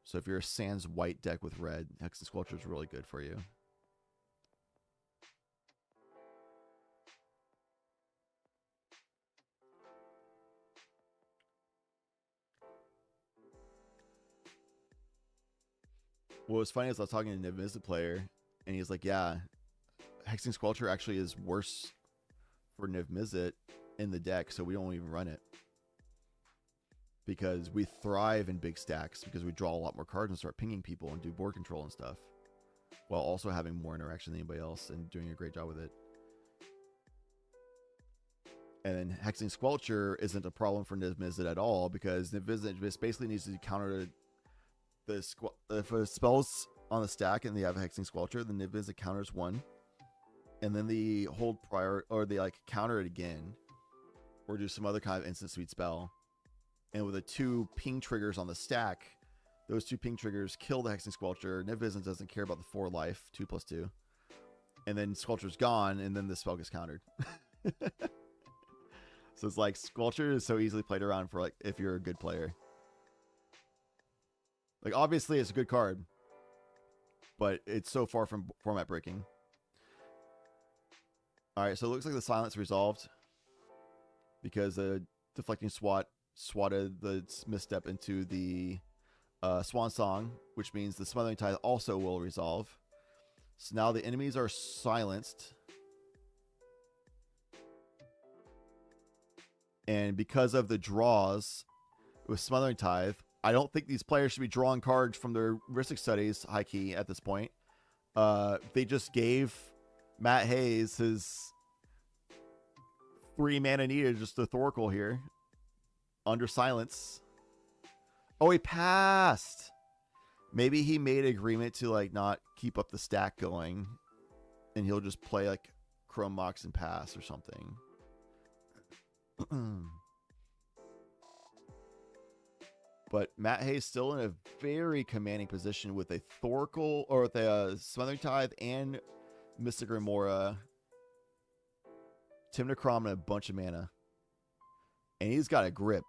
So if you're a Sans white deck with red, Hexing Squelcher is really good for you. What was funny is I was talking to a Niv player, and he's like, yeah, Hexing Squelcher actually is worse for Niv Mizzet in the deck, so we don't even run it. Because we thrive in big stacks, because we draw a lot more cards and start pinging people and do board control and stuff, while also having more interaction than anybody else and doing a great job with it. And then Hexing Squelcher isn't a problem for Niv Mizzet at all, because Niv Mizzet basically needs to counter if a spell's on the stack and they have a Hexing Squelcher, then Niv Mizzet counters one, and then they hold prior, or they like counter it again, or do some other kind of instant sweet spell. And with the 2 ping triggers on the stack, those 2 ping triggers kill the Hexing Squelcher. Niv Mizzet doesn't care about the 4 life, 2+2, and then Squelcher's gone, and then the spell gets countered. So it's like Squelcher is so easily played around for like if you're a good player. Like obviously it's a good card, but it's so far from format breaking. All right, so it looks like the silence resolved because the deflecting swatted the misstep into the Swan Song, which means the Smothering Tithe also will resolve. So now the enemies are silenced. And because of the draws with Smothering Tithe, I don't think these players should be drawing cards from their Ristic Studies high key at this point. They just gave Matt Hayes his 3 mana needed just to Thoracle here. Under silence. Oh, he passed. Maybe he made an agreement to like not keep up the stack going. And he'll just play like Chrome Mox and pass or something. But Matt Hayes still in a very commanding position with a Thoracle, or with a Smothering Tithe and Mystic Remora, Tim Necrom, and a bunch of mana. And he's got a grip.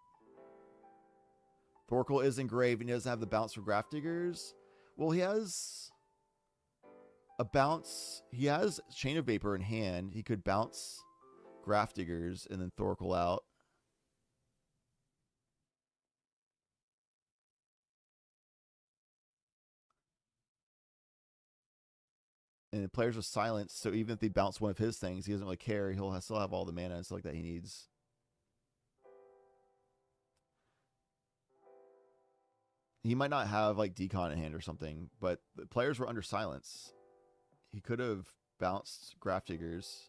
Thoracle is engraved and he doesn't have the bounce for Grafdiggers. Well, he has a bounce. He has Chain of Vapor in hand. He could bounce Grafdiggers and then Thoracle out. And the players are silenced, so even if they bounce one of his things, he doesn't really care. He'll still have all the mana and stuff like that he needs. He might not have like Decon in hand or something, but the players were under silence. He could have bounced Grafdiggers.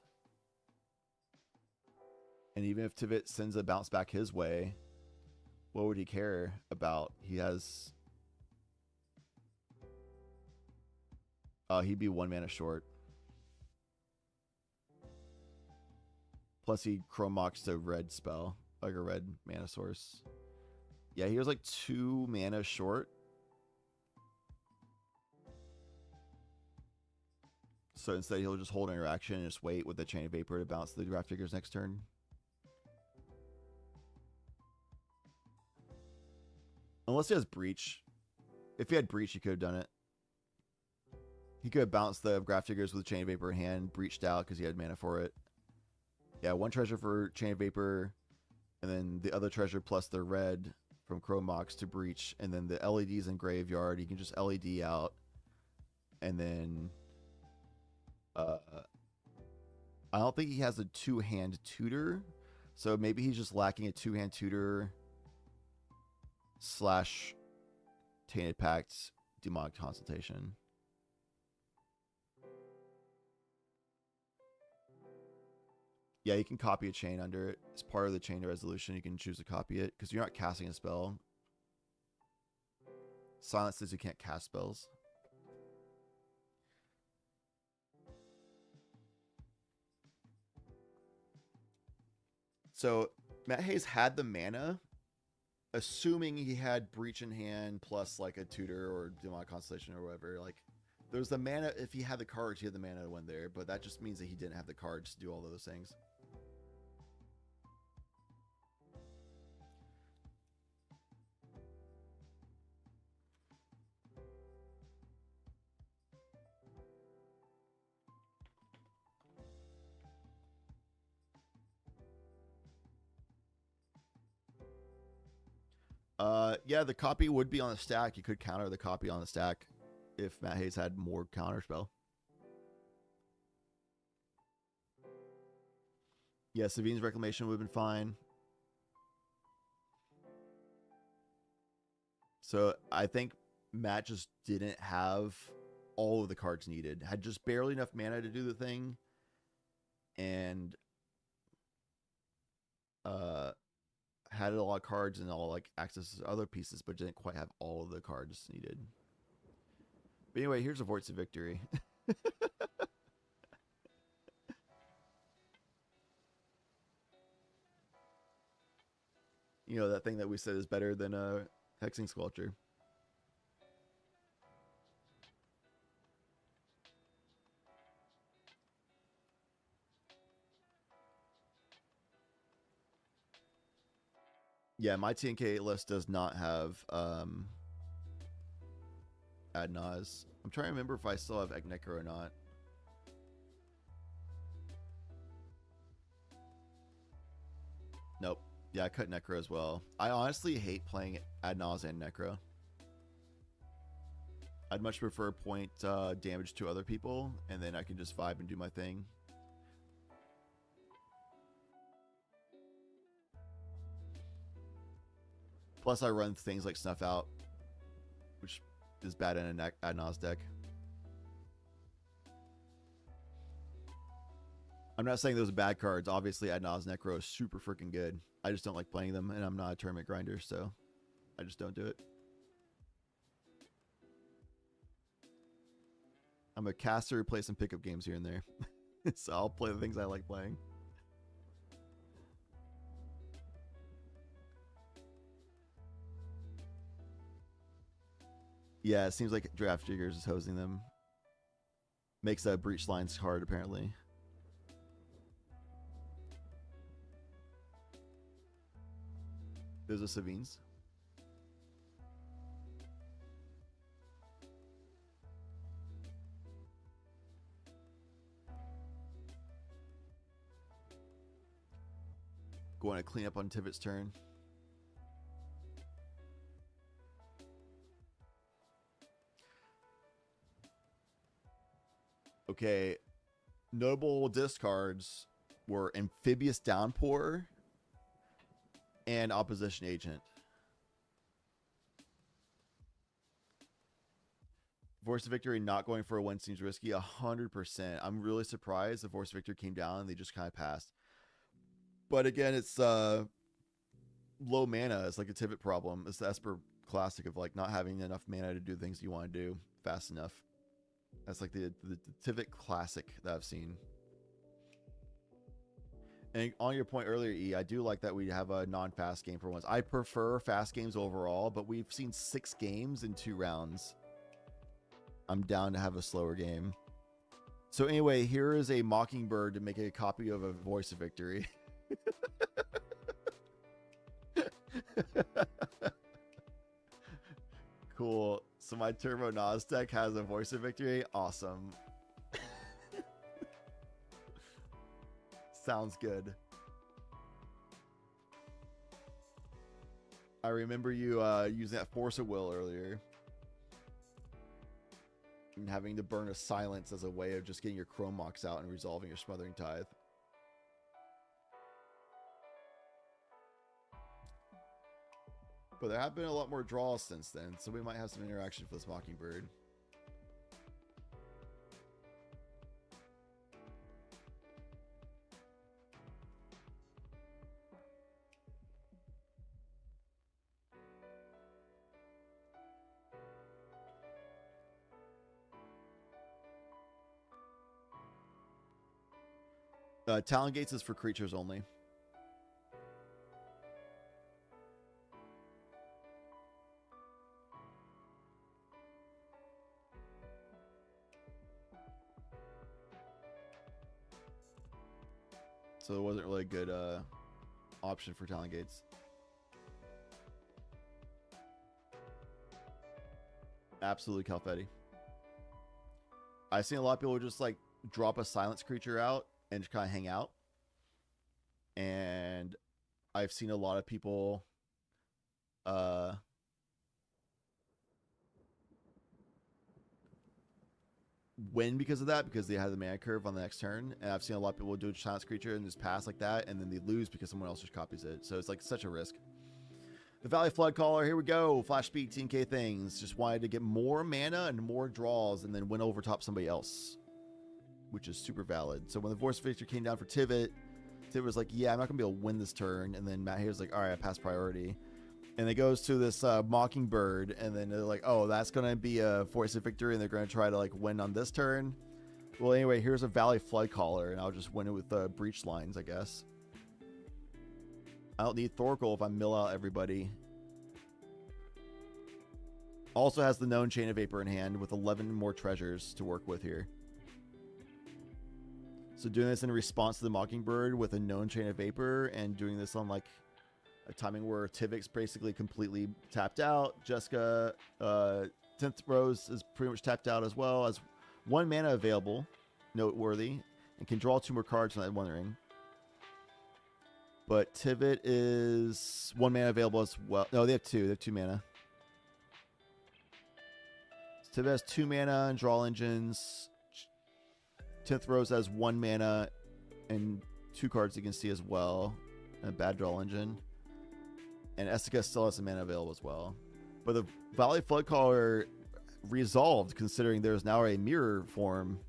And even if Tivit sends a bounce back his way, what would he care about? He has... he'd be 1 mana short. Plus he Chrome Moxed a red spell, like a red mana source. Yeah, he was like 2 mana short. So instead he'll just hold interaction and just wait with the Chain of Vapor to bounce the Grafdiggers next turn. Unless he has Breach. If he had Breach, he could have done it. He could have bounced the Grafdiggers with Chain of Vapor in hand, breached out because he had mana for it. Yeah, 1 treasure for Chain of Vapor, and then the other treasure plus the red from Chrome Mox to breach, and then the LEDs in Graveyard. You can just LED out, and then I don't think he has a 2-hand tutor, so maybe he's just lacking a 2-hand tutor / Tainted Pact Demonic Consultation. Yeah, you can copy a chain under it. As part of the chain resolution, you can choose to copy it because you're not casting a spell. Silence says you can't cast spells. So Matt Hayes had the mana, assuming he had Breach in hand plus like a tutor or Demonic Constellation or whatever. Like, there's the mana. If he had the cards, he had the mana to win there, but that just means that he didn't have the cards to do all those things. Yeah, the copy would be on the stack. You could counter the copy on the stack if Matt Hayes had more counterspell. Yeah, Savine's Reclamation would have been fine. So I think Matt just didn't have all of the cards needed. Had just barely enough mana to do the thing. And had a lot of cards and all like access to other pieces, but didn't quite have all of the cards needed. But anyway, here's a Voice of Victory. You know, that thing that we said is better than a Hexing Sculpture. Yeah, my TNK list does not have Ad Naz. I'm trying to remember if I still have Egg Necro or not. Nope. Yeah, I cut Necro as well. I honestly hate playing Ad Naz and Necro. I'd much prefer point damage to other people, and then I can just vibe and do my thing. Plus, I run things like Snuff Out, which is bad in an Adnaz deck. I'm not saying those are bad cards. Obviously, Adnaz Necro is super freaking good. I just don't like playing them, and I'm not a tournament grinder, so I just don't do it. I'm a caster who plays some pickup games here and there. So I'll play the things I like playing. Yeah, it seems like Draft Jiggers is hosing them. Makes breach lines hard, apparently. Those are Savines. Going to clean up on Tivit's turn. Okay. Notable discards were Amphibious Downpour and Opposition Agent. Voice of Victory not going for a win seems risky. 100%. I'm really surprised the Voice of Victory came down and they just kind of passed. But again, it's low mana. It's like a Tivit problem. It's the Esper classic of like not having enough mana to do things you want to do fast enough. That's like the Tivit classic that I've seen. And on your point earlier, E, I do like that we have a non-fast game for once. I prefer fast games overall, but we've seen 6 games in 2 rounds. I'm down to have a slower game. So anyway, here is a Mockingbird to make a copy of a Voice of Victory. Cool. So my Turbo Nas deck has a Voice of Victory. Awesome. Sounds good. I remember you using that Force of Will earlier. And having to burn a Silence as a way of just getting your Chrome Mox out and resolving your Smothering Tithe. But there have been a lot more draws since then, so we might have some interaction for this Mockingbird. Talon Gates is for creatures only. So it wasn't really a good option for Talon Gates. Absolutely Calfetti. I've seen a lot of people just like drop a silence creature out and just kind of hang out. And I've seen a lot of people win because of that, because they have the mana curve on the next turn. And I've seen a lot of people do a silence creature and just pass like that, and then they lose because someone else just copies it. So it's like such a risk. The Valley Flood Caller, here we go. Flash speed, 10k things. Just wanted to get more mana and more draws and then win over top somebody else, which is super valid. So when the Voice of Victory came down for Tivit, Tivit was like, yeah, I'm not going to be able to win this turn. And then Matt Hay was like, all right, I pass priority. And it goes to this Mockingbird, and then they're like, oh, that's going to be a Voice of Victory, and they're going to try to like win on this turn. Well, anyway, here's a Valley Flood Caller, and I'll just win it with Breach Lines, I guess. I don't need Thorkel if I mill out everybody. Also has the known Chain of Vapor in hand with 11 more treasures to work with here. So doing this in response to the Mockingbird with a known Chain of Vapor, and doing this on like a timing where Tivik's basically completely tapped out. Jessica, 10th Rose is pretty much tapped out as well, as 1 mana available, noteworthy, and can draw 2 more cards on that One Ring. But Tivit is 1 mana available as well. No, they have 2. They have 2 mana. So Tivit has 2 mana and draw engines. 10th Rose has 1 mana and 2 cards you can see as well. And a bad draw engine. And Essica still has some mana available as well. But the Valley Floodcaller resolved, considering there's now a mirror form.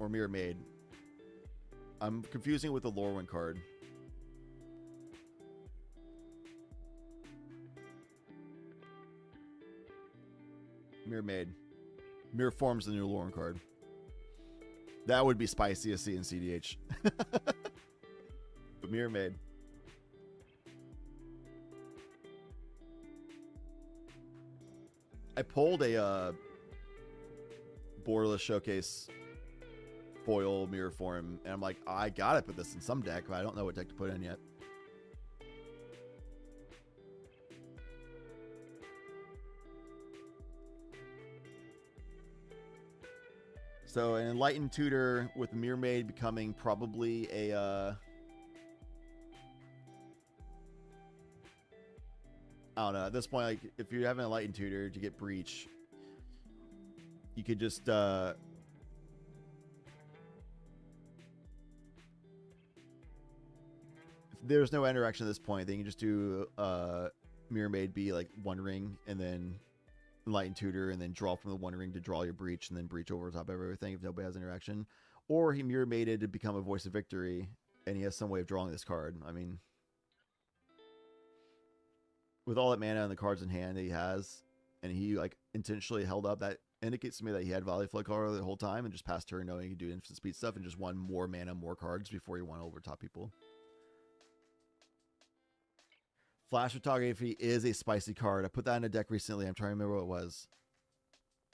Or mirror maid. I'm confusing it with the Lorwyn card. Mirror maid. Mirror form's the new Lorwyn card. That would be spicy to see in CDH. But mirror maid. I pulled a borderless showcase foil mirror form, and I'm like, I gotta put this in some deck, but I don't know what deck to put in yet. So an Enlightened Tutor with Mirror Maid becoming probably a I don't know. At this point, like, if you have an Enlightened Tutor to get Breach, you could just if there's no interaction at this point, then you can just do Mirror Maid be like One Ring, and then Enlightened Tutor, and then draw from the One Ring to draw your Breach, and then Breach over top of everything if nobody has interaction. Or he Mirror Maided to become a Voice of Victory, and he has some way of drawing this card. I mean, with all that mana and the cards in hand that he has, and he like intentionally held up, that indicates to me that he had Valley Floodcaller the whole time and just passed turn knowing he could do instant speed stuff and just won more mana, more cards before he won over top people. Flash Photography is a spicy card. I put that in a deck recently. I'm trying to remember what it was.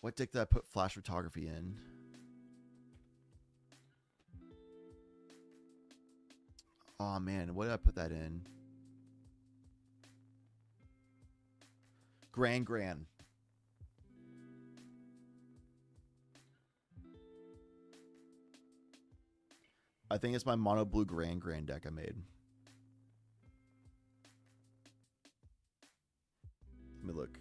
What deck did I put Flash Photography in? Oh man, what did I put that in? Gran. I think it's my mono blue Gran deck I made. Let me look.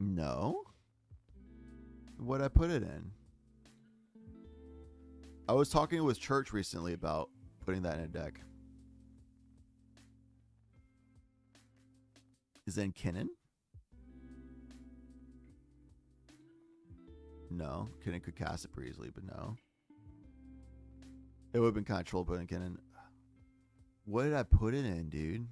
No. What'd I put it in? I was talking with Church recently about putting that in a deck. Is it in Kinnan? No. Kinnan could cast it pretty easily, but no. It would have been kind of troll putting Kinnan. What did I put it in, dude?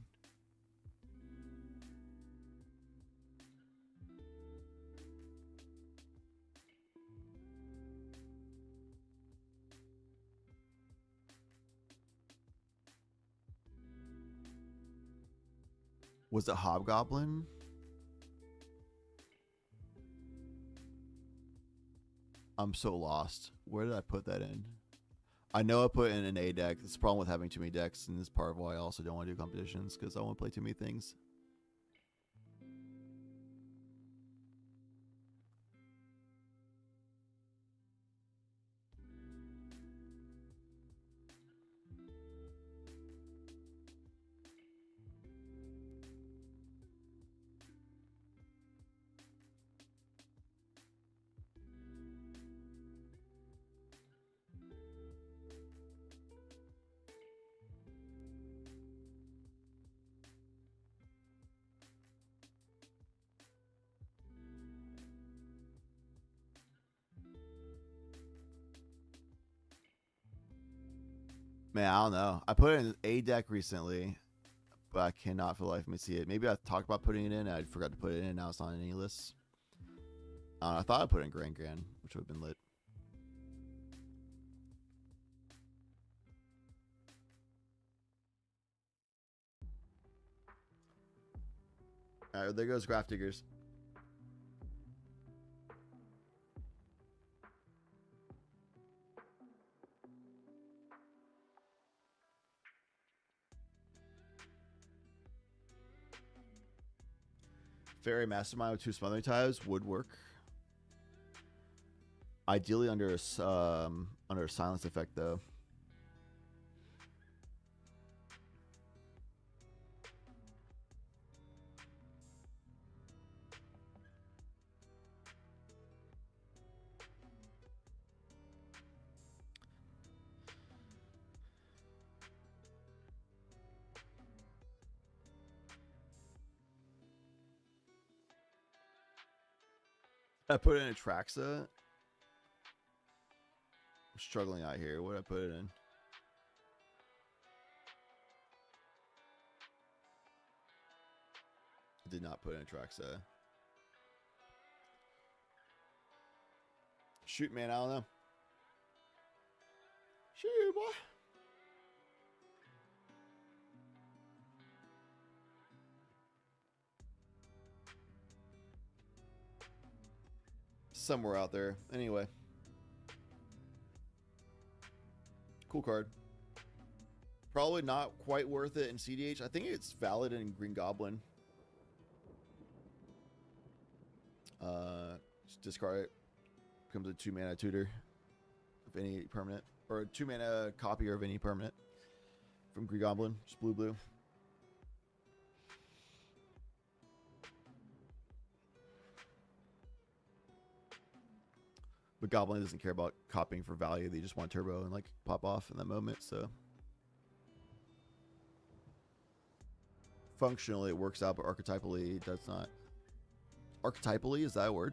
Was it Hobgoblin? I'm so lost. Where did I put that in? I know I put in an A deck. That's the problem with having too many decks, and this is part of why I also don't want to do competitions, because I want to play too many things. Man, I don't know. I put it in A deck recently, but I cannot for the life of me see it. Maybe I talked about putting it in, and I forgot to put it in, and now it's not in any lists. I thought I put it in Gran, which would have been lit. Alright, there goes Graph Diggers. Fairy Mastermind with 2 Smothering Ties would work. Ideally under a silence effect, though. I put in Atraxa. I'm struggling out here. What did I put it in? I did not put in Atraxa. Shoot, man, I don't know. Shoot, boy. Somewhere out there. Anyway. Cool card. Probably not quite worth it in CDH. I think it's valid in Green Goblin. Just discard it. Becomes a 2-mana tutor of any permanent. Or a 2-mana copier of any permanent. From Green Goblin. Just blue. But Goblin doesn't care about copying for value. They just want turbo and like pop off in that moment. So functionally it works out, but archetypally it does not. Archetypally, is that a word?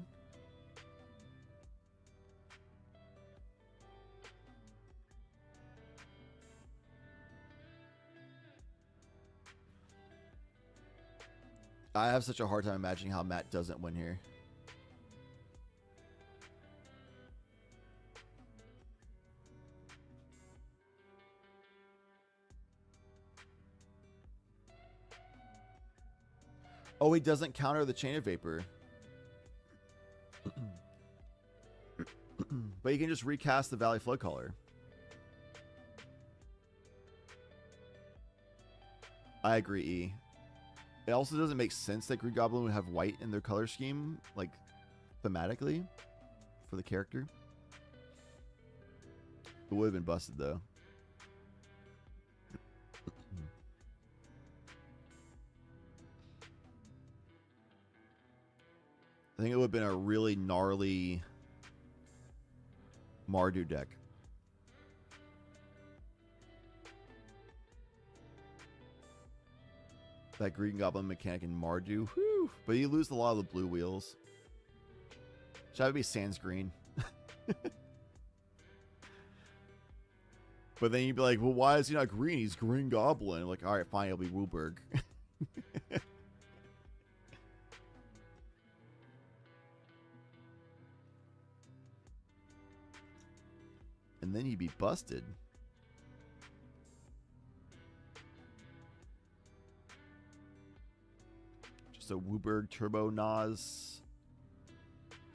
I have such a hard time imagining how Matt doesn't win here. Oh, he doesn't counter the Chain of Vapor. But you can just recast the Valley Flood Caller. I agree, E. It also doesn't make sense that Green Goblin would have white in their color scheme, like, thematically, for the character. It would have been busted, though. I think it would have been a really gnarly Mardu deck. That Green Goblin mechanic in Mardu. Whew. But you lose a lot of the blue wheels. Should have to be Sans Green. But then you'd be like, well, why is he not green? He's Green Goblin. I'm like, all right, fine, he'll be Wooburg. And then you'd be busted. Just a Wooburg Turbo Nas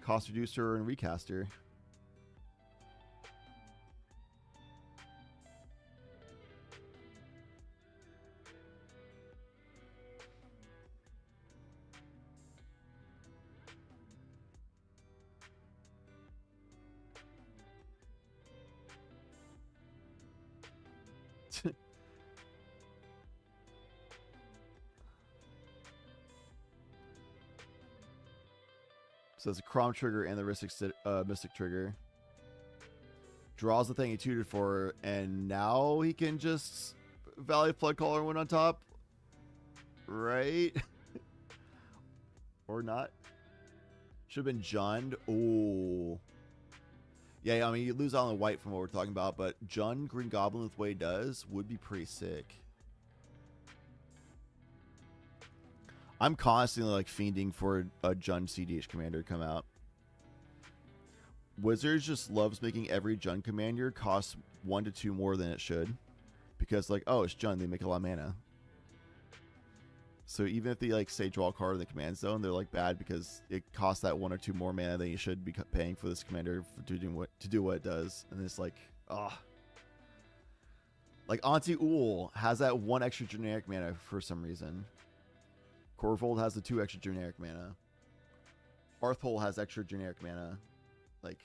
cost reducer and recaster. So it's a Crom trigger and the Mystic trigger. Draws the thing he tutored for, and now he can just Valley Flood Caller one on top. Right? Or not. Should have been Jund. Oh. Yeah, I mean, you lose out on the white from what we're talking about, but Jund Green Goblin with what he does would be pretty sick. I'm constantly like fiending for a Jund CDH commander to come out. Wizards just loves making every Jund commander cost 1 to 2 more than it should. Because like, oh, it's Jund, they make a lot of mana. So even if they like say draw a card in the command zone, they're like bad because it costs that 1 or 2 more mana than you should be paying for this commander to do what it does. And it's like, ah. Like Auntie Ool has that 1 extra generic mana for some reason. Corvold has the 2 extra generic mana. Hearthhole has extra generic mana. Like,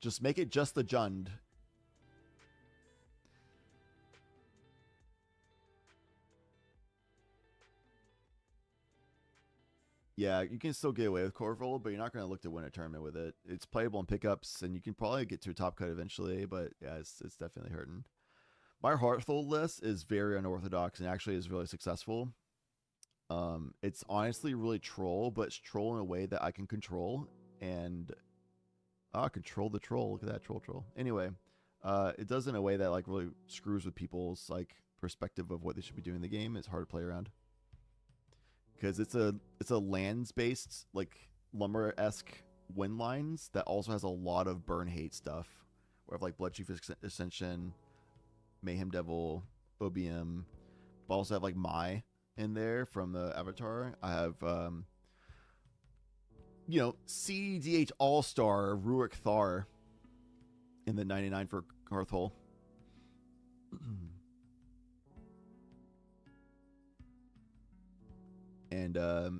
just make it just the Jund. Yeah, you can still get away with Corvold, but you're not going to look to win a tournament with it. It's playable in pickups, and you can probably get to a top cut eventually, but yeah, it's definitely hurting. My Hearthhold list is very unorthodox and actually is really successful. It's honestly really troll, but it's troll in a way that I can control, and control the troll. Look at that troll. Anyway, it does in a way that like really screws with people's like perspective of what they should be doing in the game. It's hard to play around because it's a lands based like lumber-esque win lines that also has a lot of burn hate stuff. Where I have like Blood Chief Ascension, Mayhem Devil, OBM, but I also have like Mai in there from the Avatar. I have CDH All-Star Rurik Thar in the 99 for Hearthhole. And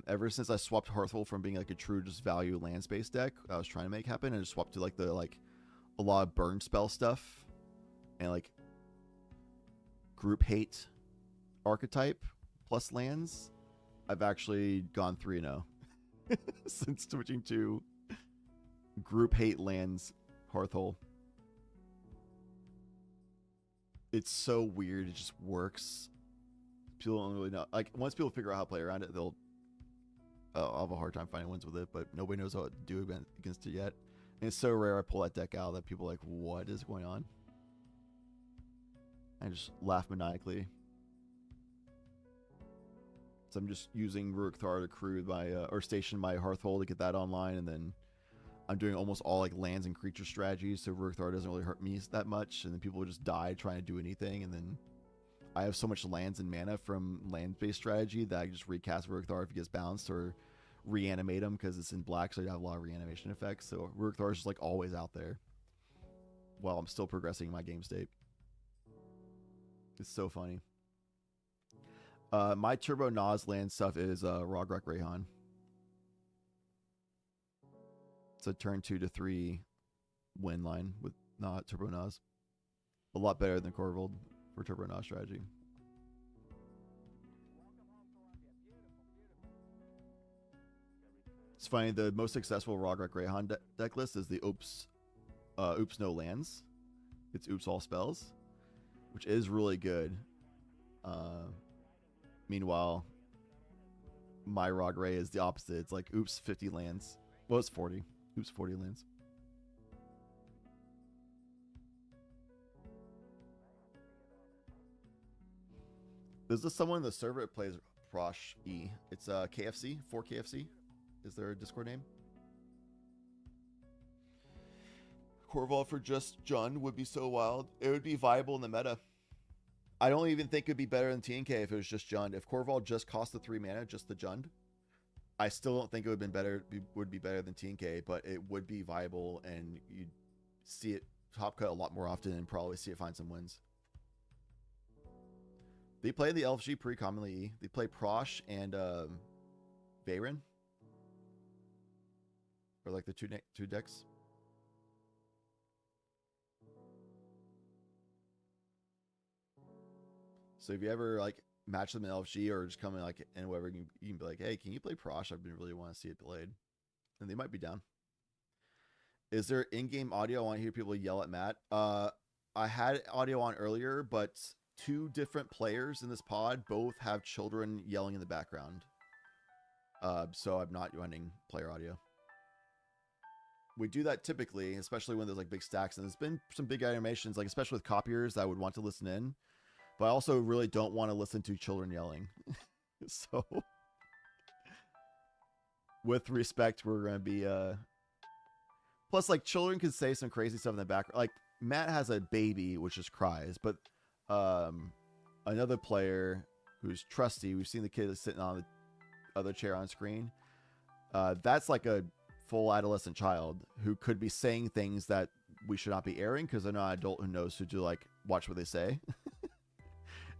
ever since I swapped Hearthhole from being like a true just value land space deck I was trying to make happen, and just swapped to like the a lot of burn spell stuff and like group hate archetype plus lands, I've actually gone 3-0 since switching to group hate lands Hearthhole. It's so weird. It just works. People don't really know. Like, once people figure out how to play around it, they'll I'll have a hard time finding wins with it, but nobody knows how to do against it yet. And it's so rare I pull that deck out that people are like, what is going on? I just laugh maniacally. So I'm just using Rurik Thar to crew my or station my Hearthhole to get that online, and then I'm doing almost all like lands and creature strategies, so Rurik Thar doesn't really hurt me that much, and then people will just die trying to do anything, and then I have so much lands and mana from land-based strategy that I can just recast Rurik Thar if he gets bounced, or reanimate him because it's in black, so you have a lot of reanimation effects. So Rurik Thar is just like always out there while I'm still progressing my game state. It's so funny. My Turbo Nas land stuff is Rogrek Rayhan. It's a turn 2 to 3 win line with not Turbo Nas. A lot better than Corvold for Turbo Nas strategy. It's funny, the most successful Rogrek Rayhan deck list is the Oops No Lands. It's Oops All Spells, which is really good. Meanwhile, my Rogray is the opposite. It's like Oops 50 lands. Well, it's 40. Oops 40 lands. There's just someone in the server that plays Prosh E. It's KFC, 4KFC is their Discord name. Corval for just Jund would be so wild. It would be viable in the meta. I don't even think it'd be better than TNK if it was just Jund. If Corval just cost the 3 mana, just the Jund, I still don't think it would have been better. Would be better than TNK, but it would be viable, and you'd see it top cut a lot more often, and probably see it find some wins. They play the LFG pretty commonly. They play Prosh and Veyron, or like the two decks. So if you ever like match them in LFG or just come in like and whatever, you can be like, hey, can you play Prosh? I've been really want to see it played, and they might be down. Is there in-game audio? I want to hear people yell at Matt. I had audio on earlier, but 2 different players in this pod both have children yelling in the background. So I'm not running player audio. We do that typically, especially when there's like big stacks, and there's been some big animations, like especially with copiers that I would want to listen in. But I also really don't want to listen to children yelling. So, with respect, we're going to be... Plus, like, children can say some crazy stuff in the background. Like, Matt has a baby, which just cries. But another player who's trusty, we've seen the kid sitting on the other chair on screen. That's like a full adolescent child who could be saying things that we should not be airing because they're not an adult who knows who to, like, watch what they say.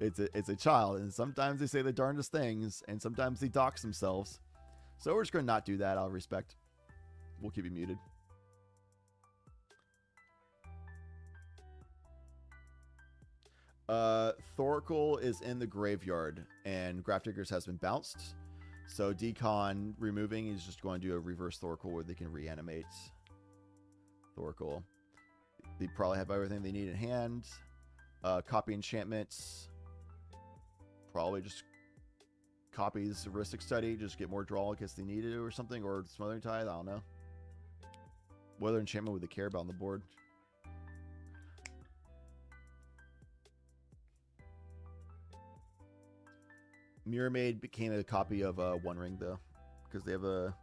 It's a child, and sometimes they say the darndest things, and sometimes they dox themselves. So we're just going to not do that out of respect. We'll keep you muted. Thoracle is in the graveyard, and Grafdiggers has been bounced. So Decon removing is just going to do a reverse Thoracle where they can reanimate Thoracle. They probably have everything they need in hand. Copy enchantments. Probably just copies heuristic study, just get more draw in case they need it or something, or smothering tithe. I don't know. What other enchantment would they care about on the board? Mirror Maid became a copy of One Ring though, because they have a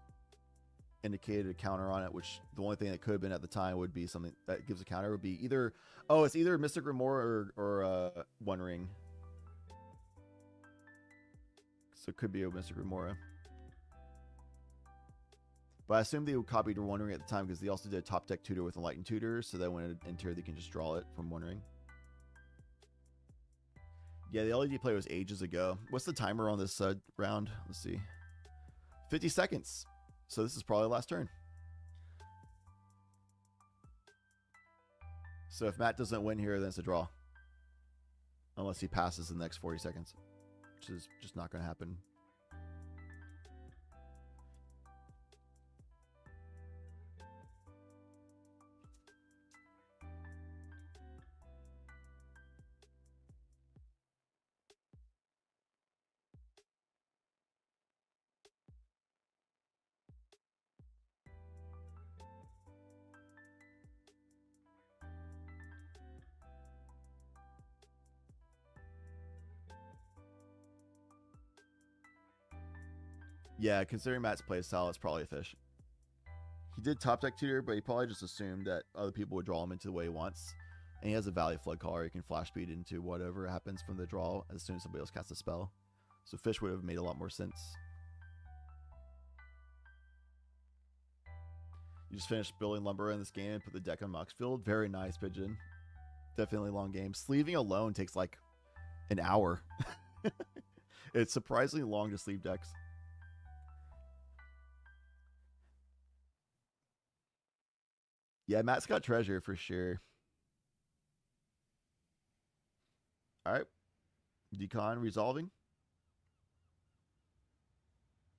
indicated counter on it, which the only thing that could have been at the time would be something that gives a counter would be either, oh, it's either Mystic Remora or One Ring. So it could be a Mystic Remora. But I assume they copied One Ring at the time because they also did a top deck tutor with Enlightened Tutor, so that when it enters, they can just draw it from One Ring. Yeah, the LED play was ages ago. What's the timer on this round? Let's see. 50 seconds. So this is probably last turn. So if Matt doesn't win here, then it's a draw. Unless he passes in the next 40 seconds. Which is just not going to happen. Yeah, considering Matt's play style, it's probably a fish. He did top deck tutor, but he probably just assumed that other people would draw him into the way he wants. And he has a Valley Flood Caller. He can flash speed into whatever happens from the draw as soon as somebody else casts a spell. So fish would have made a lot more sense. You just finished building lumber in this game and put the deck on Moxfield. Very nice, Pigeon. Definitely long game. Sleeving alone takes like an hour. It's surprisingly long to sleeve decks. Yeah, Matt's got treasure for sure. All right. Decon resolving.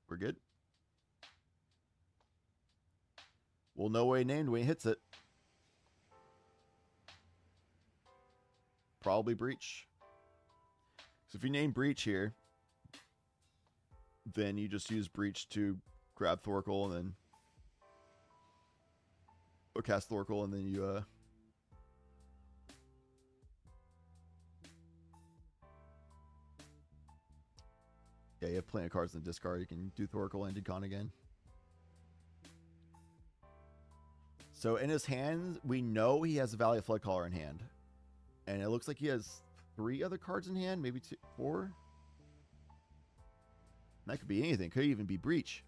We're good. We'll know what he named when he hits it. Probably Breach. So if you name Breach here, then you just use Breach to grab Thorkel and then or cast Thorkel and then you yeah, you have plenty of cards in the discard. You can do Thorkel and Decon again. So in his hand, we know he has a Valley of Flood Caller in hand. And it looks like he has 3 other cards in hand, maybe 2, 4. That could be anything. Could even be Breach.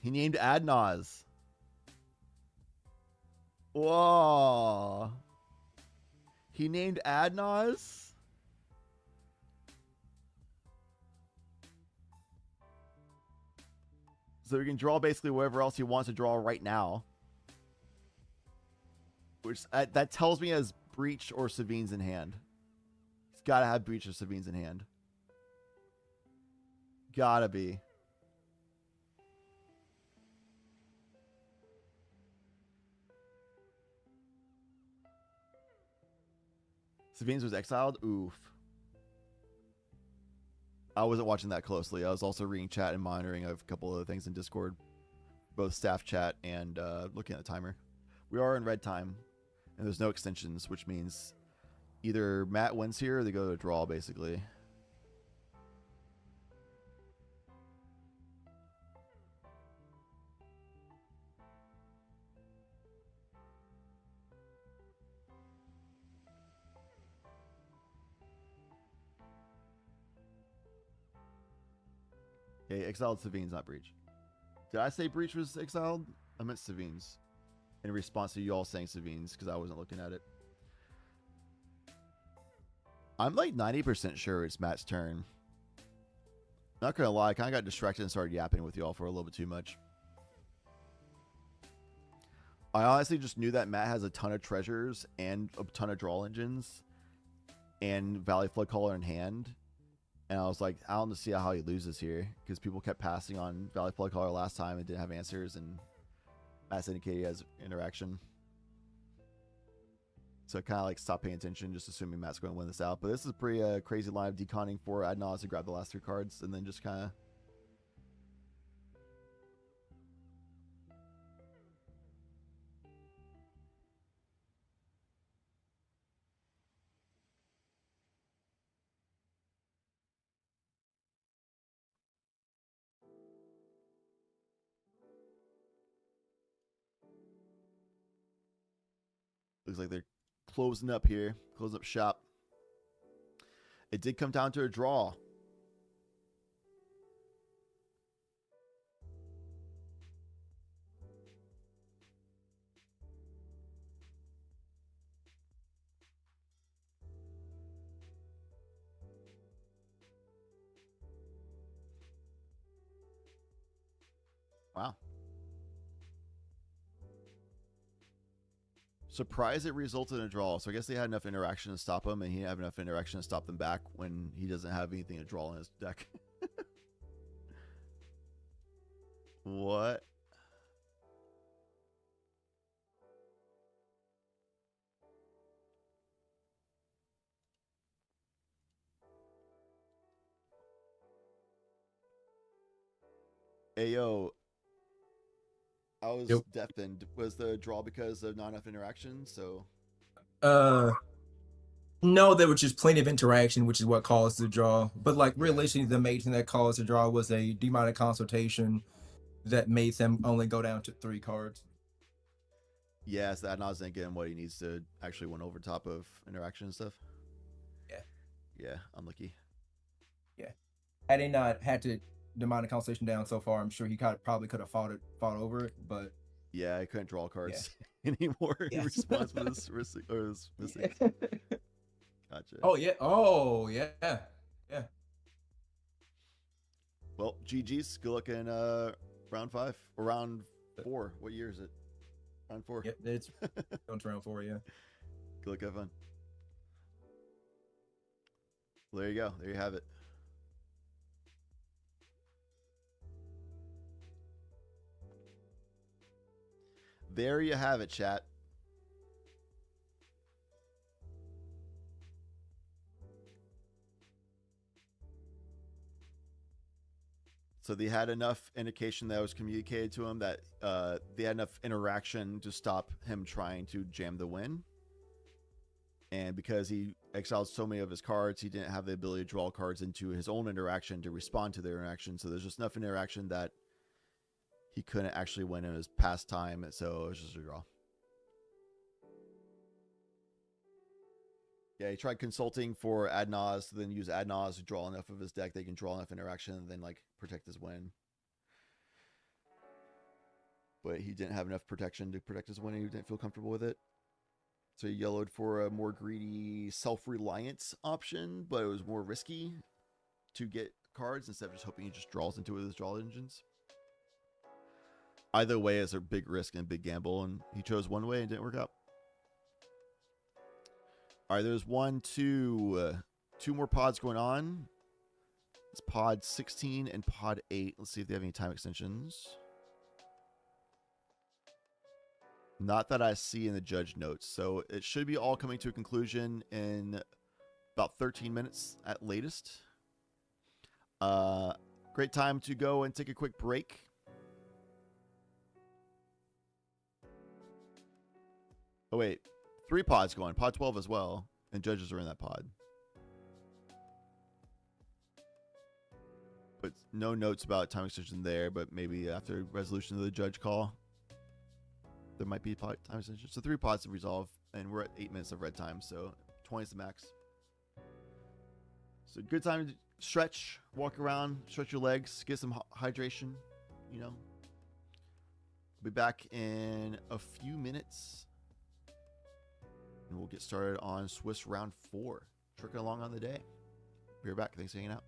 He named Adnaz. Whoa. He named Adnaz? So he can draw basically whatever else he wants to draw right now. Which that tells me he has Breach or Savines in hand. He's got to have Breach or Savines in hand. Gotta be. Savines was exiled? Oof. I wasn't watching that closely. I was also reading chat and monitoring a couple of other things in Discord. Both staff chat and looking at the timer. We are in red time. And there's no extensions, which means either Matt wins here or they go to a draw, basically. Yeah, exiled Savines, not Breach. Did I say Breach was exiled? I meant Savines. In response to you all saying Savines, because I wasn't looking at it. I'm like 90% sure it's Matt's turn. Not gonna lie, I kind of got distracted and started yapping with y'all for a little bit too much. I honestly just knew that Matt has a ton of treasures and a ton of draw engines and Valley Flood Caller in hand. And I was like, I want to see how he loses here because people kept passing on Valley Flood Caller last time and didn't have answers, and Matt's indicated he has interaction. So I kind of like stopped paying attention, just assuming Matt's going to win this out. But this is a pretty crazy line of deconning for Adnaz to grab the last 3 cards and then just kind of. Looks like they're closing up here, closing up shop. It did come down to a draw. Wow. Surprised it resulted in a draw. So I guess they had enough interaction to stop him, and he didn't have enough interaction to stop them back when he doesn't have anything to draw in his deck. What? Ayo. I was deafened. Was the draw because of not enough interaction? So. No, there was just plenty of interaction, which is what caused the draw. But like realistically, the main thing that caused the draw was a demonic consultation that made them only go down to 3 cards. Yeah, so Adnaz didn't get him what he needs to actually win over top of interaction and stuff. Yeah. Yeah, unlucky. Yeah. Had he not had to demonic consultation down so far, I'm sure he probably could have fought over it, but yeah, I couldn't draw cards anymore in response to this missing. Gotcha. Oh yeah. Oh yeah. Yeah. Well, GG's. Good luck in round 5 or round 4. What year is it? Round 4. Yep, it's going to round 4. Yeah. Good luck. Have fun. Well, there you go. There you have it. There you have it, chat. So they had enough indication that was communicated to him that they had enough interaction to stop him trying to jam the win. And because he exiled so many of his cards, he didn't have the ability to draw cards into his own interaction to respond to their interaction. So there's just enough interaction that he couldn't actually win in his past time. So it was just a draw. Yeah, he tried consulting for Adnaz to then use Adnaz to draw enough of his deck they can draw enough interaction and then like protect his win. But he didn't have enough protection to protect his win and he didn't feel comfortable with it. So he yellowed for a more greedy, self-reliance option, but it was more risky to get cards instead of just hoping he just draws into it with his draw engines. Either way is a big risk and a big gamble, and he chose one way and didn't work out. All right, there's 2 more pods going on. It's pod 16 and pod 8. Let's see if they have any time extensions. Not that I see in the judge notes. So it should be all coming to a conclusion in about 13 minutes at latest. Great time to go and take a quick break. Oh, wait. 3 pods going. Pod 12 as well. And judges are in that pod. But no notes about time extension there. But maybe after resolution of the judge call, there might be a time extension. So 3 pods to resolve. And we're at 8 minutes of red time. So 20 is the max. So good time to stretch, walk around, stretch your legs, get some hydration. You know. Be back in a few minutes. And we'll get started on Swiss round 4. Trucking along on the day. Be right back. Thanks for hanging out.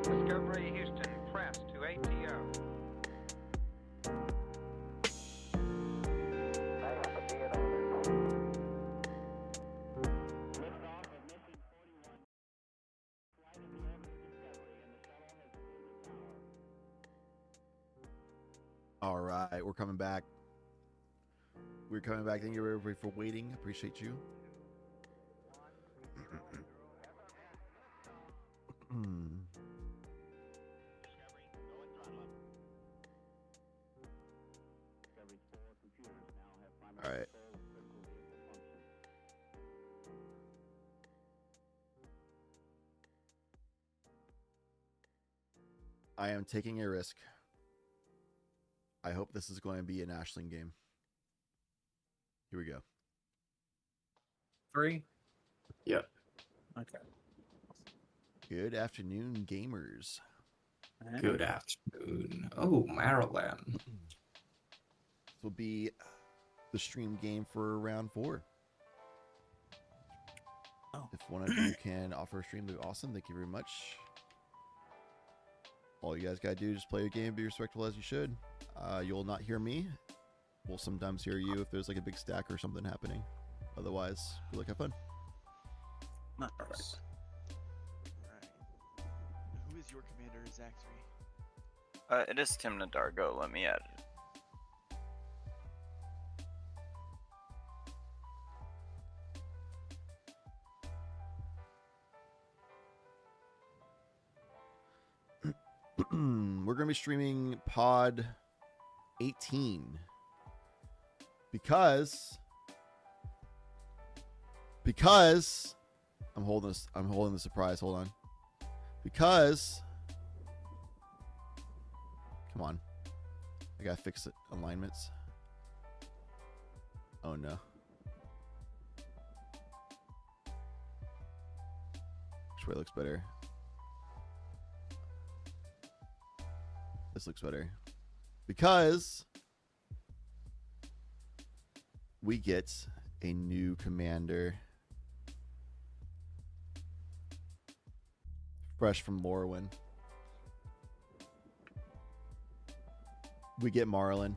Discovery Houston, press to ATO. All right, we're coming back. We're coming back. Thank you everybody for waiting. Appreciate you. All right. I am taking a risk. I hope this is going to be an Ashling game. Here we go. 3? Yep. Okay. Good afternoon, gamers. Good afternoon. Oh, Maryland. This will be the stream game for round 4. Oh. If one of you can offer a stream, that'd be awesome. Thank you very much. All you guys gotta do is just play your game, be respectful as you should. You'll not hear me. We'll sometimes hear you if there's like a big stack or something happening. Otherwise, good luck, have fun. Not perfect. Who is your commander, Zachary? It is Tim Nadargo. Let me add it. We're going to be streaming Pod 18 because I'm holding the surprise. Hold on. Because come on. I got to fix it. Alignments. Oh no. Which way looks better? This looks better. Because we get a new commander. Fresh from Lorwyn. We get Marlin.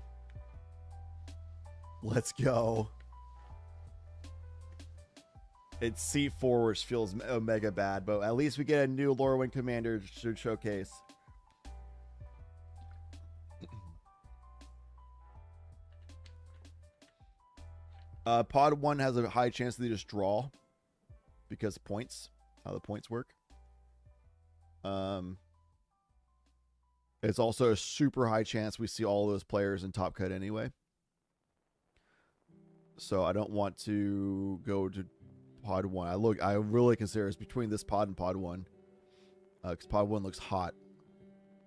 Let's go. Its seat forwards feels mega bad, but at least we get a new Lorwyn commander to showcase. Pod 1 has a high chance that they just draw because points, how the points work. It's also a super high chance we see all those players in top cut anyway. So I don't want to go to Pod 1. I really consider it's between this pod and Pod 1. Because Pod 1 looks hot.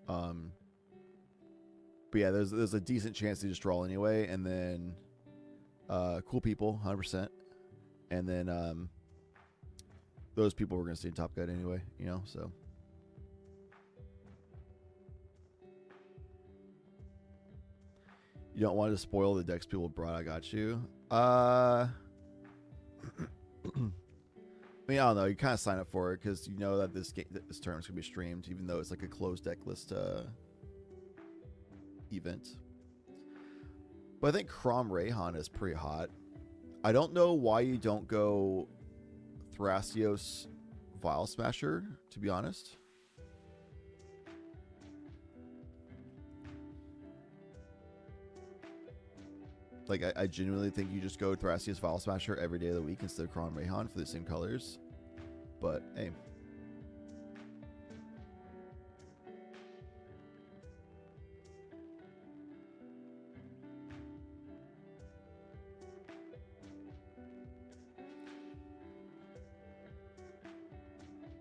But yeah, there's a decent chance to just draw anyway, and then cool people, 100%, and then those people we're gonna see in top cut anyway, you know. So you don't want to spoil the decks people brought. I got you. I mean, I don't know. You kind of sign up for it because you know that this tournament's gonna be streamed, even though it's like a closed deck list event. But I think Crom Rayhan is pretty hot. I don't know why you don't go Thrasios Vile Smasher, to be honest. Like, I genuinely think you just go Thrasios Vile Smasher every day of the week instead of Crom Rayhan for the same colors. But, hey.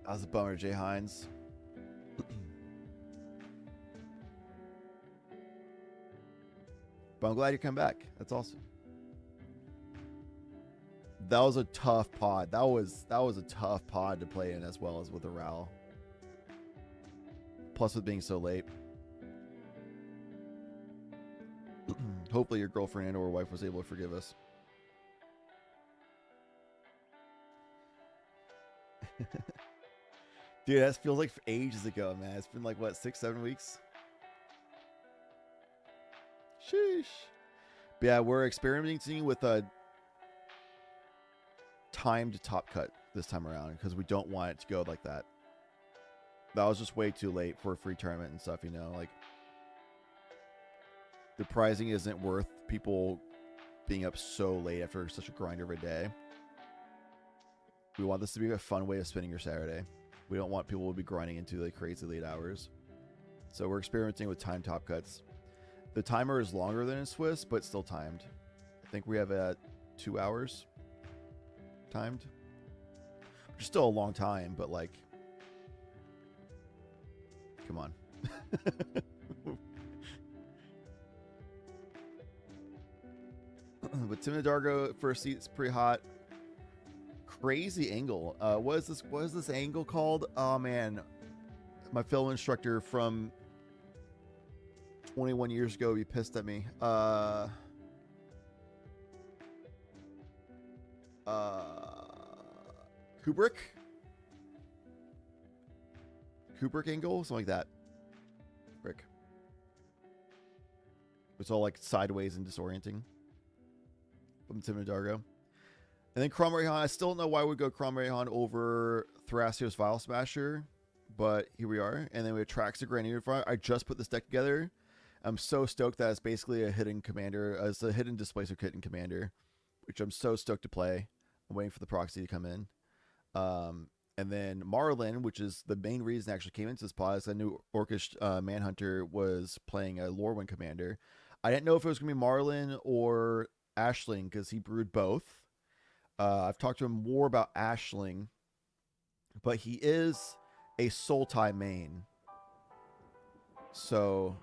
That was a bummer, Jay Hines. But I'm glad you come back. That's awesome. That was a tough pod. That was a tough pod to play in as well as with Aral. Plus with being so late. Hopefully your girlfriend or wife was able to forgive us. Dude, that feels like ages ago, man. It's been like, what, 6-7 weeks? Sheesh. But yeah, we're experimenting with a timed top cut this time around because we don't want it to go like that. That was just way too late for a free tournament and stuff, you know? Like, the prizing isn't worth people being up so late after such a grind of a day. We want this to be a fun way of spending your Saturday. We don't want people to be grinding into like crazy late hours. So we're experimenting with timed top cuts. The timer is longer than in Swiss, but still timed. I think we have 2 hours timed. Which is still a long time, but like, come on. But Tim Dargo first seat is pretty hot. Crazy angle. What is this angle called? Oh man, my film instructor from 21 years ago, he pissed at me. Kubrick angle, something like that. Rick. It's all like sideways and disorienting from Tim Dargo. And then Crom Rayhan, I still don't know why we go Crom Rayhan over Thrasios Vile Smasher, but here we are. And then we have Trax Granite Fire. I just put this deck together. I'm so stoked that it's basically a hidden commander. It's a hidden displacer hidden commander, which I'm so stoked to play. I'm waiting for the proxy to come in. And then Marlin, which is the main reason I actually came into this pod, is I knew Orcish Manhunter was playing a Lorwyn commander. I didn't know if it was going to be Marlin or Ashling because he brewed both. I've talked to him more about Ashling, but he is a Sultai main. So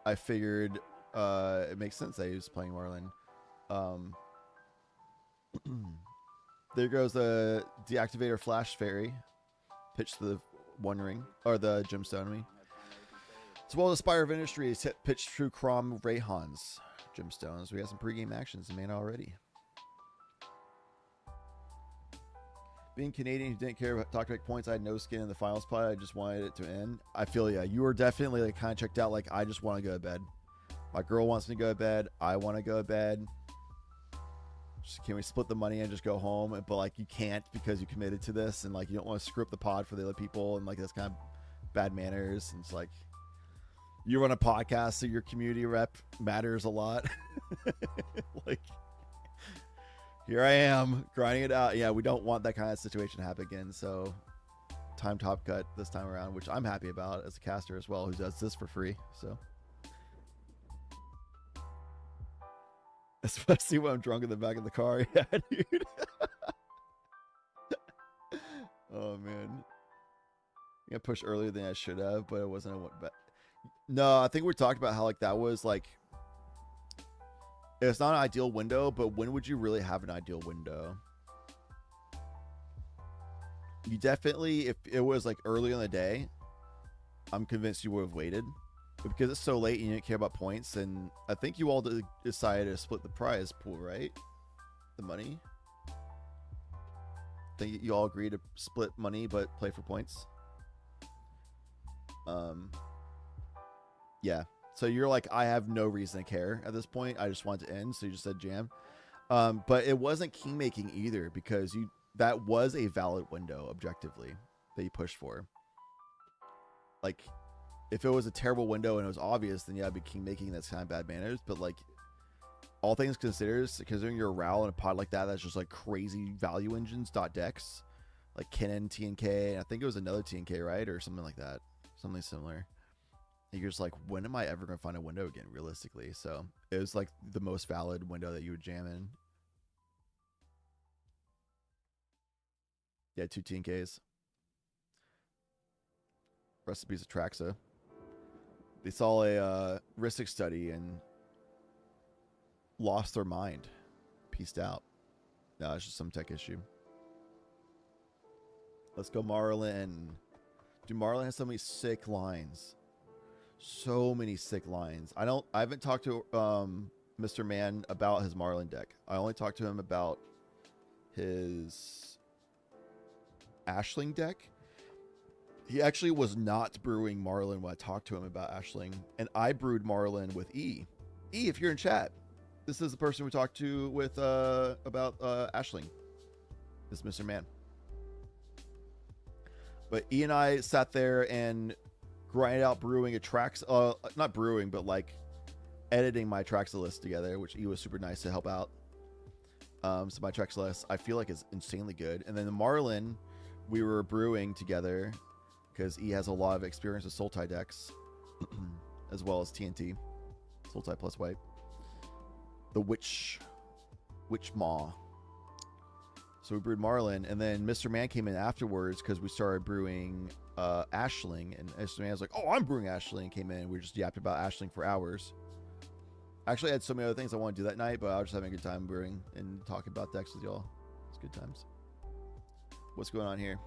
I figured it makes sense that he was playing Marlin. There goes the Deactivator Flash Fairy. Pitch to the One Ring, or the Gemstone, I mean. As well as Spire of Industry is pitched through Crom Rayhan's Gemstones. We got some pregame actions in mana already. Being Canadian who didn't care about talk about points, I had no skin in the finals plot. I just wanted it to end. I feel yeah, you were definitely like kind of checked out. Like, I just want to go to bed. My girl wants me to go to bed. I want to go to bed. Just, can we split the money and just go home? But like, you can't because you committed to this, and like, you don't want to screw up the pod for the other people, and like, that's kind of bad manners. And it's like, you run a podcast, so your community rep matters a lot. Like, here I am grinding it out. Yeah, we don't want that kind of situation to happen again. So, time top cut this time around, which I'm happy about as a caster as well, who does this for free. So, especially when I'm drunk in the back of the car. Yeah, dude. Oh man, I pushed earlier than I should have, but it wasn't a bet. No, I think we talked about how like that was like, it's not an ideal window, but when would you really have an ideal window? You definitely, if it was like early in the day, I'm convinced you would have waited. But because it's so late and you didn't care about points, and I think you all decided to split the prize pool, right? The money. I think you all agreed to split money but play for points. Yeah. So you're like, I have no reason to care at this point. I just want it to end. So you just said jam. But it wasn't king making either, because that was a valid window objectively that you pushed for. Like, if it was a terrible window and it was obvious, then yeah, it'd be king making. That's kind of bad manners. But like, all things considered, considering you're a RAL in a pod like that, that's just like crazy value engines .decks, like Kennen TNK, and I think it was another TNK, right, or something like that, something similar. And you're just like, when am I ever going to find a window again, realistically? So it was like the most valid window that you would jam in. Yeah, 2 TNKs. Recipes of Traxa. They saw a Ristic study and lost their mind. Peaced out. No, it's just some tech issue. Let's go Marlin. Dude, Marlin has so many sick lines. So many sick lines. I haven't talked to Mr. Man about his Marlin deck. I only talked to him about his Ashling deck. He actually was not brewing Marlin when I talked to him about Ashling, and I brewed Marlin with E. E, if you're in chat, this is the person we talked to with about Ashling. This is Mr. Man. But E and I sat there and grinded out brewing a tracks, not brewing, but like editing my tracks list together, which E was super nice to help out. So my tracks list, I feel like, is insanely good. And then the Marlin, we were brewing together because E has a lot of experience with Sultai decks, as well as TNT, Sultai plus white. The Witch Maw. So we brewed Marlin, and then Mr. Man came in afterwards because we started brewing Ashling, and Mr. Man was like, "Oh, I'm brewing Ashling." Came in, we just yapped about Ashling for hours. Actually, I had so many other things I want to do that night, but I was just having a good time brewing and talking about decks with y'all. It's good times. What's going on here?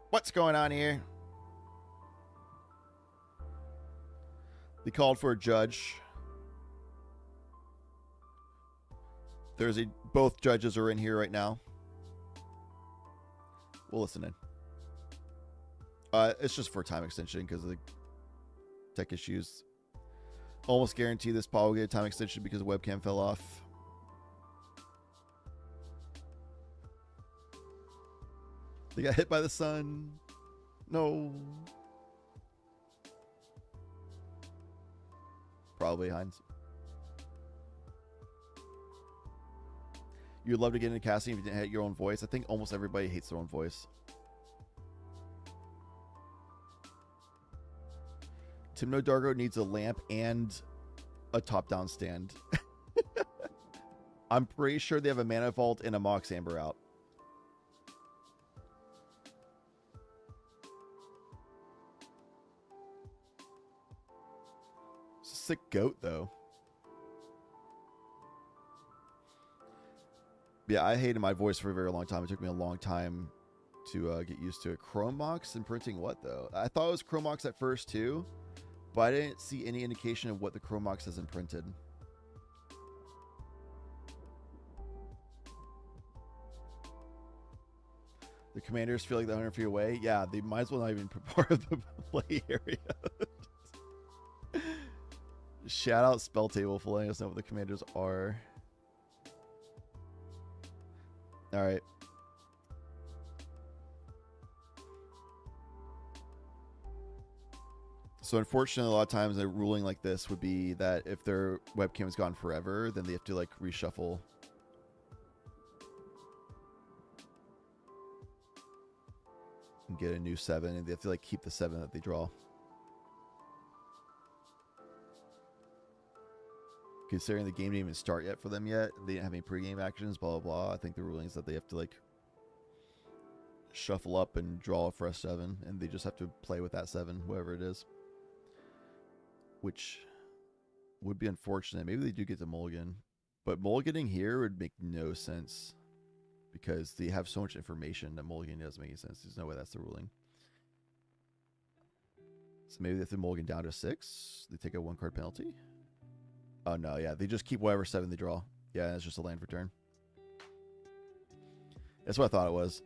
What's going on here? They called for a judge. Both judges are in here right now. We'll listen in. It's just for time extension because of the tech issues. Almost guarantee this pod will get a time extension because the webcam fell off. They got hit by the sun. No. Probably Heinz. You'd love to get into casting if you didn't hate your own voice. I think almost everybody hates their own voice. Timno Dargo needs a lamp and a top-down stand. I'm pretty sure they have a Mana Vault and a Mox Amber out. Sick goat, though. Yeah, I hated my voice for a very long time. It took me a long time to get used to it. Chromox and printing what, though? I thought it was Chromox at first, too. But I didn't see any indication of what the Chromox has imprinted. The commanders feel like they're 100 feet away. Yeah, they might as well not even be part of the play area. Shout out Spell Table for letting us know what the commanders are. All right. So unfortunately, a lot of times a ruling like this would be that if their webcam is gone forever, then they have to like reshuffle. And get a new 7, and they have to like keep the 7 that they draw. Considering the game didn't even start yet for them yet, they didn't have any pregame actions, blah, blah, blah. I think the ruling is that they have to, like, shuffle up and draw a fresh 7, and they just have to play with that 7, whoever it is. Which would be unfortunate. Maybe they do get the mulligan. But mulliganing here would make no sense, because they have so much information that mulligan doesn't make any sense. There's no way that's the ruling. So maybe they have to mulligan down to 6. They take a 1-card penalty. Oh, no, yeah. They just keep whatever 7 they draw. Yeah, it's just a land for turn. That's what I thought it was.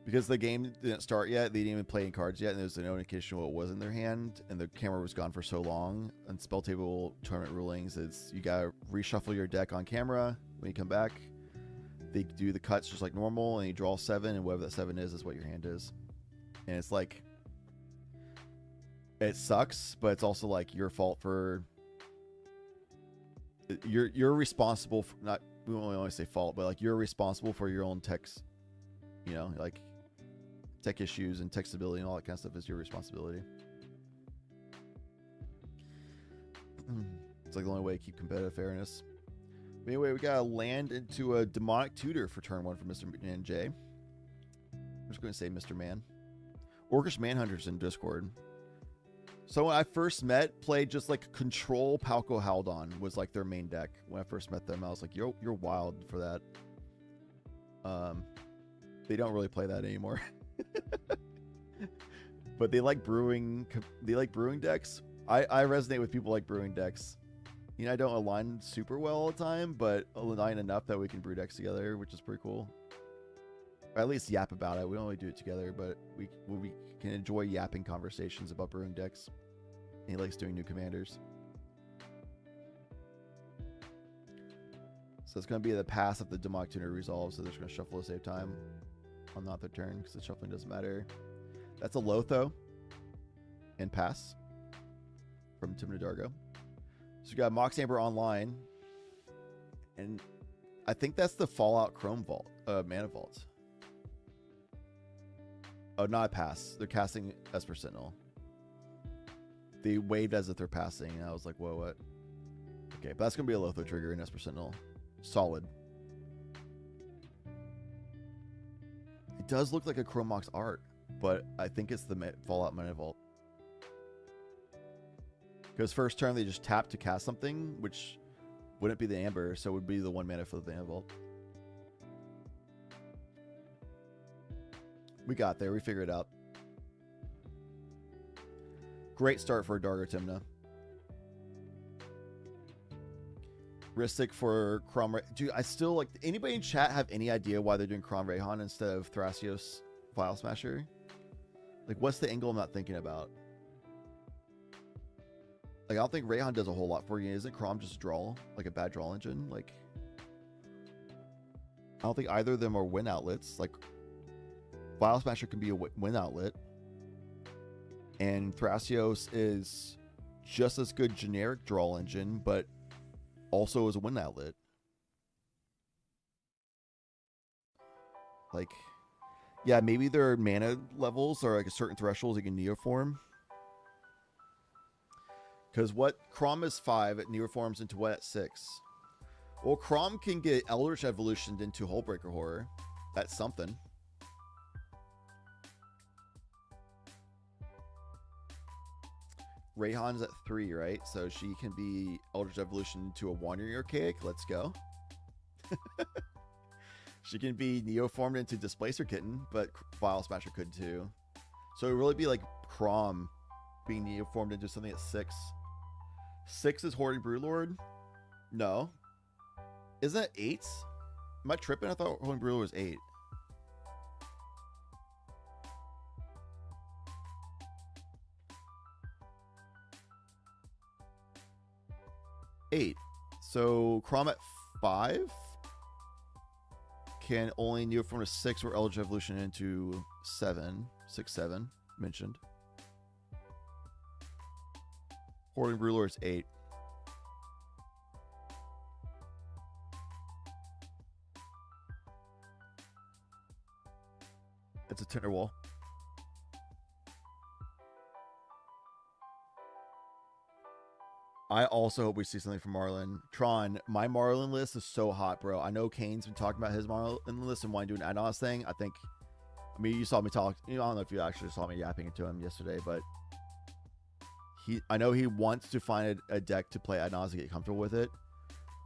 Because the game didn't start yet, they didn't even play any cards yet, and there was no indication of what was in their hand, and the camera was gone for so long. And Spell Table tournament rulings is you gotta reshuffle your deck on camera when you come back. They do the cuts just like normal, and you draw 7, and whatever that 7 is what your hand is. And it's like... It sucks, but it's also like your fault for... You're responsible for not, we won't always say fault, but like you're responsible for your own techs, you know, like tech issues and tech stability and all that kind of stuff is your responsibility. It's like the only way to keep competitive fairness. But anyway, we gotta land into a demonic tutor for turn 1 for Mr. Man J. I'm just going to say Mr. Man. Orcish Manhunters in Discord. So when I first met, played just like Control Palco Haldon was like their main deck. When I first met them, I was like, you're wild for that. They don't really play that anymore. But they like brewing decks. I resonate with people like brewing decks. You know, I don't align super well all the time, but align enough that we can brew decks together, which is pretty cool. Or at least yap about it. We don't really do it together, but we can enjoy yapping conversations about brewing decks. He likes doing new commanders. So it's going to be the pass if the Demonic Tuner resolves, so they're just going to shuffle to save time on not their turn, because the shuffling doesn't matter. That's a Lotho and pass from Tim Nadargo. So you got Mox Amber online, and I think that's the Fallout Chrome Vault, Mana Vault. Oh, not pass. They're casting Esper Sentinel. They waved as if they're passing, and I was like, whoa, what? Okay, but that's going to be a Lotho trigger in Esper Sentinel. Solid. It does look like a Chrome Mox art, but I think it's the Fallout Mana Vault. Because first turn they just tap to cast something, which wouldn't be the Amber, so it would be the 1 mana for the Mana Vault. We got there. We figured it out. Great start for Dargo Timna. Ristic for Crom. Dude, I still like. Anybody in chat have any idea why they're doing Crom Rayhan instead of Thrasios Vial Smasher? Like, what's the angle I'm not thinking about? Like, I don't think Rayhan does a whole lot for you. Isn't Crom just draw? Like a bad draw engine? Like, I don't think either of them are win outlets. Like, Vial Smasher can be a win outlet. And Thrasios is just as good generic draw engine, but also as a win outlet. Like, yeah, maybe their mana levels are like a certain threshold you can Neoform. Because what Crom is 5, it Neoforms into what at 6? Well, Crom can get Eldritch Evolutioned into Hullbreaker Horror. That's something. Rayhan's at 3, right? So she can be Eldritch Evolution into a Wandering Archaic. Let's go. She can be Neoformed into Displacer Kitten, but Vial Smasher could too. So it would really be like Crom being Neoformed into something at 6. 6 is Hoarding Brewlord? No. Isn't that 8? Am I tripping? I thought Hoarding Brewlord was 8. So Crom at 5 can only Neoform to 6 or Eldritch Evolution into 7. 6, 7 mentioned. Hoarding Brewlord is 8. It's a Tinder Wall. I also hope we see something from Marlin. Tron, my Marlin list is so hot, bro. I know Kane's been talking about his Marlin list and wanting to do an Anos thing. I mean, you saw me talk. I don't know if you actually saw me yapping it to him yesterday, but I know he wants to find a deck to play Anos and get comfortable with it.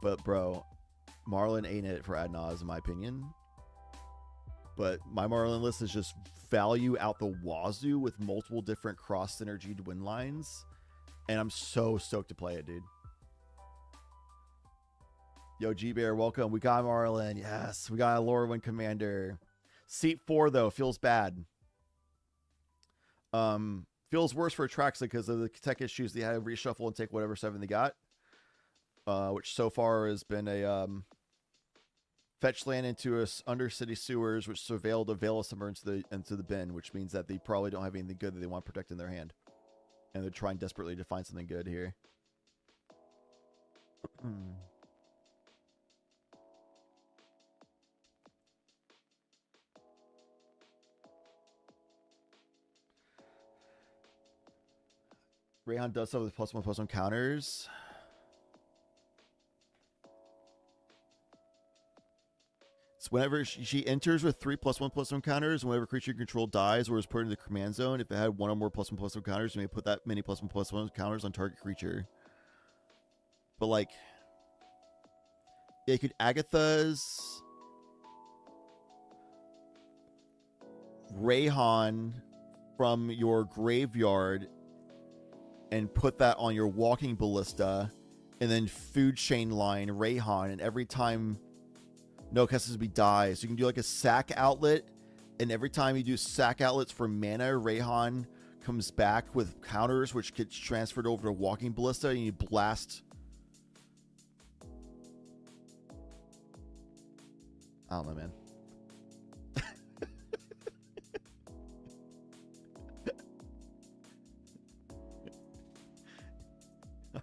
But, bro, Marlin ain't it for Anos, in my opinion. But my Marlin list is just value out the wazoo with multiple different cross-synergied win lines. And I'm so stoked to play it, dude. Yo, G-Bear, welcome. We got Marlin. Yes, we got a Lorwyn Commander. Seat 4, though, feels bad. Feels worse for Atraxa because of the tech issues. They had to reshuffle and take whatever 7 they got. Which so far has been a fetch land into Undercity Sewers, which surveilled a Veil of Summer into the bin, which means that they probably don't have anything good that they want to protect in their hand. And they're trying desperately to find something good here. Rayhan does some of the +1/+1 counters. So whenever she enters with 3 +1/+1 counters, whenever creature you control dies or is put into the command zone, if it had 1 or more +1/+1 counters, you may put that many +1/+1 counters on target creature. But like, yeah, you could Agatha's Rayhan from your graveyard and put that on your Walking Ballista, and then Food Chain Line Rayhan, and every time no Kesselby dies, so you can do like a sack outlet And every time you do sack outlets for mana, Rayhan comes back with counters, which gets transferred over to Walking Ballista, and you blast. I don't know, man.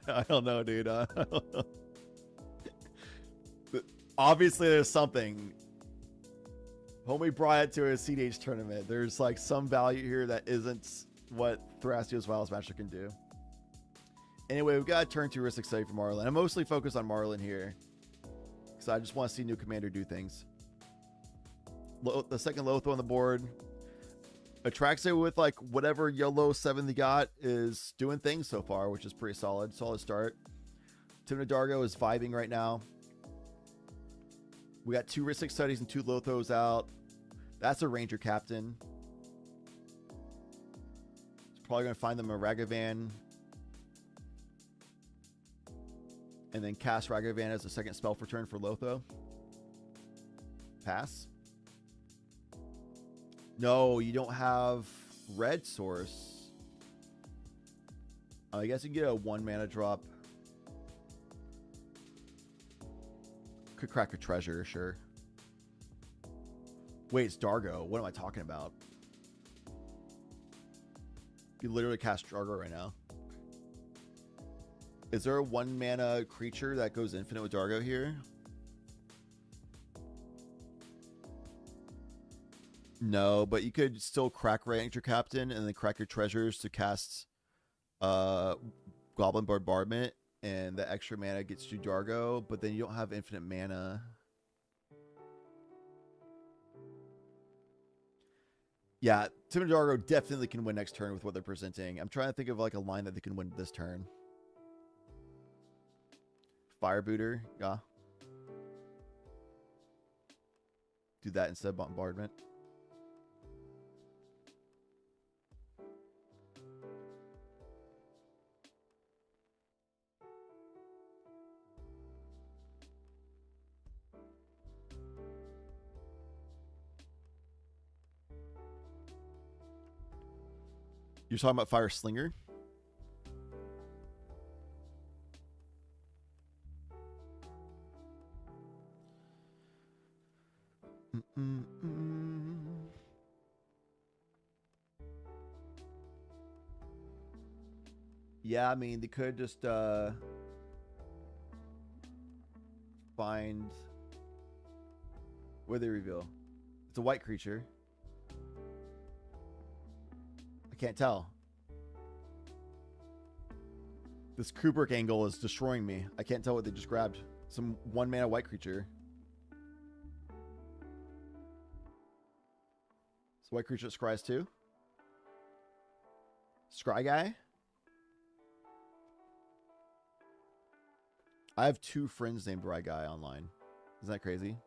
I don't know, dude. I don't know. But obviously, there's something. Homie brought it to a CDH tournament. There's like some value here that isn't what Thrasios Wild Smasher can do. Anyway, we've got a turn 2 risk study for Marlin. I'm mostly focused on Marlin here because I just want to see new commander do things. The second Lotho on the board. Atraxa with like whatever yellow 7 they got is doing things so far, which is pretty solid. Solid start. Timna Dargo is vibing right now. We got 2 Ristic Studies and 2 Lothos out. That's a Ranger Captain. It's probably going to find them a Ragavan. And then cast Ragavan as a second spell for turn for Lotho. Pass. No, you don't have red source. I guess you can get a 1 mana drop. Could crack a treasure, sure. Wait, it's Dargo. What am I talking about? You literally cast Dargo right now. Is there a 1 mana creature that goes infinite with Dargo here? No, but you could still crack Ranger Captain and then crack your treasures to cast Goblin Bombardment, and the extra mana gets you Dargo, but then you don't have infinite mana. Yeah, Tim and Dargo definitely can win next turn with what they're presenting. I'm trying to think of like a line that they can win this turn. Firebooter, yeah. Do that instead of Bombardment. You're talking about Fire Slinger? Yeah, I mean, they could just find... What do they reveal? It's a white creature. I can't tell. This Kubrick angle is destroying me. I can't tell what they just grabbed. Some 1 mana white creature. It's a white creature that scries too. Scry guy? I have 2 friends named Rye Guy online. Isn't that crazy?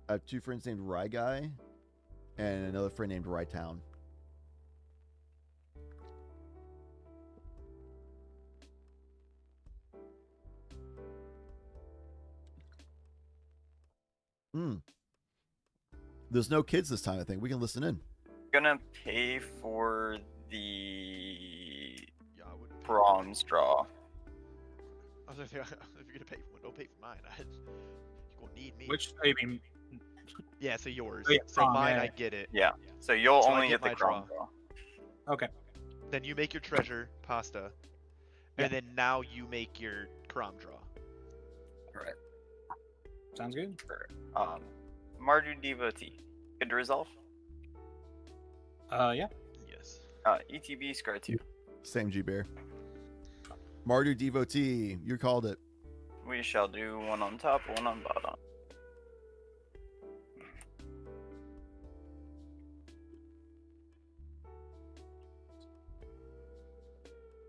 I have 2 friends named Rye Guy and another friend named Rye Town. There's no kids this time, I think. We can listen in. Gonna pay for the bronze draw. I was gonna say, if you're gonna pay for one, don't pay for mine. You're gonna need me. Which, I mean... Yeah, so yours. Oh, yeah, so mine, yeah. I get it. Yeah, so you'll So only I get the my bronze draw. Okay. Then you make your treasure pasta, and then now you make your Karam draw. Alright. Sounds good. Mardu Devotee. Good to resolve? Yeah. Yes. ETB Scry 2. Same G-Bear. Mardu Devotee, you called it. We shall do 1 on top, 1 on bottom. I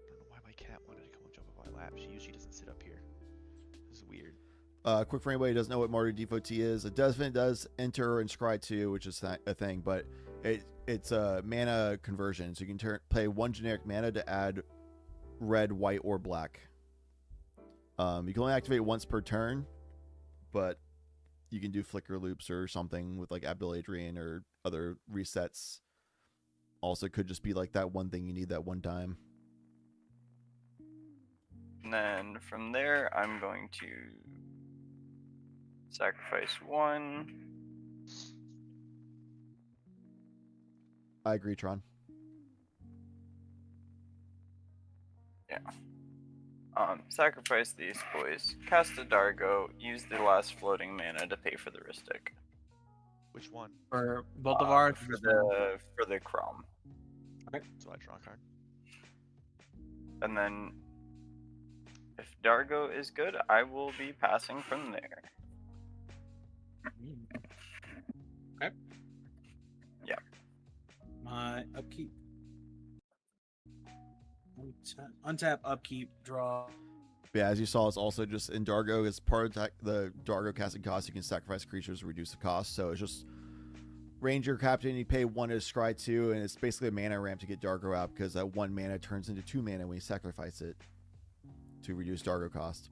don't know why my cat wanted to come and jump on my lap. She usually doesn't sit up here. This is weird. Quick for anybody who doesn't know what Mardu Devotee is, it does enter and scry 2, which is a thing, but it's a mana conversion. So you can play 1 generic mana to add red, white, or black. You can only activate once per turn, but you can do flicker loops or something with like Abdul Adrian or other resets. Also, could just be like that one thing you need that one time. And then from there, I'm going to sacrifice 1. I agree, Tron. Yeah. Sacrifice these boys. Cast a Dargo. Use the last floating mana to pay for the Ristic. Which one? For both of ours. For the Chrome. Okay. So I draw a card. And then, if Dargo is good, I will be passing from there. Okay. Yeah. My upkeep. Untap, upkeep, draw. Yeah, as you saw, it's also just in Dargo, as part of the Dargo casting cost, you can sacrifice creatures to reduce the cost. So it's just Ranger Captain, you pay 1 as Scry 2, and it's basically a mana ramp to get Dargo out because that 1 mana turns into 2 mana when you sacrifice it to reduce Dargo cost.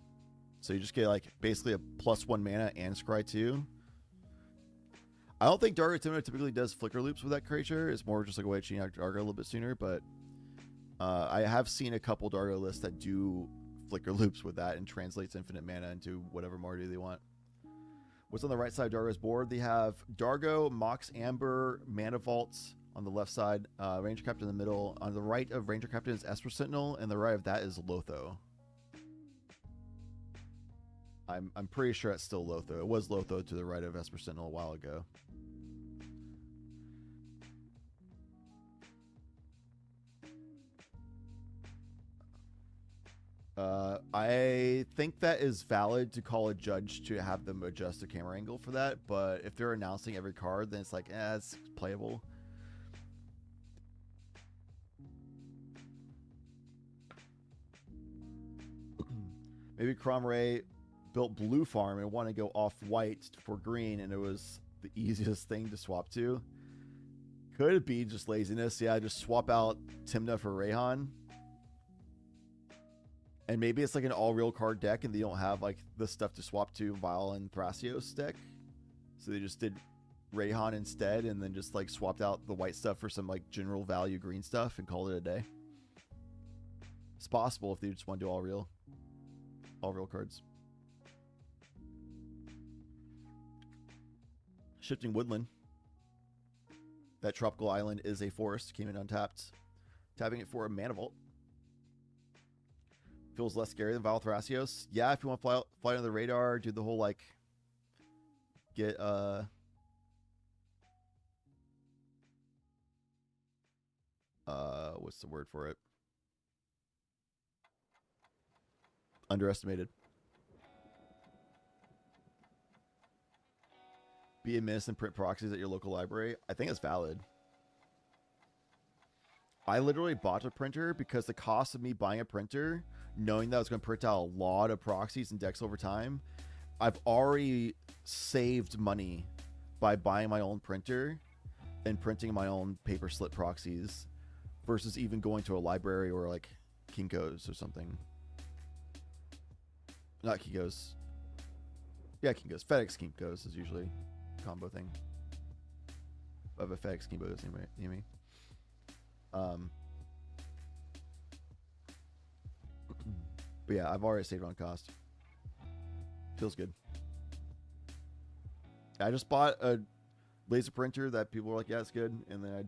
So you just get like basically a +1 mana and Scry 2. I don't think Dargo typically does flicker loops with that creature. It's more just like a way of cheating out Dargo a little bit sooner, but I have seen a couple Dargo lists that do flicker loops with that and translates infinite mana into whatever Mardu they want. What's on the right side of Dargo's board? They have Dargo, Mox Amber, Mana Vaults on the left side, Ranger Captain in the middle. On the right of Ranger Captain is Esper Sentinel, and the right of that is Lotho. I'm pretty sure it's still Lotho. It was Lotho to the right of Esper Sentinel a while ago. I think that is valid to call a judge to have them adjust the camera angle for that, but if they're announcing every card, then it's like, it's playable. Maybe Cromray built blue farm and wanted to go off white for green, and it was the easiest thing to swap to. Could it be just laziness? Yeah, just swap out Tymna for Rayhan. And maybe it's like an all real card deck and they don't have like the stuff to swap to Vile and Thrasios deck. So they just did Rayhan instead and then just like swapped out the white stuff for some like general value green stuff and called it a day. It's possible if they just want to do all real cards. Shifting Woodland. That tropical island is a forest, came in untapped. Tapping it for a Mana Vault. Feels less scary than Vile Thrasios. Yeah, if you want to fly under the radar, do the whole like get what's the word for it? Underestimated. Be a miss and print proxies at your local library. I think it's valid. I literally bought a printer because the cost of me buying a printer, knowing that I was going to print out a lot of proxies and decks over time, I've already saved money by buying my own printer and printing my own paper slip proxies versus even going to a library or like Kinko's or something. Not Kinko's. Yeah, Kinko's. FedEx Kinko's is usually a combo thing. I have a FedEx Kinko's near me. But yeah, I've already saved on cost. Feels good. I just bought a laser printer that people were like, yeah, it's good. And then I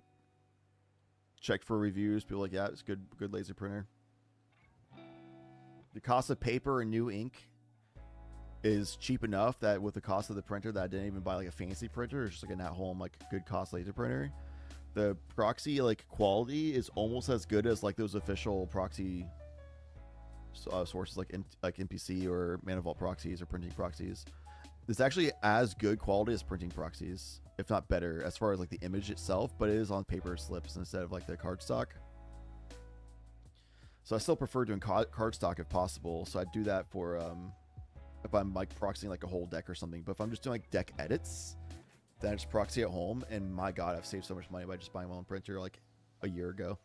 checked for reviews. People were like, yeah, it's good laser printer. The cost of paper and new ink is cheap enough that with the cost of the printer that I didn't even buy like a fancy printer. It's just like an at-home like good cost laser printer. The proxy like quality is almost as good as like those official proxy sources like NPC or Mana Vault proxies or printing proxies. It's actually as good quality as printing proxies, if not better, as far as like the image itself, but it is on paper slips instead of like the cardstock. So I still prefer doing cardstock if possible. So I'd do that for if I'm like proxying like a whole deck or something. But if I'm just doing like deck edits, then I just proxy at home, and my god, I've saved so much money by just buying my own printer like a year ago.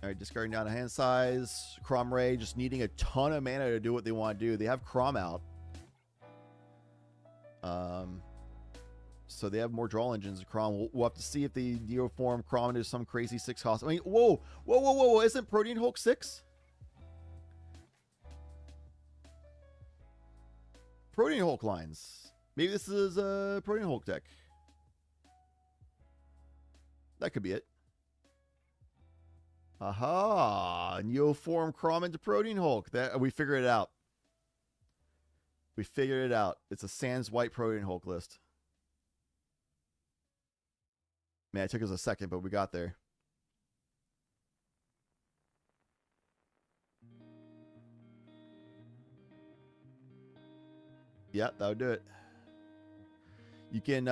All right, discarding down a hand size. Crom Ray just needing a ton of mana to do what they want to do. They have Crom out. So they have more draw engines than Crom. We'll have to see if they Neoform Crom into some crazy 6 cost. I mean, whoa. Isn't Protean Hulk 6? Protean Hulk lines. Maybe this is a Protean Hulk deck. That could be it. Aha! Neoform Crom into Protean Hulk. That we figured it out. We figured it out. It's a Sans White Protean Hulk list. Man, it took us a second, but we got there. Yeah, that would do it. You can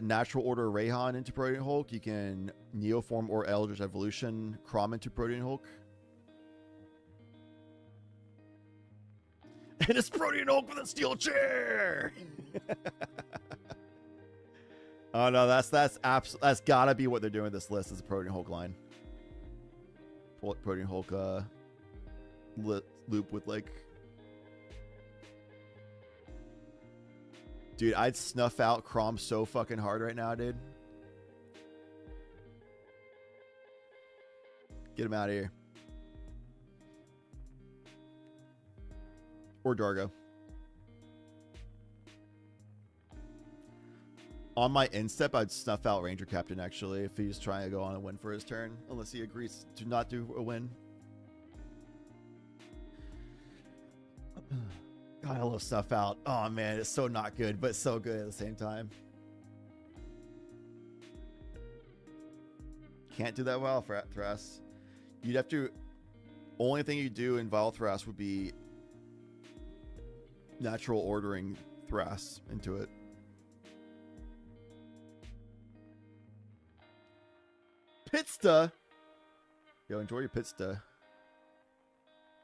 Natural Order Rayhan into Protean Hulk. You can Neoform or Eldritch Evolution Crom into Protean Hulk. And it's Protean Hulk with a steel chair! Oh no, that's gotta be what they're doing with this list is a Protean Hulk line. Protean Hulk loop with like... Dude, I'd snuff out Crom so fucking hard right now, dude. Get him out of here. Or Dargo. On my instep, I'd snuff out Ranger Captain, actually, if he's trying to go on a win for his turn. Unless he agrees to not do a win. God, I love snuff out. Oh, man, it's so not good, but so good at the same time. Can't do that Vile Thras. You'd have to... Only thing you do in Vile Thras would be natural ordering Thras into it. Pitsta! Yo, enjoy your Pitsta.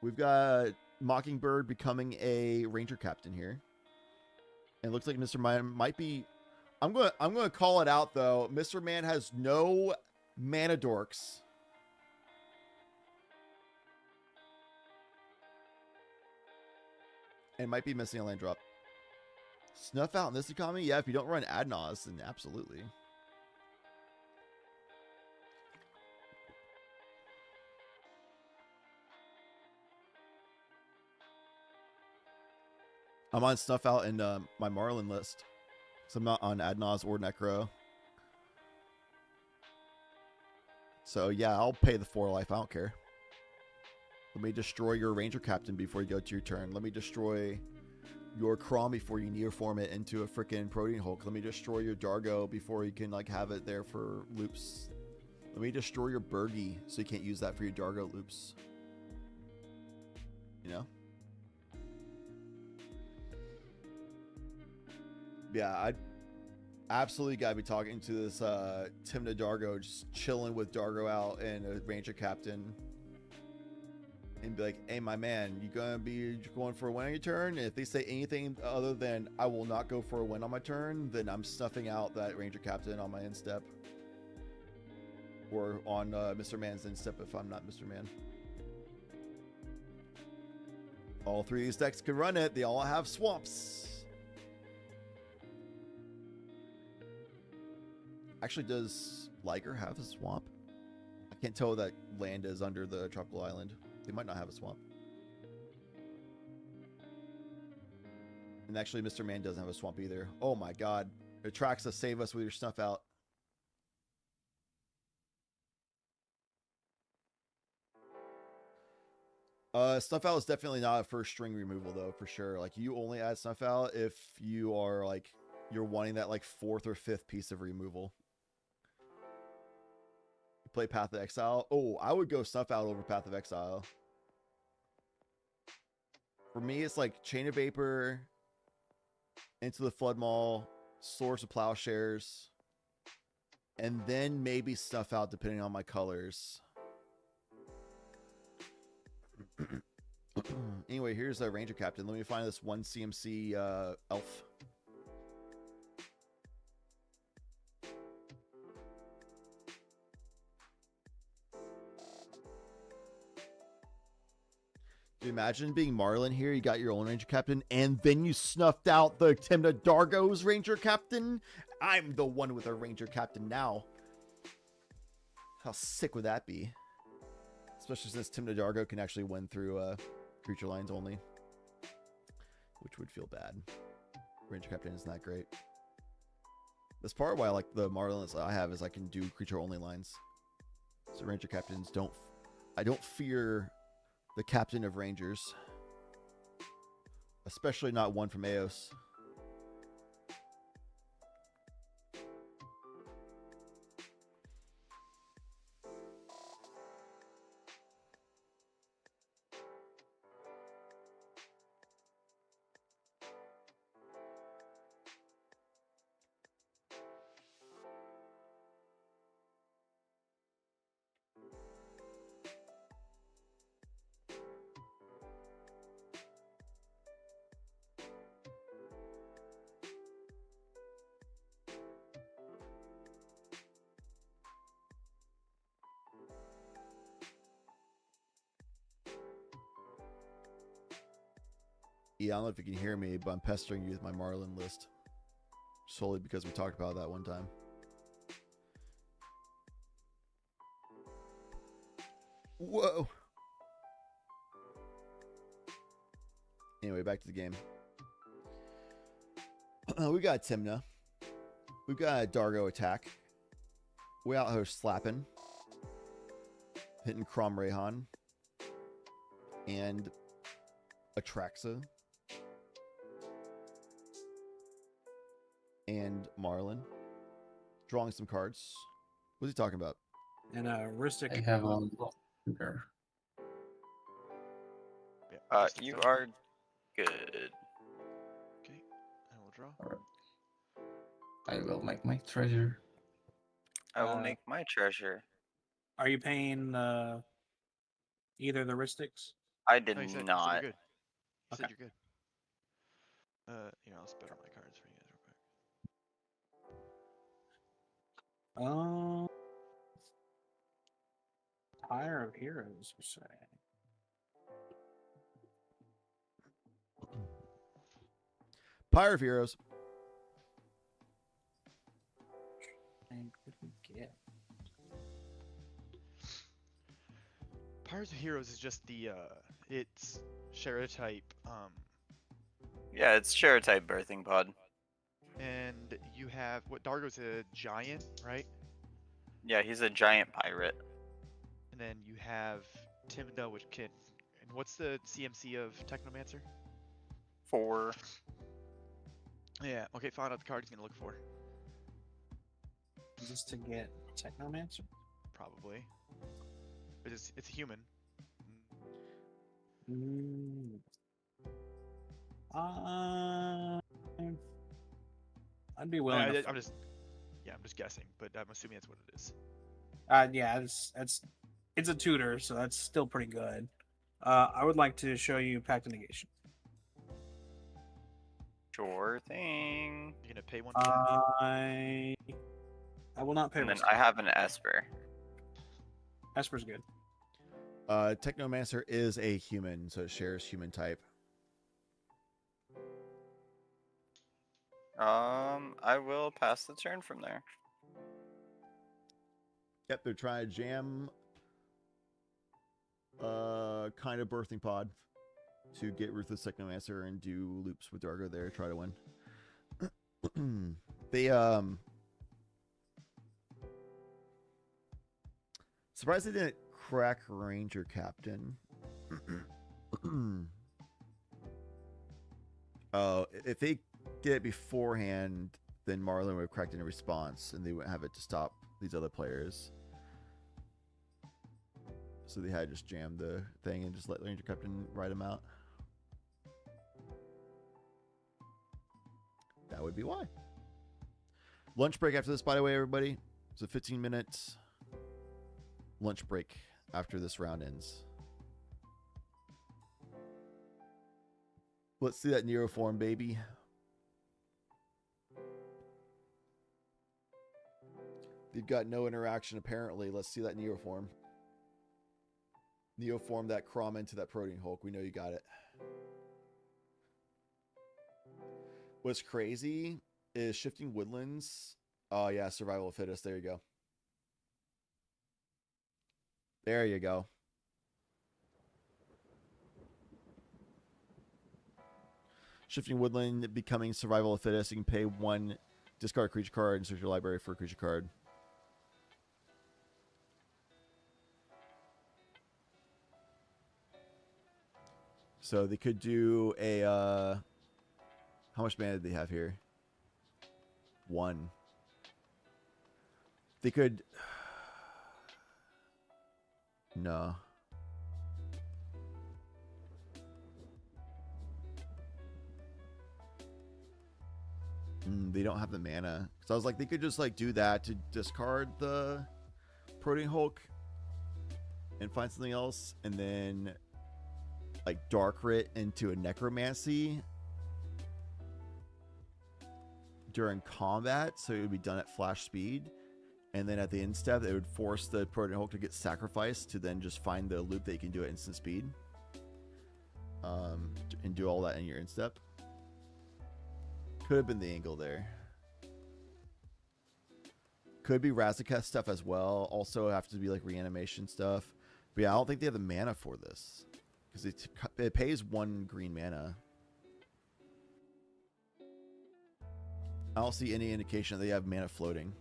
We've got Mockingbird becoming a Ranger Captain here. And it looks like Mr. Man might be... I'm gonna call it out, though. Mr. Man has no mana dorks. And might be missing a land drop. Snuff out in this economy? Yeah, if you don't run Adnos, then absolutely. I'm on Snuff out in my Marlin list. So I'm not on Adnos or Necro. So yeah, I'll pay the 4 life. I don't care. Let me destroy your Ranger Captain before you go to your turn. Let me destroy your Crom before you Neoform it into a freaking Protean Hulk. Let me destroy your Dargo before you can like have it there for loops. Let me destroy your Bergie so you can't use that for your Dargo loops. You know? Yeah, I absolutely gotta be talking to this Timna Dargo, just chilling with Dargo out and a Ranger Captain. And be like, hey, my man, you gonna be going for a win on your turn? And if they say anything other than I will not go for a win on my turn, then I'm snuffing out that Ranger Captain on my instep. Or on Mr. Man's instep if I'm not Mr. Man. All 3 of these decks can run it. They all have swamps. Actually, does Liger have a swamp? I can't tell what that land is under the tropical island. They might not have a swamp. And actually, Mr. Man doesn't have a swamp either. Oh my god. Atraxa, save us with your snuff out. Snuff out is definitely not a first string removal though, for sure. Like you only add snuff out if you are like, you're wanting that like 4th or 5th piece of removal. Play Path of Exile. Oh, I would go Snuff Out over Path of Exile. For me, it's like Chain of Vapor, Into the Flood Maw, Source of Plowshares, and then maybe Snuff Out depending on my colors. Anyway, here's a Ranger Captain. Let me find this 1 CMC elf. Do you imagine being Marlin here? You got your own Ranger Captain, and then you snuffed out the Timna Dargo's Ranger Captain? I'm the one with a Ranger Captain now. How sick would that be? Especially since Timna Dargo can actually win through creature lines only. Which would feel bad. Ranger Captain isn't that great. That's part of why I like the Marlins I have is I can do creature only lines. So Ranger Captains I don't fear the Captain of Rangers. Especially not one from Eos. Yeah, I don't know if you can hear me, but I'm pestering you with my Marlin list. Solely because we talked about that one time. Whoa! Anyway, back to the game. We got Timna. We've got a Dargo attack. We out here slapping. Hitting Crom Rayhan. And Atraxa. And Marlin. Drawing some cards. What's he talking about? And Ristic. I have a there. You are good. Okay, I will draw. All right. I will make my treasure. I will make my treasure. Are you paying either the Ristics? I did No, you said not. you're good. You said Okay. you're good. I'll spit out my cards for you guys real quick. Pyre of Heroes, we're saying. Pyre of Heroes. And what did we get? Pyres of Heroes is just the it's Shara type, Yeah, it's share type birthing pod. and you have what Dargo's a giant, right? Yeah, he's a giant pirate. And then you have Timna, which can. And what's the CMC of Technomancer? 4. Yeah. Okay. Find out the card he's gonna look for. Is this to get Technomancer? Probably. It's a human. I'd be willing. I'm just guessing, but I'm assuming that's what it is. Yeah, it's a tutor, so that's still pretty good. I would like to show you Pact of Negation. Sure thing. You're gonna pay one. I will not pay. And then I have an Esper. Esper's good. Technomancer is a human, so it shares human type. I will pass the turn from there. Yep, they're trying to jam kind of birthing pod to get Ruthless Technomancer and do loops with Dargo there, try to win. They surprised they didn't crack Ranger Captain. Oh, if they did it beforehand, then Marlin would have cracked in a response and they wouldn't have it to stop these other players. So they had to just jam the thing and just let Ranger Captain ride him out. That would be why. Lunch break after this, by the way, everybody. So 15 minutes lunch break after this round ends. Let's see that Nero form, baby. They've got no interaction, apparently. Let's see that Nero form. Neoform that Crom into that Protean Hulk. We know you got it. What's crazy is Shifting Woodlands. Oh, yeah, Survival of Fittest. There you go. There you go. Shifting Woodland becoming Survival of Fittest. You can pay 1 discard creature card and search your library for a creature card. So they could do a... how much mana did they have here? 1. They could... No. They don't have the mana. So I was like, they could just like do that to discard the Protean Hulk and find something else, and then like Dark Writ into a Necromancy during combat, so it would be done at flash speed, and then at the end step, it would force the Protean Hulk to get sacrificed to then just find the loop that you can do at instant speed, and do all that in your end step. Could have been the angle there. Could be Razaketh stuff as well. Also have to be like reanimation stuff. But yeah, I don't think they have the mana for this, because it pays 1 green mana. I don't see any indication that they have mana floating.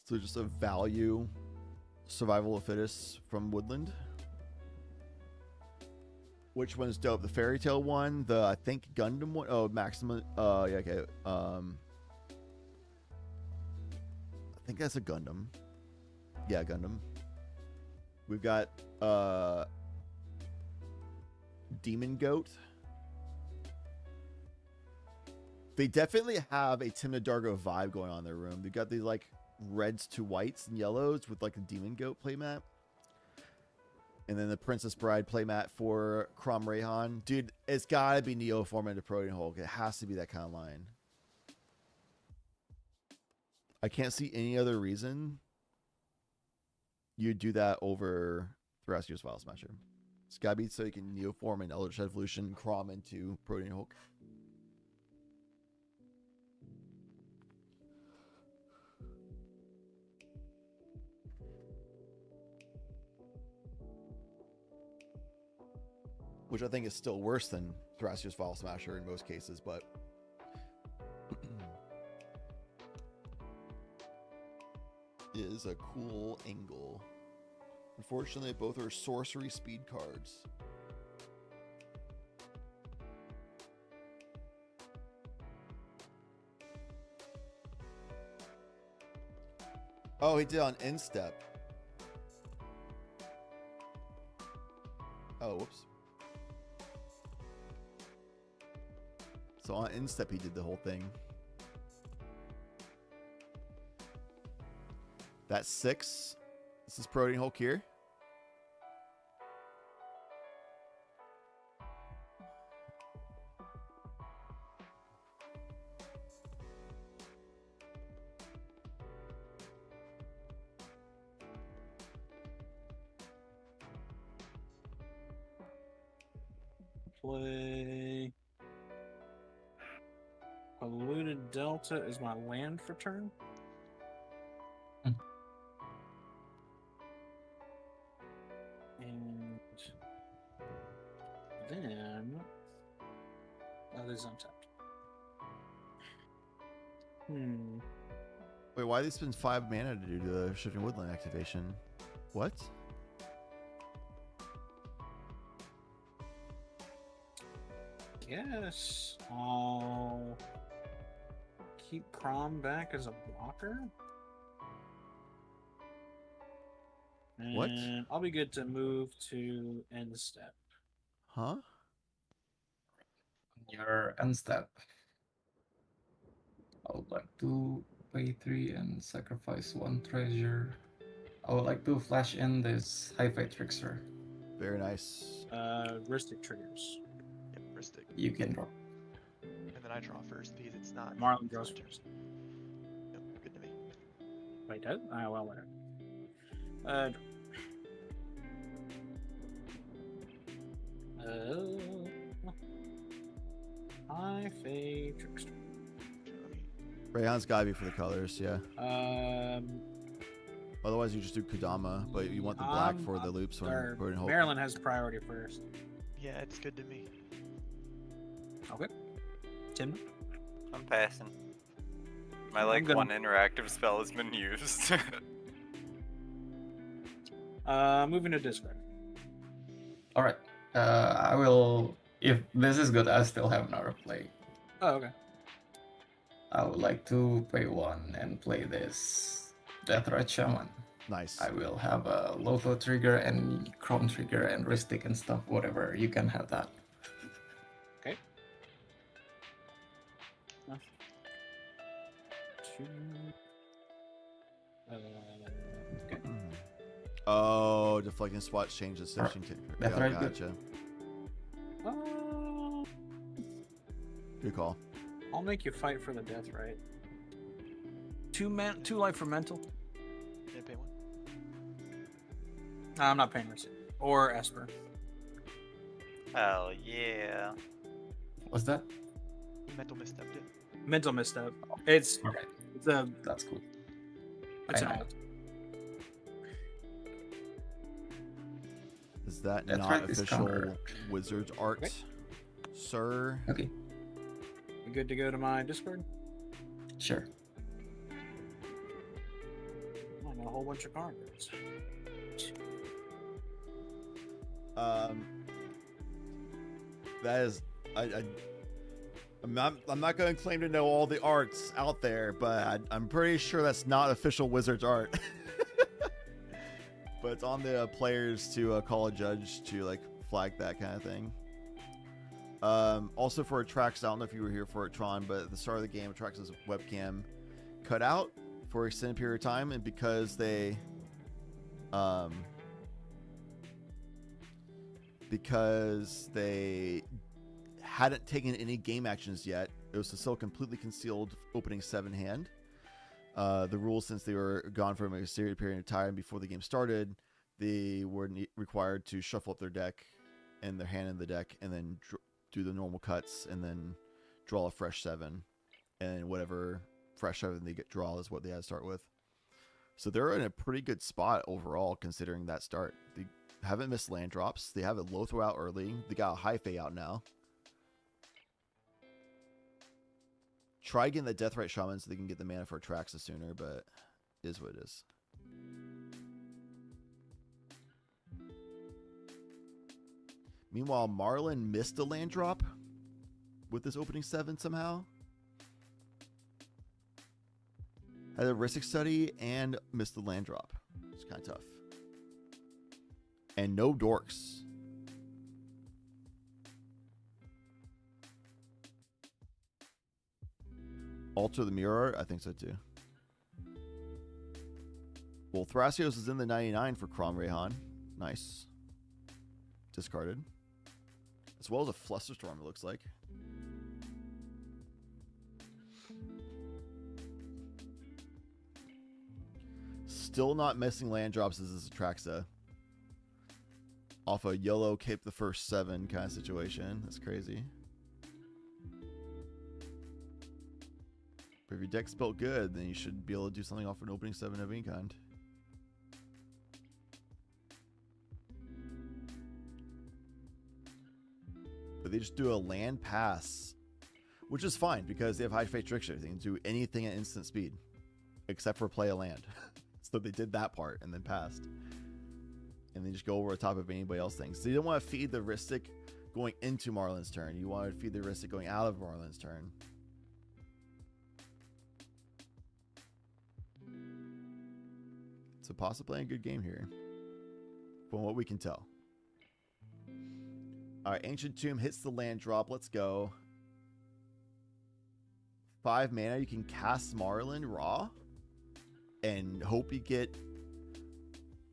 So just a value Survival of Fittest from Woodland. Which one's dope? The Fairy Tale one, the I think Gundam one. Oh, Maximum. Yeah, okay. I think that's a Gundam. Yeah, Gundam. We've got Demon Goat. They definitely have a Timna Dargo vibe going on in their room. They've got these like reds to whites and yellows with like a Demon Goat playmat. And then the Princess Bride playmat for Crom Rayhan. Dude, it's gotta be Neoform into Protean Hulk. It has to be that kind of line. I can't see any other reason you'd do that over Thracios File Smasher. It's gotta be so you can Neoform and Eldritch Evolution Crom into Protean Hulk. Which I think is still worse than Thracios File Smasher in most cases, but is a cool angle. Unfortunately, both are sorcery speed cards. Oh, he did on instep. Oh, whoops. So on instep, he did the whole thing. That's 6. This is Protean Hulk here. Play Polluted Delta is my land for turn. And then that is untapped. Wait, why did they spend 5 mana to do the Shifting Woodland activation? What? Guess I'll keep Crom back as a blocker. And What? I'll be good to move to end step. Huh? Your end step. I would like to pay 3 and sacrifice 1 treasure. I would like to flash in this Hi-Fi Trickster. Very nice. Ristic triggers. Yep, Ristic. You can drop. And then I draw first because it's not. Marlin draws first. Nope, good to me. Wait, does? Ah, well, whatever. High Fade Trickster. Rayhan's gotta be for the colors, yeah. Um, Otherwise, you just do Kodama, but you want the black for the loops when we're in hope. Maryland has priority first. Yeah, it's good to me. Okay. Tim? I'm passing. My like one interactive spell has been used. Moving to discard. All right. I will. If this is good, I still have another play. Oh, okay. I would like to pay 1 and play this Deathrite Shaman. Nice. I will have a Lotho trigger and Chrome trigger and Ristic and stuff, whatever. You can have that. Okay. Okay. Oh, deflecting spots change the session. That's Yeah, right. gotcha. Good call. I'll make you fight for the death, right? 2 life for mental. Can I pay 1? Nah, I'm not paying Mercy. Or Esper. Hell yeah. What's that? Mental misstep, dude. Mental misstep. It's okay. It's a. That's cool. It's an alt. Is that That's not right, it's official counter. Wizards art, Okay. sir? Okay. You good to go to my Discord? Sure. I got a whole bunch of cards. That is, I'm not going to claim to know all the arts out there, but I'm pretty sure that's not official Wizards art. But it's on the players to call a judge to like flag that kind of thing. Also for Atrax, I don't know if you were here for it, Tron, but at the start of the game, Atrax's webcam cut out for an extended period of time, and because they hadn't taken any game actions yet, it was still completely concealed opening 7 hand. The rules, since they were gone for a serious period of time before the game started, they were required to shuffle up their deck and their hand in the deck, and then do the normal cuts, and then draw a fresh 7, and whatever fresh 7 they draw is what they had to start with. So they're in a pretty good spot overall, considering that start. They haven't missed land drops. They have a low throw out early. They got a high fade out now. Try getting the Deathrite Shaman so they can get the mana for Atraxa sooner, but it is what it is. Meanwhile, Marlin missed a land drop with this opening 7 somehow. Had a Ristic study and missed the land drop. It's kind of tough. And no dorks. Alter the mirror? I think so too. Well, Thrasios is in the 99 for Krom Rayhan. Nice. Discarded. As well as a Flusterstorm, it looks like. Still not missing land drops as this Atraxa. Off a YOLO cape the first 7 kind of situation. That's crazy. But if your deck's built good, then you should be able to do something off an opening 7 of any kind. But they just do a land pass, which is fine because they have high fate trickster. They can do anything at instant speed except for play a land. So they did that part and then passed. And then just go over the top of anybody else things. So you don't want to feed the Ristic going into Marlin's turn. You want to feed the Ristic going out of Marlin's turn. So possibly a good game here, from what we can tell. All right, Ancient Tomb hits the land drop. Let's go. 5 mana. You can cast Marlin raw and hope you get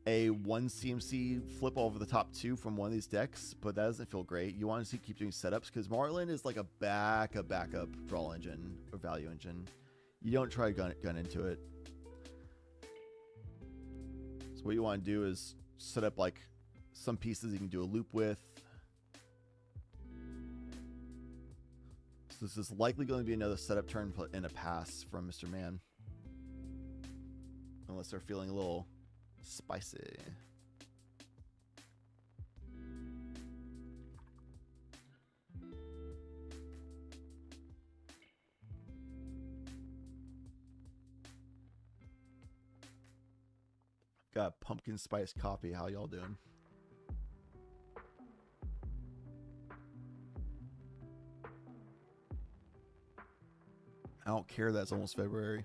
a 1 CMC flip over the top 2 from one of these decks, but that doesn't feel great. You want to keep doing setups because Marlin is like a backup draw engine or value engine. You don't try gun into it. So what you want to do is set up like some pieces you can do a loop with. So this is likely going to be another setup turn and a pass from Mr. Man. Unless they're feeling a little spicy. Got pumpkin spice coffee. How y'all doing? I don't care that it's almost February.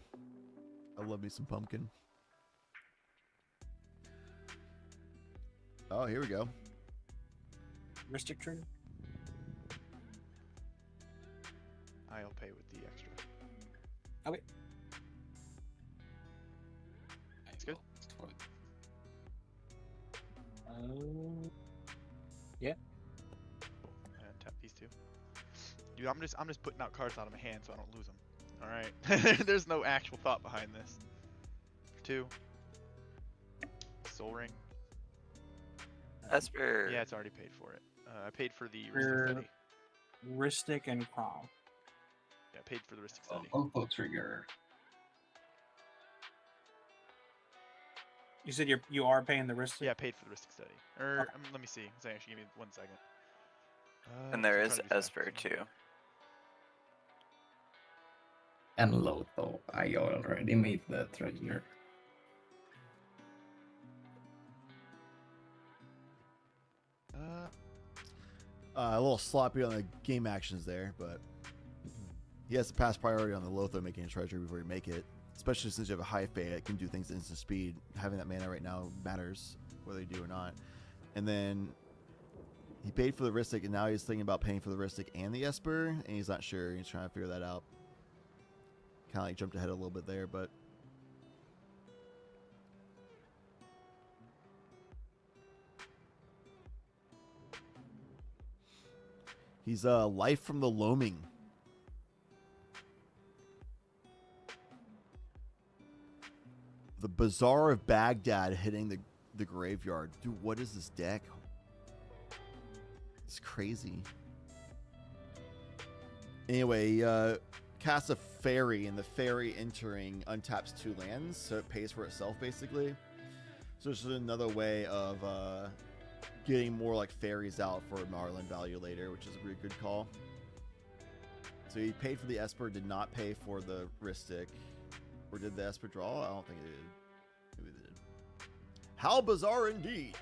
I love me some pumpkin. Oh, here we go. Mystic turn. I'll pay with the extra. Okay. That's good. Yeah. Tap these two. Dude, I'm just putting out cards out of my hand so I don't lose them. All right. There's no actual thought behind this. 2. Soul Ring. Esper. Yeah, it's already paid for it. I paid for the Ristic Study. Ristic and Crom. Yeah, I paid for the Ristic Study. Opal Trigger. You said you are paying the Ristic? Yeah, I paid for the Ristic Study. Or let me see. Actually, give me 1 second. And there is Esper too. And Lotho. I already made that treasure. A little sloppy on the game actions there, but he has to pass priority on the Lotho making a treasure before you make it. Especially since you have a high fate, it can do things at instant speed. Having that mana right now matters, whether you do or not. And then he paid for the Ristic, and now he's thinking about paying for the Ristic and the Esper, and he's not sure. He's trying to figure that out. Kind of like jumped ahead a little bit there, but he's Life from the Loaming. The Bazaar of Baghdad hitting the graveyard. Dude, what is this deck? It's crazy. Anyway, casts a fairy, and the fairy entering untaps 2 lands, so it pays for itself basically. So this is another way of getting more like fairies out for Marlin value later, which is a really good call. So he paid for the Esper, did not pay for the Ristic. Or did the Esper draw? I don't think it did. Maybe it did. How bizarre indeed.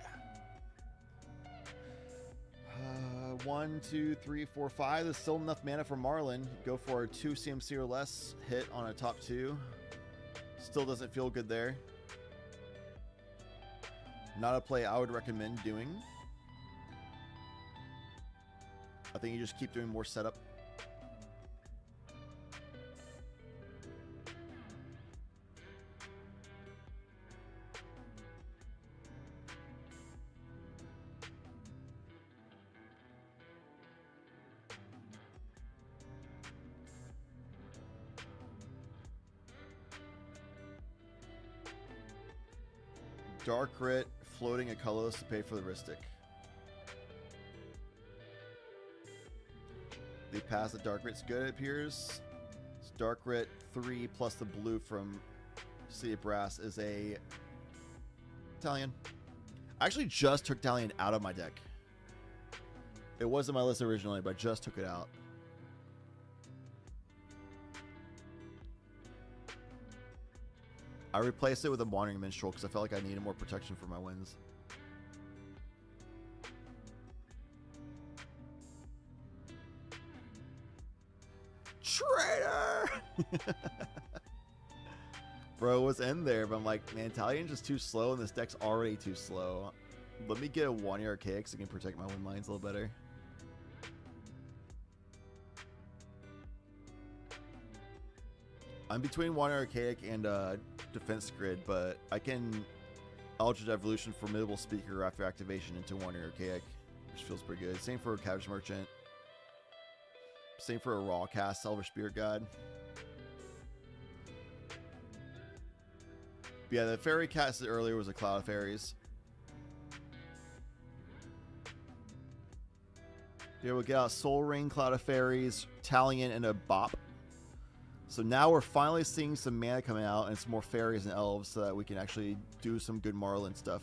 1, 2, 3, 4, 5. There's still enough mana for Marlin. Go for a 2 CMC or less hit on a top 2. Still doesn't feel good there. Not a play I would recommend doing. I think you just keep doing more setup. Dark Rit, floating a colorless to pay for the Ristic. The pass that Dark Rit's good, it appears. It's Dark Rit 3 plus the blue from City of Brass is a Italian. I actually just took Italian out of my deck. It was in my list originally, but I just took it out. I replaced it with a Wandering Minstrel because I felt like I needed more protection for my wins. Traitor! Bro, what's in there? But I'm like, man, Italian's just too slow and this deck's already too slow. Let me get a 1-year Archaic so I can protect my win lines a little better. I'm between 1-year Archaic and Defense Grid, but I can Eldritch Evolution, Formidable Speaker after activation into Warning Archaic, which feels pretty good. Same for Cabbage Merchant. Same for a Raw cast, Elvish Spirit God. But yeah, the fairy casted earlier was a Cloud of Fairies. Here we get out Soul Ring, Cloud of Fairies, Talion, and a Bop. So now we're finally seeing some mana coming out and some more fairies and elves so that we can actually do some good Marlin stuff.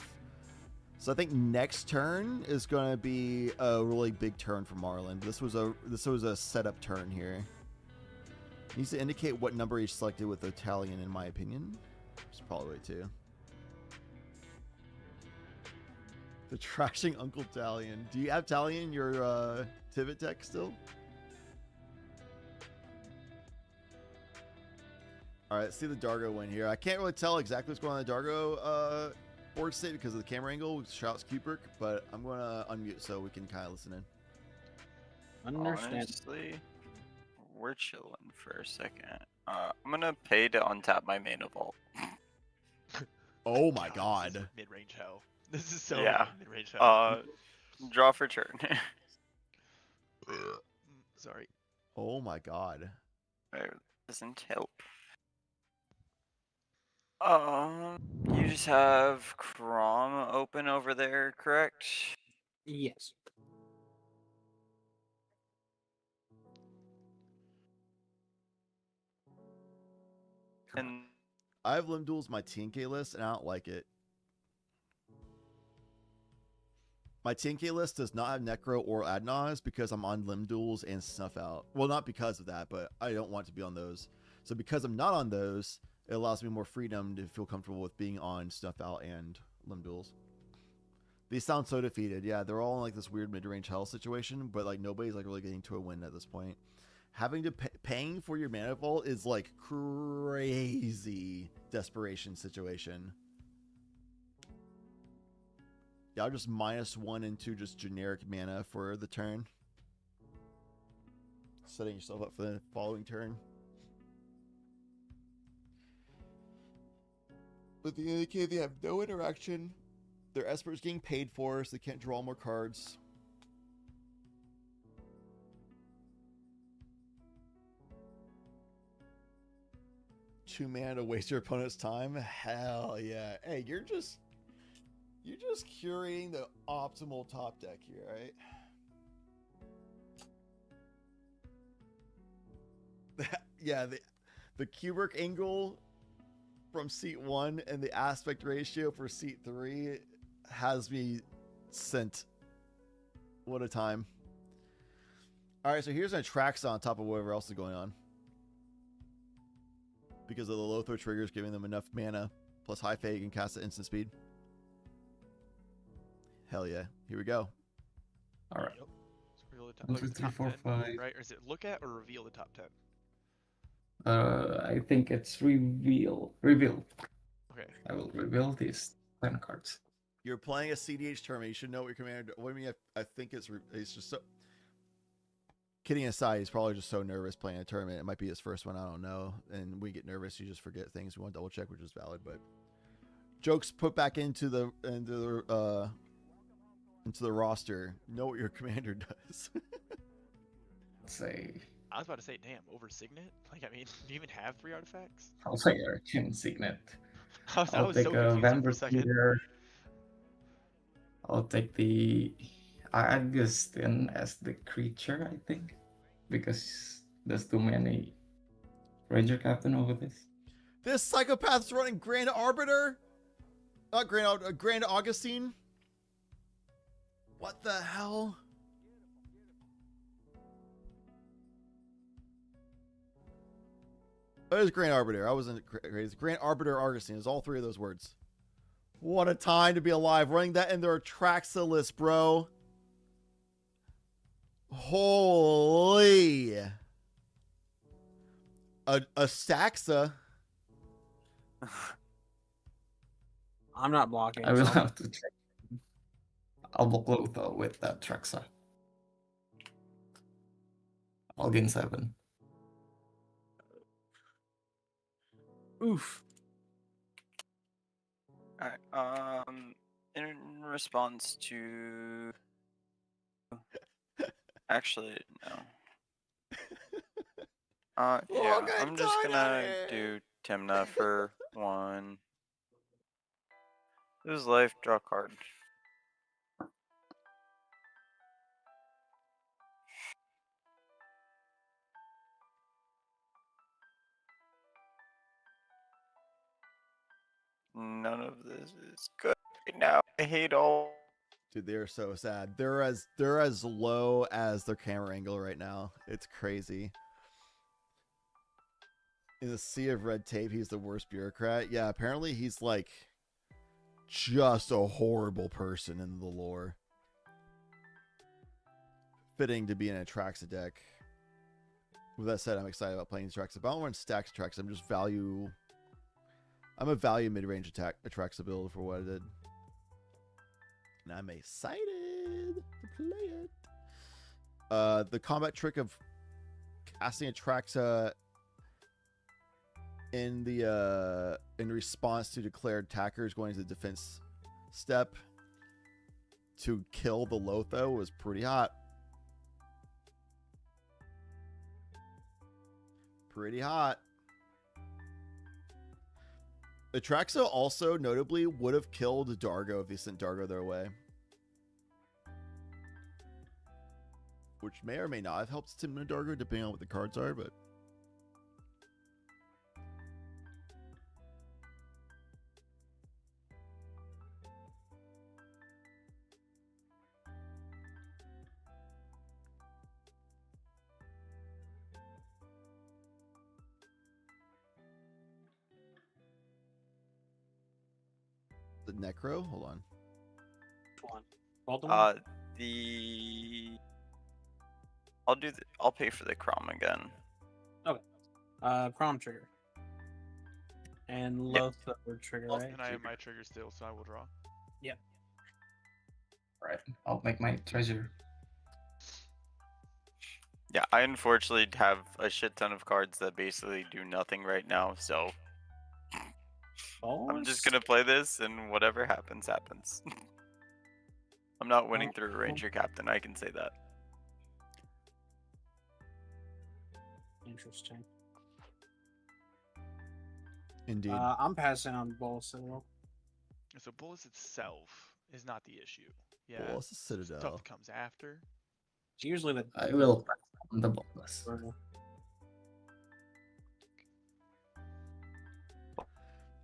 So I think next turn is going to be a really big turn for Marlin. This was a setup turn here. Needs to indicate what number he selected with the Talion, in my opinion. It's probably 2. The trashing Uncle Talion. Do you have Talion your Tivit deck still? All right, let's see the Dargo win here. I can't really tell exactly what's going on in the Dargo board state because of the camera angle. Shouts Kubrick, but I'm going to unmute so we can kind of listen in. Honestly, we're chilling for a second. I'm gonna pay to untap my mana vault. Oh my god. Mid-range hell. This is so mid-range hell. hell. Draw for turn. Sorry. Oh my god. Doesn't help. You just have Crom open over there, correct? Yes. And I have Limb Duels my TNK list, and I don't like it. My TNK list does not have Necro or Adnaz because I'm on Limb Duels and Snuff Out. Well, not because of that, but I don't want to be on those. So because I'm not on those, it allows me more freedom to feel comfortable with being on Snuff Out and Limb Duels. These sound so defeated. Yeah, they're all in like this weird mid-range hell situation, but like nobody's like really getting to a win at this point. Having to paying for your mana vault is like crazy desperation situation. Yeah, I'll just -1 into just generic mana for the turn. Setting yourself up for the following turn. But the indicate they have no interaction. Their Esper is getting paid for, so they can't draw more cards. Two mana to waste your opponent's time? Hell yeah. Hey, you're just curating the optimal top deck here, right? Yeah, the Kubrick angle from seat 1 and the aspect ratio for seat 3 has me sent. What a time. All right, so here's an Atraxa on top of whatever else is going on. Because of the low throw triggers giving them enough mana, plus high fade, you can cast at instant speed. Hell yeah. Here we go. All right. Yep. So reveal the top, 1, 2, 3, 4, 5. right? Or is it look at or reveal the top 10? I think it's reveal. Reveal. Okay. I will reveal these 10 cards. You're playing a CDH tournament. You should know what your commander. What do you mean? I think it's just so. Kidding aside, he's probably just so nervous playing a tournament. It might be his first one. I don't know. And we get nervous, you just forget things. We want to double check, which is valid. But jokes put back into the roster. Know what your commander does. Say. I was about to say, damn, over Signet? Like, I mean, do you even have 3 artifacts? I'll say Arcane Signet. I was I'll so take confused a for a Vampire second. Feeder. I'll take the Augustin as the creature, I think, because there's too many Ranger Captain over this. This psychopath's running Grand Arbiter? Not Grand Augustine? What the hell? It was Grand Arbiter. I wasn't crazy. Grand Arbiter Augustine is all 3 of those words. What a time to be alive. Running that in their Atraxa list, bro. Holy. A Saxa. I'm not blocking. I will have to check. I'll block though with that Traxa. I'll gain 7. Oof. Alright, in response to... Actually, no. Yeah, I'm just gonna do Timna for 1. Lose life, draw a card. None of this is good right now. I hate all. Dude, they're so sad. They're as low as their camera angle right now. It's crazy. In the sea of red tape, he's the worst bureaucrat. Yeah, apparently he's like just a horrible person in the lore. Fitting to be in a Atraxa deck. With that said, I'm excited about playing Atraxa. But I don't want stacks Atraxa. I'm a value mid-range attack Atraxa build for what I did. And I'm excited to play it. The combat trick of casting Atraxa in response to declared attackers going to the defense step to kill the Lotho was pretty hot. Pretty hot. Atraxa also notably would have killed Dargo if they sent Dargo their way. Which may or may not have helped Tim and Dargo depending on what the cards are, but the Necro? Hold on. I'll pay for the Crom again. Okay. Crom trigger. And Lotho trigger, right? And I have my trigger still, so I will draw. Yep. Right. I'll make my treasure. Yeah, I unfortunately have a shit ton of cards that basically do nothing right now, so I'm just gonna play this and whatever happens, happens. I'm not winning through a Ranger Captain, I can say that. Interesting. Indeed. I'm passing on Bull Citadel. So Bullets itself is not the issue. Yeah. Bullets Citadel. Stuff that comes after. It's usually the. I will pass on the bonus.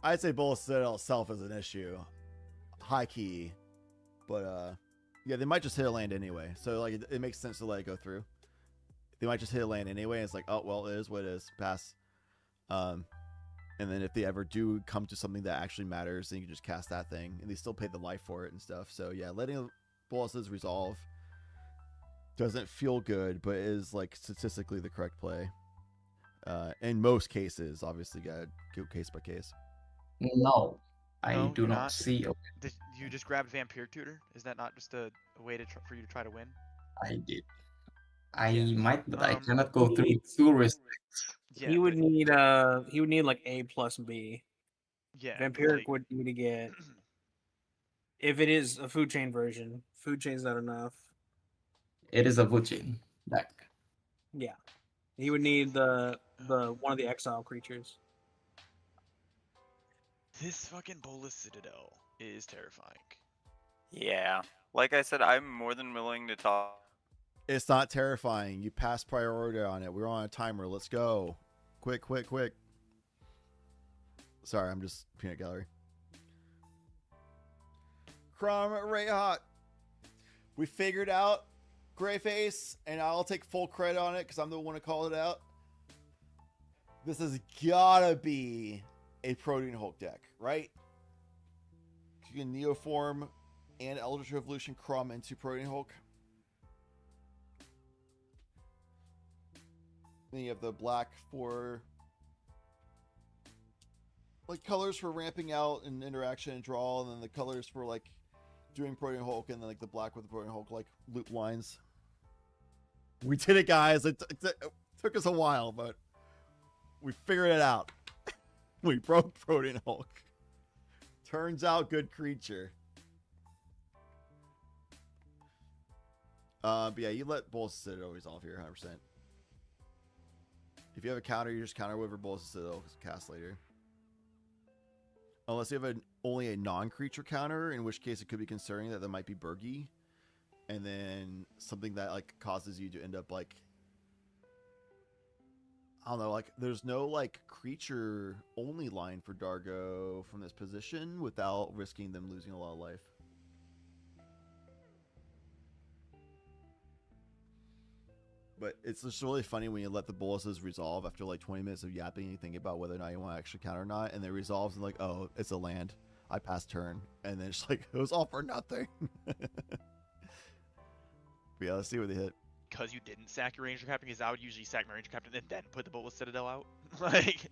I'd say Bull Citadel itself is an issue. High key. But yeah, they might just hit a land anyway. So like it makes sense to let it go through. They might just hit a land anyway, and it's like, oh well, it is what it is. Pass. And then if they ever do come to something that actually matters, then you can just cast that thing, and they still pay the life for it and stuff. So yeah, letting bosses resolve doesn't feel good, but is like statistically the correct play. In most cases, obviously, gotta go case by case. No, I No, do you're not see. Did you just grabbed Vampire Tutor? Is that not just a way for you to try to win? I did. I might, but I cannot go through two restricts. Yeah, he would need like A plus B. Yeah. Vampiric would need to get if it is a food chain version. Food chain's not enough. It is a food chain deck. Yeah. He would need the one of the exile creatures. This fucking Bolus Citadel is terrifying. Yeah. Like I said, I'm more than willing to talk. It's not terrifying. You pass priority on it. We're on a timer. Let's go. Quick, quick, quick. Sorry, I'm just peanut gallery. Crom Ray Hot. We figured out Greyface, and I'll take full credit on it because I'm the one to call it out. This has gotta be a Protean Hulk deck, right? You can Neoform and Eldritch Revolution Crom into Protean Hulk. Then you have the black for like colors for ramping out and interaction and draw, and then the colors for like doing Protean Hulk, and then like the black with the Protean Hulk like loop lines. We did it, guys. It took us a while, but we figured it out. We broke Protean Hulk. Turns out good creature. But yeah, you let Bulls Citadel resolve here 100%. If you have a counter, you just counter whatever Bulls Citadel cast later. Unless you have only a non-creature counter, in which case it could be concerning that there might be Burgy. And then something that like causes you to end up like, I don't know, like there's no like creature only line for Dargo from this position without risking them losing a lot of life. But it's just really funny when you let the boluses resolve after like 20 minutes of yapping and you think about whether or not you want to actually counter or not, and it resolves and like, oh, it's a land. I passed turn. And then it's like, it was all for nothing. But yeah, let's see where they hit. Because you didn't sack your Ranger Captain, because I would usually sack my Ranger Captain and then put the Bullet Citadel out. Like,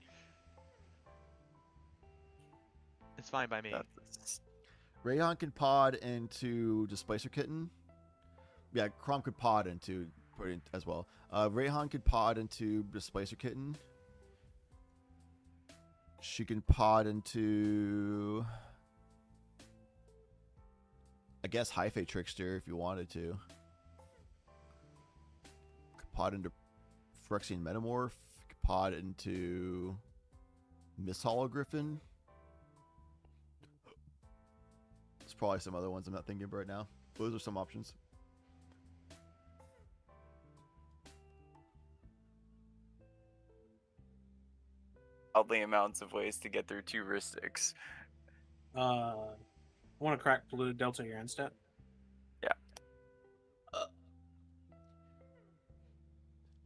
it's fine by me. Rayhan can pod into Displacer Kitten. Yeah, Crom could pod into put in as well. Rayhan could pod into Displacer Kitten. She can pod into, I guess, Hyphae Trickster if you wanted to. Could pod into Phyrexian Metamorph. Could pod into Miss Hologriffin. There's probably some other ones I'm not thinking of right now. Those are some options. Oddly amounts of ways to get through 2 Ristics. I want to crack Polluted Delta your end step. Yeah.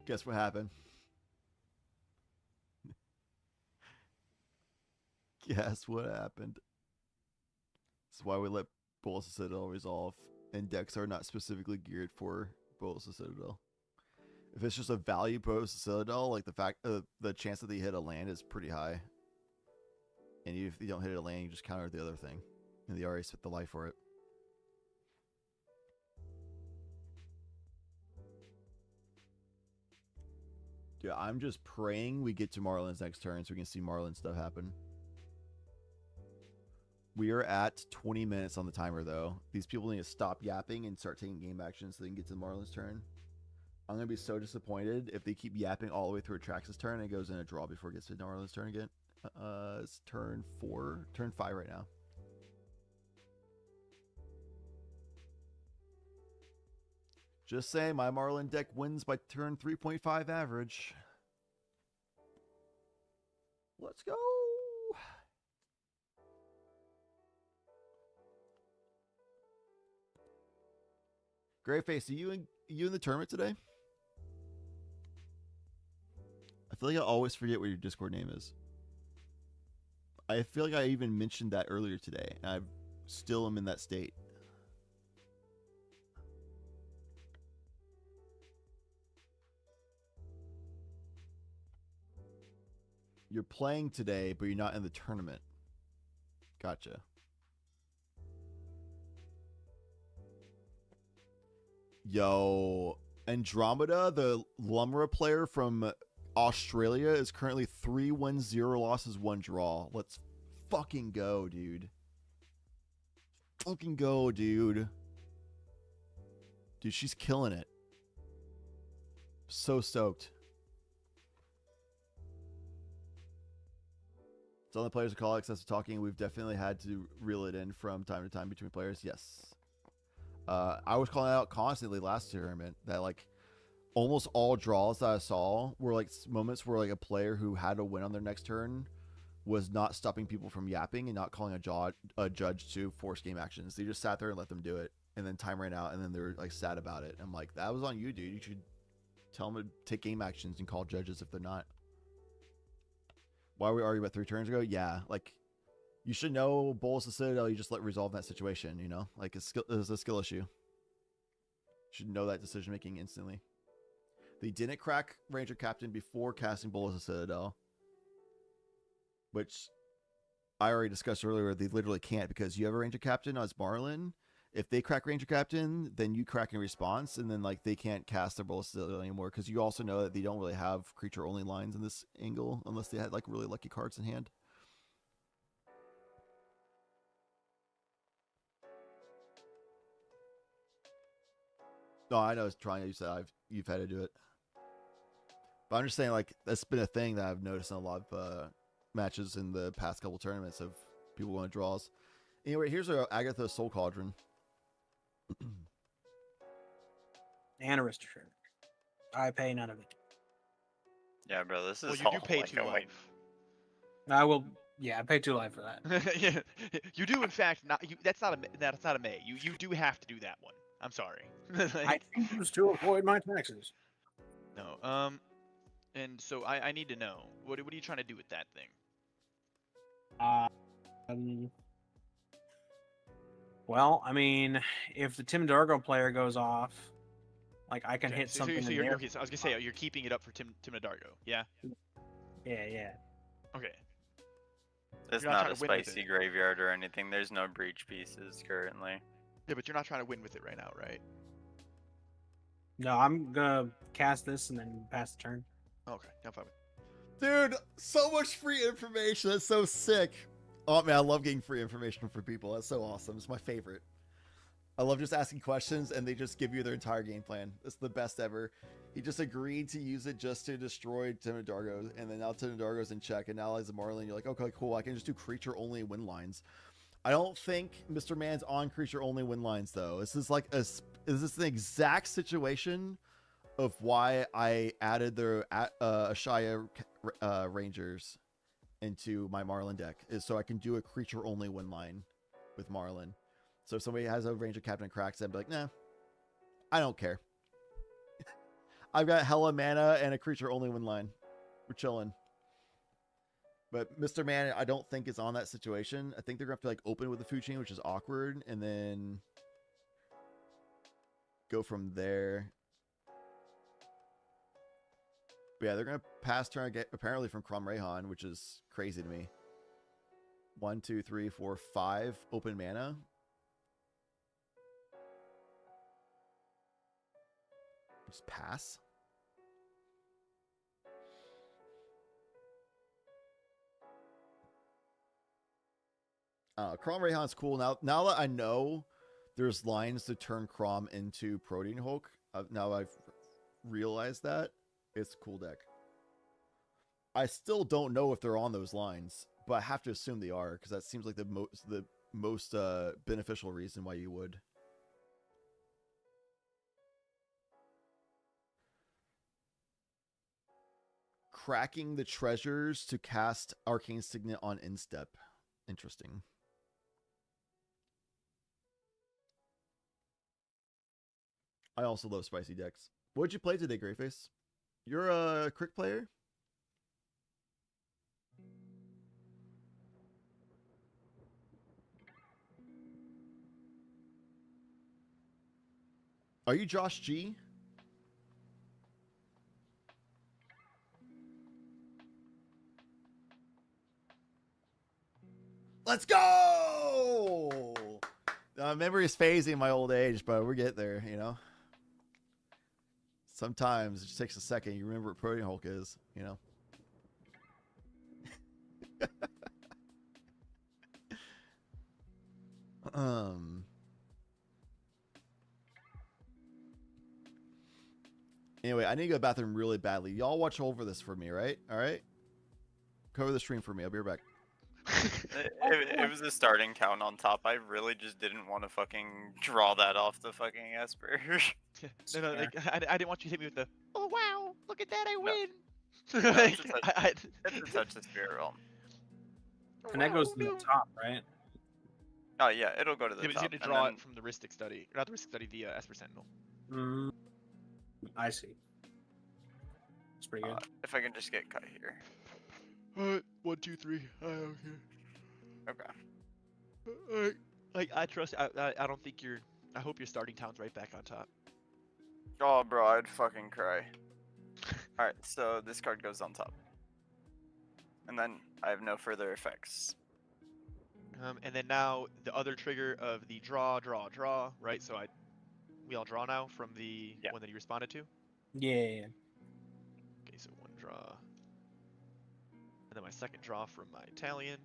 Guess what happened? Guess what happened? That's why we let Bolus Citadel resolve, and decks are not specifically geared for Bolus Citadel. If it's just a value Bolus Citadel, like the chance that they hit a land is pretty high. And if you don't hit a land, you just counter the other thing, and they already spit the life for it. Dude, I'm just praying we get to Marlin's next turn so we can see Marlin stuff happen. We are at 20 minutes on the timer, though. These people need to stop yapping and start taking game action so they can get to Marlin's turn. I'm going to be so disappointed if they keep yapping all the way through Atrax's turn and it goes in a draw before it gets to Marlin's turn again. It's turn 5 right now. Just saying, my Marlin deck wins by turn 3.5 average. Let's go. Greyface, are you in the tournament today? I feel like I always forget what your Discord name is. I feel like I even mentioned that earlier today, and I still am in that state. You're playing today, but you're not in the tournament. Gotcha. Yo, Andromeda, the Lumra player from Australia, is currently 3 wins, 0 losses, 1 draw. Let's fucking go, dude. Fucking go, dude. Dude, she's killing it. So stoked. Some of the players who call excessive talking, we've definitely had to reel it in from time to time between players. Yes. I was calling out constantly last tournament that like almost all draws that I saw were like moments where like a player who had to win on their next turn was not stopping people from yapping and not calling a judge to force game actions. They just sat there and let them do it, and then time ran out, and then they were like sad about it. I'm like, that was on you, dude. You should tell them to take game actions and call judges if they're not. Why were we arguing about 3 turns ago? Yeah, like you should know Bolus the Citadel, you just let resolve that situation, you know? Like it's a skill issue. You should know that decision making instantly. They didn't crack Ranger Captain before casting Bolus the Citadel, which I already discussed earlier. They literally can't because you have a Ranger Captain as Marlin. If they crack Ranger Captain, then you crack in response, and then like they can't cast their Bolus the Citadel anymore because you also know that they don't really have creature only lines in this angle unless they had like really lucky cards in hand. No, I know it's trying. You said you've had to do it, but I'm just saying like that's been a thing that I've noticed in a lot of matches in the past couple tournaments of people going draws. Anyway, here's our Agatha Soul Cauldron. And Aristocrat. I pay none of it. Yeah, bro, this is Well, you do pay 2 life. I will. Yeah, I pay 2 life for that. Yeah, you do in fact not. That's not a May. You do have to do that one. I'm sorry. I choose to avoid my taxes. No. And so I need to know what are you trying to do with that thing? Well, I mean, if the Tim Dargo player goes off, like I can hit something. So in you're, there. okay, so I was gonna say you're keeping it up for Tim Dargo, yeah? Yeah. Okay. It's You're not not a trying to win with spicy it. graveyard or anything. There's no breach pieces currently. Yeah, but you're not trying to win with it right now, right? No, I'm gonna cast this and then pass the turn. Okay, no problem. Dude, so much free information. That's so sick. Oh man, I love getting free information from people. That's so awesome. It's my favorite. I love just asking questions and they just give you their entire game plan. It's the best ever. He just agreed to use it just to destroy Timidargo, and then now Timidargo's in check, and now as a Marlin, you're like, okay, cool, I can just do creature only win lines. I don't think Mr. Man's on creature only win lines though. This is like is this an exact situation of why I added the Ashaya Rangers into my Marlin deck, is so I can do a creature only win line with Marlin. So if somebody has a Ranger Captain Cracks, I'd be like, nah, I don't care. I've got hella mana and a creature only win line. We're chilling. But Mr. Man, I don't think is on that situation. I think they're going to have to like open with the food chain, which is awkward, and then go from there. But yeah, they're going to pass turn apparently from Crom Rayhan, which is crazy to me. 1, 2, 3, 4, 5 open mana. Just pass. Crom Rayhan's cool. Now that I know there's lines to turn Crom into Protean Hulk, now I've realized that, it's a cool deck. I still don't know if they're on those lines, but I have to assume they are, because that seems like the most beneficial reason why you would. Cracking the treasures to cast Arcane Signet on instep. Interesting. I also love spicy decks. What'd you play today, Greyface? You're a Crick player? Are you Josh G? Let's go! Memory is phasing in my old age, but we're getting there, you know? Sometimes it just takes a second. You remember what Protean Hulk is, you know? Anyway, I need to go to the bathroom really badly. Y'all watch over this for me, right? All right? Cover the stream for me. I'll be right back. It was a starting count on top. I really just didn't want to fucking draw that off the fucking Esper. No, like, I didn't want you to hit me with the, oh wow, look at that, I win. No, it's a touch the spirit realm. And that goes to the top, right? Oh yeah, it'll go to the Yeah, but top. he's gonna draw it from the Rhystic Study, not the Rhystic Study, the Esper Sentinel. I see. It's pretty good. If I can just get cut here. Alright, 1, 2, 3. Okay. Okay. Alright. Like I trust. I don't think you're. I hope your starting town's right back on top. Oh, bro, I'd fucking cry. Alright, so this card goes on top. And then I have no further effects. And then now the other trigger of the draw, right? So we all draw now from the one that he responded to? Yeah. Okay, so 1 draw. And then my second draw from my Italian.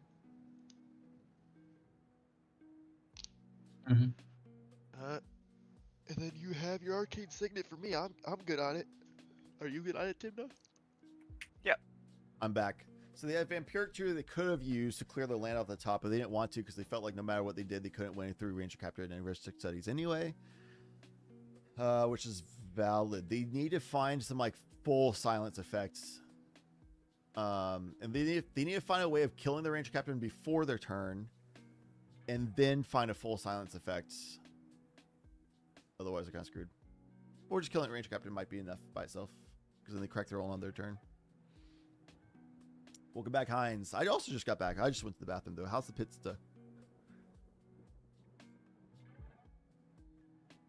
And then you have your arcane signet for me. I'm good on it. Are you good on it, Timna? I'm back. So they had Vampiric Tutor they could have used to clear the land off the top, but they didn't want to because they felt like no matter what they did, they couldn't win through Ranger Capture and Heuristic Studies anyway. Which is valid. They need to find some like full silence effects. And they need to find a way of killing the Ranger Captain before their turn, and then find a full silence effect. Otherwise, they're kind of screwed. Or just killing the Ranger Captain might be enough by itself, because then they crack their own on their turn. Welcome back, Heinz. I also just got back. I just went to the bathroom, though. How's the pizza?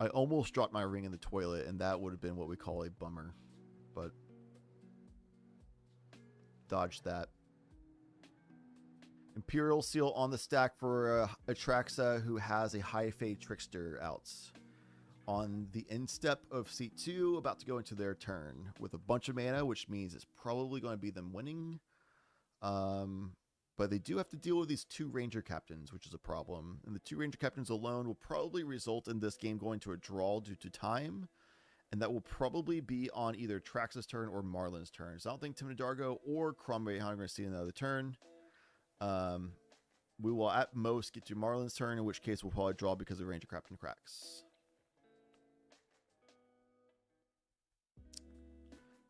I almost dropped my ring in the toilet, and that would have been what we call a bummer. But dodged that. Imperial Seal on the stack for Atraxa, who has a High Fade Trickster out. On the end step of seat 2, about to go into their turn with a bunch of mana, which means it's probably going to be them winning. But they do have to deal with these 2 Ranger Captains, which is a problem. And the 2 Ranger Captains alone will probably result in this game going to a draw due to time. And that will probably be on either Trax's turn or Marlin's turn. So I don't think Tim Dargo or Cromway are going to see another turn. We will at most get to Marlin's turn, in which case we'll probably draw because the Ranger Captain cracks.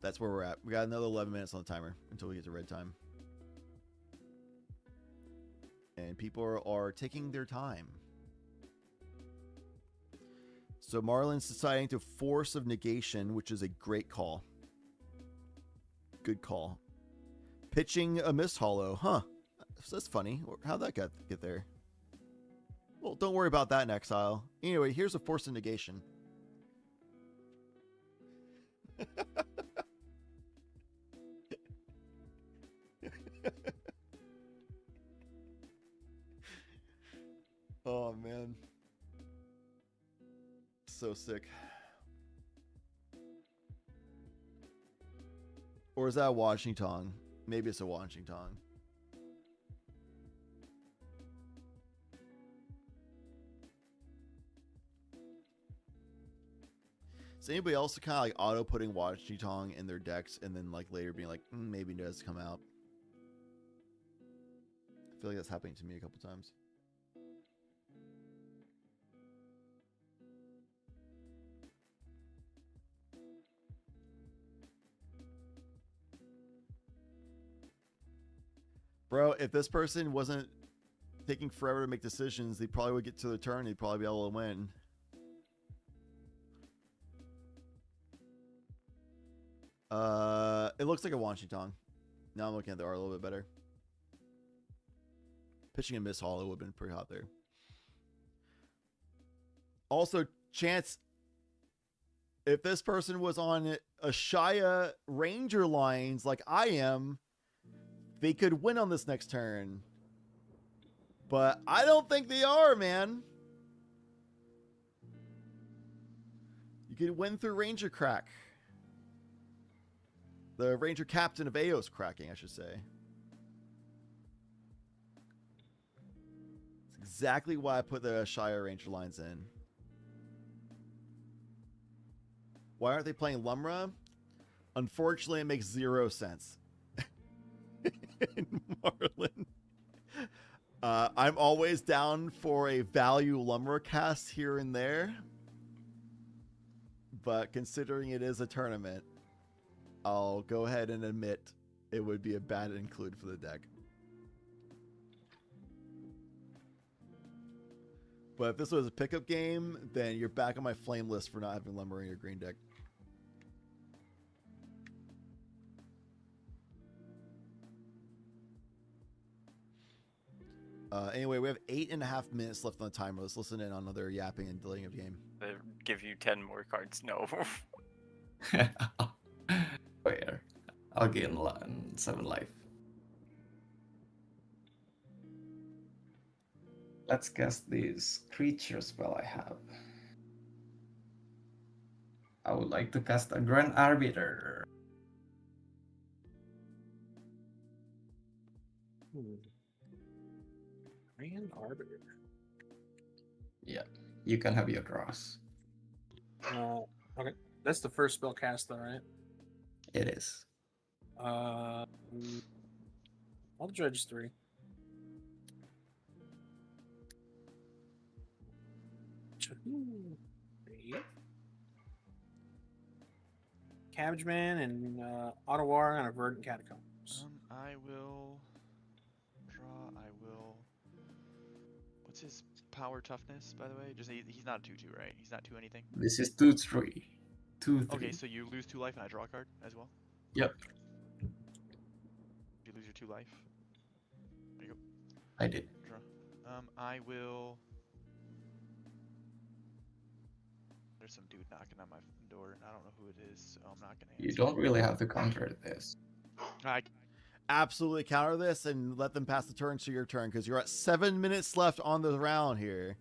That's where we're at. We got another 11 minutes on the timer until we get to red time. And people are taking their time. So Marlin's deciding to Force of Negation, which is a great call. Good call. Pitching a Mist Hollow. Huh. That's funny. How'd that get there? Well, don't worry about that in Exile. Anyway, here's a Force of Negation. Oh, man. So sick. Or is that a Washington? Maybe it's a Washington. Is anybody else kind of like auto putting Washington in their decks and then like later being like, maybe it does come out? I feel like that's happening to me a couple times. Bro, if this person wasn't taking forever to make decisions, they probably would get to the turn. They'd probably be able to win. It looks like a Washington. Now I'm looking at the art a little bit better. Pitching a Miss Hollow would have been pretty hot there. Also, Chance, if this person was on Ashaya Ranger lines like I am, they could win on this next turn. But I don't think they are, man. You could win through Ranger Crack. The Ranger Captain of Aos cracking, I should say. It's exactly why I put the Shire Ranger lines in. Why aren't they playing Lumra? Unfortunately, it makes 0 sense. Marlin. I'm always down for a value Lumra cast here and there. But considering it is a tournament, I'll go ahead and admit it would be a bad include for the deck. But if this was a pickup game, then you're back on my flame list for not having Lumber in your green deck. Anyway, we have 8.5 minutes left on the timer. Let's listen in on other yapping and delaying of game. They give you 10 more cards. No. Where? I'll gain 7 life. Let's cast these creature spell I have. I would like to cast a Grand Arbiter. Grand Arbiter. Yeah, you can have your draws. Okay, that's the first spell cast, though, right? It is. I'll judge 3. Cabbageman and Ottawa on a verdant catacombs. I will draw. I will. What's his power toughness, by the way? Just he's not a 2/2, right? He's not 2 anything. This is 2/3. 2/3. Okay, so you lose 2 life and I draw a card as well. Yep. You lose your 2 life. There you go. I did. Draw. I will. There's some dude knocking on my door, and I don't know who it is, so I'm not gonna answer. You don't really have to counter this. I Absolutely counter this and let them pass the turn to your turn because you're at 7 minutes left on the round here.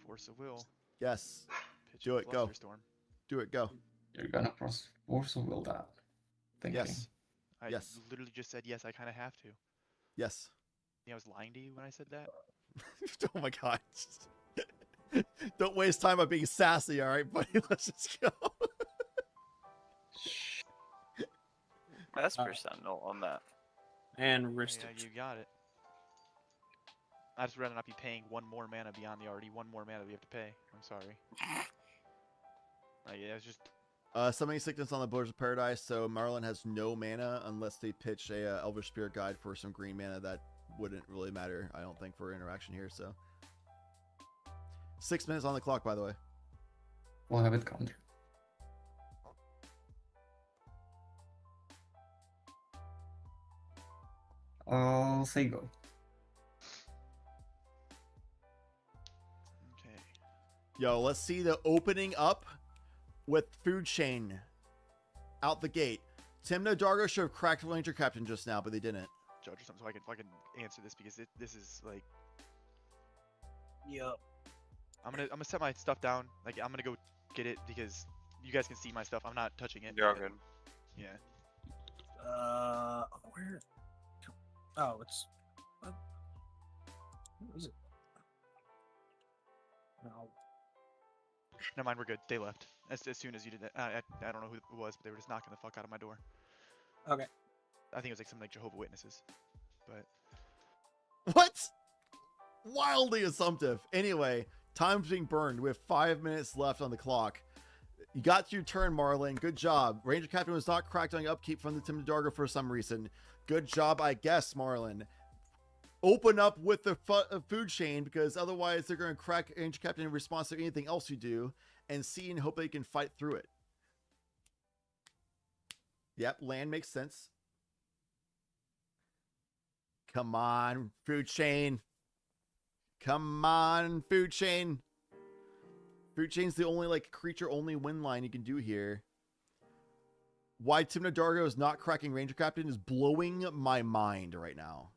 Force of will. Yes. Pitch Do it. Go. Flusterstorm. Do it. Go. You're gonna force of will that. Thinking. Yes. I Yes. literally just said yes. I kind of have to. Yes. I was lying to you when I said that. Oh my god. Don't waste time by being sassy, all right, buddy? Let's just go. Vesper Sentinel on that. And wristed. Yeah, you got it. I'd just rather not be paying 1 more mana beyond the already 1 more mana we have to pay. I'm sorry. Yeah, it's just. Summoning Sickness on the Borders of Paradise, so Marlin has no mana unless they pitch a Elvish Spirit Guide for some green mana. That wouldn't really matter, I don't think, for interaction here, so. 6 minutes on the clock, by the way. We'll have it counter. I'll say go. Okay. Yo, let's see the opening up with Food Chain out the gate. Timna Dargo should have cracked Ranger Captain just now, but they didn't. Judge or something, so I can answer this because this is like. Yup. I'm gonna set my stuff down. Like I'm gonna go get it because you guys can see my stuff. I'm not touching it. You're all good. Yeah. Where? Oh, it's. What is it? No. Never mind, we're good. They left as soon as you did that. I don't know who it was, but they were just knocking the fuck out of my door. Okay. I think it was like something like Jehovah's Witnesses, but. What? Wildly assumptive. Anyway, time's being burned. We have 5 minutes left on the clock. You got your turn, Marlin. Good job. Ranger Captain was not cracked on upkeep from the Timna Dargo for some reason. Good job, I guess, Marlin. Open up with the food chain because otherwise they're going to crack Ranger Captain in response to anything else you do and see and hope they can fight through it. Yep, land makes sense. Come on, food chain. Come on, food chain. Food chain's the only like creature only win line you can do here. Why Timna Dargo is not cracking Ranger Captain is blowing my mind right now.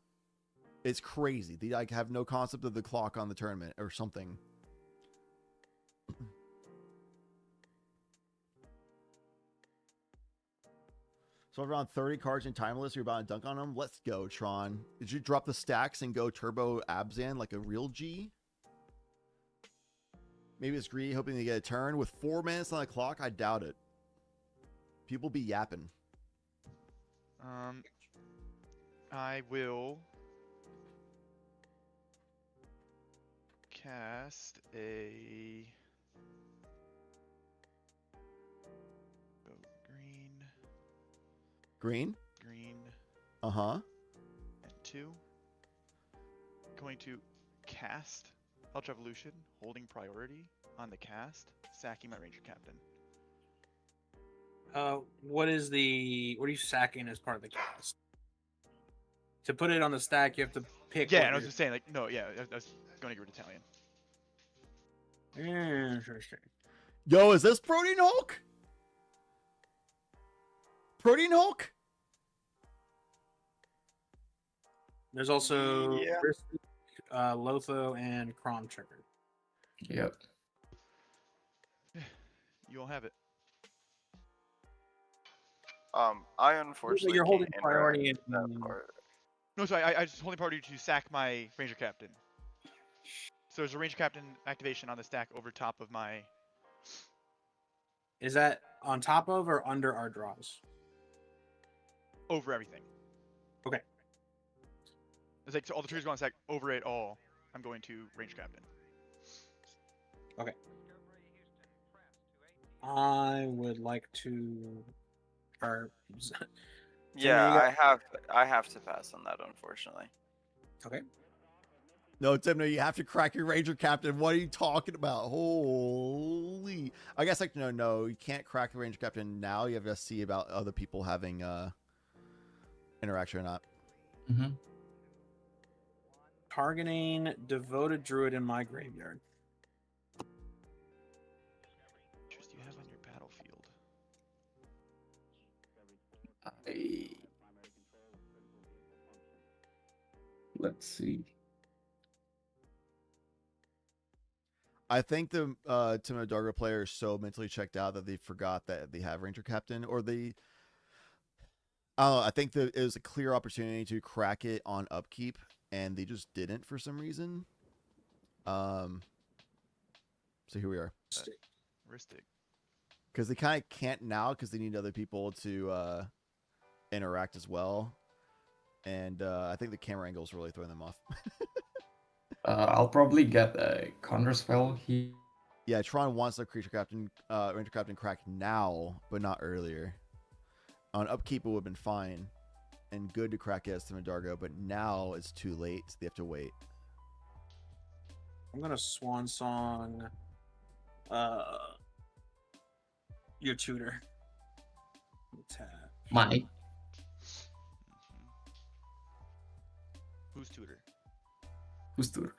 It's crazy. They like have no concept of the clock on the tournament or something. So around 30 cards in Timeless, you're about to dunk on them. Let's go, Tron. Did you drop the stacks and go Turbo Abzan like a real G? Maybe it's greedy, hoping to get a turn. With 4 minutes on the clock, I doubt it. People be yapping. I will cast a go green. Green? Green. Uh-huh. And 2. Going to cast Ultra Evolution, holding priority on the cast, sacking my Ranger Captain. What are you sacking as part of the cast? To put it on the stack, you have to pick. Yeah, and I was just saying, like, no, yeah, I was going to get rid of Italian. Interesting. Yo, is this Protein Hulk? Protein Hulk? There's also Lotho and Crom Trigger. Yep. You won't have it. I unfortunately You're holding can't priority interact in with that part. No, sorry, I just holding priority to sack my Ranger Captain. So there's a Ranger Captain activation on the stack over top of my. Is that on top of or under our draws? Over everything. Okay. It's like so all the trees go on stack over it all. I'm going to Ranger Captain. Okay. I would like to. Or. Yeah, I have to pass on that, unfortunately. Okay. No, Timno, you have to crack your Ranger Captain. What are you talking about? Holy! I guess like no, you can't crack the Ranger Captain now. You have to see about other people having interaction or not. Mm-hmm. Targeting devoted druid in my graveyard. Just you have on your battlefield. Let's see. I think the Timo Dargo player is so mentally checked out that they forgot that they have Ranger Captain, or they. I think that it was a clear opportunity to crack it on upkeep, and they just didn't for some reason. So here we are. Ristic. Because they kind of can't now because they need other people to interact as well, and I think the camera angle is really throwing them off. I'll probably get a counter spell here. Yeah, Tron wants their creature captain, Ranger Captain cracked now, but not earlier. On upkeep, it would have been fine and good to crack it as Timo Dargo, but now it's too late. So they have to wait. I'm gonna Swan Song. Your tutor. Tap. Mike. Who's tutor? Who's tutor?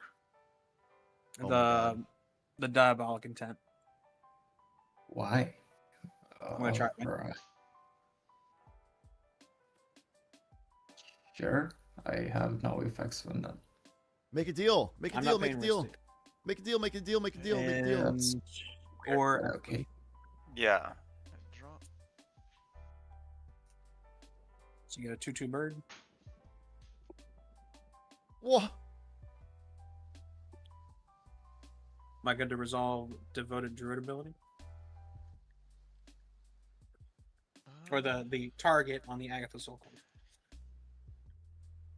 The diabolic intent. Why? I'm gonna try. Right. Sure. I have no effects on that. Make a deal. Make a I'm deal. not Make a paying deal. Ristic. Make a deal. Make a deal. Make a deal. Make a deal. And- Or Okay. Yeah. Drop. So you get a 2/2 bird. What? Am I good to resolve devoted druid ability? Or the target on the Agatha Soul Culture.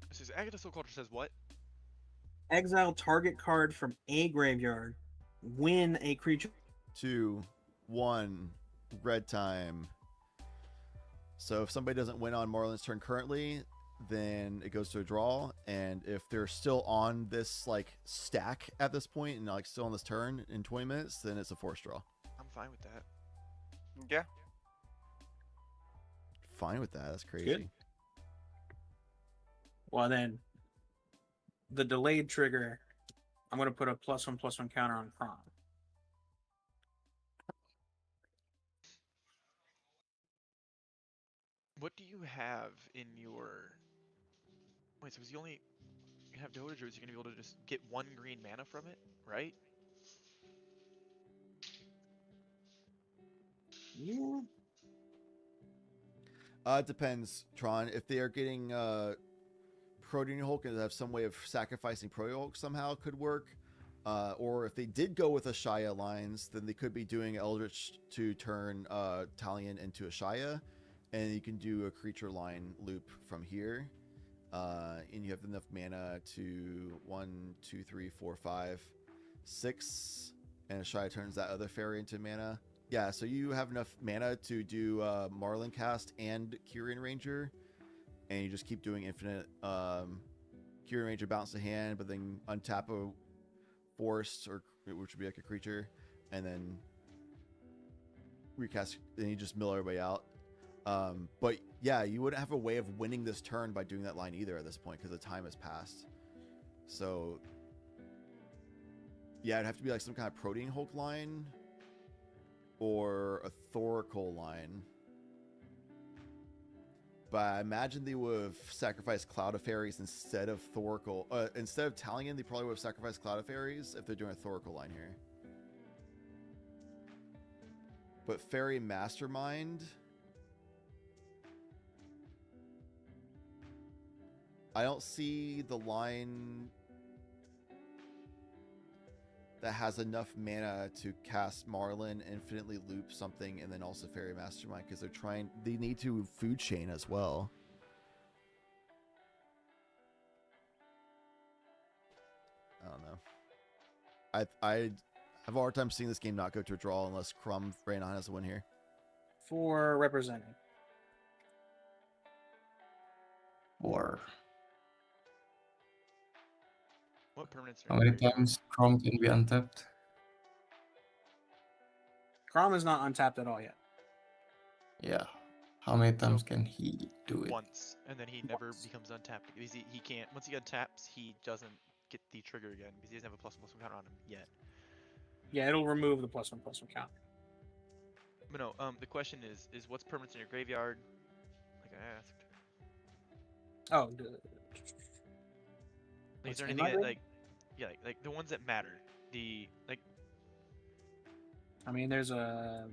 This is Agatha Soul Culture says what? Exile target card from a graveyard. Win a creature. 2, 1, red time. So if somebody doesn't win on Marlin's turn currently, then it goes to a draw. And if they're still on this like stack at this point and like still on this turn in 20 minutes, then it's a forced draw. I'm fine with that. Yeah. Fine with that. That's crazy. Good. Well, then the delayed trigger, I'm going to put a +1/+1 counter on Kron. What do you have in your? Wait, so is you only have Dota Druids? You're gonna be able to just get 1 green mana from it, right? Yeah. It depends, Tron. If they are getting Protean Hulk and have some way of sacrificing Protean Hulk somehow could work. Or if they did go with a Shia lines, then they could be doing Eldritch to turn Talion into a Shia. And you can do a creature line loop from here. And you have enough mana to 1, 2, 3, 4, 5, 6. And a Shia turns that other fairy into mana. Yeah, so you have enough mana to do Marlin cast and Kyrian Ranger. And you just keep doing infinite Kyrian Ranger bounce to hand, but then untap a forest, or which would be like a creature, and then recast, and you just mill everybody out. But yeah, you wouldn't have a way of winning this turn by doing that line either at this point because the time has passed. So yeah, it'd have to be like some kind of Protean Hulk line or a Thoracle line. But I imagine they would have sacrificed Cloud of Fairies instead of Thoracle. Instead of Talion, they probably would have sacrificed Cloud of Fairies if they're doing a Thoracle line here. But Fairy Mastermind I don't see the line that has enough mana to cast Marlin, infinitely loop something, and then also Fairy Mastermind, because they need to food chain as well. I don't know. I have a hard time seeing this game not go to a draw unless Crumb Raynon has a win here. For representing. Or What permanents how are in your many graveyard? times Chrome can be untapped? Crom is not untapped at all yet. Yeah. How many times can he do it? Once, and then he never becomes untapped because he can't. Once he untaps, he doesn't get the trigger again because he doesn't have a +1/+1 counter on him yet. Yeah, it'll remove the +1/+1 count. But no, the question is what's permanents in your graveyard? Like I asked. Oh, Like, is there anything that, like, yeah, like the ones that matter? The like. I mean, there's a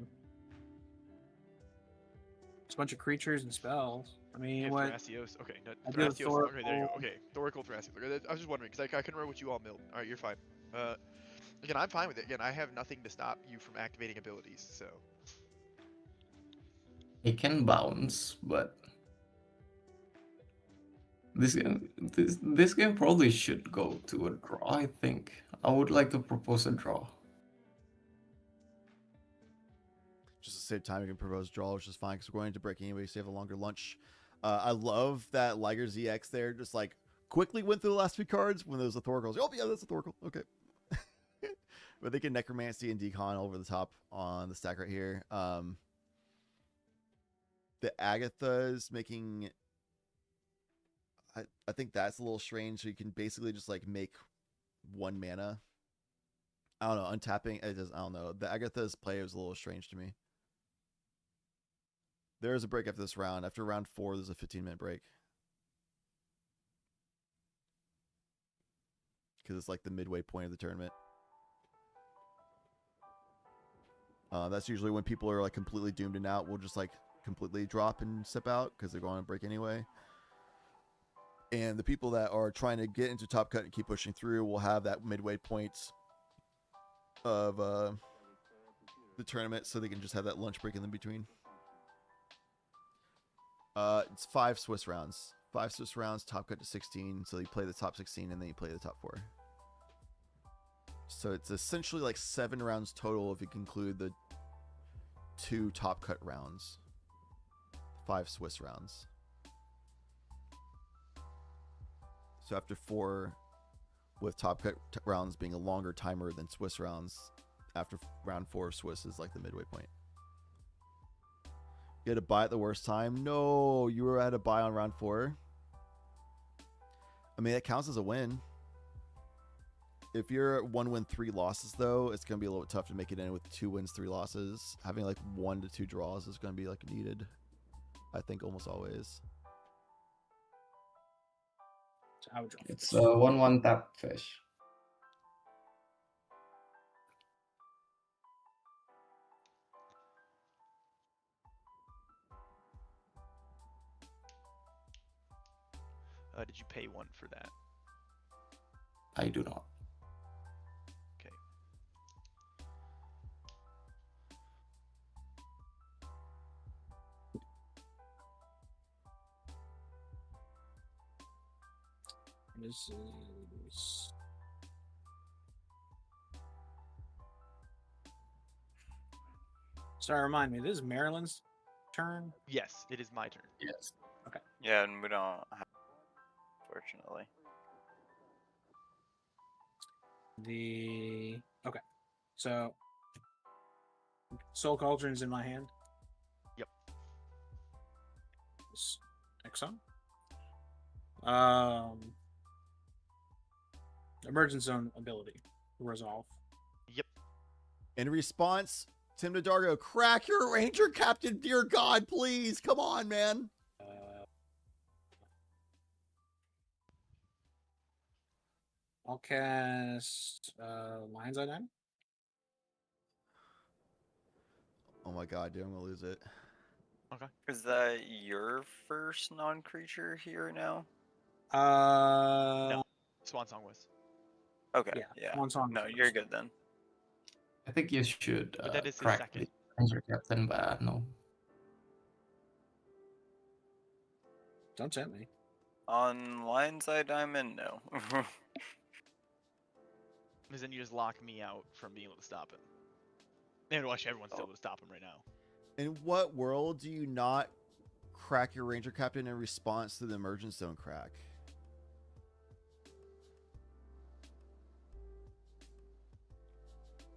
bunch of creatures and spells. I mean, what? Thrasios. Okay, no, I do Thrasios. Okay, there you go. Thoracle. Okay, Thoracle, Thrasios. Okay, I was just wondering because I couldn't remember what you all milled. All right, you're fine. Again, I'm fine with it. Again, I have nothing to stop you from activating abilities. So He can bounce, but this game probably should go to a draw. I think I would like to propose a draw. Just to save time, we can propose draw, which is fine because we're going to break anyway, so you have a longer lunch. I love that Liger ZX there, just like quickly went through the last few cards when there was a Thoracle. Oh yeah, that's a Thoracle. Okay. But they can Necromancy and Decon over the top on the stack right here. The Agatha is making... I think that's a little strange. So you can basically just like make 1 mana. I don't know. Untapping, it does. I don't know. The Agatha's play was a little strange to me. There is a break after this round. After round 4, there's a 15-minute break. Because it's like the midway point of the tournament. That's usually when people are like completely doomed and out. We'll just like completely drop and step out because they're going on break anyway. And the people that are trying to get into top cut and keep pushing through will have that midway point of the tournament, so they can just have that lunch break in between. It's 5 Swiss rounds. 5 Swiss rounds, top cut to 16. So you play the top 16 and then you play the top 4. So it's essentially like 7 rounds total if you conclude the 2 top cut rounds. 5 Swiss rounds. So after 4, with top cut rounds being a longer timer than Swiss rounds, after round 4, Swiss is like the midway point. You had to buy at the worst time? No, you were at a buy on round 4. I mean, that counts as a win. If you're at 1 win, 3 losses, though, it's going to be a little bit tough to make it in with 2 wins, 3 losses. Having like 1 to 2 draws is going to be like needed, I think, almost always. It's a 1/1 tap fish. did you pay 1 for that? I do not. Okay. This is... Sorry, remind me, this is Maryland's turn? Yes, it is my turn. Yes. Okay. Yeah, and we don't have, fortunately. Okay. So Soul Cauldron's in my hand. Yep. Exxon. Emergent Zone ability. Resolve. Yep. In response, Tim Nadargo, crack your Ranger Captain, dear God, please. Come on, man. I'll cast Lion's Eye then. Oh my God, dude, I'm going to lose it. Okay. Is that your first non-creature here now? No. Swan Song was. Okay. Yeah. Swan Song No, was you're first. good then. I think you should But that is his crack second. the Ranger Captain, but no. Don't tempt me. On Lion's Eye Diamond, no. Because then you just lock me out from being able to stop him. And watch everyone's still able to stop him right now. In what world do you not crack your Ranger Captain in response to the Emergence Zone crack?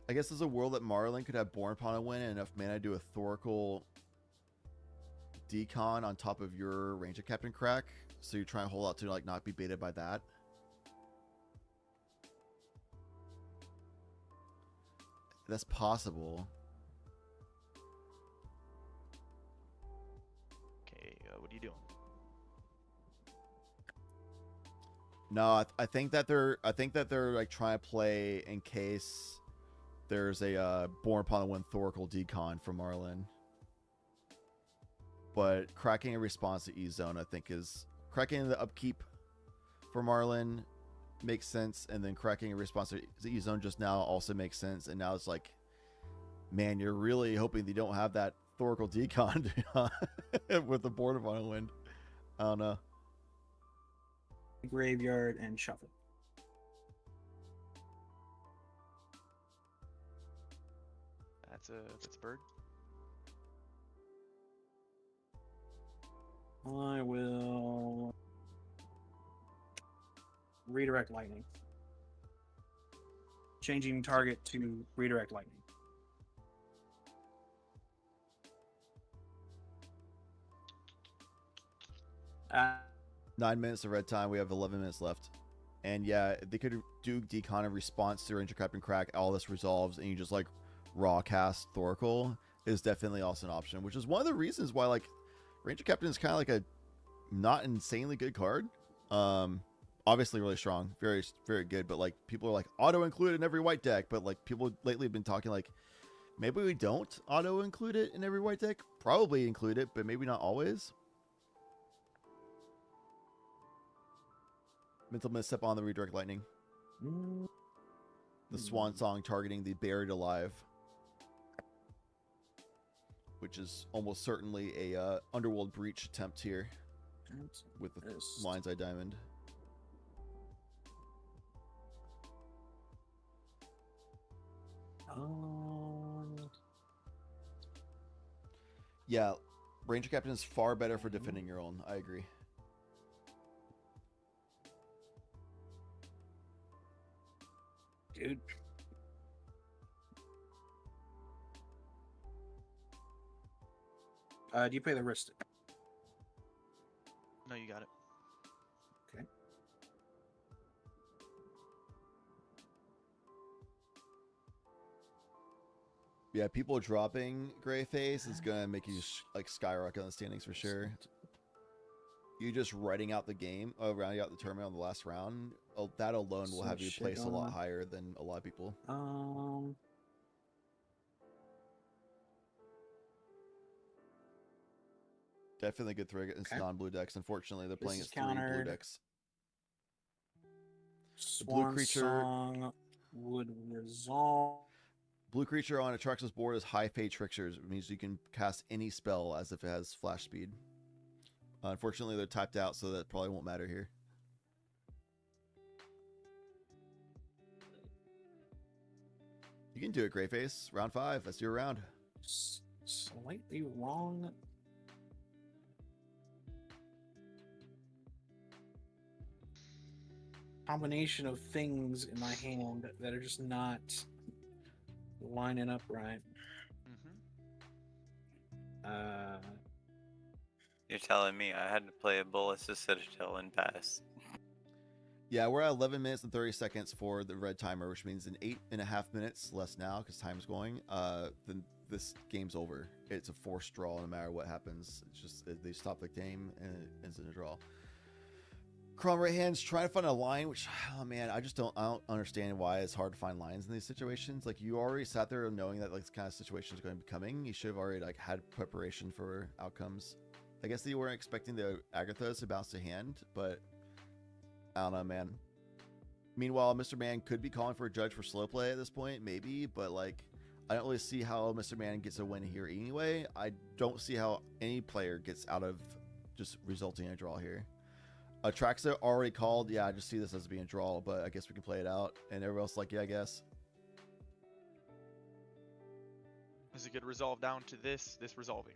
I guess there's a world that Marlin could have Born Upon a win and enough mana to do a Thoracle decon on top of your Ranger Captain crack, so you try and hold out to like not be baited by that. That's possible. Okay, what are you doing? No, I think that they're like trying to play in case there's a Born Upon a Win Thoracle decon from Marlin. But cracking a response to E-Zone, I think, is cracking the upkeep for Marlin makes sense, and then cracking a response to E-Zone just now also makes sense. And now it's like, man, you're really hoping they don't have that Thoracle decon with the Born Upon a Win. I don't know. Graveyard and shuffle. That's a bird. I will redirect lightning. Changing target to redirect lightning. Uh, 9 minutes of red time. We have 11 minutes left. And yeah, they could do decon in response to Ranger Captain crack. All this resolves, and you just like raw cast Thoracle is definitely also an option, which is one of the reasons why like Ranger Captain is kind of like a not insanely good card. Obviously really strong, very very good, but like people are like auto include it in every white deck, but like people lately have been talking like maybe we don't auto include it in every white deck. Probably include it, but maybe not always. Mental misstep on the redirect lightning. The Swan Song targeting the buried alive, which is almost certainly a Underworld Breach attempt here with the Lion's Eye Diamond. Yeah, Ranger Captain is far better for defending your own. I agree. Dude. Do you pay the wrist? No, you got it. Okay. Yeah, people dropping Gray Face is gonna make you like skyrocket on the standings for sure. You just writing out the game, rounding out the tournament on the last round, that alone will have you place a lot higher than a lot of people. Definitely good throw against non-blue decks. Unfortunately, they're playing against 3 blue decks. The blue creature Song would resolve. Blue creature on Atraxos board is High Fate Tricksters. It means you can cast any spell as if it has flash speed. Unfortunately, they're typed out, so that probably won't matter here. You can do it, Greyface. Round 5. That's your round. Slightly wrong. Combination of things in my hand that are just not lining up right. You're telling me I had to play a Bolas' Citadel and pass. Yeah, we're at 11 minutes and 30 seconds for the red timer, which means in 8.5 minutes, less now because time's going, then this game's over. It's a forced draw no matter what happens. It's just, they stop the game and it ends in a draw. Chrome right hands trying to find a line, which, oh man, I don't understand why it's hard to find lines in these situations. Like, you already sat there knowing that like this kind of situation is going to be coming. You should have already like had preparation for outcomes. I guess they weren't expecting the Agathos to bounce to hand, but I don't know, man. Meanwhile, Mr. Man could be calling for a judge for slow play at this point, maybe, but like, I don't really see how Mr. Man gets a win here anyway. I don't see how any player gets out of just resulting in a draw here. Traxa already called. Yeah, I just see this as being a draw, but I guess we can play it out. And everyone else like, yeah, I guess. Is it good to resolve down to this resolving?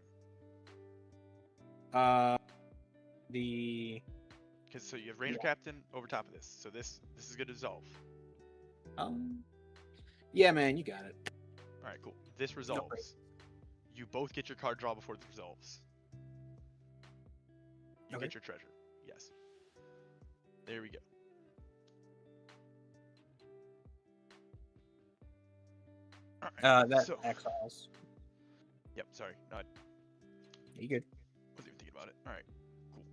Because so you have Ranger Captain over top of this. So this is good to resolve. Yeah, man, you got it. All right, cool. This resolves. You both get your card draw before this resolves. You get your treasure. Yes. There we go. All right. That exiles. Yep. Sorry. Not. You good? Wasn't even thinking about it. All right. Cool.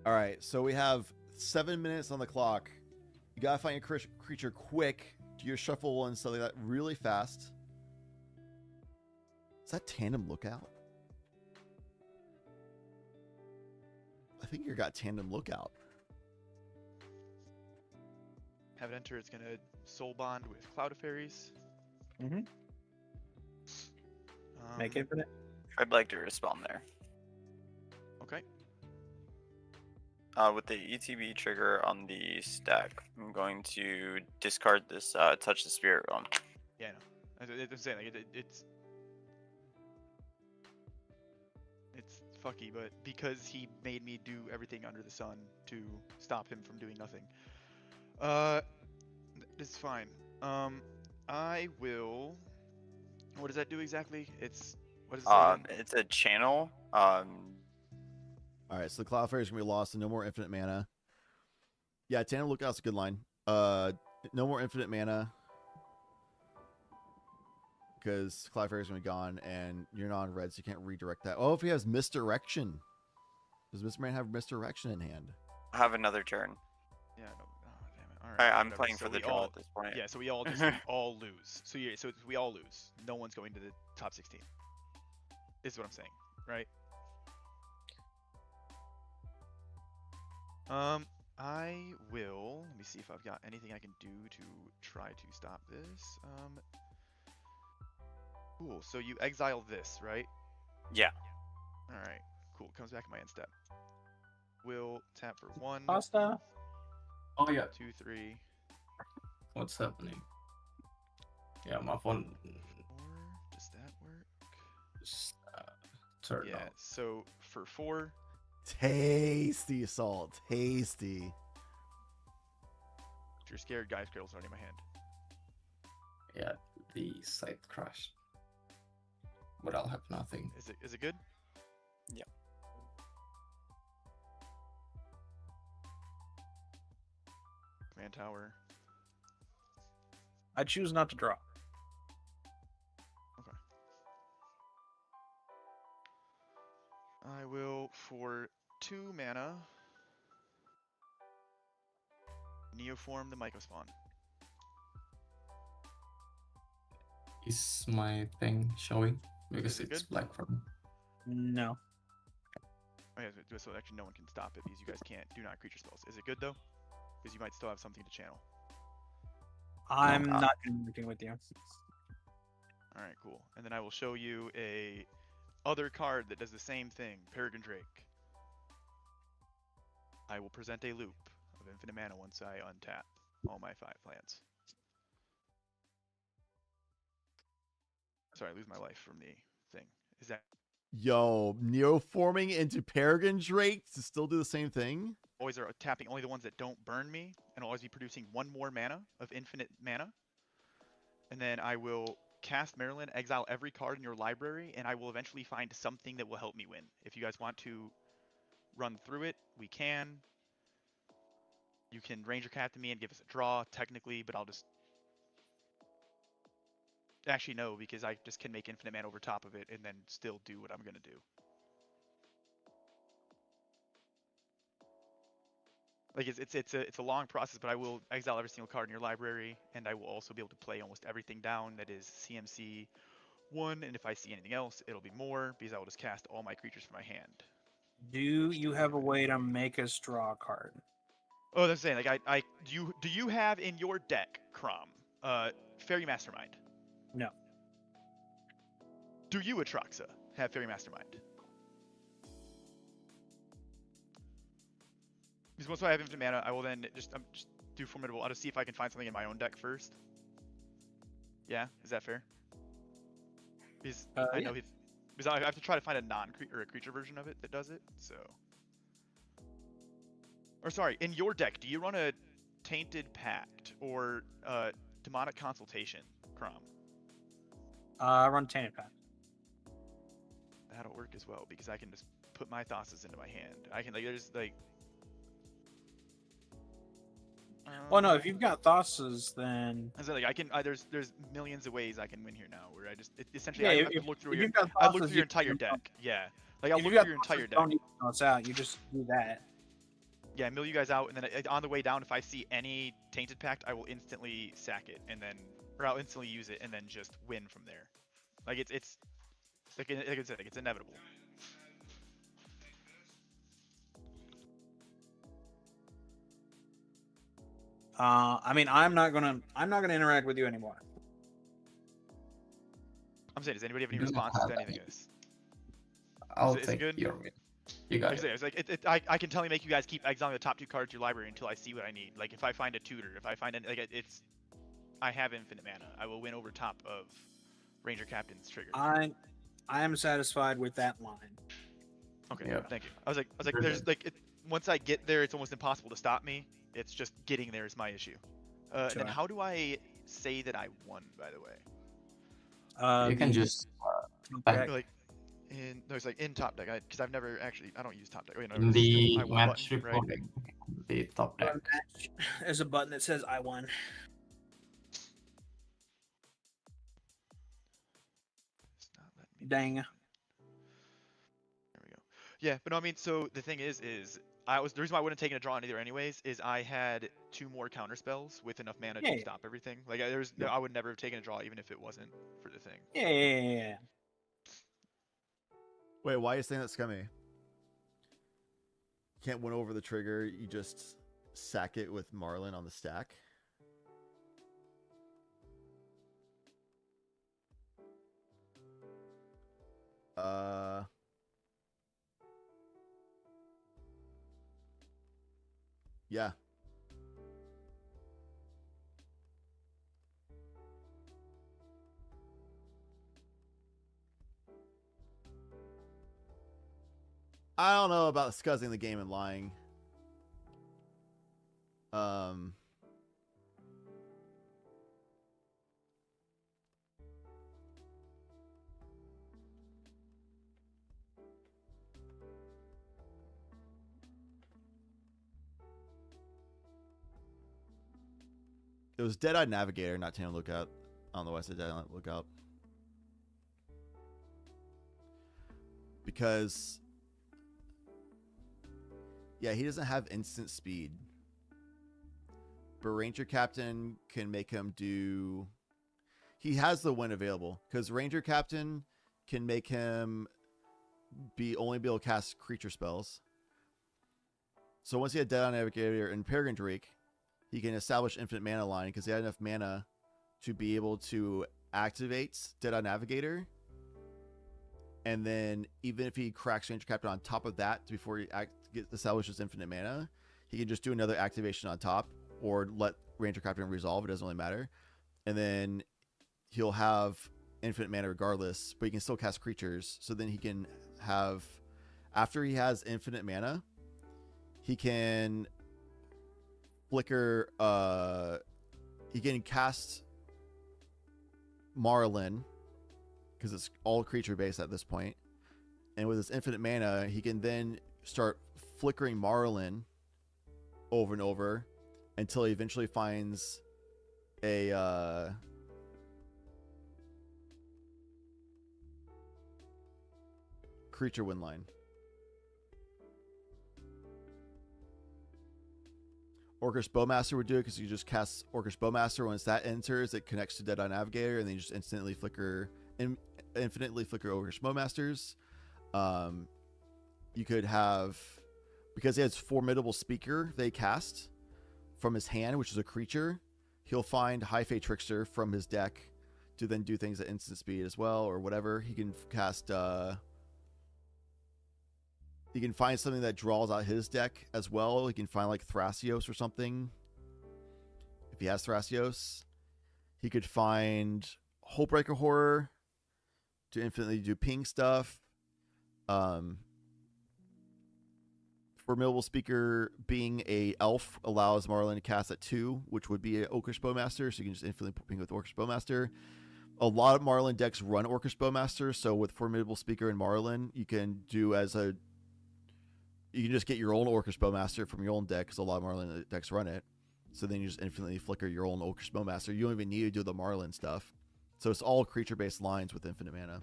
All right. So we have 7 minutes on the clock. You gotta find your creature quick. Do your shuffle and stuff like that really fast. Is that Tandem Lookout? I think you got Tandem Lookout. Have it enter. It's gonna soul bond with Cloud of Fairies. Mm-hmm. Make infinite. I'd like to respond there. Okay. With the ETB trigger on the stack, I'm going to discard this Touch the Spirit Realm. Yeah, no. I'm saying like it's fucky, but because he made me do everything under the sun to stop him from doing nothing. It's fine. I will. What does that do exactly? What is it? It's a channel. All right, so the Cloud Fairy is gonna be lost and no more infinite mana. Yeah, Tandem Lookout's a good line. No more infinite mana because Cloud Fairy is gonna be gone, and you're not on red, so you can't redirect that. Oh, if he has Misdirection, does Mr. Man have Misdirection in hand? I have another turn. Yeah. No. Oh, damn it. All right. I'm whatever. playing So for the we draw all, at this point. Yeah. So we all just all lose. So yeah. So we all lose. No one's going to the top 16. Is what I'm saying, right? I will. Let me see if I've got anything I can do to try to stop this. Cool. So you exile this, right? Yeah. All right. Cool. Comes back in my end step. Will tap for 1. Pasta. Oh yeah. 2, 3. What's happening? Yeah, my phone. 4. Does that work? Turn Yeah. off. So for 4. Tasty Salt, tasty. If you're scared, Guy's Cradle's already in my hand. Yeah, the site crashed. But I'll have nothing. Is it good? Yeah. Command tower. I choose not to draw. Okay. I will for 2 mana Neoform the Mycospawn. Is my thing showing? Because Is it it's good? black for me. No. Oh, yeah, so actually no one can stop it because you guys can't do not creature spells. Is it good though? Because you might still have something to channel. I'm not connecting with you. All right, cool. And then I will show you a other card that does the same thing, Peregrine Drake. I will present a loop of infinite mana once I untap all my 5 lands. Sorry, I lose my life from the thing. Is that Yo, Neoforming into Peregrine Drake to still do the same thing? always are tapping only the ones that don't burn me, and I'll always be producing 1 more mana of infinite mana. And then I will cast Maryland, exile every card in your library, and I will eventually find something that will help me win. If you guys want to run through it, we can. You can Ranger Captain me and give us a draw, technically, but I'll just... Actually, no, because I just can make infinite mana over top of it and then still do what I'm going to do. Like it's a long process, but I will exile every single card in your library, and I will also be able to play almost everything down that is CMC 1, and if I see anything else, it'll be more, because I will just cast all my creatures from my hand. Do you have a way to make us draw a card? Oh, that's saying like do you have in your deck, Crom, Fairy Mastermind? No. Do you, Atraxa, have Fairy Mastermind? Because once I have infinite mana, I will then just do Formidable. I'll just see if I can find something in my own deck first. Yeah, is that fair? Because I know because I have to try to find a a creature version of it that does it. So, or sorry, in your deck, do you run a Tainted Pact or Demonic Consultation, Crom? I run Tainted Pact. That'll work as well because I can just put my Thassa's into my hand. I can there's like. Well, no, if you've got Thassa's, then I was like, I can. There's millions of ways I can win here now. Where essentially Yeah, I could look through if your you've got I look Thassa's, through your you entire can- deck. Yeah, like I'll if look you've got through your entire Thassa's, deck. don't need to us out. You just do that. Yeah, mill you guys out, and then on the way down, if I see any Tainted Pact, I will instantly sack it, and then or I'll instantly use it, and then just win from there. Like it's like I said, like it's inevitable. I mean, I'm not gonna interact with you anymore. I'm saying, does anybody have any Do not responses have to anything any. of this? I'll Is it take good? your win. You got Like I say, it's like I can tell you make you guys keep exiling the top 2 cards of your library until I see what I need. Like if I find a tutor, if I find I have infinite mana. I will win over top of Ranger Captain's trigger. I am satisfied with that line. Okay, Yeah. thank you. I was like, Very there's good. once I get there, it's almost impossible to stop me. It's just getting there is my issue. And Sure. then how do I say that I won? By the way, You can just back like it's like in top deck because I've never actually I don't use top deck. Wait, no, in it's just the I won match button, right? recording, the top deck. There's a button that says "I won." Dang. There we go. Yeah, but no, I mean, so the thing is the reason why I wouldn't have taken a draw on either anyways is I had 2 more counter spells with enough mana Yeah. to stop everything. Like I would never have taken a draw even if it wasn't for the thing. Yeah. Wait, why are you saying that, Scummy? You can't win over the trigger. You just sack it with Marlin on the stack. Yeah. I don't know about scuzzing the game and lying. It was Dead-Eyed Navigator, not Tandem Lookout. On the west side, Dead-Eyed Lookout. Because, yeah, he doesn't have instant speed. But Ranger Captain can make him do... He has the win available. Because Ranger Captain can make him only be able to cast creature spells. So once he had Dead-Eyed Navigator and Peregrine Drake, he can establish infinite mana line because he had enough mana to be able to activate Dead-Eyed Navigator. And then even if he cracks Ranger Captain on top of that before he establishes infinite mana, he can just do another activation on top or let Ranger Captain resolve. It doesn't really matter. And then he'll have infinite mana regardless, but he can still cast creatures. So then he can have, after he has infinite mana, he can flicker, he can cast Marlin because it's all creature based at this point. And with his infinite mana, he can then start flickering Marlin over and over until he eventually finds a creature win line. Orcish Bowmaster would do it because you just cast Orcish Bowmaster. Once that enters, it connects to Dead-Eye Navigator, and then you just infinitely flicker Orcish Bowmasters. You could have, because he has Formidable Speaker, they cast. from his hand, which is a creature, he'll find High Fate Trickster from his deck to then do things at instant speed as well, or whatever. He can cast. He can find something that draws out his deck as well. He can find like Thrasios or something. If he has Thrasios, he could find Hullbreaker Horror to infinitely do ping stuff. Formidable Speaker being a elf allows Marlin to cast at 2, which would be an Orcish Bowmaster, so you can just infinitely ping with Orcish Bowmaster. A lot of Marlin decks run Orcish Bowmaster, so with Formidable Speaker and Marlin, you can do as a... You can just get your own Orcish Bowmaster from your own deck, because a lot of Marlin decks run it. So then you just infinitely flicker your own Orcish Bowmaster. You don't even need to do the Marlin stuff. So it's all creature-based lines with infinite mana.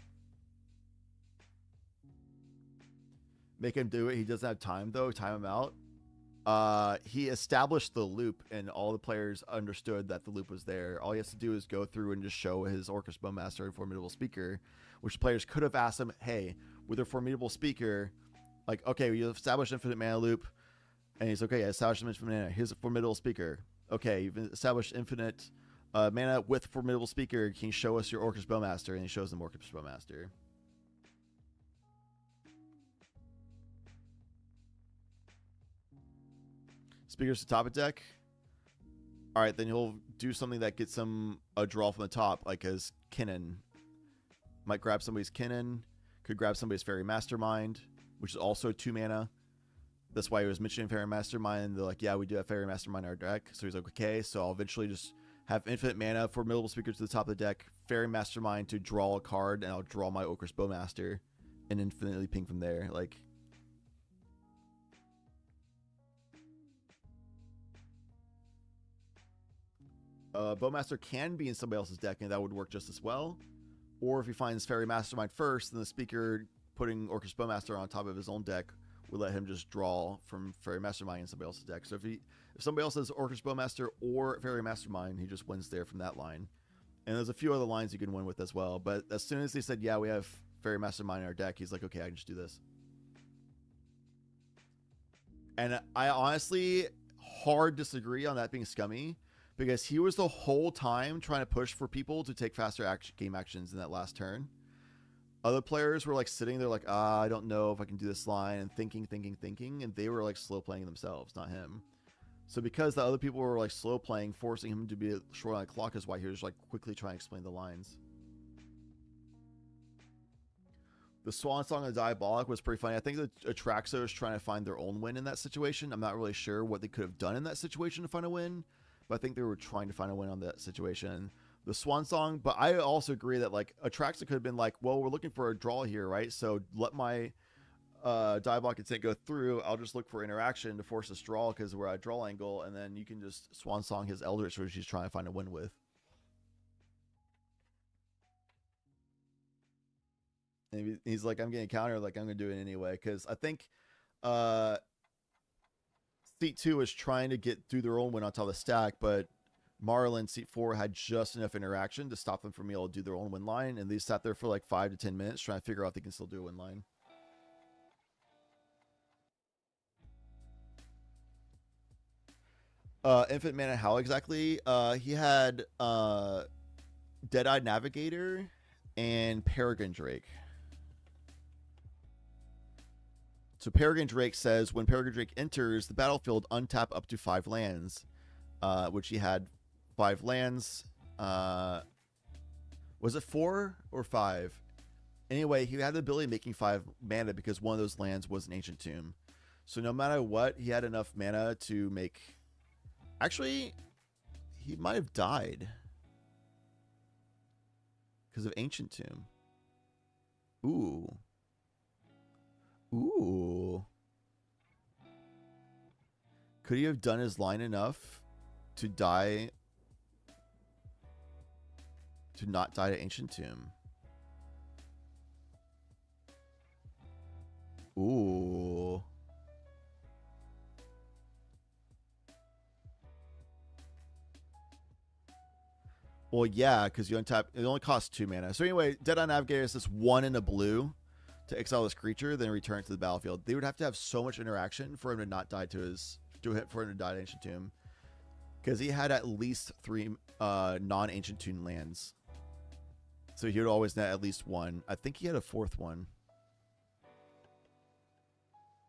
Make him do it. He doesn't have time, though. Time him out. He established the loop, and all the players understood that the loop was there. All he has to do is go through and just show his Orcish Bowmaster and Formidable Speaker, which players could have asked him, hey, with a Formidable Speaker, like, okay, you established infinite mana loop, and he's okay, I established infinite mana. Here's a Formidable Speaker. Okay, you've established infinite mana with Formidable Speaker. Can you show us your Orcish Bowmaster? And he shows them Orcish Bowmaster. Speaker's the top of deck. All right, then he'll do something that gets him a draw from the top, like his Kinnan. Might grab somebody's Kinnan. Could grab somebody's Fairy Mastermind, which is also 2 mana. That's why he was mentioning Fairy Mastermind. They're like, yeah, we do have Fairy Mastermind in our deck. So he's like, okay, so I'll eventually just have infinite mana, Formidable Speaker to the top of the deck, Fairy Mastermind to draw a card, and I'll draw my Orcish Bowmaster and infinitely ping from there. Like, Bowmaster can be in somebody else's deck, and that would work just as well. Or if he finds Fairy Mastermind first, then the Speaker putting Orcish Bowmaster on top of his own deck would let him just draw from Fairy Mastermind in somebody else's deck. So if somebody else has Orcish Bowmaster or Fairy Mastermind, he just wins there from that line. And there's a few other lines you can win with as well. But as soon as they said, yeah, we have Fairy Mastermind in our deck, he's like, okay, I can just do this. And I honestly hard disagree on that being scummy, because he was the whole time trying to push for people to take faster game actions in that last turn. Other players were like sitting there like, I don't know if I can do this line, and thinking, and they were like slow playing themselves, not him. So because the other people were like slow playing, forcing him to be short on the clock is why he was like quickly trying to explain the lines. The Swan Song of the Diabolic was pretty funny. I think the Atraxos is trying to find their own win in that situation. I'm not really sure what they could have done in that situation to find a win, but I think they were trying to find a win on that situation. The Swan Song, but I also agree that like Atraxa could have been like, well, we're looking for a draw here, right? So let my Diabolic Intent go through. I'll just look for interaction to force this draw because we're at a draw angle, and then you can just Swan Song his Eldritch, which he's trying to find a win with. And he's like, I'm getting a counter, like I'm gonna do it anyway, because I think Seat 2 is trying to get through their own win on top of the stack, but Marlin, Seat 4, had just enough interaction to stop them from being able to do their own win line, and they sat there for like 5 to 10 minutes trying to figure out if they can still do a win line. Infinite Mana, how exactly? He had Dead-Eyed Navigator and Peregrine Drake. So Peregrine Drake says, when Peregrine Drake enters the battlefield, untap up to 5 lands, which he had 5 lands. Was it 4 or 5? Anyway, he had the ability of making 5 mana because one of those lands was an Ancient Tomb. So no matter what, he had enough mana to make... Actually, he might have died because of Ancient Tomb. Ooh. Ooh. Could he have done his line enough to die, to not die to Ancient Tomb? Ooh. Well, yeah, because you untap, it only costs 2 mana. So anyway, Dead-Eye Navigator is this 1 in a blue to exile this creature, then return it to the battlefield. They would have to have so much interaction for him to not die to his, for him to die to Ancient Tomb. Because he had at least 3 non-ancient tune lands. So he would always net at least 1. I think he had a 4th one.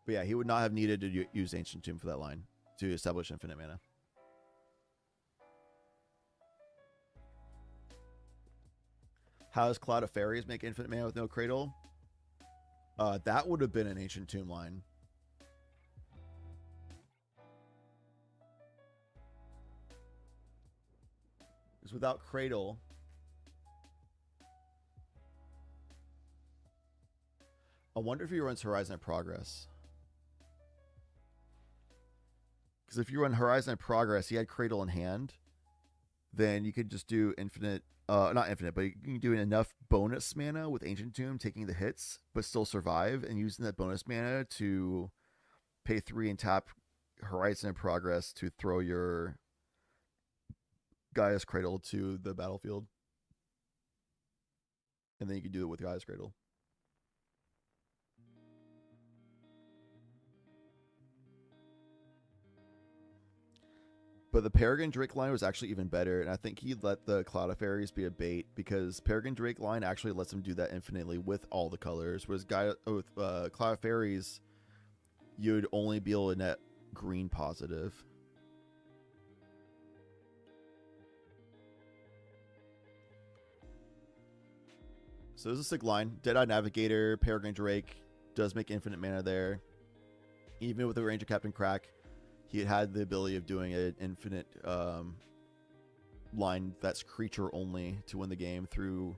But yeah, he would not have needed to use Ancient Tomb for that line to establish infinite mana. How does Cloud of Fairies make infinite mana with no Cradle? That would have been an Ancient Tomb line. Because without Cradle... I wonder if he runs Horizon of Progress. Because if you run Horizon of Progress, he had Cradle in hand, then you could just do infinite, not infinite, but you can do enough bonus mana with Ancient Tomb, taking the hits, but still survive, and using that bonus mana to pay 3 and tap Horizon of Progress to throw your Gaia's Cradle to the battlefield. And then you can do it with Gaia's Cradle. But the Peregrine Drake line was actually even better, and I think he let the Cloud of Fairies be a bait, because Peregrine Drake line actually lets him do that infinitely with all the colors, whereas with Cloud of Fairies, you'd only be able to net green positive. So this is a sick line. Deadeye Navigator, Peregrine Drake does make infinite mana there. Even with the Ranger Captain Crack, he had the ability of doing an infinite line that's creature only to win the game through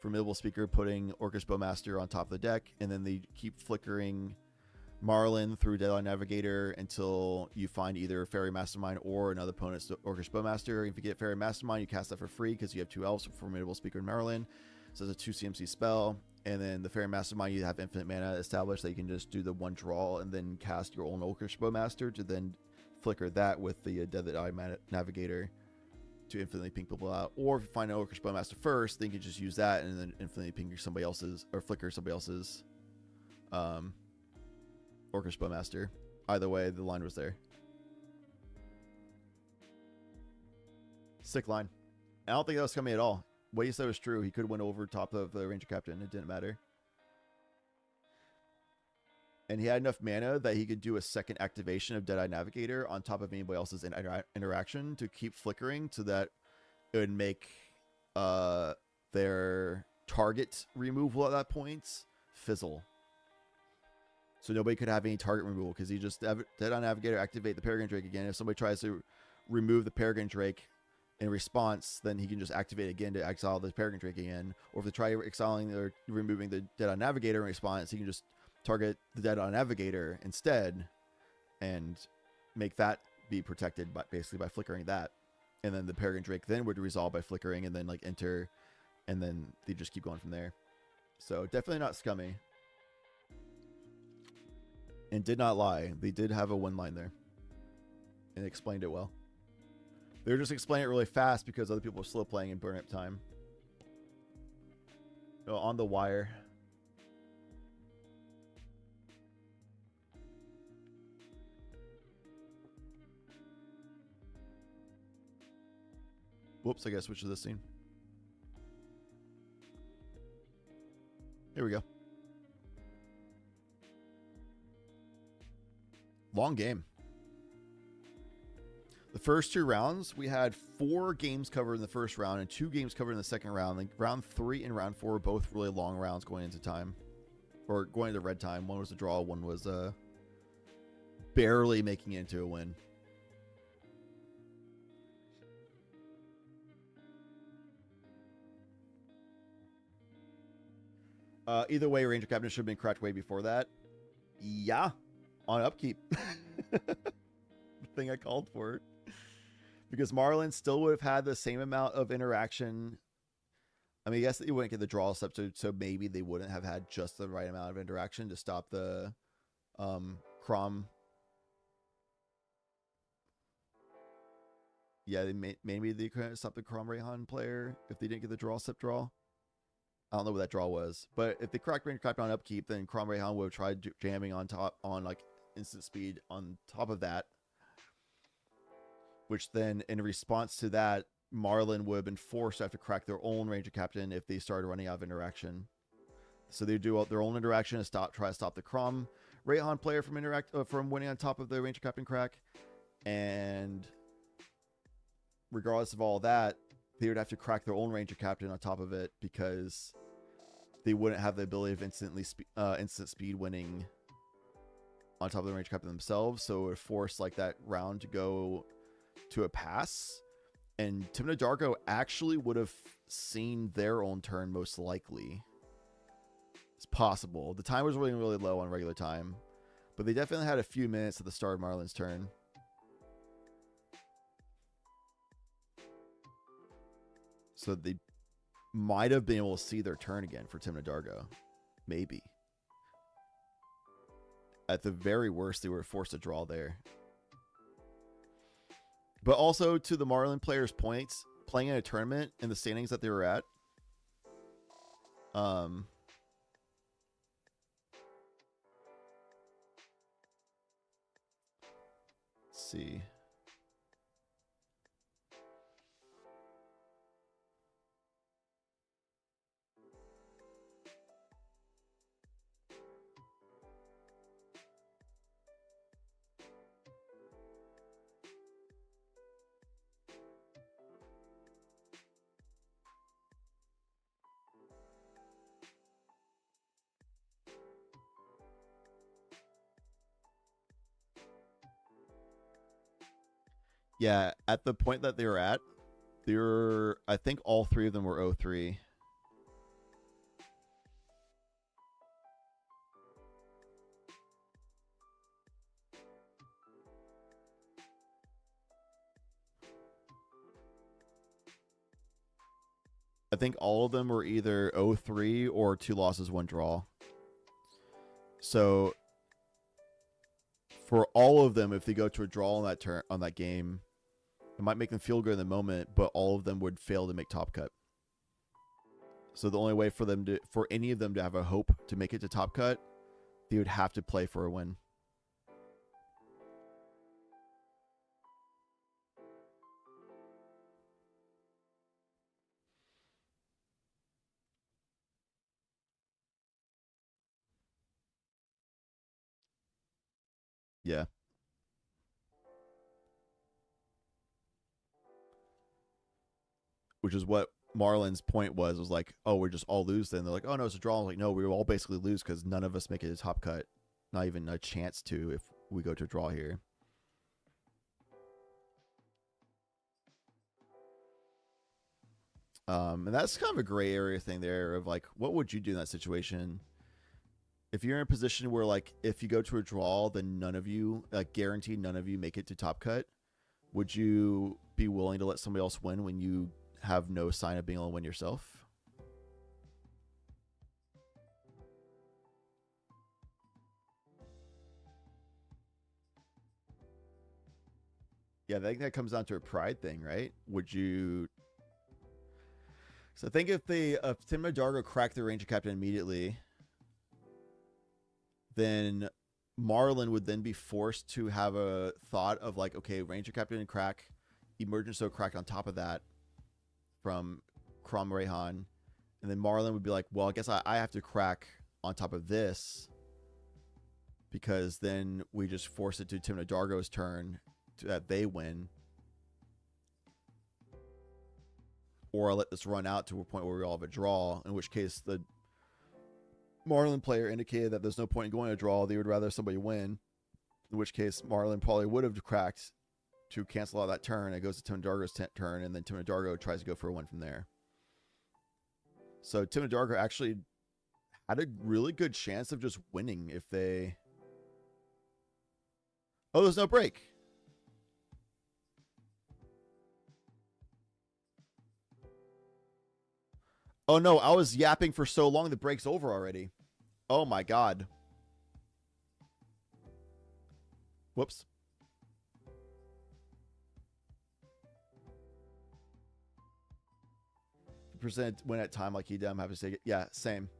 Formidable Speaker, putting Orcish Bowmaster on top of the deck, and then they keep flickering Marlin through Deadeye Navigator until you find either Fairy Mastermind or another opponent's Orcish Bowmaster. If you get Fairy Mastermind, you cast that for free because you have 2 elves, Formidable Speaker and Marlin. So it's a 2 CMC spell. And then the Fairy Mastermind, you have infinite mana established that you can just do the 1 draw and then cast your own Orcish Bowmaster to then flicker that with the Deadeye Navigator to infinitely ping people out. Or if you find an Orcish Bowmaster first, then you can just use that and then infinitely ping somebody else's, or flicker somebody else's Orcish Bowmaster. Either way, the line was there. Sick line. I don't think that was coming at all. What you said was true. He could have went over top of the Ranger Captain. It didn't matter. And he had enough mana that he could do a second activation of Deadeye Navigator on top of anybody else's interaction to keep flickering, so that it would make their target removal at that point fizzle. So nobody could have any target removal, because he just Deadeye Navigator, activate the Peregrine Drake again. If somebody tries to remove the Peregrine Drake in response, then he can just activate again to exile the Peregrine Drake again. Or if they try exiling or removing the Deadeye Navigator in response, he can just target the Deadeye Navigator instead and make that be protected by basically by flickering that. And then the Peregrine Drake then would resolve by flickering and then like enter, and then they just keep going from there. So definitely not scummy. And did not lie. They did have a 1 line there. And explained it well. They were just explaining it really fast because other people were slow playing and burning up time. So on the wire. Whoops, I gotta switch to this scene. Here we go. Long game. The first 2 rounds, we had 4 games covered in the first round and 2 games covered in the second round. Like round 3 and round 4 were both really long rounds going into time, or going into red time. One was a draw, one was barely making it into a win. Either way, Ranger Captain should have been cracked way before that. Yeah, on upkeep. The thing I called for. Because Marlin still would have had the same amount of interaction. I mean, I guess you wouldn't get the draw step, so maybe they wouldn't have had just the right amount of interaction to stop the Crom. Yeah, maybe they couldn't stop the Crom Rayhan player if they didn't get the draw step draw. I don't know what that draw was, but if they cracked Ranger Captain on upkeep, then Crom Rayhan would have tried jamming on top on like instant speed on top of that. which then in response to that, Marlin would have been forced to have to crack their own Ranger Captain if they started running out of interaction. So they do their own interaction and try to stop the Crom Rayhan player from winning on top of the Ranger Captain crack. And regardless of all that, they would have to crack their own Ranger Captain on top of it because they wouldn't have the ability of instant speed winning on top of the Ranger Captain themselves. So it would force like that round to go to a pass. And Timna Dargo actually would have seen their own turn most likely. It's possible. The time was really, really low on regular time, but they definitely had a few minutes at the start of Marlin's turn. So they might have been able to see their turn again for Timna Dargo. Maybe. At the very worst, they were forced to draw there. But also, to the Marlin players' points, playing in a tournament in the standings that they were at, let's see. Yeah, at the point that they were at, I think all three of them were 0-3. I think all of them were either 0-3 or 2 losses, 1 draw. So for all of them, if they go to a draw on that turn on that game, it might make them feel good in the moment, but all of them would fail to make top cut. So the only way for any of them to have a hope to make it to top cut, they would have to play for a win. Yeah. Which is what Marlin's point was like, oh, we're just all lose then. They're like, oh, no, it's a draw. I was like, no, we will all basically lose because none of us make it a top cut. Not even a chance to if we go to a draw here. And that's kind of a gray area thing there of like, what would you do in that situation? If you're in a position where like, if you go to a draw, then none of you, guaranteed none of you make it to top cut, would you be willing to let somebody else win when you have no sign of being able to win yourself? Yeah, I think that comes down to a pride thing, right? Would you... So I think if Timna Dargo cracked the Ranger Captain immediately, then Marlin would then be forced to have a thought of like, okay, Ranger Captain and crack, Emergency crack on top of that from Crom Rayhan, and then Marlin would be like, well, I guess I have to crack on top of this because then we just force it to Timna Dargo's turn that they win. Or I let this run out to a point where we all have a draw, in which case the Marlin player indicated that there's no point in going to draw. They would rather somebody win, in which case Marlin probably would have cracked to cancel out that turn. It goes to Timna Dargo's turn, and then Timna Dargo tries to go for a win from there. So Timna Dargo actually had a really good chance of just winning if they... Oh, there's no break. Oh no, I was yapping for so long the break's over already. Oh my god. Whoops. Present when at time like he did, I'm happy to take it. Yeah, same.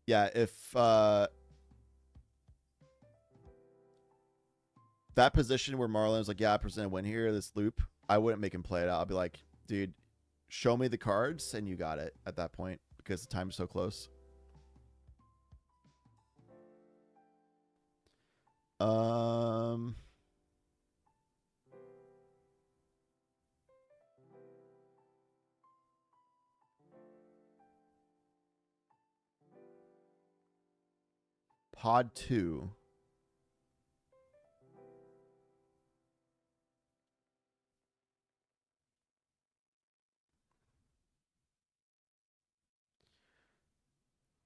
Yeah, if that position where Marlon was like, yeah, I present a win here, this loop, I wouldn't make him play it out. I'll be like, dude, show me the cards and you got it at that point because the time's so close. Pod 2.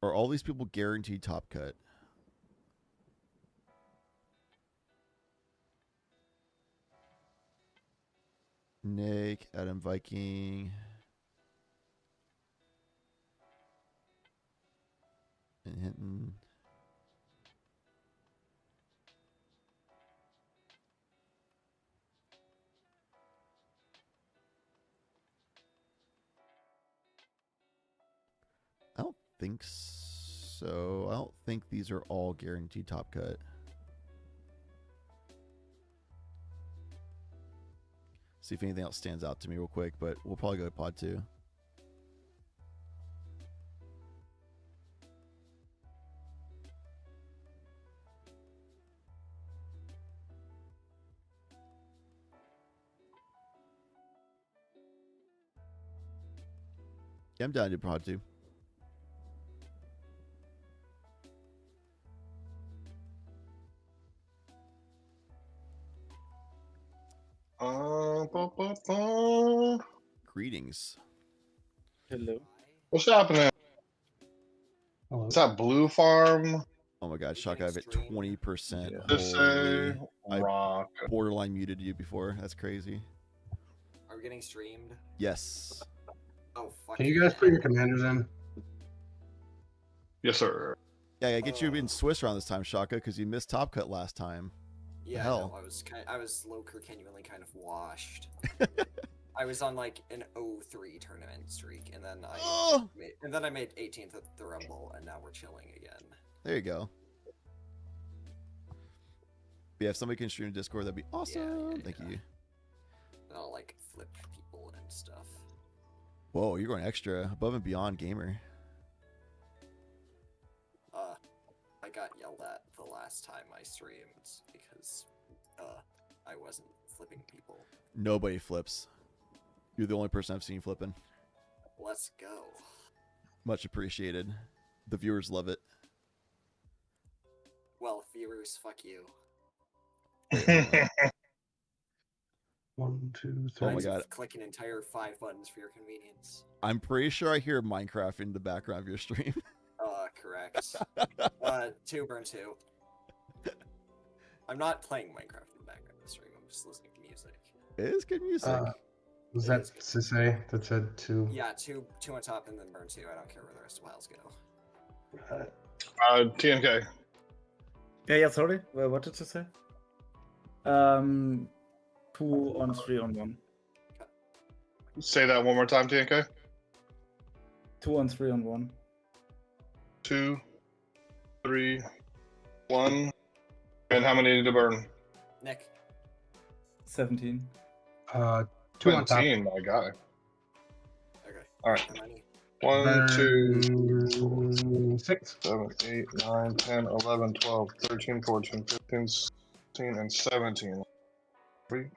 Are all these people guaranteed top cut? Nick, Adam Viking, and Hinton. I don't think so. I don't think these are all guaranteed top cut. See if anything else stands out to me real quick, but we'll probably go to pod 2. Yeah, I'm down to do pod 2. Greetings. Hello. What's happening? Hello. Is that Blue Farm? Oh my god, Shock, I have it 20%. Just Holy, say I rock. borderline muted you before. That's crazy. Are we getting streamed? Yes. Oh, fuck. Can you guys put your commanders in? Yes, sir. Yeah, I get you in Swiss around this time, Shaka, because you missed Top Cut last time. Yeah, hell. no, I was low-key genuinely kind of washed. I was on like an 0-3 tournament streak, and then I made 18th at the Rumble, and now we're chilling again. There you go. Yeah, if somebody can stream Discord, that'd be awesome. Yeah. Thank you. I'll like flip people and stuff. Whoa, you're going extra above and beyond gamer. I got yelled at the last time I streamed because I wasn't flipping people. Nobody flips. You're the only person I've seen flipping. Let's go. Much appreciated. The viewers love it. Well, viewers, fuck you. 1, 2, 3. Oh my god. Click an entire 5 buttons for your convenience. I'm pretty sure I hear Minecraft in the background of your stream. Correct. 2 burn 2. I'm not playing Minecraft in the background of the stream. I'm just listening to music. It is good music. Was that Sisei that said 2? Yeah, two on top and then burn 2. I don't care where the rest of the piles go. TNK. Yeah, sorry. Well, what did you say? 2 on 3 on 1. Say that one more time, TNK. 2 on 3 on 1. 2, 3, 1. And how many to burn? Nick. 17. 2 on top. 17, my guy. Okay. All right. 1, 2, 6, 7, 8, 9, 10, 11, 12, 13, 14, 15, 16, and 17. 3,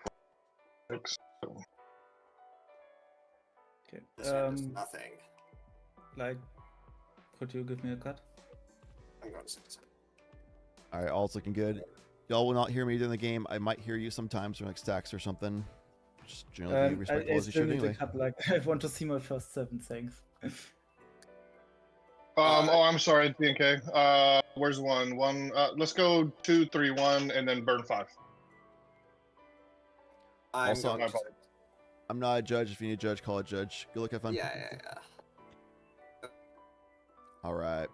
6, 7. Okay. This one does nothing. Like, could you give me a cut? I'm going to 6. All right, all's looking good. Y'all will not hear me during the game. I might hear you sometimes or like stacks or something. Just generally be respectful as you should anyway. Cut, like, I want to see my first 7 things. Oh, I'm sorry, TNK. Where's 1? Let's go 2, 3, 1, and then burn 5. Also, I'm not a judge. If you need a judge, call a judge. Good luck, have fun. Yeah. All right.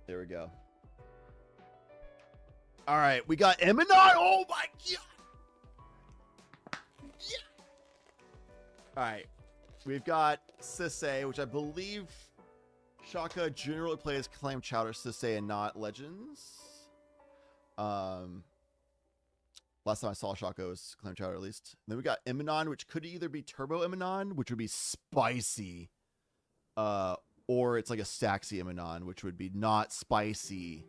There we go. All right, we got M and I. Oh my god! Yeah. All right, we've got Sisei, which I believe Shaka generally plays Clam Chowder Sisei and not Legends. Last time I saw Shaka was Clam Chowder, at least. And then we got Eminon, which could either be Turbo Eminon, which would be spicy, or it's like a Staxy Eminon, which would be not spicy.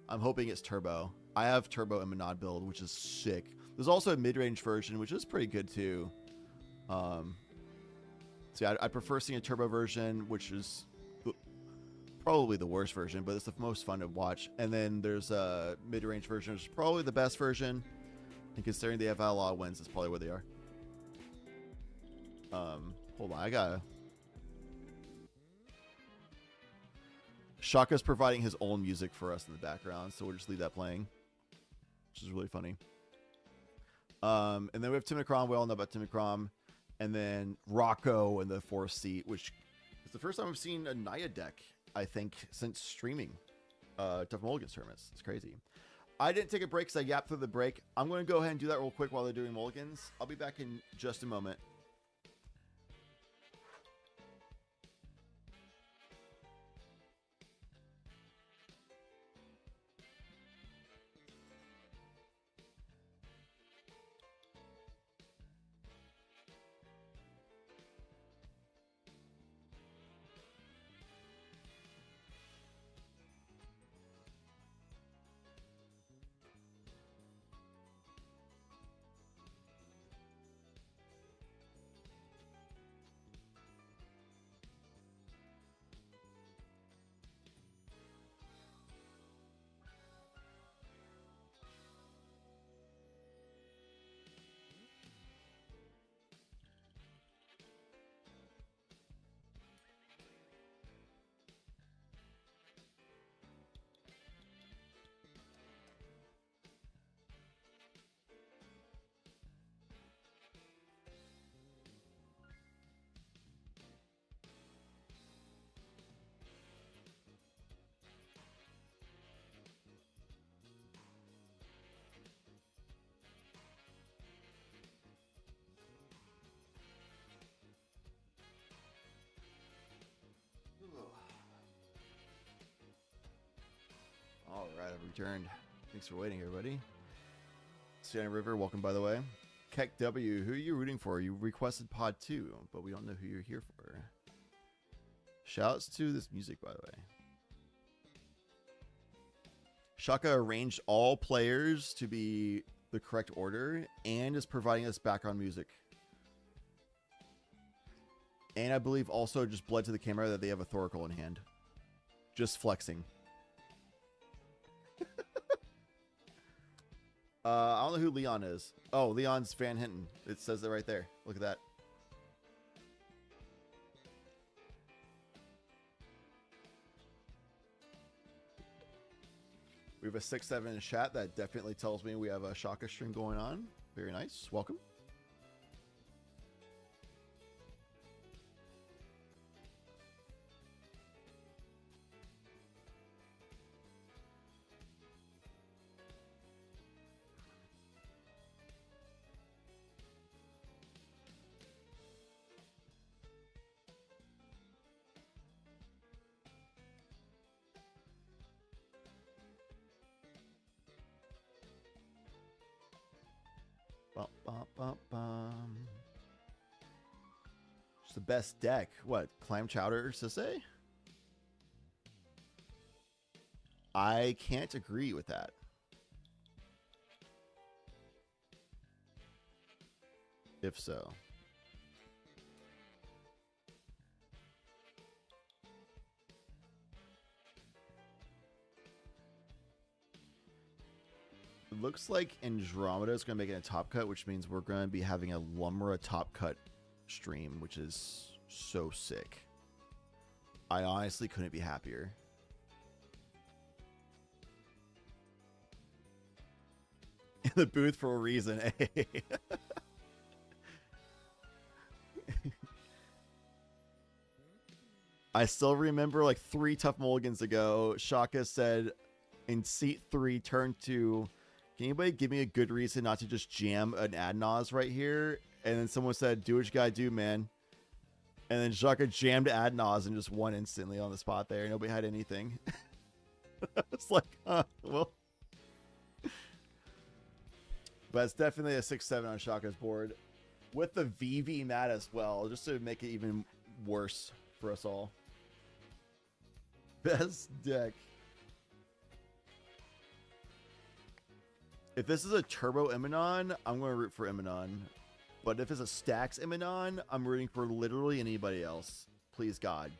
I'm hoping it's Turbo. I have Turbo Eminon build, which is sick. There's also a mid-range version, which is pretty good too. So yeah, I prefer seeing a Turbo version, which is probably the worst version, but it's the most fun to watch. And then there's a mid-range version, which is probably the best version. And considering they have a lot of wins, that's probably where they are. Hold on, I gotta... Shaka's providing his own music for us in the background, so we'll just leave that playing, which is really funny. And then we have Timicrom. We all know about Timicrom. And then Rocco in the 4th seat, which is the first time I've seen a Naya deck, I think, since streaming Tough Mulligans tournaments. It's crazy. I didn't take a break because I yapped through the break. I'm going to go ahead and do that real quick while they're doing Mulligans. I'll be back in just a moment. All right, I've returned. Thanks for waiting, everybody. Sienna River, welcome, by the way. Keck W, who are you rooting for? You requested Pod 2, but we don't know who you're here for. Shouts to this music, by the way. Shaka arranged all players to be the correct order and is providing us background music. And I believe also just bled to the camera that they have a Thoracle in hand. Just flexing. I don't know who Leon is. Oh, Leon's Van Hinton. It says it right there. Look at that. We have a 6-7 in chat. That definitely tells me we have a Shaka stream going on. Very nice. Welcome. It's the best deck. What? Clam Chowder to say? I can't agree with that. If so. It looks like Andromeda is going to make it a top cut, which means we're going to be having a Lumra top cut stream, which is so sick. I honestly couldn't be happier. In the booth for a reason, eh? I still remember like 3 Tough Mulligans ago, Shaka said in seat 3, turn 2, can anybody give me a good reason not to just jam an Adnaz right here? And then someone said, do what you gotta do, man. And then Shaka jammed Adnaz and just won instantly on the spot there. Nobody had anything. It's like, well. But it's definitely a 6-7 on Shaka's board. With the VV mat as well, just to make it even worse for us all. Best deck. If this is a Turbo Eminon, I'm going to root for Eminon. But if it's a Stacks Eminon, I'm rooting for literally anybody else. Please, God.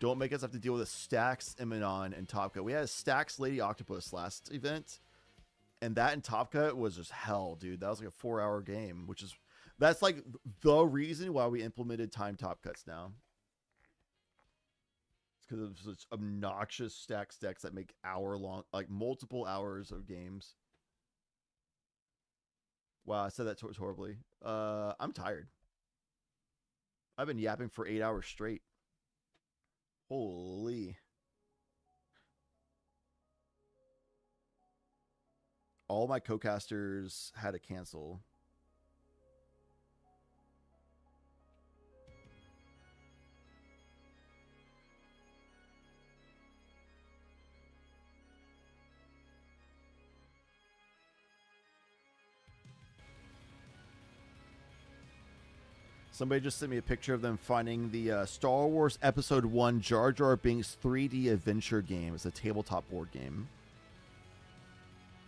Don't make us have to deal with a Stacks Eminon and Top Cut. We had a Stacks Lady Octopus last event. And that and Top Cut was just hell, dude. That was like a 4-hour game, which is... That's like the reason why we implemented time Top Cuts now. It's because of such obnoxious Stacks decks that make hour-long... Like, multiple hours of games. Wow, I said that horribly. I'm tired. I've been yapping for 8 hours straight. Holy. All my co-casters had to cancel. Somebody just sent me a picture of them finding the Star Wars Episode 1 Jar Jar Binks 3D adventure game. It's a tabletop board game.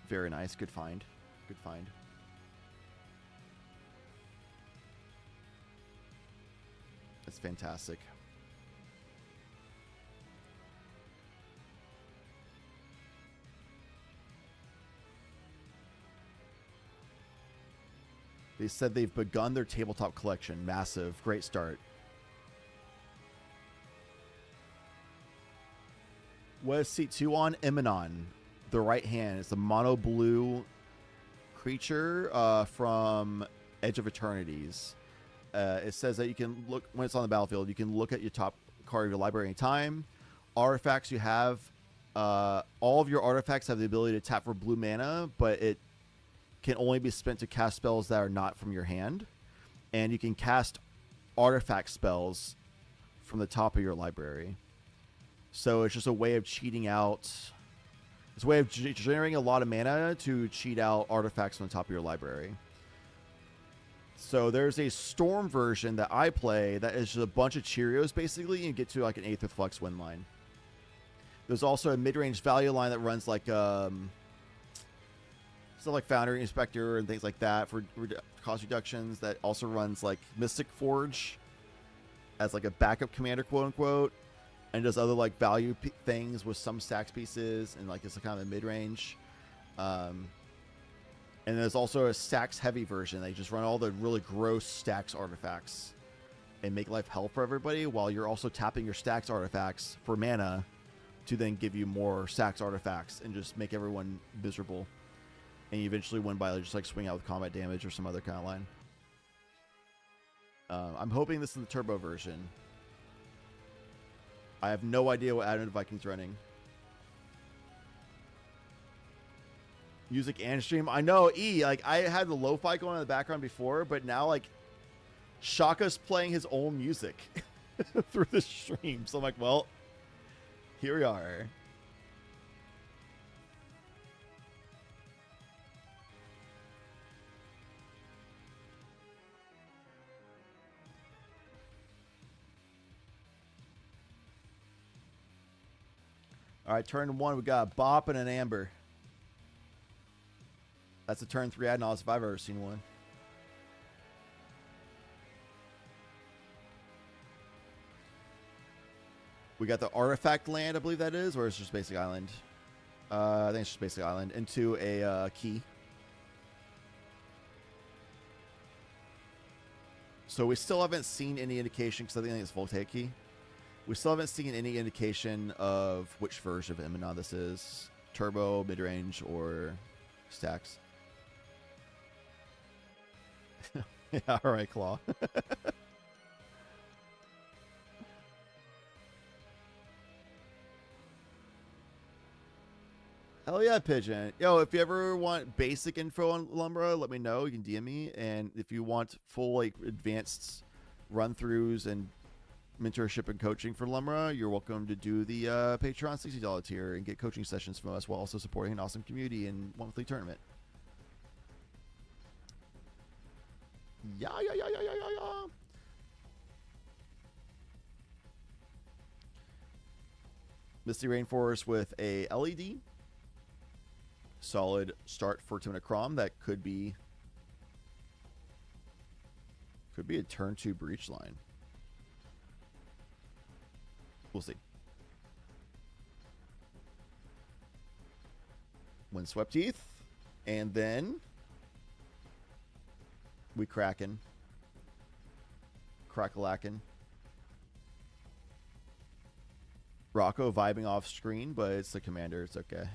Very nice. Good find. Good find. It's fantastic. They said they've begun their tabletop collection. Massive. Great start. What is seat 2 on? Eminon. The right hand. It's a mono blue creature from Edge of Eternities. It says that you can look, when it's on the battlefield, you can look at your top card of your library anytime. Artifacts you have, all of your artifacts have the ability to tap for blue mana, but it can only be spent to cast spells that are not from your hand. And you can cast artifact spells from the top of your library. So it's just a way of cheating out. It's a way of generating a lot of mana to cheat out artifacts from the top of your library. So there's a Storm version that I play that is just a bunch of Cheerios, basically, and get to like an 8th with Flex win line. There's also a mid-range value line that runs like stuff like Foundry Inspector and things like that for cost reductions, that also runs like Mystic Forge as like a backup commander, quote unquote, and does other like value things with some stacks pieces, and like it's a kind of a mid-range. And there's also a stacks heavy version. They just run all the really gross stacks artifacts and make life hell for everybody, while you're also tapping your stacks artifacts for mana to then give you more stacks artifacts and just make everyone miserable. And you eventually win by just like swing out with combat damage or some other kind of line. I'm hoping this is the turbo version. I have no idea what Advent Viking's running. Music and stream. I know, like I had the lo-fi going in the background before, but now like Shaka's playing his own music through the stream. So I'm like, well, here we are. All right, turn 1, we got a Bop and an Amber. That's a turn 3 ad nauseam if I've ever seen one. We got the Artifact Land, I believe that is, or it's just Basic Island. I think it's just Basic Island, into a key. So we still haven't seen any indication, because I think it's Voltaic Key. We still haven't seen any indication of which version of Eminon this is. Turbo, mid-range, or stacks. Yeah, all right, Claw. Hell yeah, Pigeon. Yo, if you ever want basic info on Lumbra, let me know. You can DM me. And if you want full, like, advanced run-throughs and mentorship and coaching for Lumbra, you're welcome to do the Patreon $60 tier and get coaching sessions from us while also supporting an awesome community and monthly tournament. Yeah. Misty Rainforest with a LED. Solid start for Timid Crom. That could be a turn 2 breach line. We'll see. Windswept Teeth. And then we Kraken. Crackalackin'. Rocco vibing off screen, but it's the commander. It's okay.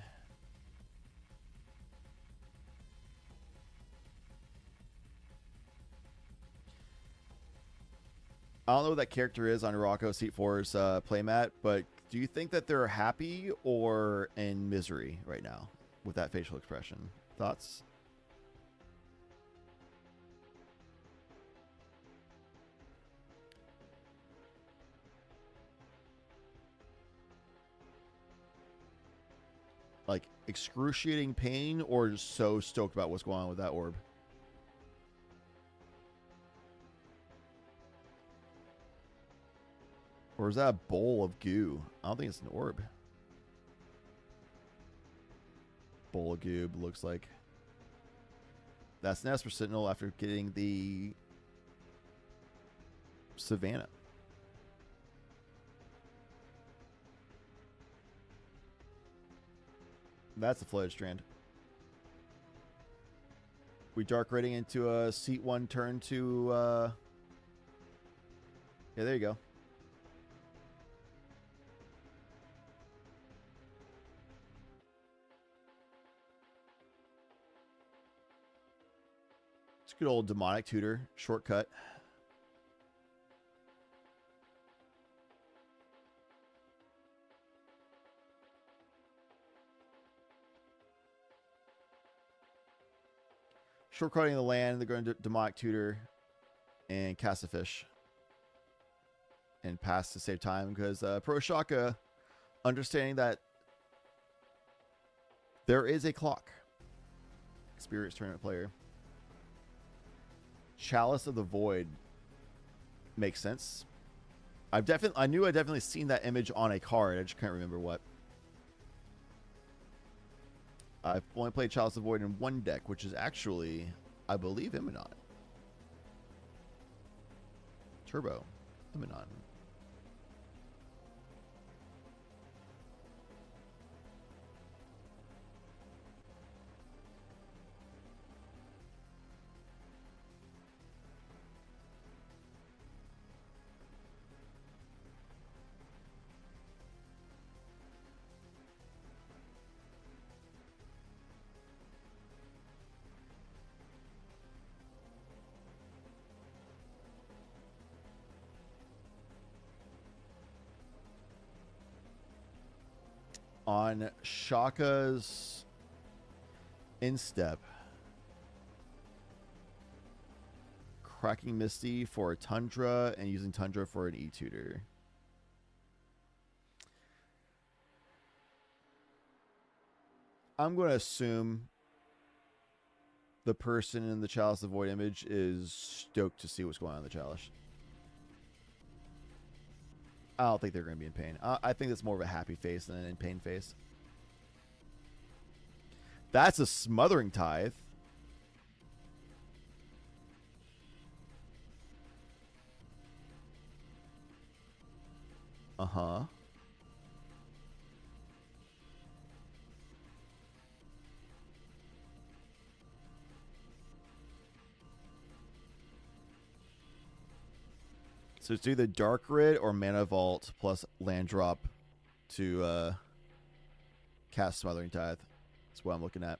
I don't know what that character is on Rocco Seat 4's playmat, but do you think that they're happy or in misery right now with that facial expression? Thoughts? Like excruciating pain or just so stoked about what's going on with that orb? Or is that a bowl of goo? I don't think it's an orb. Bowl of goo looks like. That's Nesper Sentinel after getting the Savannah. That's a flooded strand. We dark rating into a seat 1 turn to yeah, there you go. It's a good old demonic tutor shortcut. Shortcutting the land, they're going to demonic tutor and cast a fish and pass to save time because Pro Shaka, understanding that there is a clock. Experienced tournament player. Chalice of the Void makes sense. I knew I'd definitely seen that image on a card. I just can't remember what. I've only played Chalice of the Void in one deck, which is actually, I believe, Imminot. Turbo Imminot. On Shaka's instep, cracking Misty for a Tundra and using Tundra for an E-Tutor. I'm going to assume the person in the Chalice of Void image is stoked to see what's going on in the Chalice. I don't think they're going to be in pain. I think that's more of a happy face than an in pain face. That's a Smothering Tithe. Uh-huh. So it's either Dark Rid or Mana Vault plus land drop to cast Smothering Tithe. That's what I'm looking at.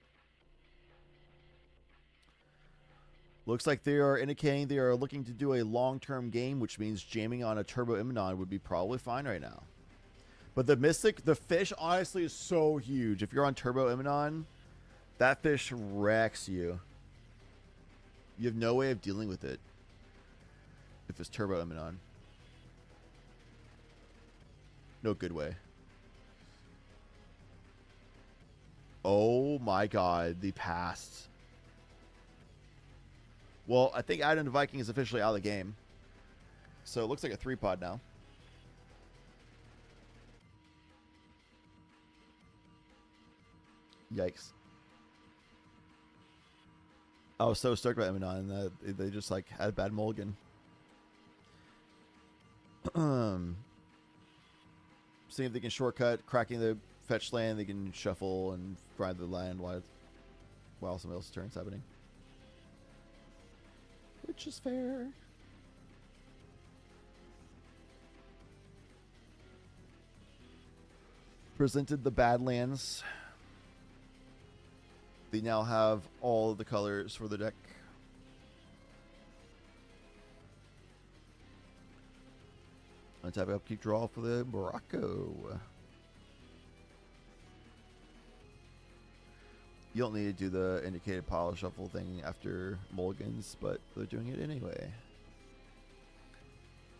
Looks like they are indicating they are looking to do a long-term game, which means jamming on a Turbo Immonon would be probably fine right now. But the Mystic, the fish, honestly, is so huge. If you're on Turbo Immonon, that fish wrecks you. You have no way of dealing with it. If it's Turbo Immonon. No good way. Oh my god, the past. Well, I think Adam the Viking is officially out of the game. So it looks like a 3-pod now. Yikes. I was so stoked about Eminon, and that they just like had a bad mulligan. Seeing if they can shortcut, cracking the fetch land, they can shuffle and grind the land while somebody else's turn's happening. Which is fair. Presented the Badlands. They now have all of the colors for the deck. Untap upkeep draw for the Morocco. You don't need to do the indicated pile shuffle thing after Mulligans, but they're doing it anyway.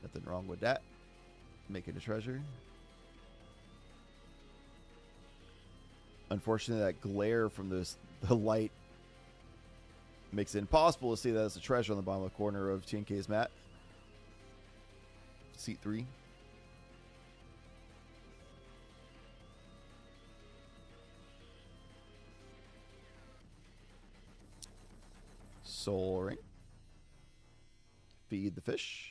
Nothing wrong with that. Make it a treasure. Unfortunately, that glare from the light makes it impossible to see that it's a treasure on the bottom of the corner of TNK's mat. Seat 3. Soul Ring. Feed the fish.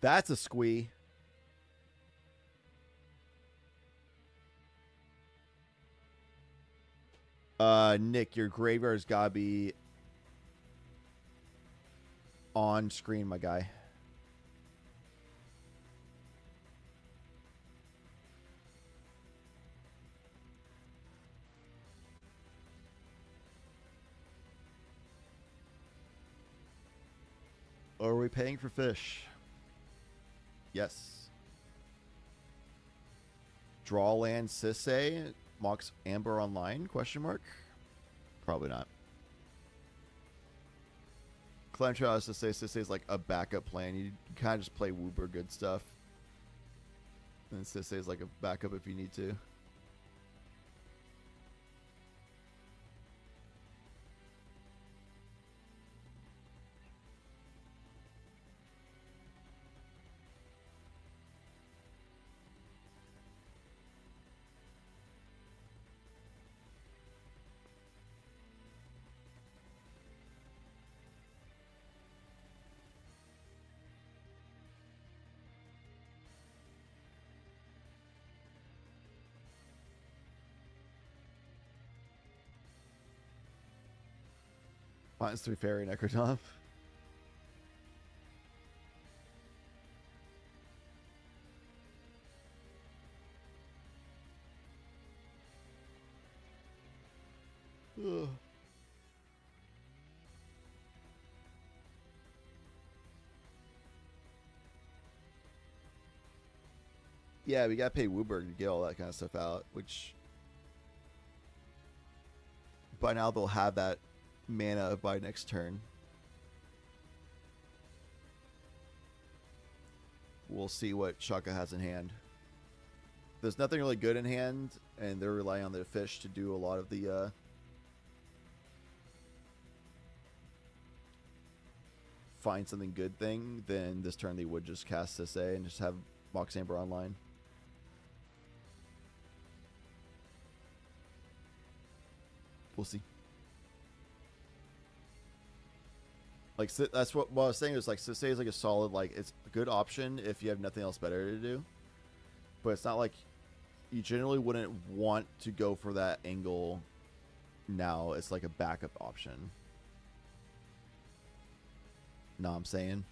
That's a squee. Nick, your graveyard's gotta be on screen, my guy. Are we paying for fish? Yes. Draw land Sisse. Mox Amber online? Question mark? Probably not. Clantra has to say Sisse is like a backup plan. You kind of just play Woober good stuff. And Sisse is like a backup if you need to. -3 fairy Necrotomp. Ugh. Yeah, we gotta pay Wooberg to get all that kind of stuff out, which by now they'll have that mana by next turn. We'll see what Shaka has in hand. There's nothing really good in hand, and they're relying on their fish to do a lot of the find something good thing. Then this turn they would just cast Sisse and just have Mox Amber online. We'll see. Like, that's what I was saying. Is like Sisse is like a solid, like, it's a good option if you have nothing else better to do. But it's not like you generally wouldn't want to go for that angle now. It's like a backup option. Know what I'm saying?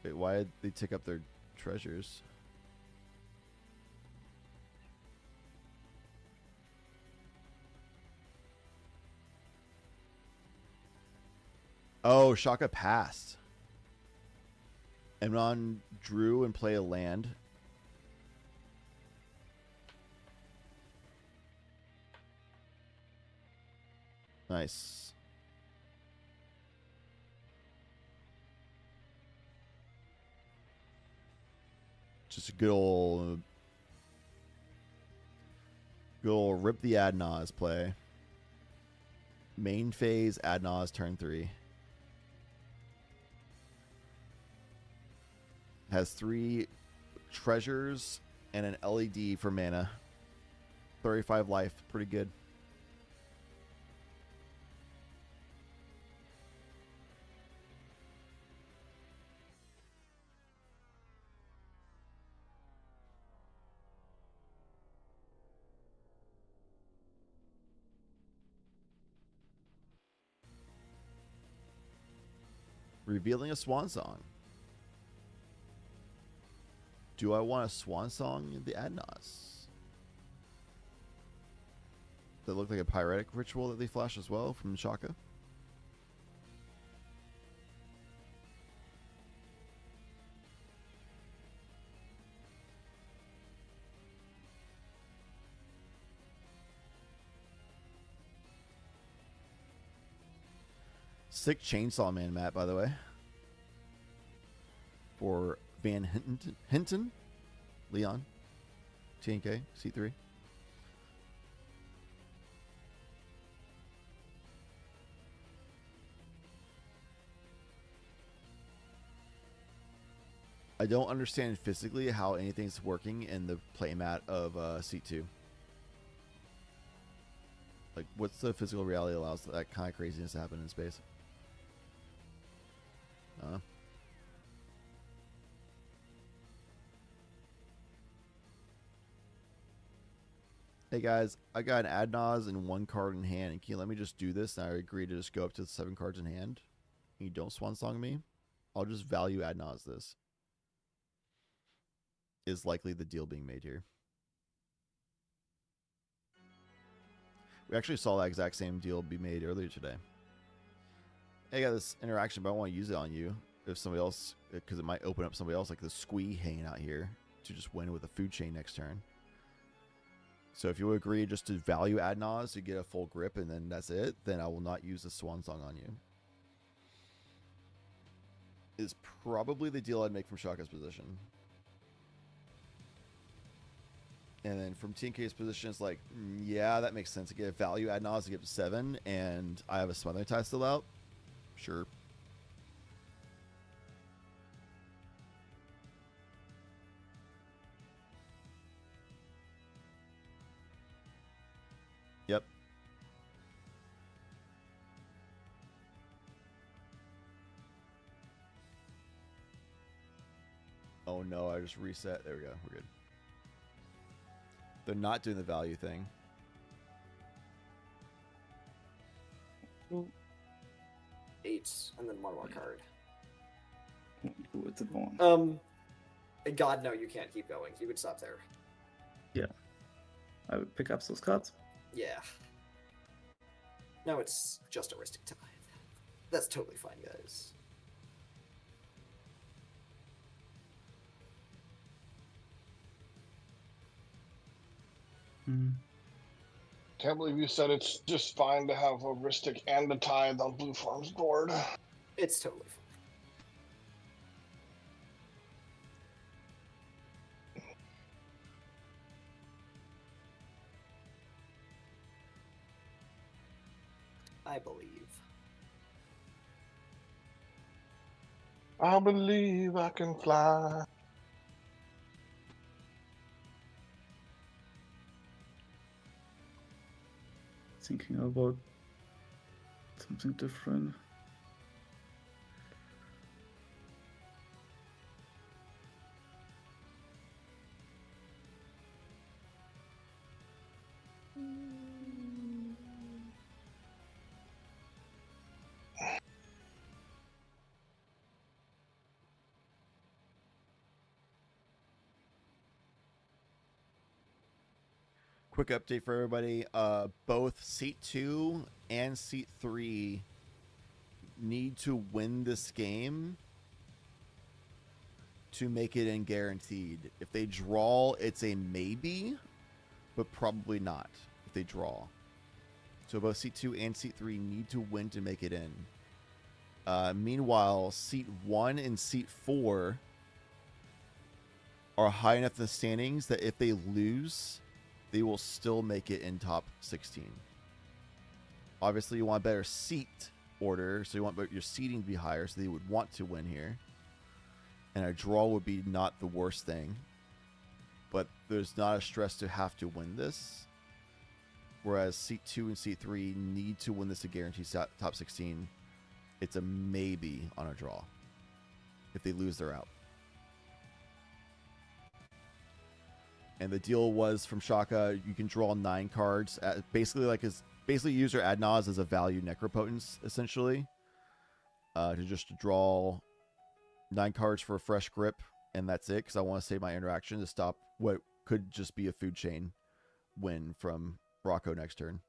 Wait, why did they tick up their treasures? Oh, Shaka passed. Emnon drew and play a land. Nice. Just a good old rip the ad nause play. Main phase, ad nause, turn 3. Has 3 treasures and an LED for mana. 35 life, pretty good. Revealing a swan song. Do I want a swan song in the Adnos? That look like a pyretic ritual that they flash as well from Shaka. Sick Chainsaw Man Matt, by the way. For Van Hinton, Leon, TNK, C3. I don't understand physically how anything's working in the playmat of C2. Like, what's the physical reality allows that kind of craziness to happen in space? Hey guys, I got an Adnos and 1 card in hand. And can you let me just do this? And I agree to just go up to 7 cards in hand. And you don't swan song me. I'll just value Adnos this. Is likely the deal being made here. We actually saw that exact same deal be made earlier today. Hey, I got this interaction, but I want to use it on you. If somebody else, because it might open up somebody else, like the Squee hanging out here, to just win with a food chain next turn. So if you agree just to value Adnos to get a full grip and then that's it, then I will not use the Swan Song on you. Is probably the deal I'd make from Shaka's position. And then from TNK's position, it's like, yeah, that makes sense. To get a value Adnos to get to 7, and I have a Smothering Tide still out. Sure. Yep. Oh no, I just reset. There we go. We're good. They're not doing the value thing. Eight, and then 1 more card. What's it going? God, no, you can't keep going. You would stop there. Yeah. I would pick up those cards. Yeah. No, it's just a Ristic Tide. That's totally fine, guys. Can't believe you said it's just fine to have a Ristic and a Tithe on Blue Farm's board. It's totally fine. I believe. I believe I can fly. Thinking about something different. Quick update for everybody. Both Seat 2 and Seat 3 need to win this game to make it in guaranteed. If they draw, it's a maybe, but probably not if they draw. So both seat 2 and seat 3 need to win to make it in. Meanwhile, seat 1 and seat 4 are high enough in the standings that if they lose, they will still make it in top 16. Obviously, you want a better seat order, so you want your seating to be higher, so they would want to win here. And a draw would be not the worst thing. But there's not a stress to have to win this. Whereas seat 2 and seat 3 need to win this to guarantee top 16. It's a maybe on a draw. If they lose, they're out. And the deal was from Shaka, you can draw 9 cards. Basically use your Ad Naz as a value Necropotence, essentially. To just draw 9 cards for a fresh grip, and that's it, because I want to save my interaction to stop what could just be a food chain win from Rocco next turn.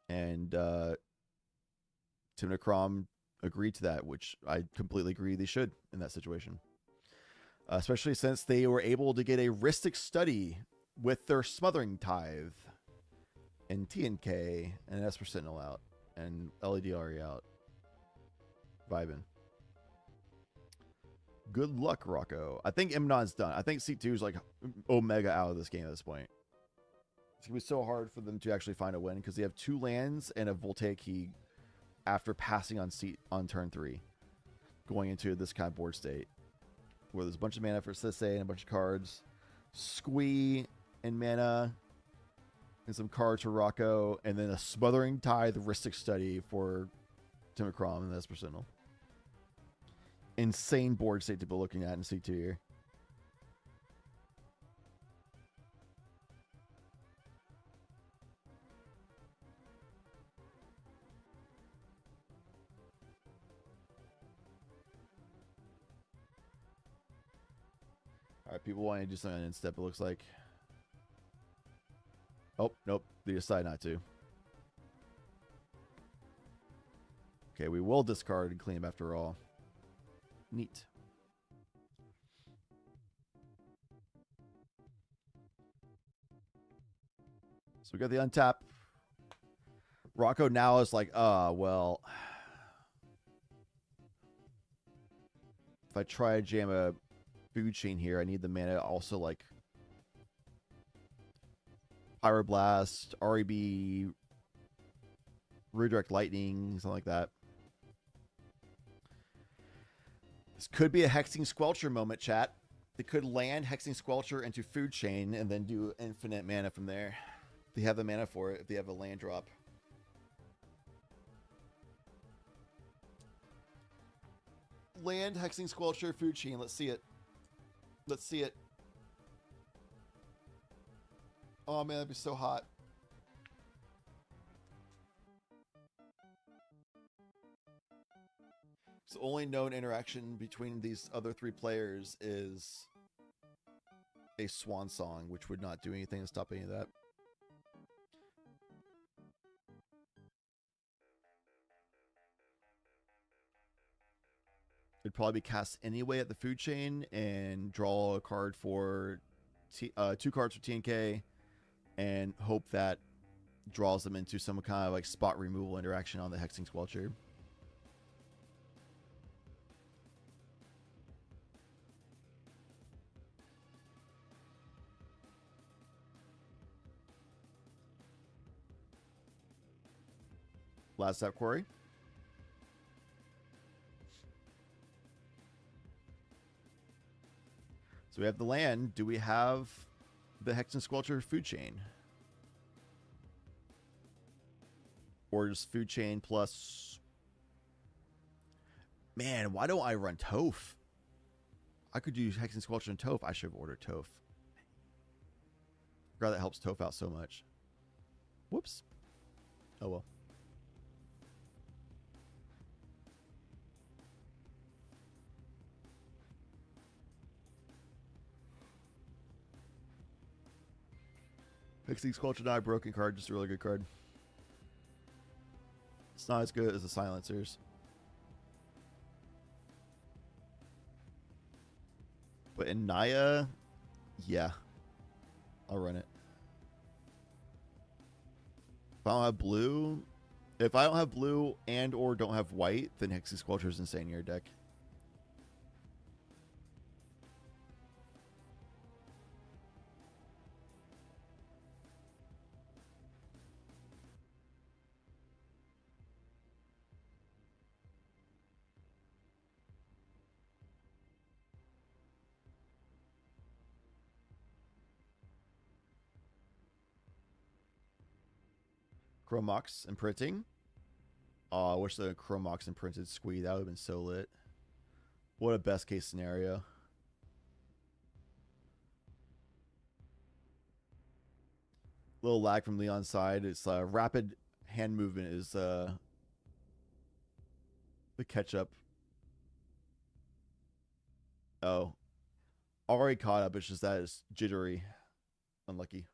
And Tim Necrom agreed to that, which I completely agree they should in that situation. Especially since they were able to get a Rhystic Study with their Smothering Tithe and TNK and Esper Sentinel out and LED already out. Vibin'. Good luck, Rocco. I think Imnon's done. I think seat 2 is like Omega out of this game at this point. It's going to be so hard for them to actually find a win because they have 2 lands and a Voltaic Key after passing on turn 3, going into this kind of board state where there's a bunch of mana for Sisei and a bunch of cards, Squee and mana, and some cards for Rocco, and then a Smothering Tithe Rhystic Study for Tim Necrom and the Esper Sentinel. Insane board state to be looking at in C2 here. Alright, people want to do something in step, it looks like. Oh, nope. They decide not to. Okay, we will discard and clean up after all. Neat. So we got the untap. Rocco now is like, well, if I try to jam a food chain here, I need the mana also like Pyroblast, REB, Redirect Lightning, something like that. This could be a Hexing Squelcher moment, chat. They could land Hexing Squelcher into Food Chain and then do infinite mana from there. They have the mana for it if they have a land drop. Land, Hexing Squelcher, Food Chain. Let's see it. Let's see it. Oh man, that'd be so hot. The only known interaction between these other 3 players is a Swan Song, which would not do anything to stop any of that. It'd probably be cast anyway at the food chain and draw a card for 2 cards for TNK and hope that draws them into some kind of like spot removal interaction on the Hexing Squelcher. Last up, Corey. So we have the land. Do we have the Hexen Squelcher food chain? Or just food chain plus... Man, why don't I run Toph? I could do Hexen Squelcher and Toph. I should have ordered Toph. God, that helps Toph out so much. Whoops. Oh well. Hexing Squelcher, not a broken card, just a really good card. It's not as good as the Silencers. But in Naya, yeah. I'll run it. If I don't have blue, if I don't have blue and or don't have white, then Hexy Squelcher is insane in your deck. Chromox imprinting. Oh, I wish the Chromox imprinted squee. That would have been so lit. What a best case scenario. Little lag from Leon's side. It's rapid hand movement is the catch up. Oh, already caught up. It's just that it's jittery. Unlucky.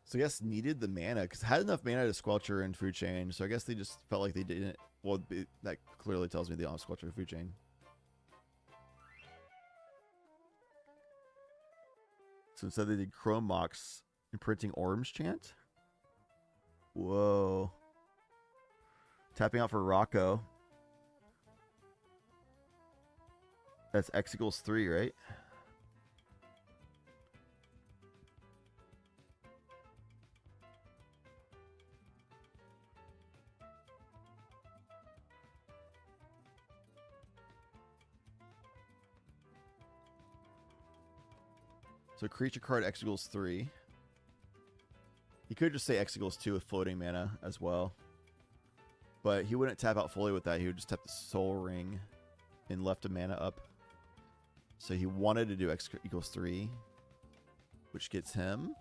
So I guess needed the mana because had enough mana to Squelcher and Food Chain. So I guess they just felt like they didn't. Well, that clearly tells me they don't have Squelcher and Food Chain. So instead they did Chromox imprinting Orange Chant. Whoa. Tapping out for Rocco. That's X equals 3, right? So creature card X equals 3. He could just say X equals 2 with floating mana as well. But he wouldn't tap out fully with that. He would just tap the Soul Ring and left a mana up. So he wanted to do X equals 3, which gets him.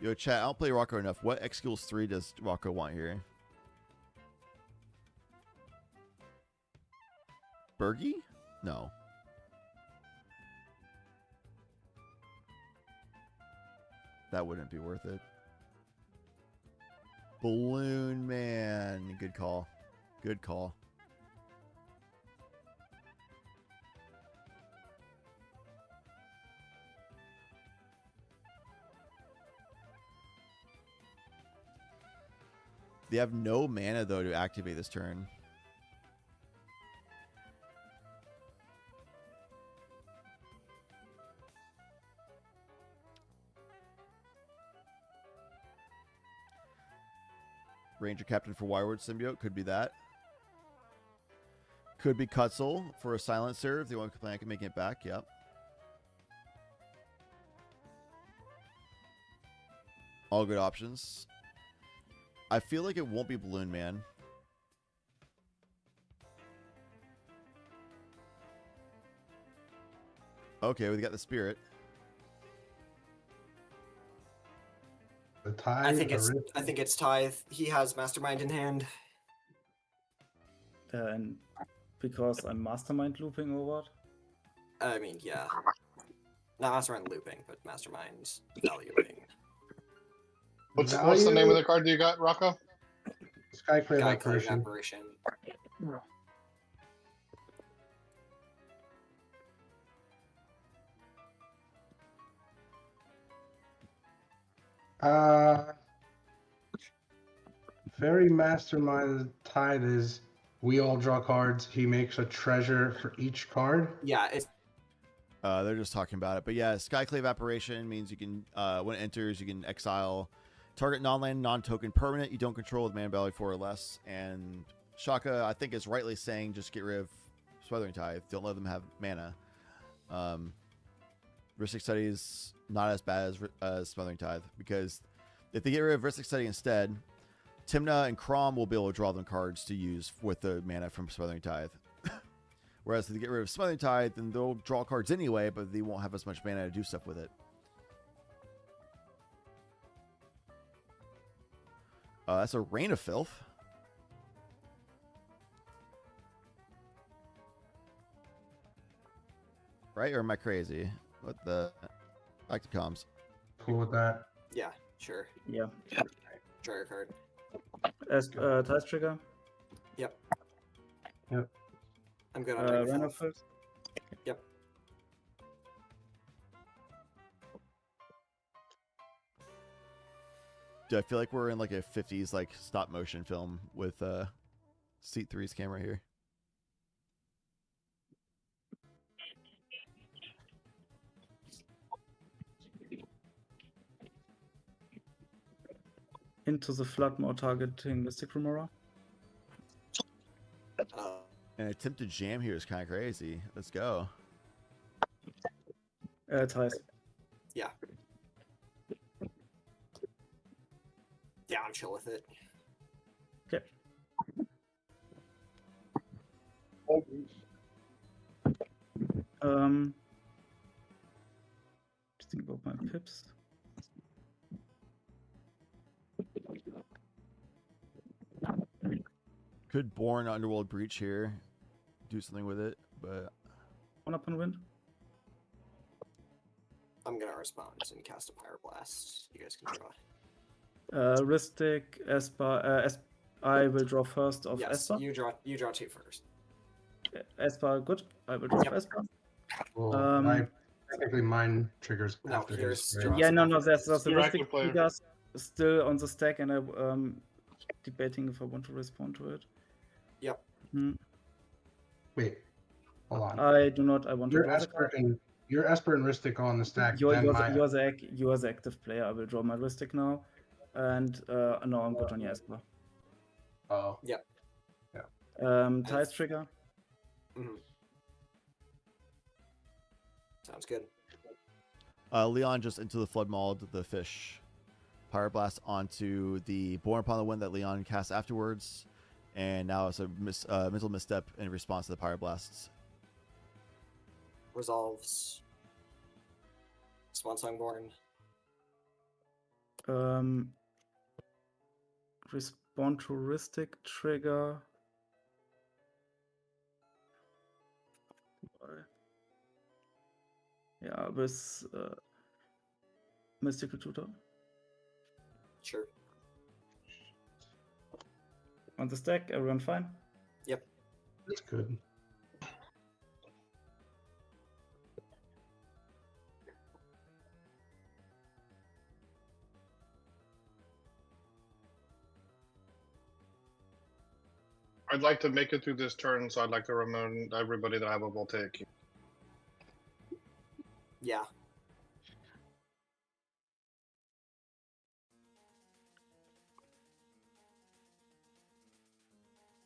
Yo, chat, I don't play Rocco enough. What X equals 3 does Rocco want here? Bergie? No. That wouldn't be worth it. Balloon Man. Good call. Good call. They have no mana, though, to activate this turn. Ranger Captain for Wireward Symbiote. Could be that. Could be Cutzel for a Silencer if they want to plan on making it back. Yep. All good options. I feel like it won't be Balloon Man. Okay, we got the Spirit. The Tithe. I think it's Tithe. He has Mastermind in hand. And because I'm Mastermind looping or what? I mean, yeah. Not Mastermind looping, but Mastermind valuing. What's the name of the card you got, Rocco? Skyclave Apparition. Very Mastermind Tithe is we all draw cards. He makes a treasure for each card. Yeah, it's they're just talking about it. But yeah, Skyclave Apparition means you can, when it enters, you can exile target non-land, non-token permanent you don't control with mana value 4 or less. And Shaka, I think, is rightly saying just get rid of Smothering Tithe. Don't let them have mana. Ristic Study is not as bad as Smothering Tithe, because if they get rid of Ristic Study instead, Timna and Crom will be able to draw them cards to use with the mana from Smothering Tithe. Whereas if they get rid of Smothering Tithe, then they'll draw cards anyway, but they won't have as much mana to do stuff with it. That's a Rain of Filth. Right? Or am I crazy? What the... Back to comms. Cool with that. Yeah, sure. Yeah. Draw your card. As Tides Trigger. Yep. Yep. I'm good on Dragon Rain Fall. of Filth. Yep. Do I feel like we're in like a 50s like stop motion film with Seat 3's camera here? Into the flood mode targeting Mystic Remora. An attempted jam here is kind of crazy. Let's go. Ties. Yeah. Yeah, I'm chill with it. Okay. Just think about my pips. Could Born Underworld Breach here do something with it, but 1 up and win. I'm gonna respond and cast a Pyroblast. You guys can draw. Ristic, Esper. I will draw first of Yes, Esper. you draw 2 first. Esper, good. I will draw Yep. Esper. Well, technically mine triggers No, after yours his. draws Yeah, no, after that's yours. the You're Ristic active player. triggers still on the stack, and I'm debating if I want to respond to it. Yep. Wait, hold on. I do not. I want to Your draw the Esper card. and your Esper and Ristic on the stack. You're then my the active player. I will draw my Ristic now, and no, I'm good on your Esper. Oh. Yep. Yeah. Tides trigger. Sounds good. Leon just into the Flood Mauled the fish. Pyroblast onto the Born Upon the Wind that Leon casts afterwards. And now it's a mental misstep in response to the Pyroblasts. Resolves. Swan Song Born. Respond to Ristic trigger. Yeah, with Mystical Tutor. Sure. On the stack, everyone fine? Yep. That's good. I'd like to make it through this turn, so I'd like to remind everybody that I have a voltaic. Yeah.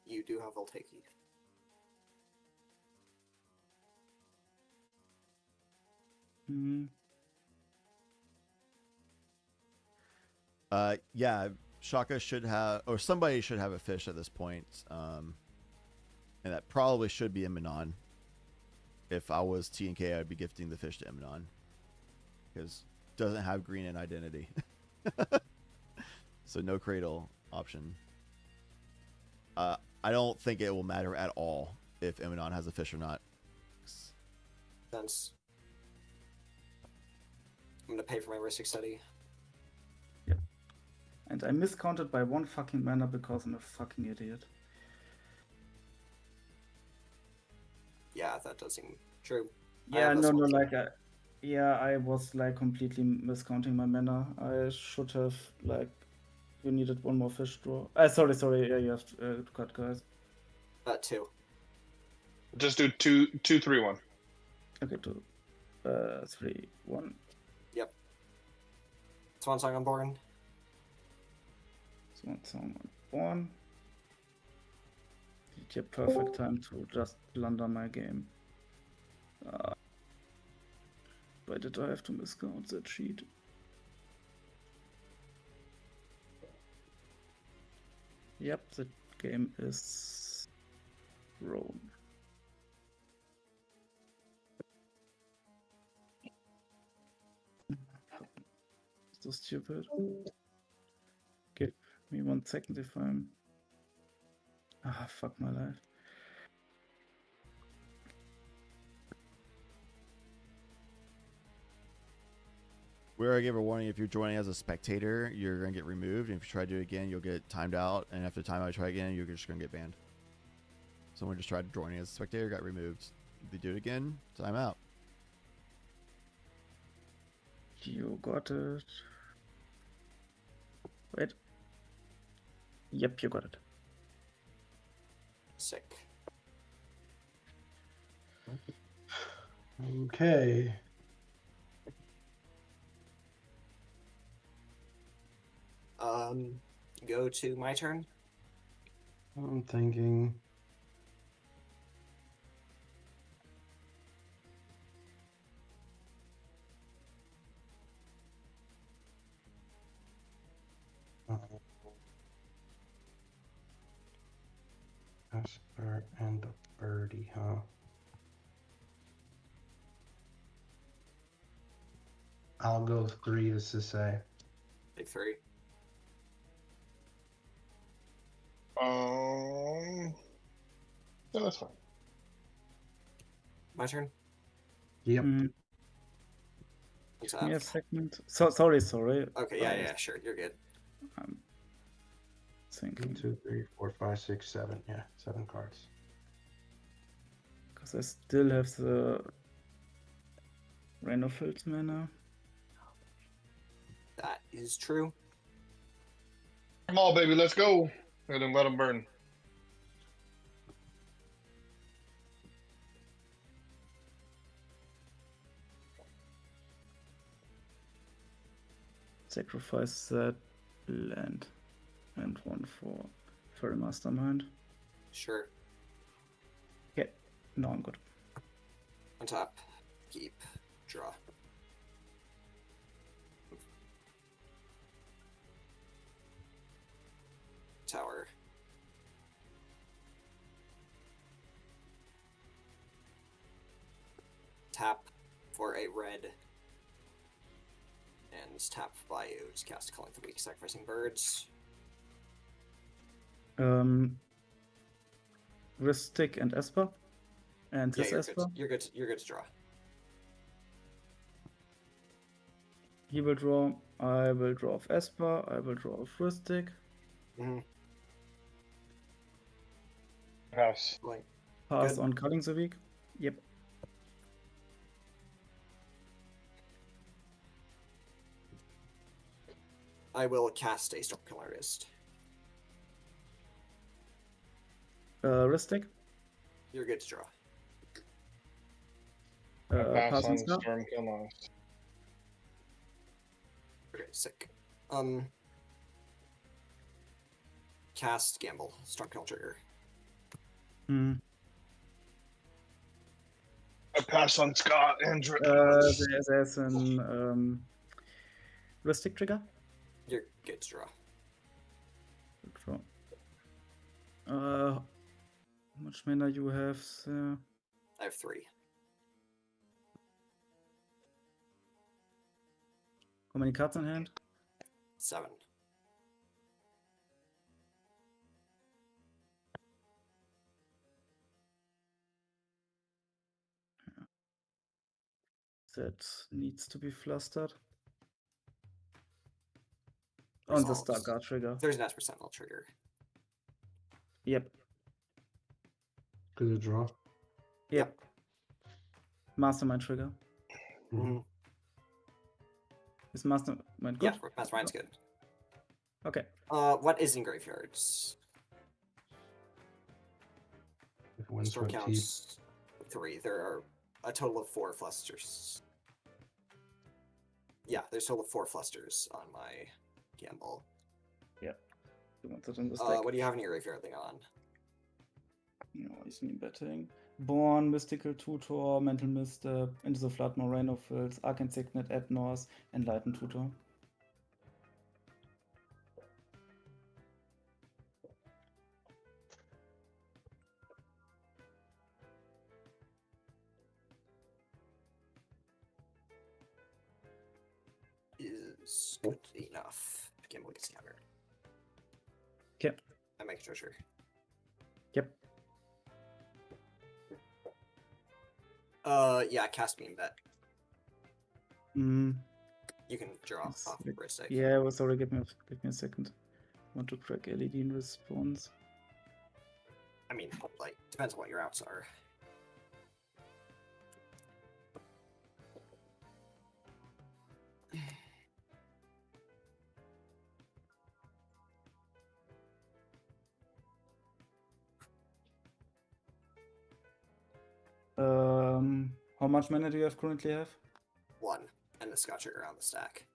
You do have Voltaic. Yeah, Shaka should have, or somebody should have a fish at this point. And that probably should be Imanon. If I was T&K, I'd be gifting the fish to Imanon. Because it doesn't have green in identity. So no cradle option. I don't think it will matter at all if Imanon has a fish or not. Sense. I'm gonna pay for my Ristic study. And I miscounted by 1 fucking mana because I'm a fucking idiot. Yeah, that does seem true. Yeah, I was like completely miscounting my mana. I should have like, you needed 1 more fish draw. Sorry. Yeah, you have to cut, guys. 2. Just do 2, 2, 3, 1. Okay, 2, 3, 1. Yep. Swan Song on Born. Swan Song on Born. It's a perfect time to just blunder my game. Why did I have to miscount that sheet? Yep, the game is wrong. So stupid. Okay, me 1 second if I'm. Ah, fuck my life. We already gave a warning. If you're joining as a spectator, you're going to get removed. And if you try to do it again, you'll get timed out. And after time out, try again, you're just going to get banned. Someone just tried joining as a spectator, got removed. If they do it again, time out. You got it. Wait. Yep, you got it. Sick. Okay. Go to my turn. I'm thinking. Esper and a birdie, huh? I'll go 3 as to say. Take 3. Yeah, that's fine. My turn. Yep. What's Give me a up? second. So sorry. Okay, yeah, sure, you're good. I'm thinking. 1, 2, 3, 4, 5, 6, 7. Yeah, 7 cards. Because I still have the Rain of Fields mana. That is true. Come on, baby, let's go. And then let them burn. Sacrifice that land and 1 for Fairy Mastermind. Sure. Okay, no, I'm good. On top. Keep. Draw. Tower. Tap for a red. And tap Bayou to cast Calling the Weak, sacrificing birds. Ristic and Esper. And Yeah, this you're Esper. good. You're good to draw. He will draw. I will draw off Esper. I will draw off Ristic. Pass. Pass Good. on Culling the Weak. Yep. I will cast a Stormkiller Wrist. Ristic. You're good to draw. Pass on Scar. Stormkiller. Okay, sick. Cast Gamble. Stormkiller Trigger. I pass on Scott and There's an Ristic trigger. You're good to draw. Draw. How much mana you have? I have 3. How many cards in hand? 7. That needs to be flustered. On the Starguard trigger. There's an Esper Sentinel trigger. Yep. Good draw. Yep. Mastermind trigger. Is Mastermind good? Yeah, Mastermind's good. Okay. What is in graveyards? Storm counts 3. There are a total of 4 flusters. Yeah, there's a total of 4 flusters on my gamble. Yep. You want that in the stack? What do you have in your graveyard thing on? No, he's me betting. Born, Mystical Tutor, Mental Misstep, Into the Flood, No Rain of Fields, Arcane Signet, Adnos, Enlightened Tutor. Is good enough. Gamble gets countered. make treasure. Yep. Yeah, cast beam bet. Mm. You can draw off Bristic. Yeah, well, sorry, give me a second. I want to crack LED in response. I mean, like, depends on what your outs are. How much mana do you currently have? 1, and the Scotch trigger on the stack.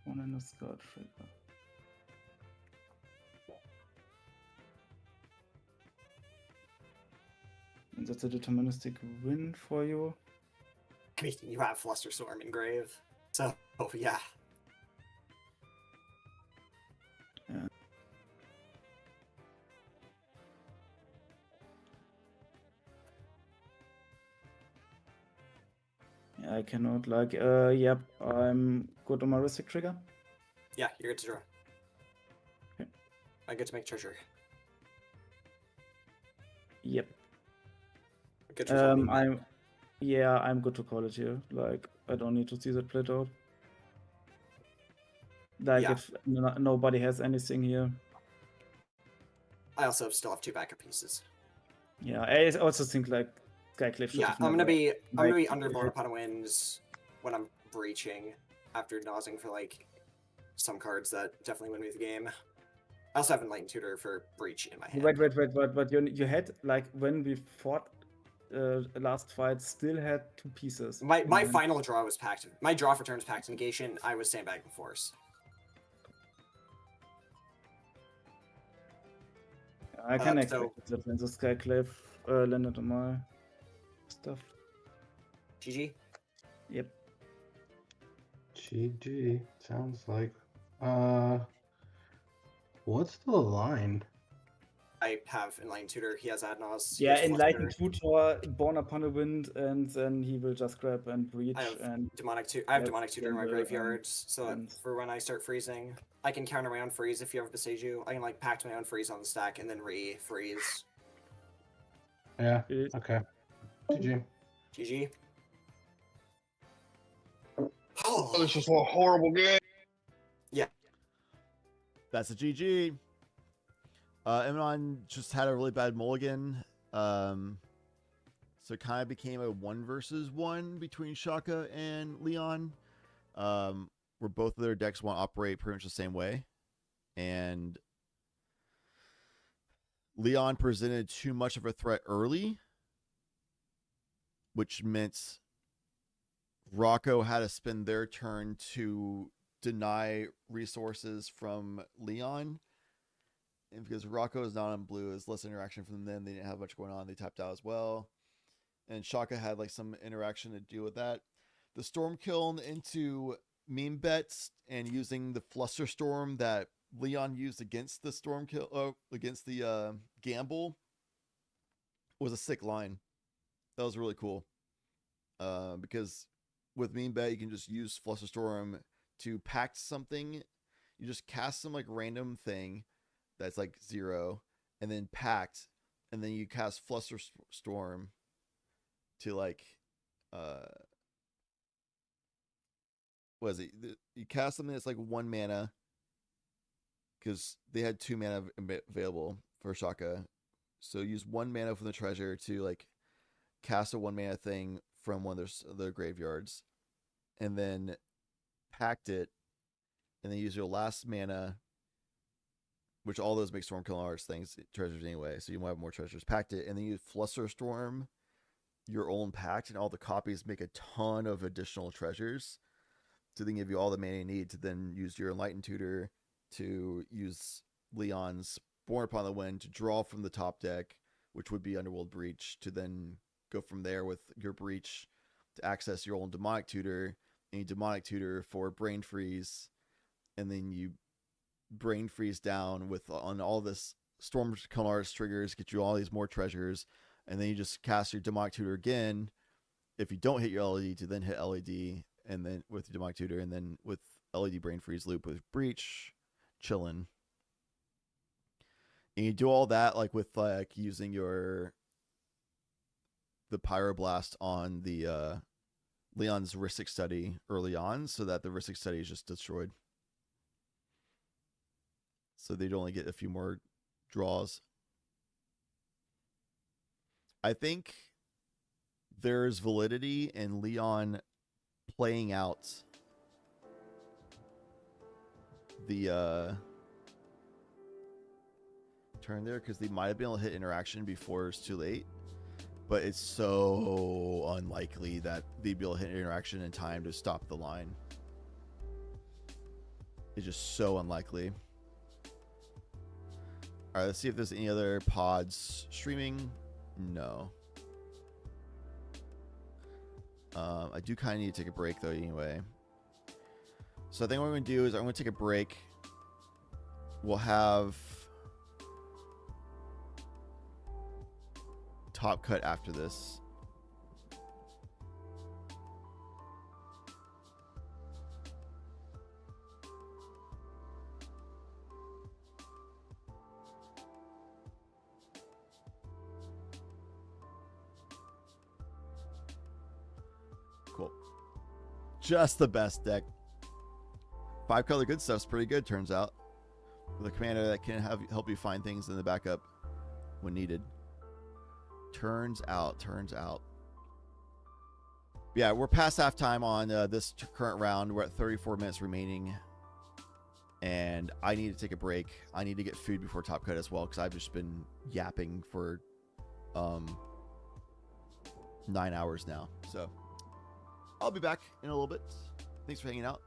One and a Scotch trigger. And that's a deterministic win for you. I mean, you have Flusterstorm in Grave, so yeah. Yeah. Yeah, I cannot like. Yep, I'm good on my Ristic trigger. Yeah, you're good to draw. Okay. I get to make treasure. Yep. Good to I'm good to call it here. Like, I don't need to see that played out. Like, Yeah. if nobody has anything here. I also still have 2 backup pieces. Yeah, I also think like Skycliff. Yeah, I'm gonna be under Upon Winds when I'm breaching after nosing for like some cards that definitely win me the game. I also have Enlightened Tutor for breach in my hand. Wait. But you had like when we fought last fight still had 2 pieces. My final draw was Pact. My draw for turn was Pact Negation. I was Sandbagging Force. I can expect that when the Skycliff landed on my stuff. GG? Yep. GG. Sounds like. What's the line? I have Enlightened Tutor. He has Adnos. Yeah, Enlightened Tutor, Born Upon a Wind, and then he will just grab and breach. I have and Demonic Tutor in my graveyards, so that for when I start freezing, I can counter my own freeze if you have Beseiju. I can like pact my own freeze on the stack and then re-freeze. Yeah. Okay. GG. GG. Oh, this is a horrible game. Yeah. That's a GG. Emanon just had a really bad mulligan. So it kind of became a 1 versus 1 between Shaka and Leon. Where both of their decks want to operate pretty much the same way. And Leon presented too much of a threat early, which meant Rocco had to spend their turn to deny resources from Leon. And because Rocco is not on blue, is less interaction from them. They didn't have much going on. They tapped out as well. And Shaka had like some interaction to do with that. The Storm Kiln into meme bets and using the Flusterstorm that Leon used against the Storm Kill, against the Gamble, was a sick line. That was really cool. Because with meme bet, you can just use Flusterstorm to pact something. You just cast some like random thing that's like 0, and then pact, and then you cast Flusterstorm to like what is it? You cast something that's like 1 mana because they had 2 mana available for Shaka, so use 1 mana from the treasure to like cast a 1 mana thing from one of their graveyards, and then pact it, and then use your last mana, which all those make Storm Killing Arts things, treasures anyway, so you might have more treasures. Pact it, and then you Flusterstorm your own pact, and all the copies make a ton of additional treasures to then give you all the mana you need to then use your Enlightened Tutor to use Leon's Born Upon the Wind to draw from the top deck, which would be Underworld Breach, to then go from there with your Breach to access your own Demonic Tutor, and you Demonic Tutor for Brain Freeze, and then you Brain Freeze down with on all this Storm Killing Arts triggers, get you all these more treasures, and then you just cast your Demonic Tutor again if you don't hit your LED to then hit LED, and then with your Demonic Tutor, and then with LED brain freeze loop with breach, chillin'. And you do all that like with like using the pyroblast on the Leon's Rhystic study early on, so that the Rhystic study is just destroyed. So they'd only get a few more draws. I think there's validity in Leon playing out the turn there, because they might have been able to hit interaction before it's too late, but it's so unlikely that they'd be able to hit interaction in time to stop the line. It's just so unlikely. All right, let's see if there's any other pods streaming. No. I do kind of need to take a break though anyway. So I think what I'm going to do is I'm going to take a break. We'll have Top Cut after this. Cool. Just the best deck. 5-color good stuff's pretty good, turns out. With a commander that can help you find things in the backup when needed. Turns out. Yeah, we're past halftime on this current round. We're at 34 minutes remaining. And I need to take a break. I need to get food before Top Cut as well, because I've just been yapping for 9 hours now. So I'll be back in a little bit. Thanks for hanging out.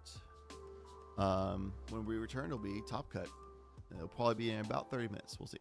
When we return, it'll be Top Cut. It'll probably be in about 30 minutes. We'll see.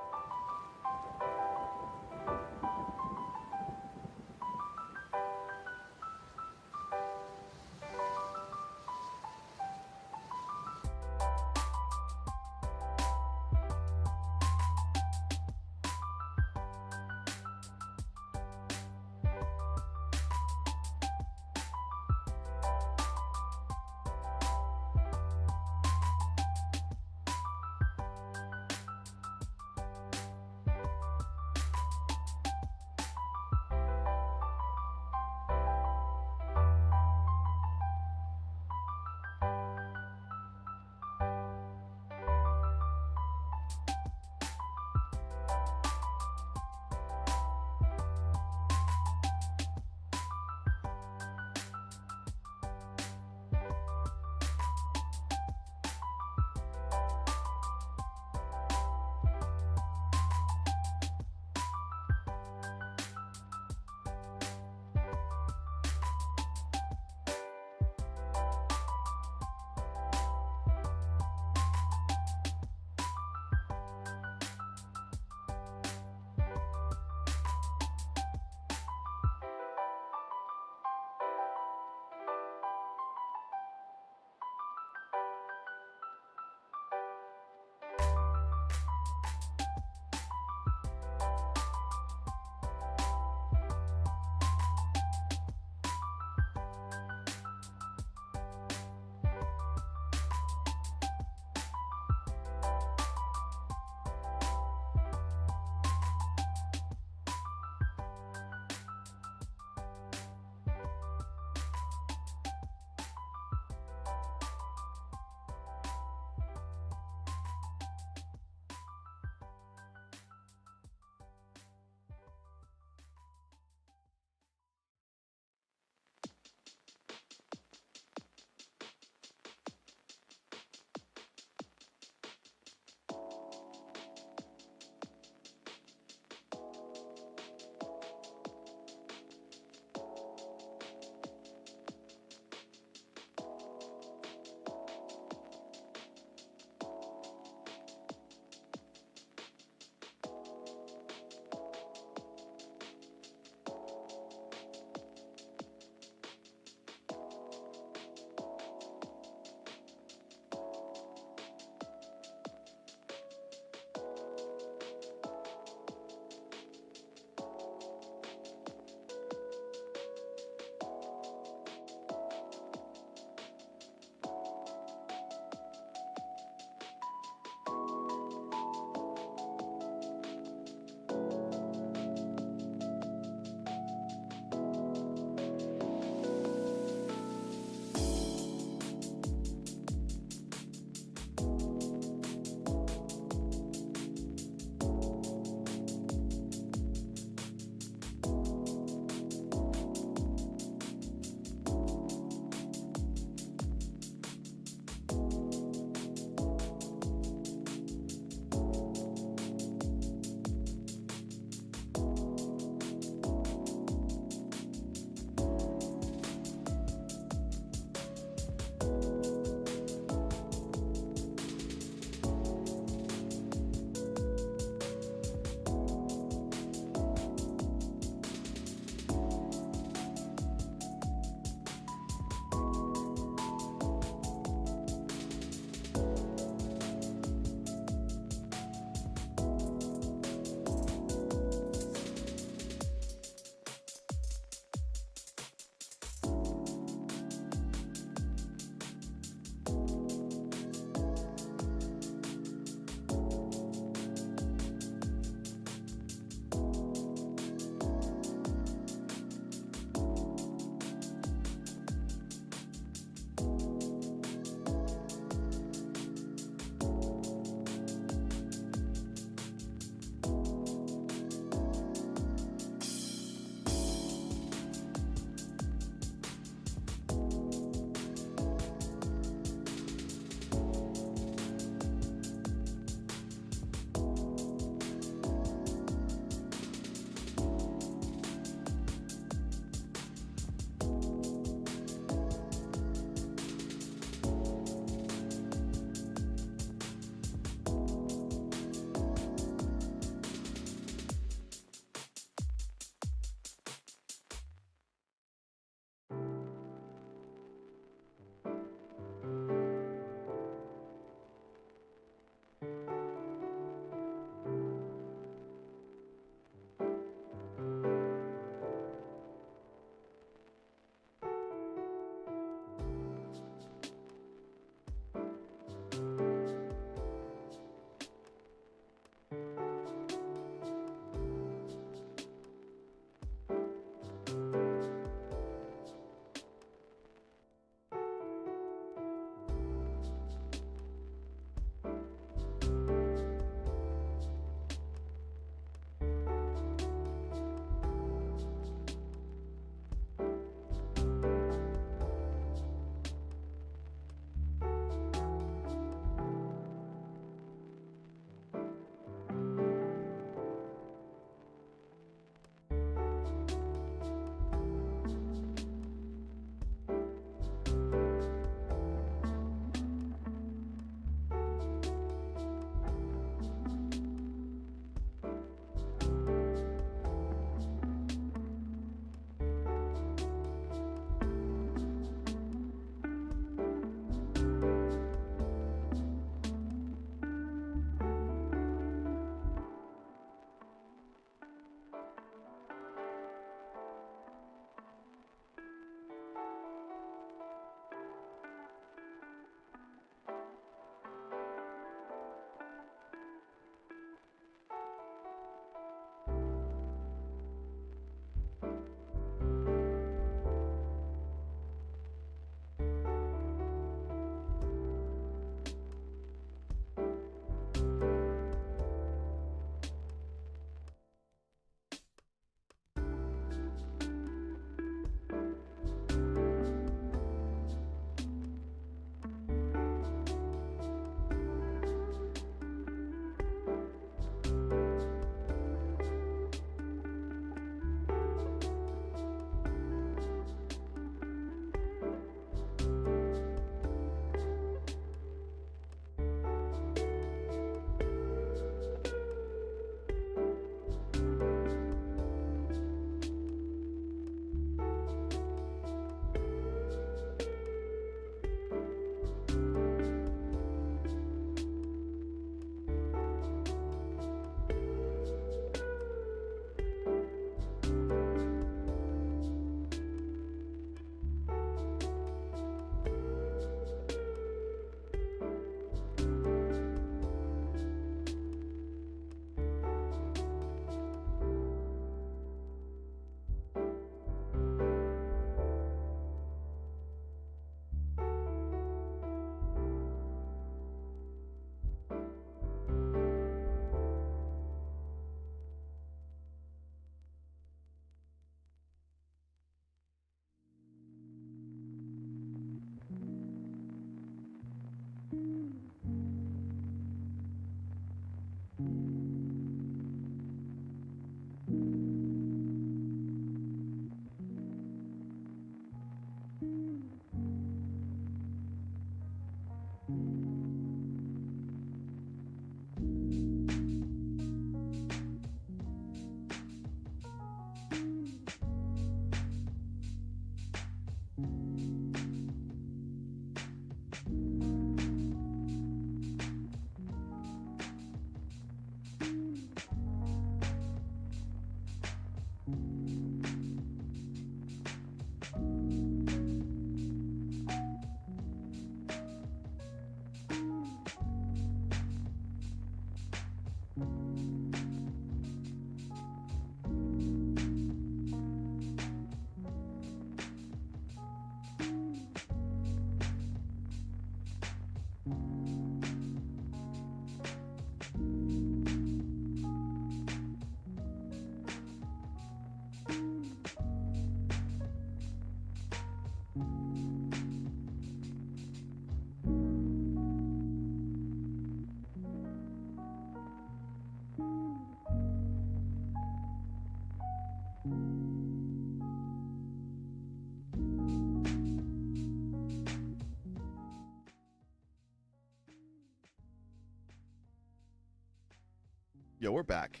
Yo, we're back.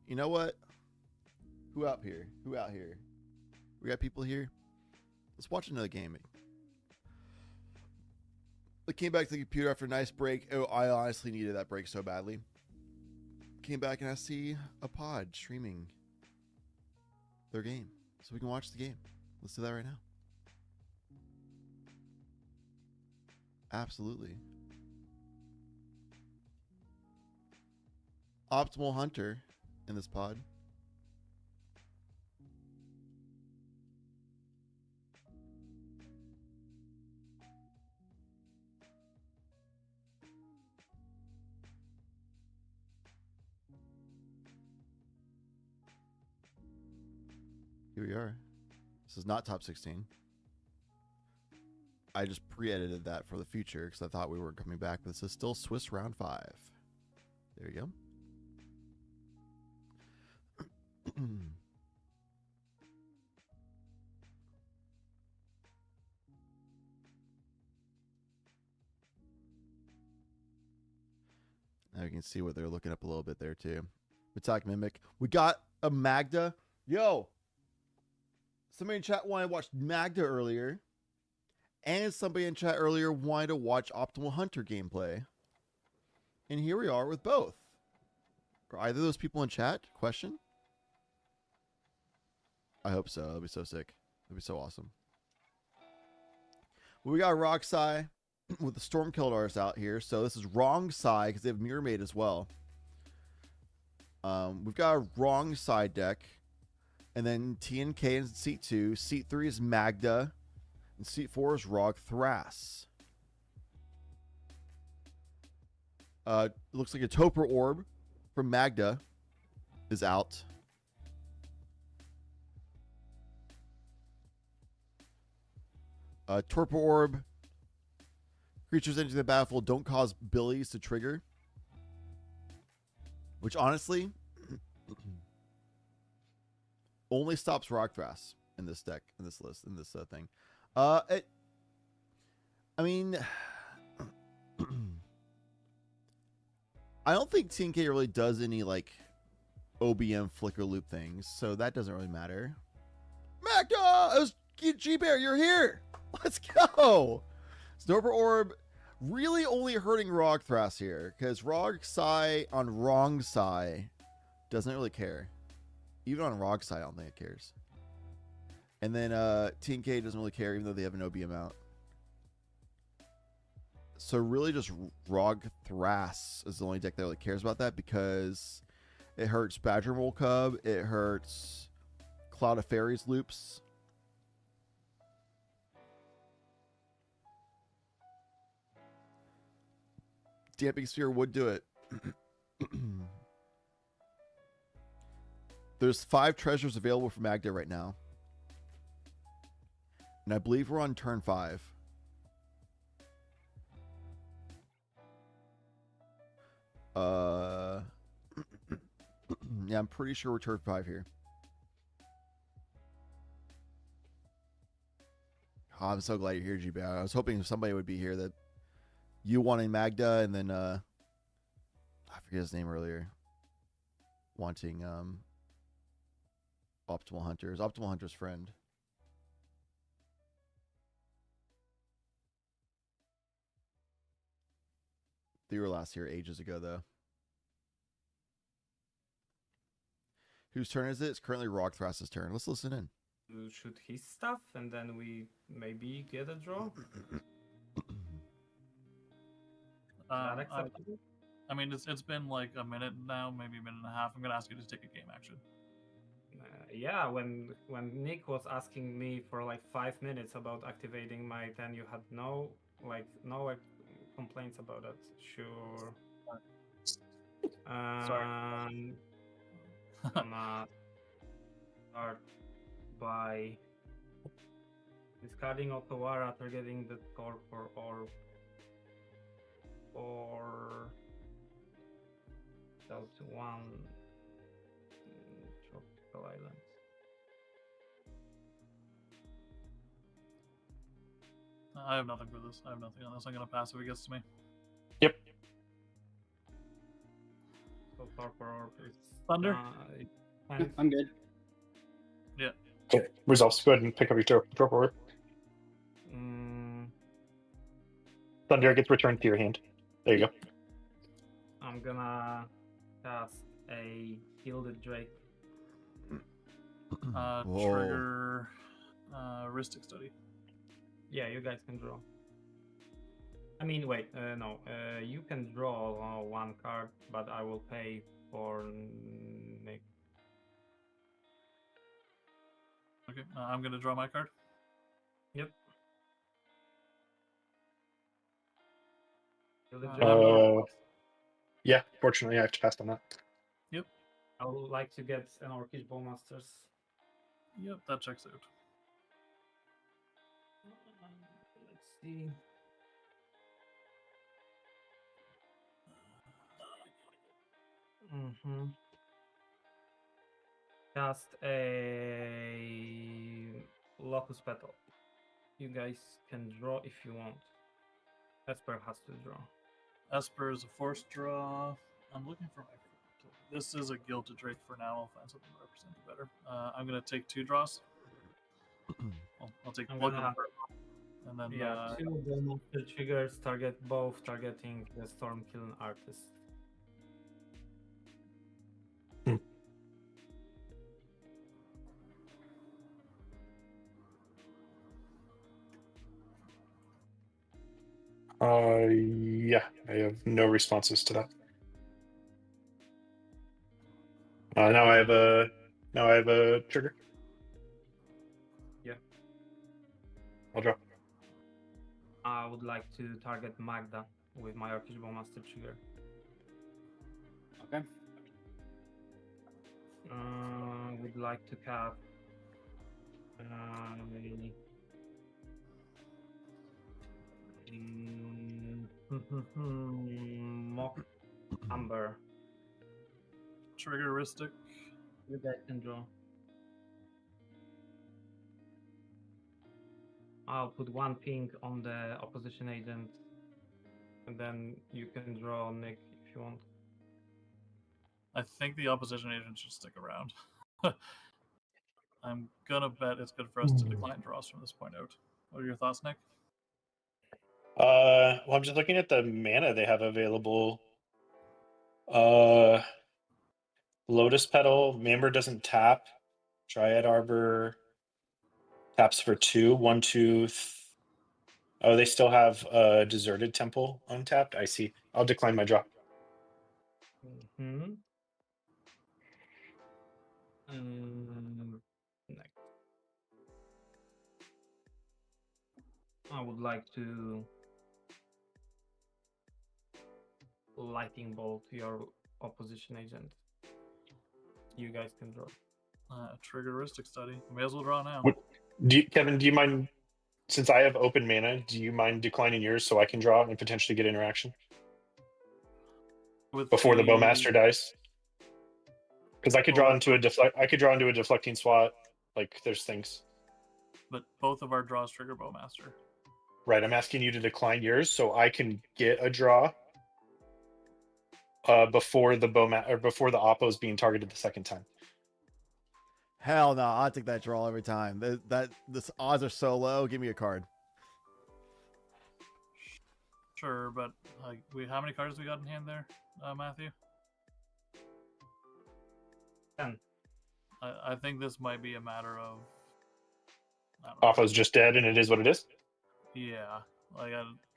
You know what? Who out here? Who out here? We got people here. Let's watch another game. I came back to the computer after a nice break. Oh, I honestly needed that break so badly. Came back and I see a pod streaming their game. So we can watch the game. Let's do that right now. Absolutely. Optimal Hunter in this pod. Here we are. This is not top 16. I just pre-edited that for the future because I thought we were coming back, but this is still Swiss round 5. There you go. Now you can see what they're looking up a little bit there too. Attack Mimic. We got a Magda. Yo! Somebody in chat wanted to watch Magda earlier. And somebody in chat earlier wanted to watch Optimal Hunter gameplay. And here we are with both. Are either of those people in chat? Question? I hope so. That'd be so sick. That'd be so awesome. Well, we got Roxai with the Storm Kildars out here. So this is wrong side because they have Mirror Maid as well. We've got a wrong side deck. And then TNK in seat 2. Seat 3 is Magda. And seat 4 is Rog Thras. It looks like a Topper Orb from Magda is out. Torpor Orb. Creatures entering the battlefield don't cause billies to trigger. Which honestly only stops Rockthras in this deck, in this list, in this thing. I mean, I don't think TNK really does any like OBM flicker loop things, so that doesn't really matter. Magda! G-Bear, you're here! Let's go! Snoper Orb really only hurting Rogthras here, because Rogsai on wrong side doesn't really care. Even on Rogsai, I don't think it cares. And then TNK doesn't really care, even though they have an OBM out. So really just Rogthras is the only deck that really cares about that, because it hurts Badger Mole Cub, it hurts Cloud of Fairies loops. Damping Sphere would do it. There's 5 treasures available for Magda right now. And I believe we're on turn 5. Yeah, I'm pretty sure we're turn 5 here. Oh, I'm so glad you're here, GB. I was hoping somebody would be here that you wanting Magda, and then I forget his name earlier. Wanting Optimal Hunters. Optimal Hunter's friend. They were last here ages ago, though. Whose turn is it? It's currently Rogthras's turn. Let's listen in. To shoot his stuff, and then we maybe get a draw. I mean, it's been like a minute now, maybe a minute and a half. I'm gonna ask you to take a game action. Yeah, when Nick was asking me for like 5 minutes about activating my 10, you had no complaints about it. Sure. Sorry. Gonna start by discarding Otawara, targeting the Torpor Orb, or without 1 tropical island. I have nothing for this. I have nothing on this. I'm gonna pass if it gets to me. So Torpor Orb. Thunder? I'm good. Yeah. Okay, resolves. Go ahead and pick up your Torpor Orb. Thunder gets returned to your hand. There you go. I'm gonna cast a Gilded Drake. Trigger Ristic Study. Yeah, you guys can draw. I mean, wait, no. You can draw one card, but I will pay for Nick. Okay, I'm gonna draw my card. Yep. Yeah, fortunately, I have to pass on that. Yep. I would like to get an Orcish Bowmasters. Yep, that checks out. Let's see. Cast a Locus Petal. You guys can draw if you want. Esper has to draw. Esper is a forced draw. I'm looking for my. This is a Gilded Drake for now. I'll find something to represent it better. I'm gonna take 2 draws. I'll take one of them. And then Yeah, 2 Bowmaster triggers targeting the Stormkiln Artist. Yeah, I have no responses to that. Now I have a trigger. Yeah. I'll draw. I would like to target Magda with my Orcish Bowmaster trigger. Okay. Would like to cast Mock Amber. Triggeristic. You guys can draw. I'll put 1 pink on the opposition agent, and then you can draw Nick if you want. I think the opposition agent should stick around. I'm gonna bet it's good for us to decline draws from this point out. What are your thoughts, Nick? Well, I'm just looking at the mana they have available. Lotus Petal, Mamber doesn't tap. Dryad Arbor taps for 2. 1, 2. Oh, they still have Deserted Temple untapped. I see. I'll decline my draw. Next. I would like to Lightning Bolt your opposition agent. You guys can draw. Triggeristic Study. May as well draw now. Kevin, do you mind, since I have open mana, do you mind declining yours so I can draw and potentially get interaction? Before the Bowmaster dies? Because I could draw into a deflecting SWAT. Like, there's things. But both of our draws trigger Bowmaster. Right, I'm asking you to decline yours so I can get a draw before the Oppo's being targeted the second time. Hell no, I'll take that draw every time. This odds are so low. Give me a card. Sure, but how many cards we got in hand there, Matthew? 10. I think this might be a matter of. Oppo's just dead, and it is what it is. Yeah,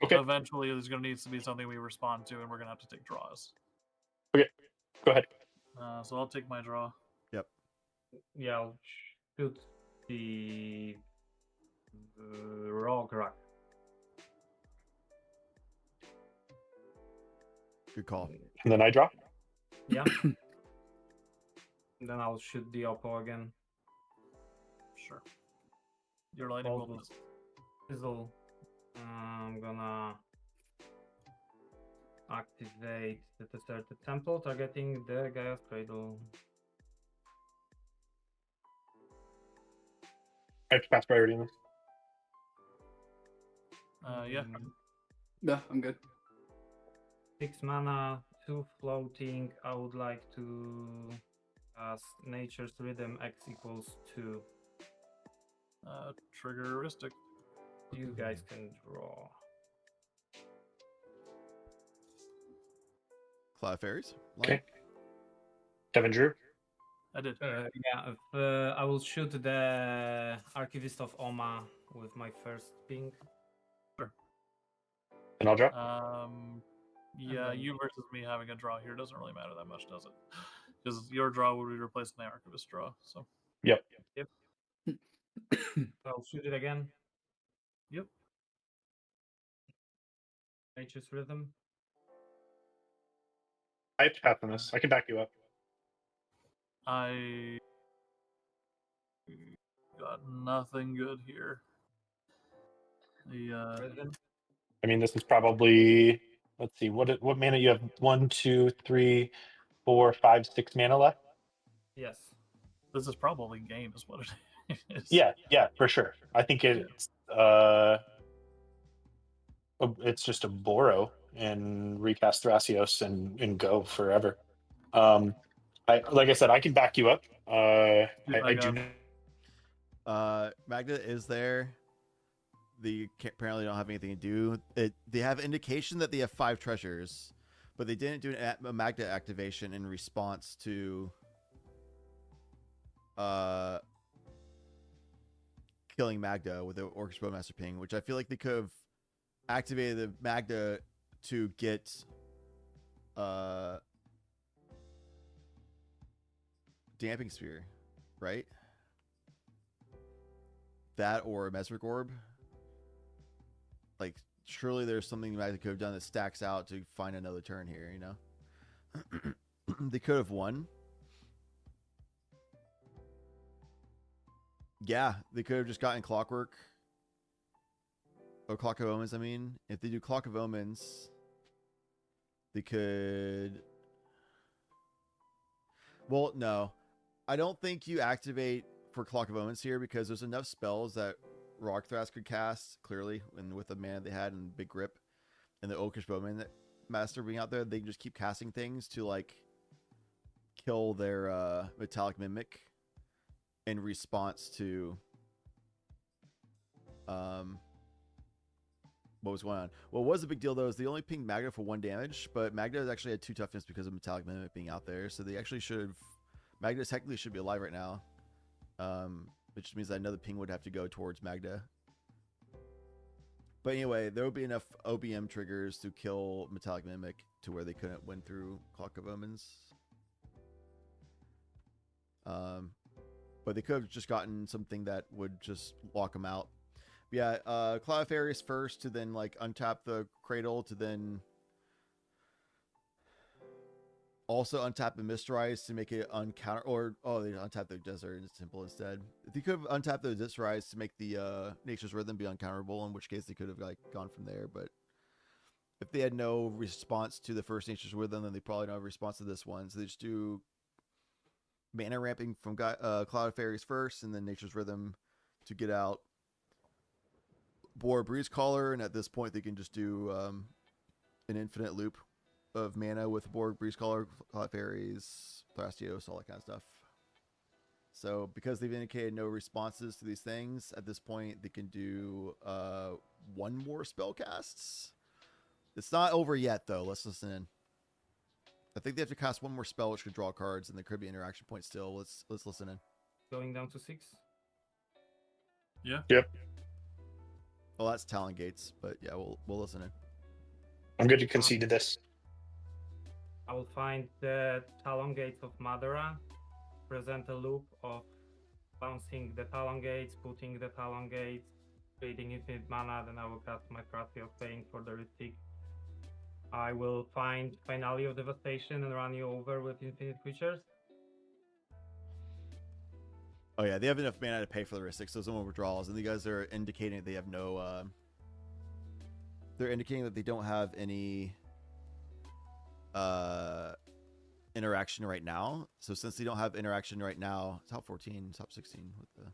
okay. Eventually, there's going to need to be something we respond to, and we're going to have to take draws. Okay, go ahead. So I'll take my draw. Yep. Yeah, I'll shoot the Rograk. Good call. And then I draw? Yeah. Then I'll shoot the Oppo again. Sure. Your lightning bolt. Fizzle. I'm gonna activate the Deserted Temple, targeting the Gaia's Cradle. I have to pass priority on this. Yeah. Yeah, I'm good. 6 mana, 2 floating, I would like to cast Nature's Rhythm X equals 2. Trigger heuristic. You guys can draw. Cloud Fairies. Okay. Devin Drew. I did. Yeah, I will shoot the Archivist of Oma with my first ping. Sure. And I'll draw. Yeah, then- you versus me having a draw here doesn't really matter that much, does it? Because your draw would be replacing the Archivist draw. So. Yep. Yep. I'll shoot it again. Yep. Nature's Rhythm. I have to pass on this. I can back you up. I got nothing good here. I mean, this is probably. Let's see. What mana you have? 1, 2, 3, 4, 5, 6 mana left. Yes. This is probably game, is what it is. Yeah, for sure. I think it's it's just a borrow and recast Thrasios and go forever. Like I said, I can back you up. I do. Magda is there. They apparently don't have anything to do. They have indication that they have 5 treasures, but they didn't do a Magda activation in response to killing Magda with the Orcish Bowmaster ping, which I feel like they could have activated the Magda to get Damping Sphere, right? That or Mesric Orb. Like, surely there's something Magda could have done that stacks out to find another turn here, you know? They could have won. Yeah, they could have just gotten Clockwork. Or Clock of Omens, I mean. If they do Clock of Omens, they could... Well, no. I don't think you activate for Clock of Omens here because there's enough spells that Rockthras could cast, clearly, and with the mana they had and Big Grip and the Orcish Bowman Master being out there, they can just keep casting things to, like, kill their Metallic Mimic in response to what was going on. What was a big deal, though, is they only pinged Magda for 1 damage, but Magda has actually had 2 toughness because of Metallic Mimic being out there, so they actually should have... Magda technically should be alive right now, which means that another ping would have to go towards Magda. But anyway, there would be enough OBM triggers to kill Metallic Mimic to where they couldn't win through Clock of Omens. But they could have just gotten something that would just lock them out. But yeah, Cloud of Fairies first to then like untap the Cradle to then also untap the Mysterize to make it uncounter, or they untap the Desert Temple instead. If they could have untapped the Mysterize to make the Nature's Rhythm be uncounterable, in which case they could have like gone from there. But if they had no response to the first Nature's Rhythm, then they probably don't have a response to this one. So they just do mana ramping from Cloud of Fairies first, and then Nature's Rhythm to get out Boar Breeze Caller, and at this point they can just do an infinite loop of mana with Borg, Breeze Caller, Cloud Fairies, Thrasios, all that kind of stuff. So because they've indicated no responses to these things, at this point they can do 1 more spell casts. It's not over yet, though. Let's listen in. I think they have to cast 1 more spell, which could draw cards, and there could be interaction point still. Let's listen in. Going down to 6. Yeah. Yep. Well, that's Talon Gates, but yeah, we'll listen in. I'm good to concede to this. I will find the Talon Gates of Madara, present a loop of bouncing the Talon Gates, putting the Talon Gates, creating infinite mana, then I will cast my Thrasios, paying for the Rithik. I will find Finale of Devastation and run you over with infinite creatures. Oh yeah, they have enough mana to pay for the Rithik, so there's no withdrawals, and you guys are indicating they have no... they're indicating that they don't have any... interaction right now. So since they don't have interaction right now, top 14, top 16. What the?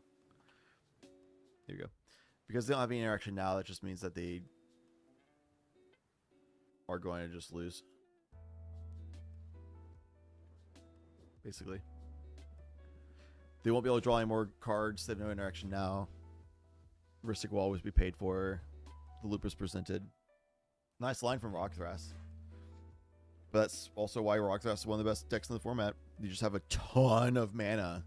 There you go. Because they don't have any interaction now, that just means that they are going to just lose. basically. They won't be able to draw any more cards. They have no interaction now. Ristic will always be paid for. The loop is presented. Nice line from Rockthras. But that's also why Rockthras is one of the best decks in the format. You just have a ton of mana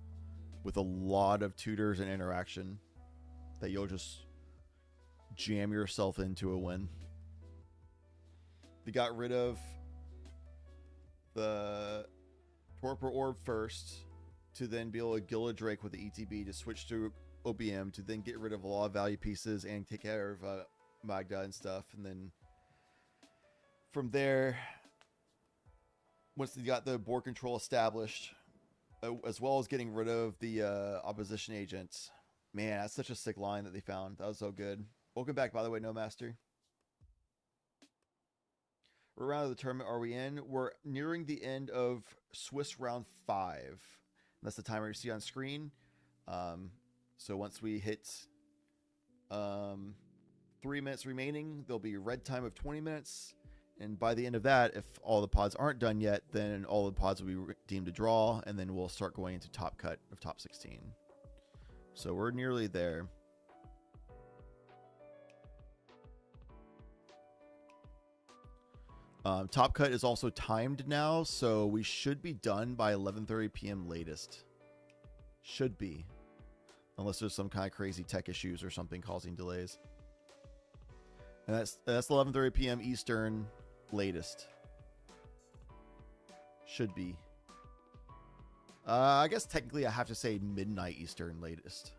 with a lot of tutors and interaction that you'll just jam yourself into a win. They got rid of the Torpor Orb first to then be able to Gilded Drake with the ETB to switch to OBM to then get rid of a lot of value pieces and take care of Magda and stuff. And then from there, once they got the board control established, as well as getting rid of the opposition agents, man, that's such a sick line that they found. That was so good. Welcome back, by the way, No Master. What round of the tournament are we in? We're nearing the end of Swiss round 5. That's the timer you see on screen. So once we hit 3 minutes remaining, there'll be red time of 20 minutes. And by the end of that, if all the pods aren't done yet, then all the pods will be deemed a draw, and then we'll start going into top cut of top 16. So we're nearly there. Top cut is also timed now, so we should be done by 11:30 p.m. latest. Should be. Unless there's some kind of crazy tech issues or something causing delays. And that's 11:30 p.m. Eastern latest. Should be. I guess technically I have to say midnight Eastern latest.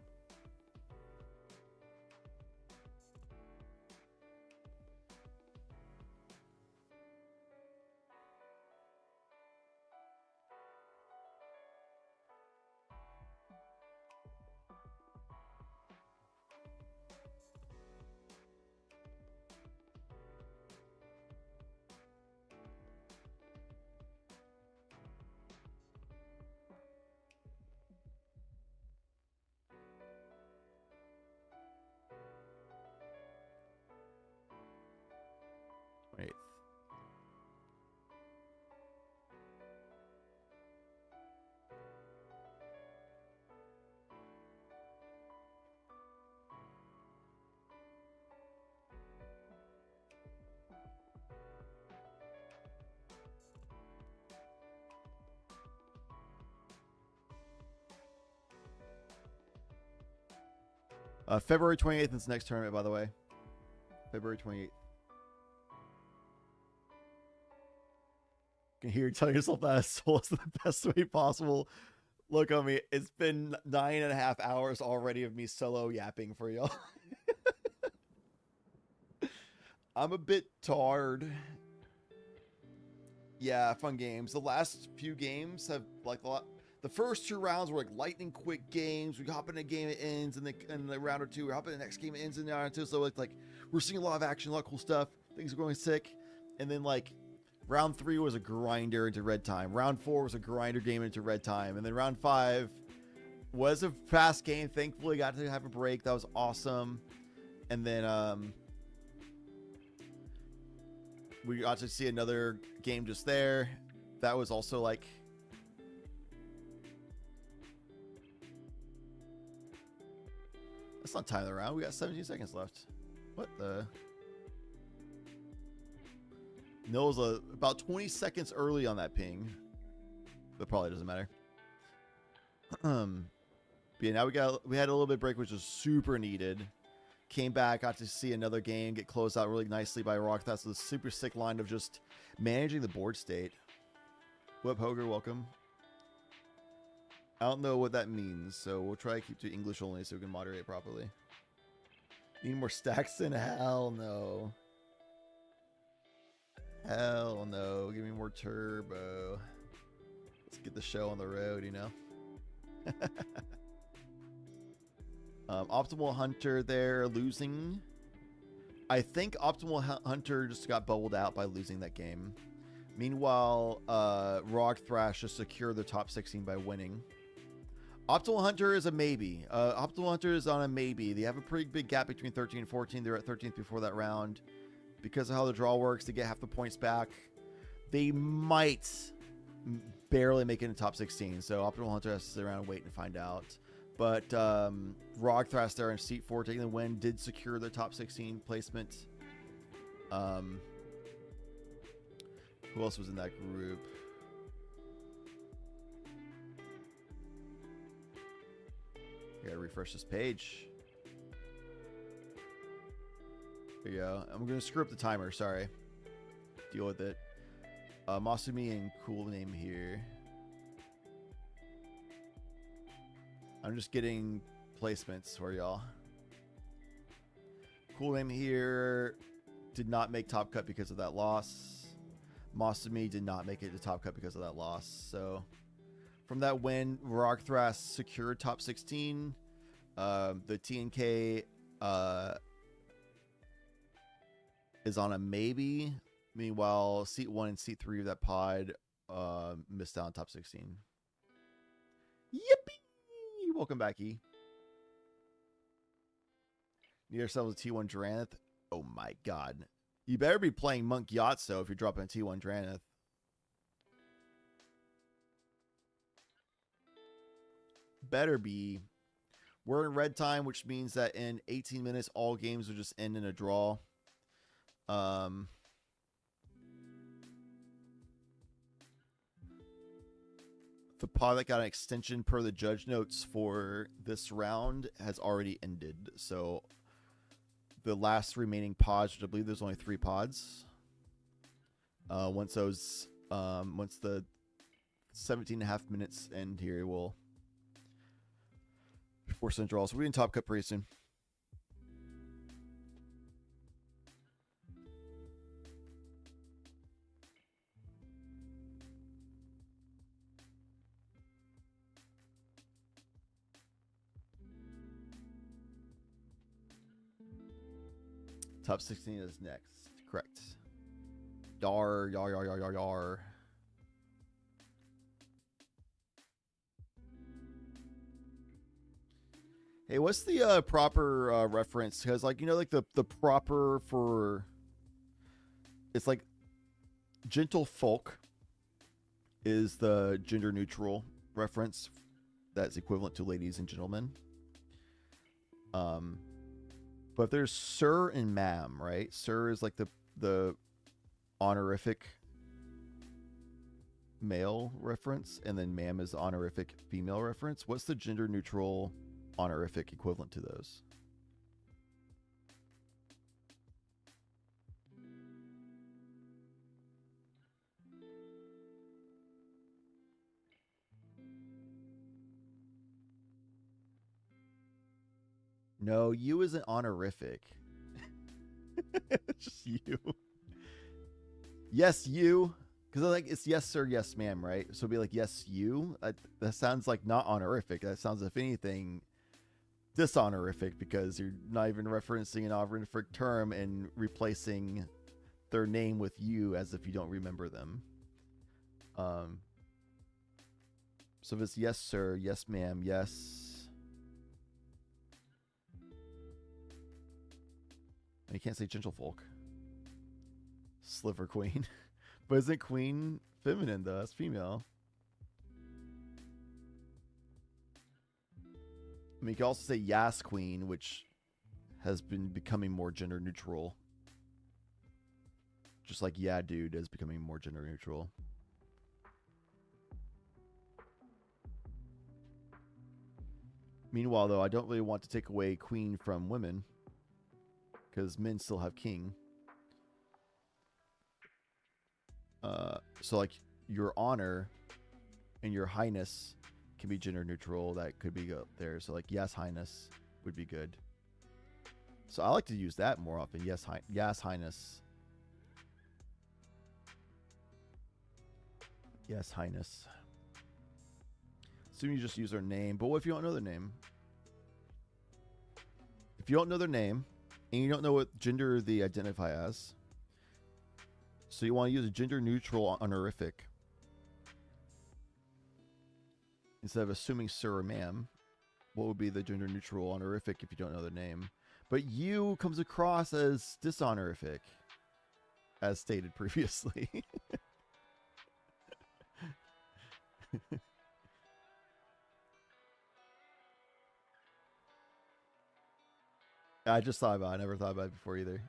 Wait. February 28th is the next tournament, by the way. February 28th. You can hear you telling yourself that soul is the best way possible. Look at me. It's been 9.5 hours already of me solo yapping for y'all. I'm a bit tired. Yeah, fun games. The last few games have like a lot. The first 2 rounds were like lightning quick games. We hop in a game, it ends, and in the round or 2, we hop in the next game, it ends in the round or 2. So it's like we're seeing a lot of action, a lot of cool stuff. Things are going sick. And then like round 3 was a grinder into red time. Round 4 was a grinder game into red time. And then round 5 was a fast game. Thankfully, got to have a break. That was awesome. And then we got to see another game just there. That was also like. That's not time of the round. We got 17 seconds left. What the? Nill's about 20 seconds early on that ping. But probably doesn't matter. But yeah, now we had a little bit of break, which was super needed. Came back, got to see another game get closed out really nicely by Rock. That's a super sick line of just managing the board state. Web Hoger, welcome. I don't know what that means, so we'll try to keep to English only so we can moderate properly. Need more stacks in? Hell no. Hell no. Give me more turbo. Let's get the show on the road, you know? Optimal Hunter there losing. I think Optimal Hunter just got bubbled out by losing that game. Meanwhile, Rog Thrash just secured the top 16 by winning. Optimal Hunter is a maybe. Optimal Hunter is on a maybe. They have a pretty big gap between 13 and 14. They're at 13th before that round. Because of how the draw works, to get half the points back, they might barely making the top 16. So Optimal Hunter has to sit around and wait and find out. But Rog Thraster and Seat 4 taking the win did secure their top 16 placement. Who else was in that group? I gotta refresh this page. There you go. I'm gonna screw up the timer, sorry. Deal with it. Masumi and cool name here. I'm just getting placements for y'all. Cool name here did not make top cut because of that loss. Masumi did not make it to top cut because of that loss. So from that win, Rogthras secured top 16. The TNK is on a maybe. Meanwhile, seat 1 and seat 3 of that pod missed out on top 16. Yippee! Welcome back, E. Need ourselves a T1 Dranith. Oh my god. You better be playing Monk Yatso if you're dropping a T1 Dranith. Better be. We're in red time, which means that in 18 minutes, all games will just end in a draw. The pod that got an extension per the judge notes for this round has already ended. So the last remaining pods, which I believe there's only 3 pods. Once the 17.5 minutes end here, we'll force in draws. So we're in top cut pretty soon. Top 16 is next. Correct. Yar. Hey, what's the proper reference? Because, like, you know, like the proper for... It's like gentle folk is the gender neutral reference that's equivalent to ladies and gentlemen. But there's sir and ma'am, right? Sir is like the honorific male reference, and then ma'am is the honorific female reference. What's the gender neutral honorific equivalent to those? No, you isn't honorific. It's just you. Yes, you. Because like it's yes, sir, yes, ma'am, right? So it'd be like, yes, you. That sounds like not honorific. That sounds, if anything, dishonorific, because you're not even referencing an honorific term and replacing their name with you as if you don't remember them. So if it's yes, sir, yes, ma'am, yes. You can't say gentlefolk. Sliver queen. But isn't queen feminine though? That's female. I mean, you can also say yas queen, which has been becoming more gender neutral. Just like yeah dude is becoming more gender neutral. Meanwhile, though, I don't really want to take away queen from women, because men still have king. So like your honor and your highness can be gender neutral. That could be up there. So like yes highness would be good. So I like to use that more often. Yes highness. Yes highness. Assume you just use their name. But what if you don't know their name? If you don't know their name and you don't know what gender they identify as, so you want to use a gender neutral honorific instead of assuming sir or ma'am. What would be the gender neutral honorific if you don't know their name? But you comes across as dishonorific, as stated previously. I just thought about it. I never thought about it before either.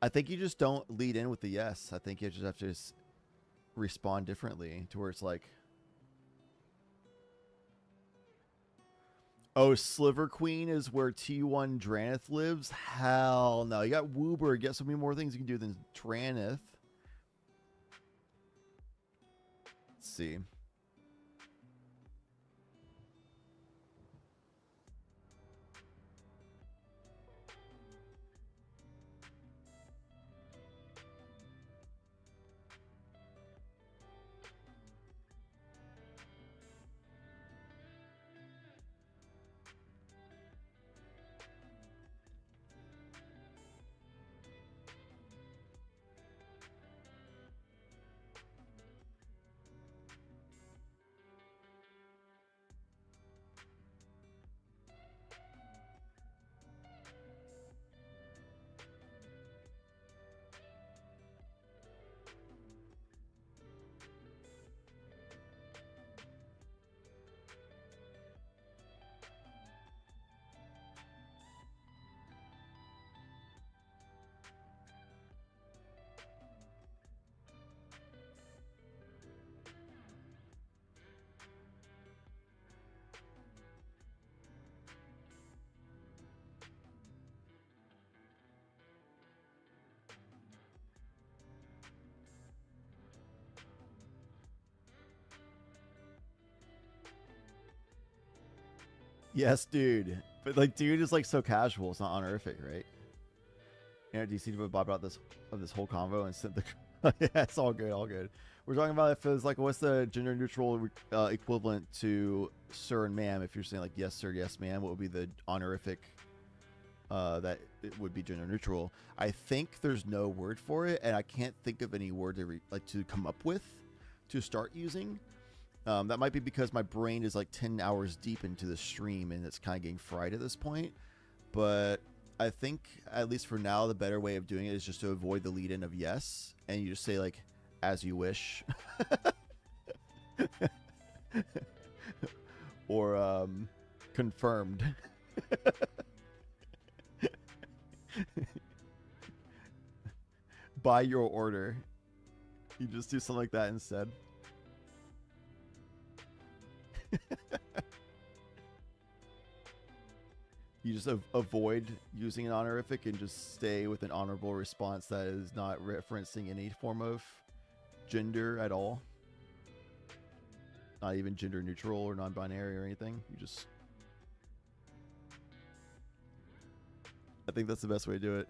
I think you just don't lead in with the yes. I think you just have to respond differently to where it's like, oh, Sliver Queen is where T1 Dranith lives? Hell no. You got Woober. You got so many more things you can do than Dranith. Let's see. Yes, dude. But like, dude is like so casual. It's not honorific, right? You know, DC to Bob about this whole convo and sent the. Yeah, it's all good, all good. We're talking about if it's like, what's the gender neutral equivalent to sir and ma'am? If you're saying like yes sir, yes ma'am, what would be the honorific? That it would be gender neutral. I think there's no word for it, and I can't think of any word to come up with to start using. That might be because my brain is like 10 hours deep into the stream and it's kind of getting fried at this point. But I think, at least for now, the better way of doing it is just to avoid the lead in of yes. And you just say, like, as you wish. Or confirmed. By your order. You just do something like that instead. You just avoid using an honorific and just stay with an honorable response that is not referencing any form of gender at all. Not even gender neutral or non-binary or anything. You just... I think that's the best way to do it.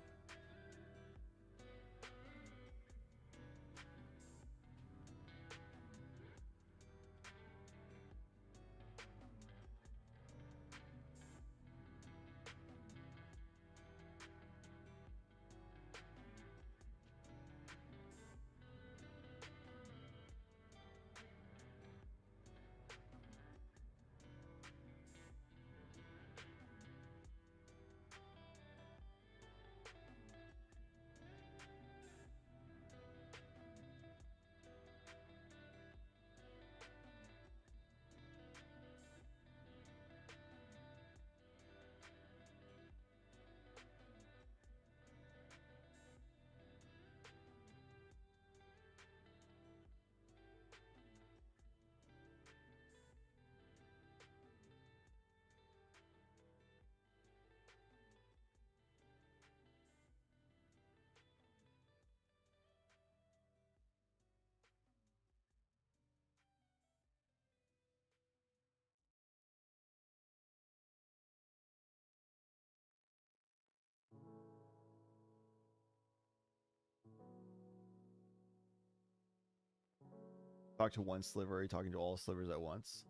Talk to one sliver, are you talking to all slivers at once?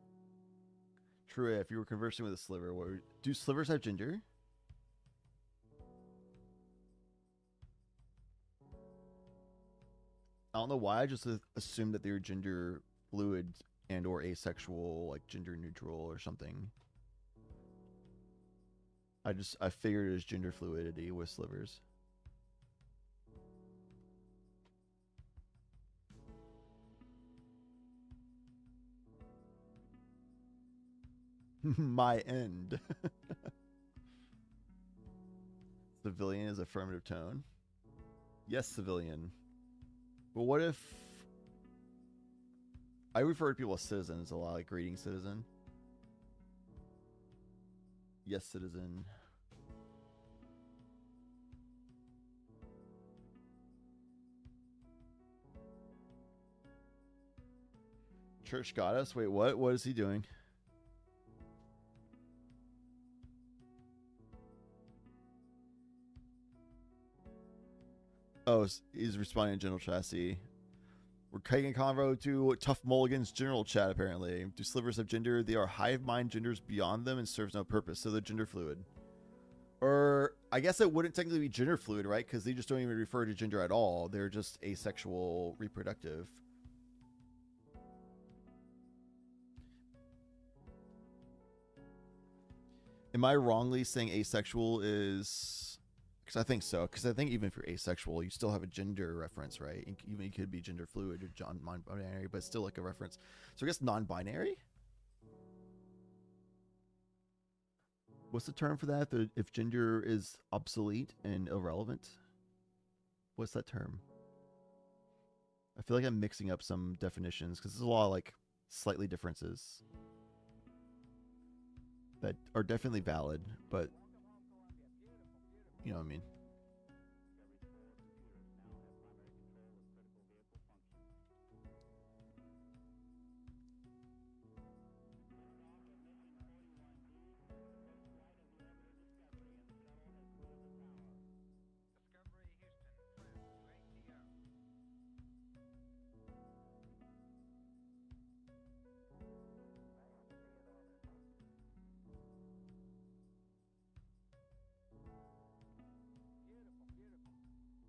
True, if you were conversing with a sliver, do slivers have gender? I don't know why. I just assumed that they were gender fluid and or asexual, like gender neutral or something. I figured it was gender fluidity with slivers. My end. Civilian is affirmative tone. Yes, civilian. But what if I refer to people as citizens a lot, like greeting citizen? Yes, citizen. Church goddess? Wait, what? What is he doing? Oh, he's responding to General Chassis. We're taking convo to Tough Mulligan's general chat, apparently. Do slivers have gender? They are hive mind genders beyond them and serves no purpose, so they're gender fluid. Or, I guess it wouldn't technically be gender fluid, right? Because they just don't even refer to gender at all. They're just asexual reproductive. Am I wrongly saying asexual is... Because I think so. Because I think even if you're asexual, you still have a gender reference, right? Even you could be gender fluid or non-binary, but still like a reference. So I guess non-binary? What's the term for that? If gender is obsolete and irrelevant? What's that term? I feel like I'm mixing up some definitions because there's a lot of like slightly differences that are definitely valid, but you know what I mean.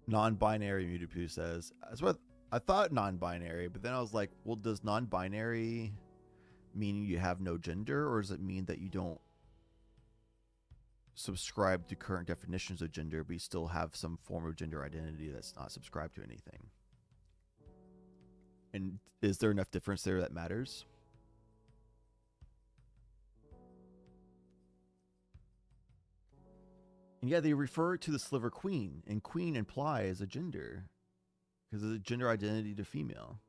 Non-binary, Mewtwo says. That's what I thought, non-binary, but then I was like, well, does non-binary mean you have no gender, or does it mean that you don't subscribe to current definitions of gender, but you still have some form of gender identity that's not subscribed to anything? And is there enough difference there that matters? And yeah, they refer to the sliver queen, and queen implies a gender because it's a gender identity to female.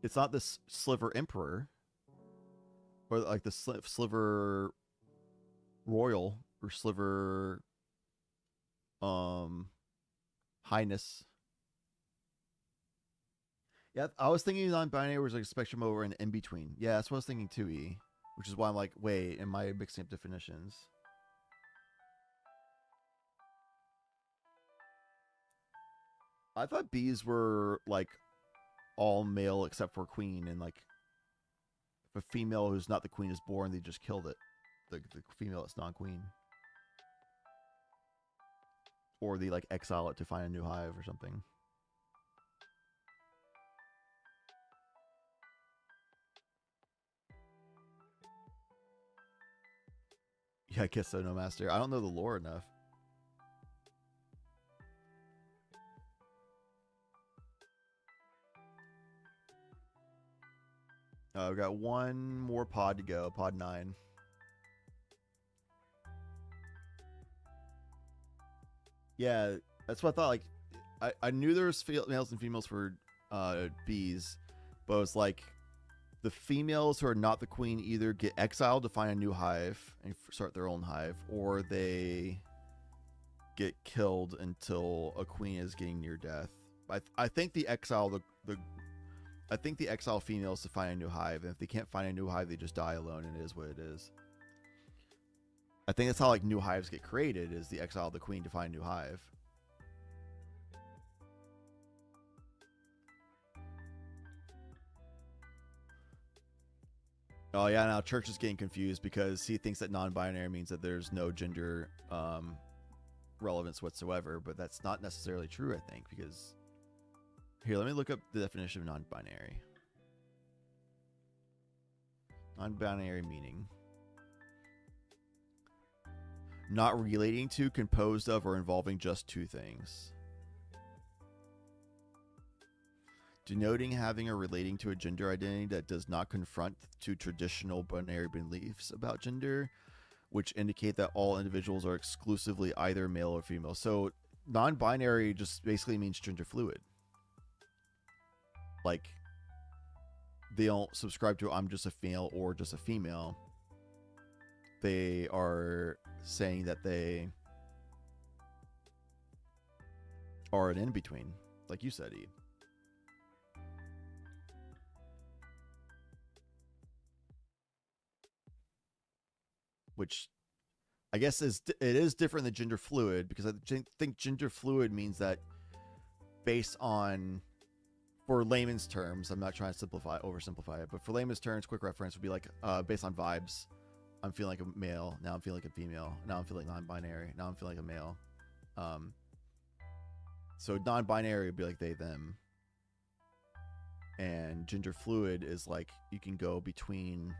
It's not this sliver emperor or like the sliver royal or sliver highness. Yeah, I was thinking non-binary was like a spectrum over an in-between. Yeah, that's what I was thinking too, E. Which is why I'm like, wait, am I mixing up definitions? I thought bees were like all male except for queen, and like if a female who's not the queen is born, they just killed it. The female that's non-queen. Or they like exile it to find a new hive or something. Yeah, I guess so, no master. I don't know the lore enough. We've got one more pod to go, pod 9. Yeah, that's what I thought. Like, I knew there was males and females for bees, but it was like the females who are not the queen either get exiled to find a new hive and start their own hive, or they get killed until a queen is getting near death. I think the exile I think the exile females to find a new hive, and if they can't find a new hive, they just die alone, and it is what it is. I think that's how like new hives get created, is the exile of the queen to find a new hive. Oh yeah, now Church is getting confused because he thinks that non-binary means that there's no gender relevance whatsoever, but that's not necessarily true, I think, because Here, let me look up the definition of non-binary. Non-binary meaning. Not relating to, composed of, or involving just two things. Denoting having or relating to a gender identity that does not confront to traditional binary beliefs about gender, which indicate that all individuals are exclusively either male or female. So non-binary just basically means gender fluid. Like, they don't subscribe to I'm just a male or just a female. They are saying that they are an in-between, like you said, E. Which I guess it is different than gender fluid, because I think gender fluid means that based on, for layman's terms, I'm not trying to oversimplify it, but for layman's terms, quick reference would be like based on vibes. I'm feeling like a male, now I'm feeling like a female, now I'm feeling non-binary, now I'm feeling like a male. So non-binary would be like they, them. And gender fluid is like you can go between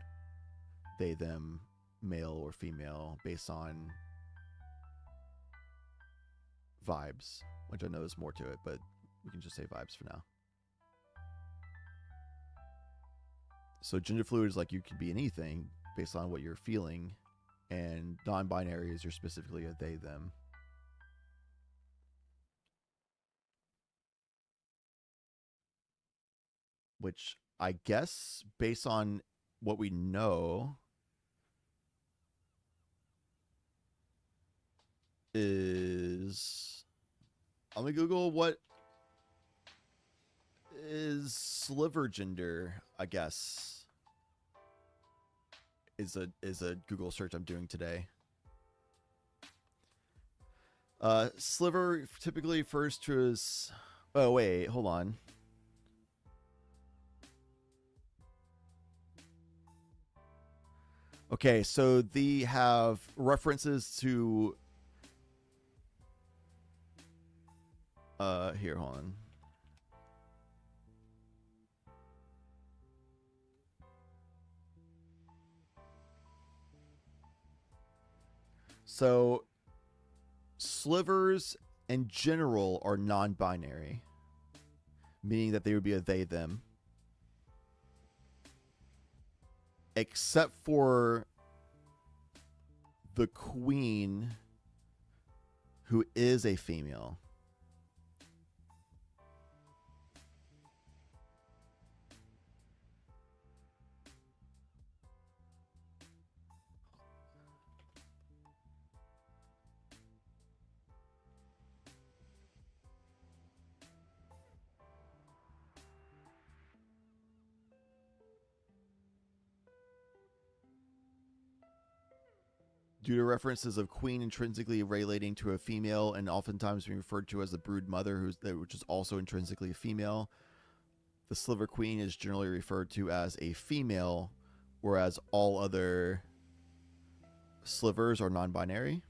they, them, male or female based on vibes, which I know there's more to it, but we can just say vibes for now. So gender fluid is like you can be anything based on what you're feeling, and non-binary is you're specifically a they, them. Which I guess, based on what we know, is, I'm gonna Google what is sliver gender, I guess. Is a Google search I'm doing today. Sliver typically refers to as, oh wait, hold on. Okay, so they have references to here, hold on. So slivers in general are non-binary, meaning that they would be a they, them. Except for the queen, who is a female. Due to references of queen intrinsically relating to a female and oftentimes being referred to as the brood mother, which is also intrinsically a female, the sliver queen is generally referred to as a female, whereas all other slivers are non-binary.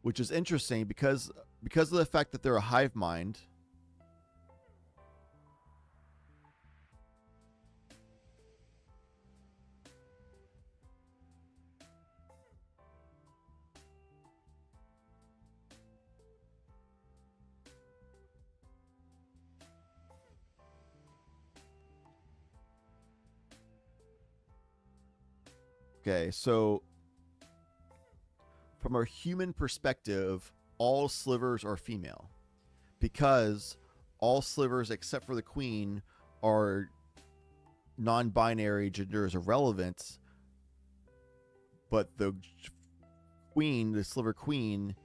Which is interesting because of the fact that they're a hive mind. Okay, so from a human perspective, all slivers are female because all slivers except for the queen are non-binary, gender is irrelevant, but the queen, the sliver queen,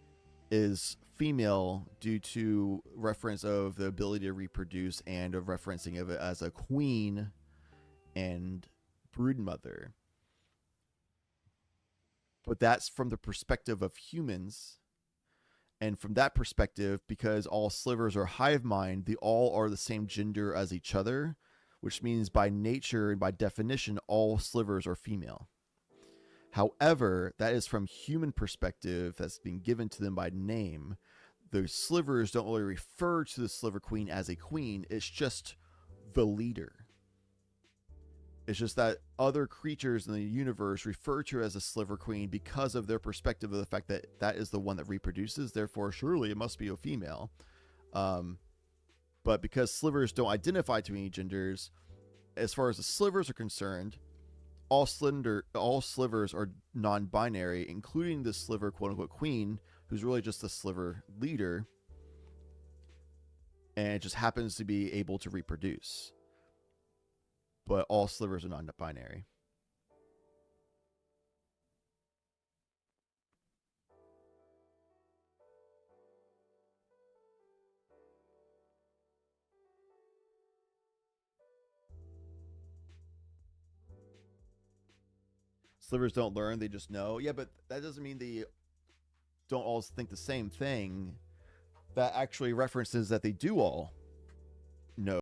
is female due to reference of the ability to reproduce and of referencing of it as a queen and brood mother. but that's from the perspective of humans. And from that perspective, because all slivers are hive mind, they all are the same gender as each other, which means by nature and by definition, all slivers are female. However, that is from human perspective that's been given to them by name. The slivers don't really refer to the sliver queen as a queen. It's just the leader. It's just that other creatures in the universe refer to her as a sliver queen because of their perspective of the fact that that is the one that reproduces. Therefore, surely it must be a female. But because slivers don't identify to any genders, as far as the slivers are concerned, all slivers are non-binary, including the sliver quote-unquote queen, who's really just the sliver leader, and it just happens to be able to reproduce. But all slivers are non-binary. Slivers don't learn, they just know. Yeah, but that doesn't mean they don't all think the same thing. That actually references that they do all know.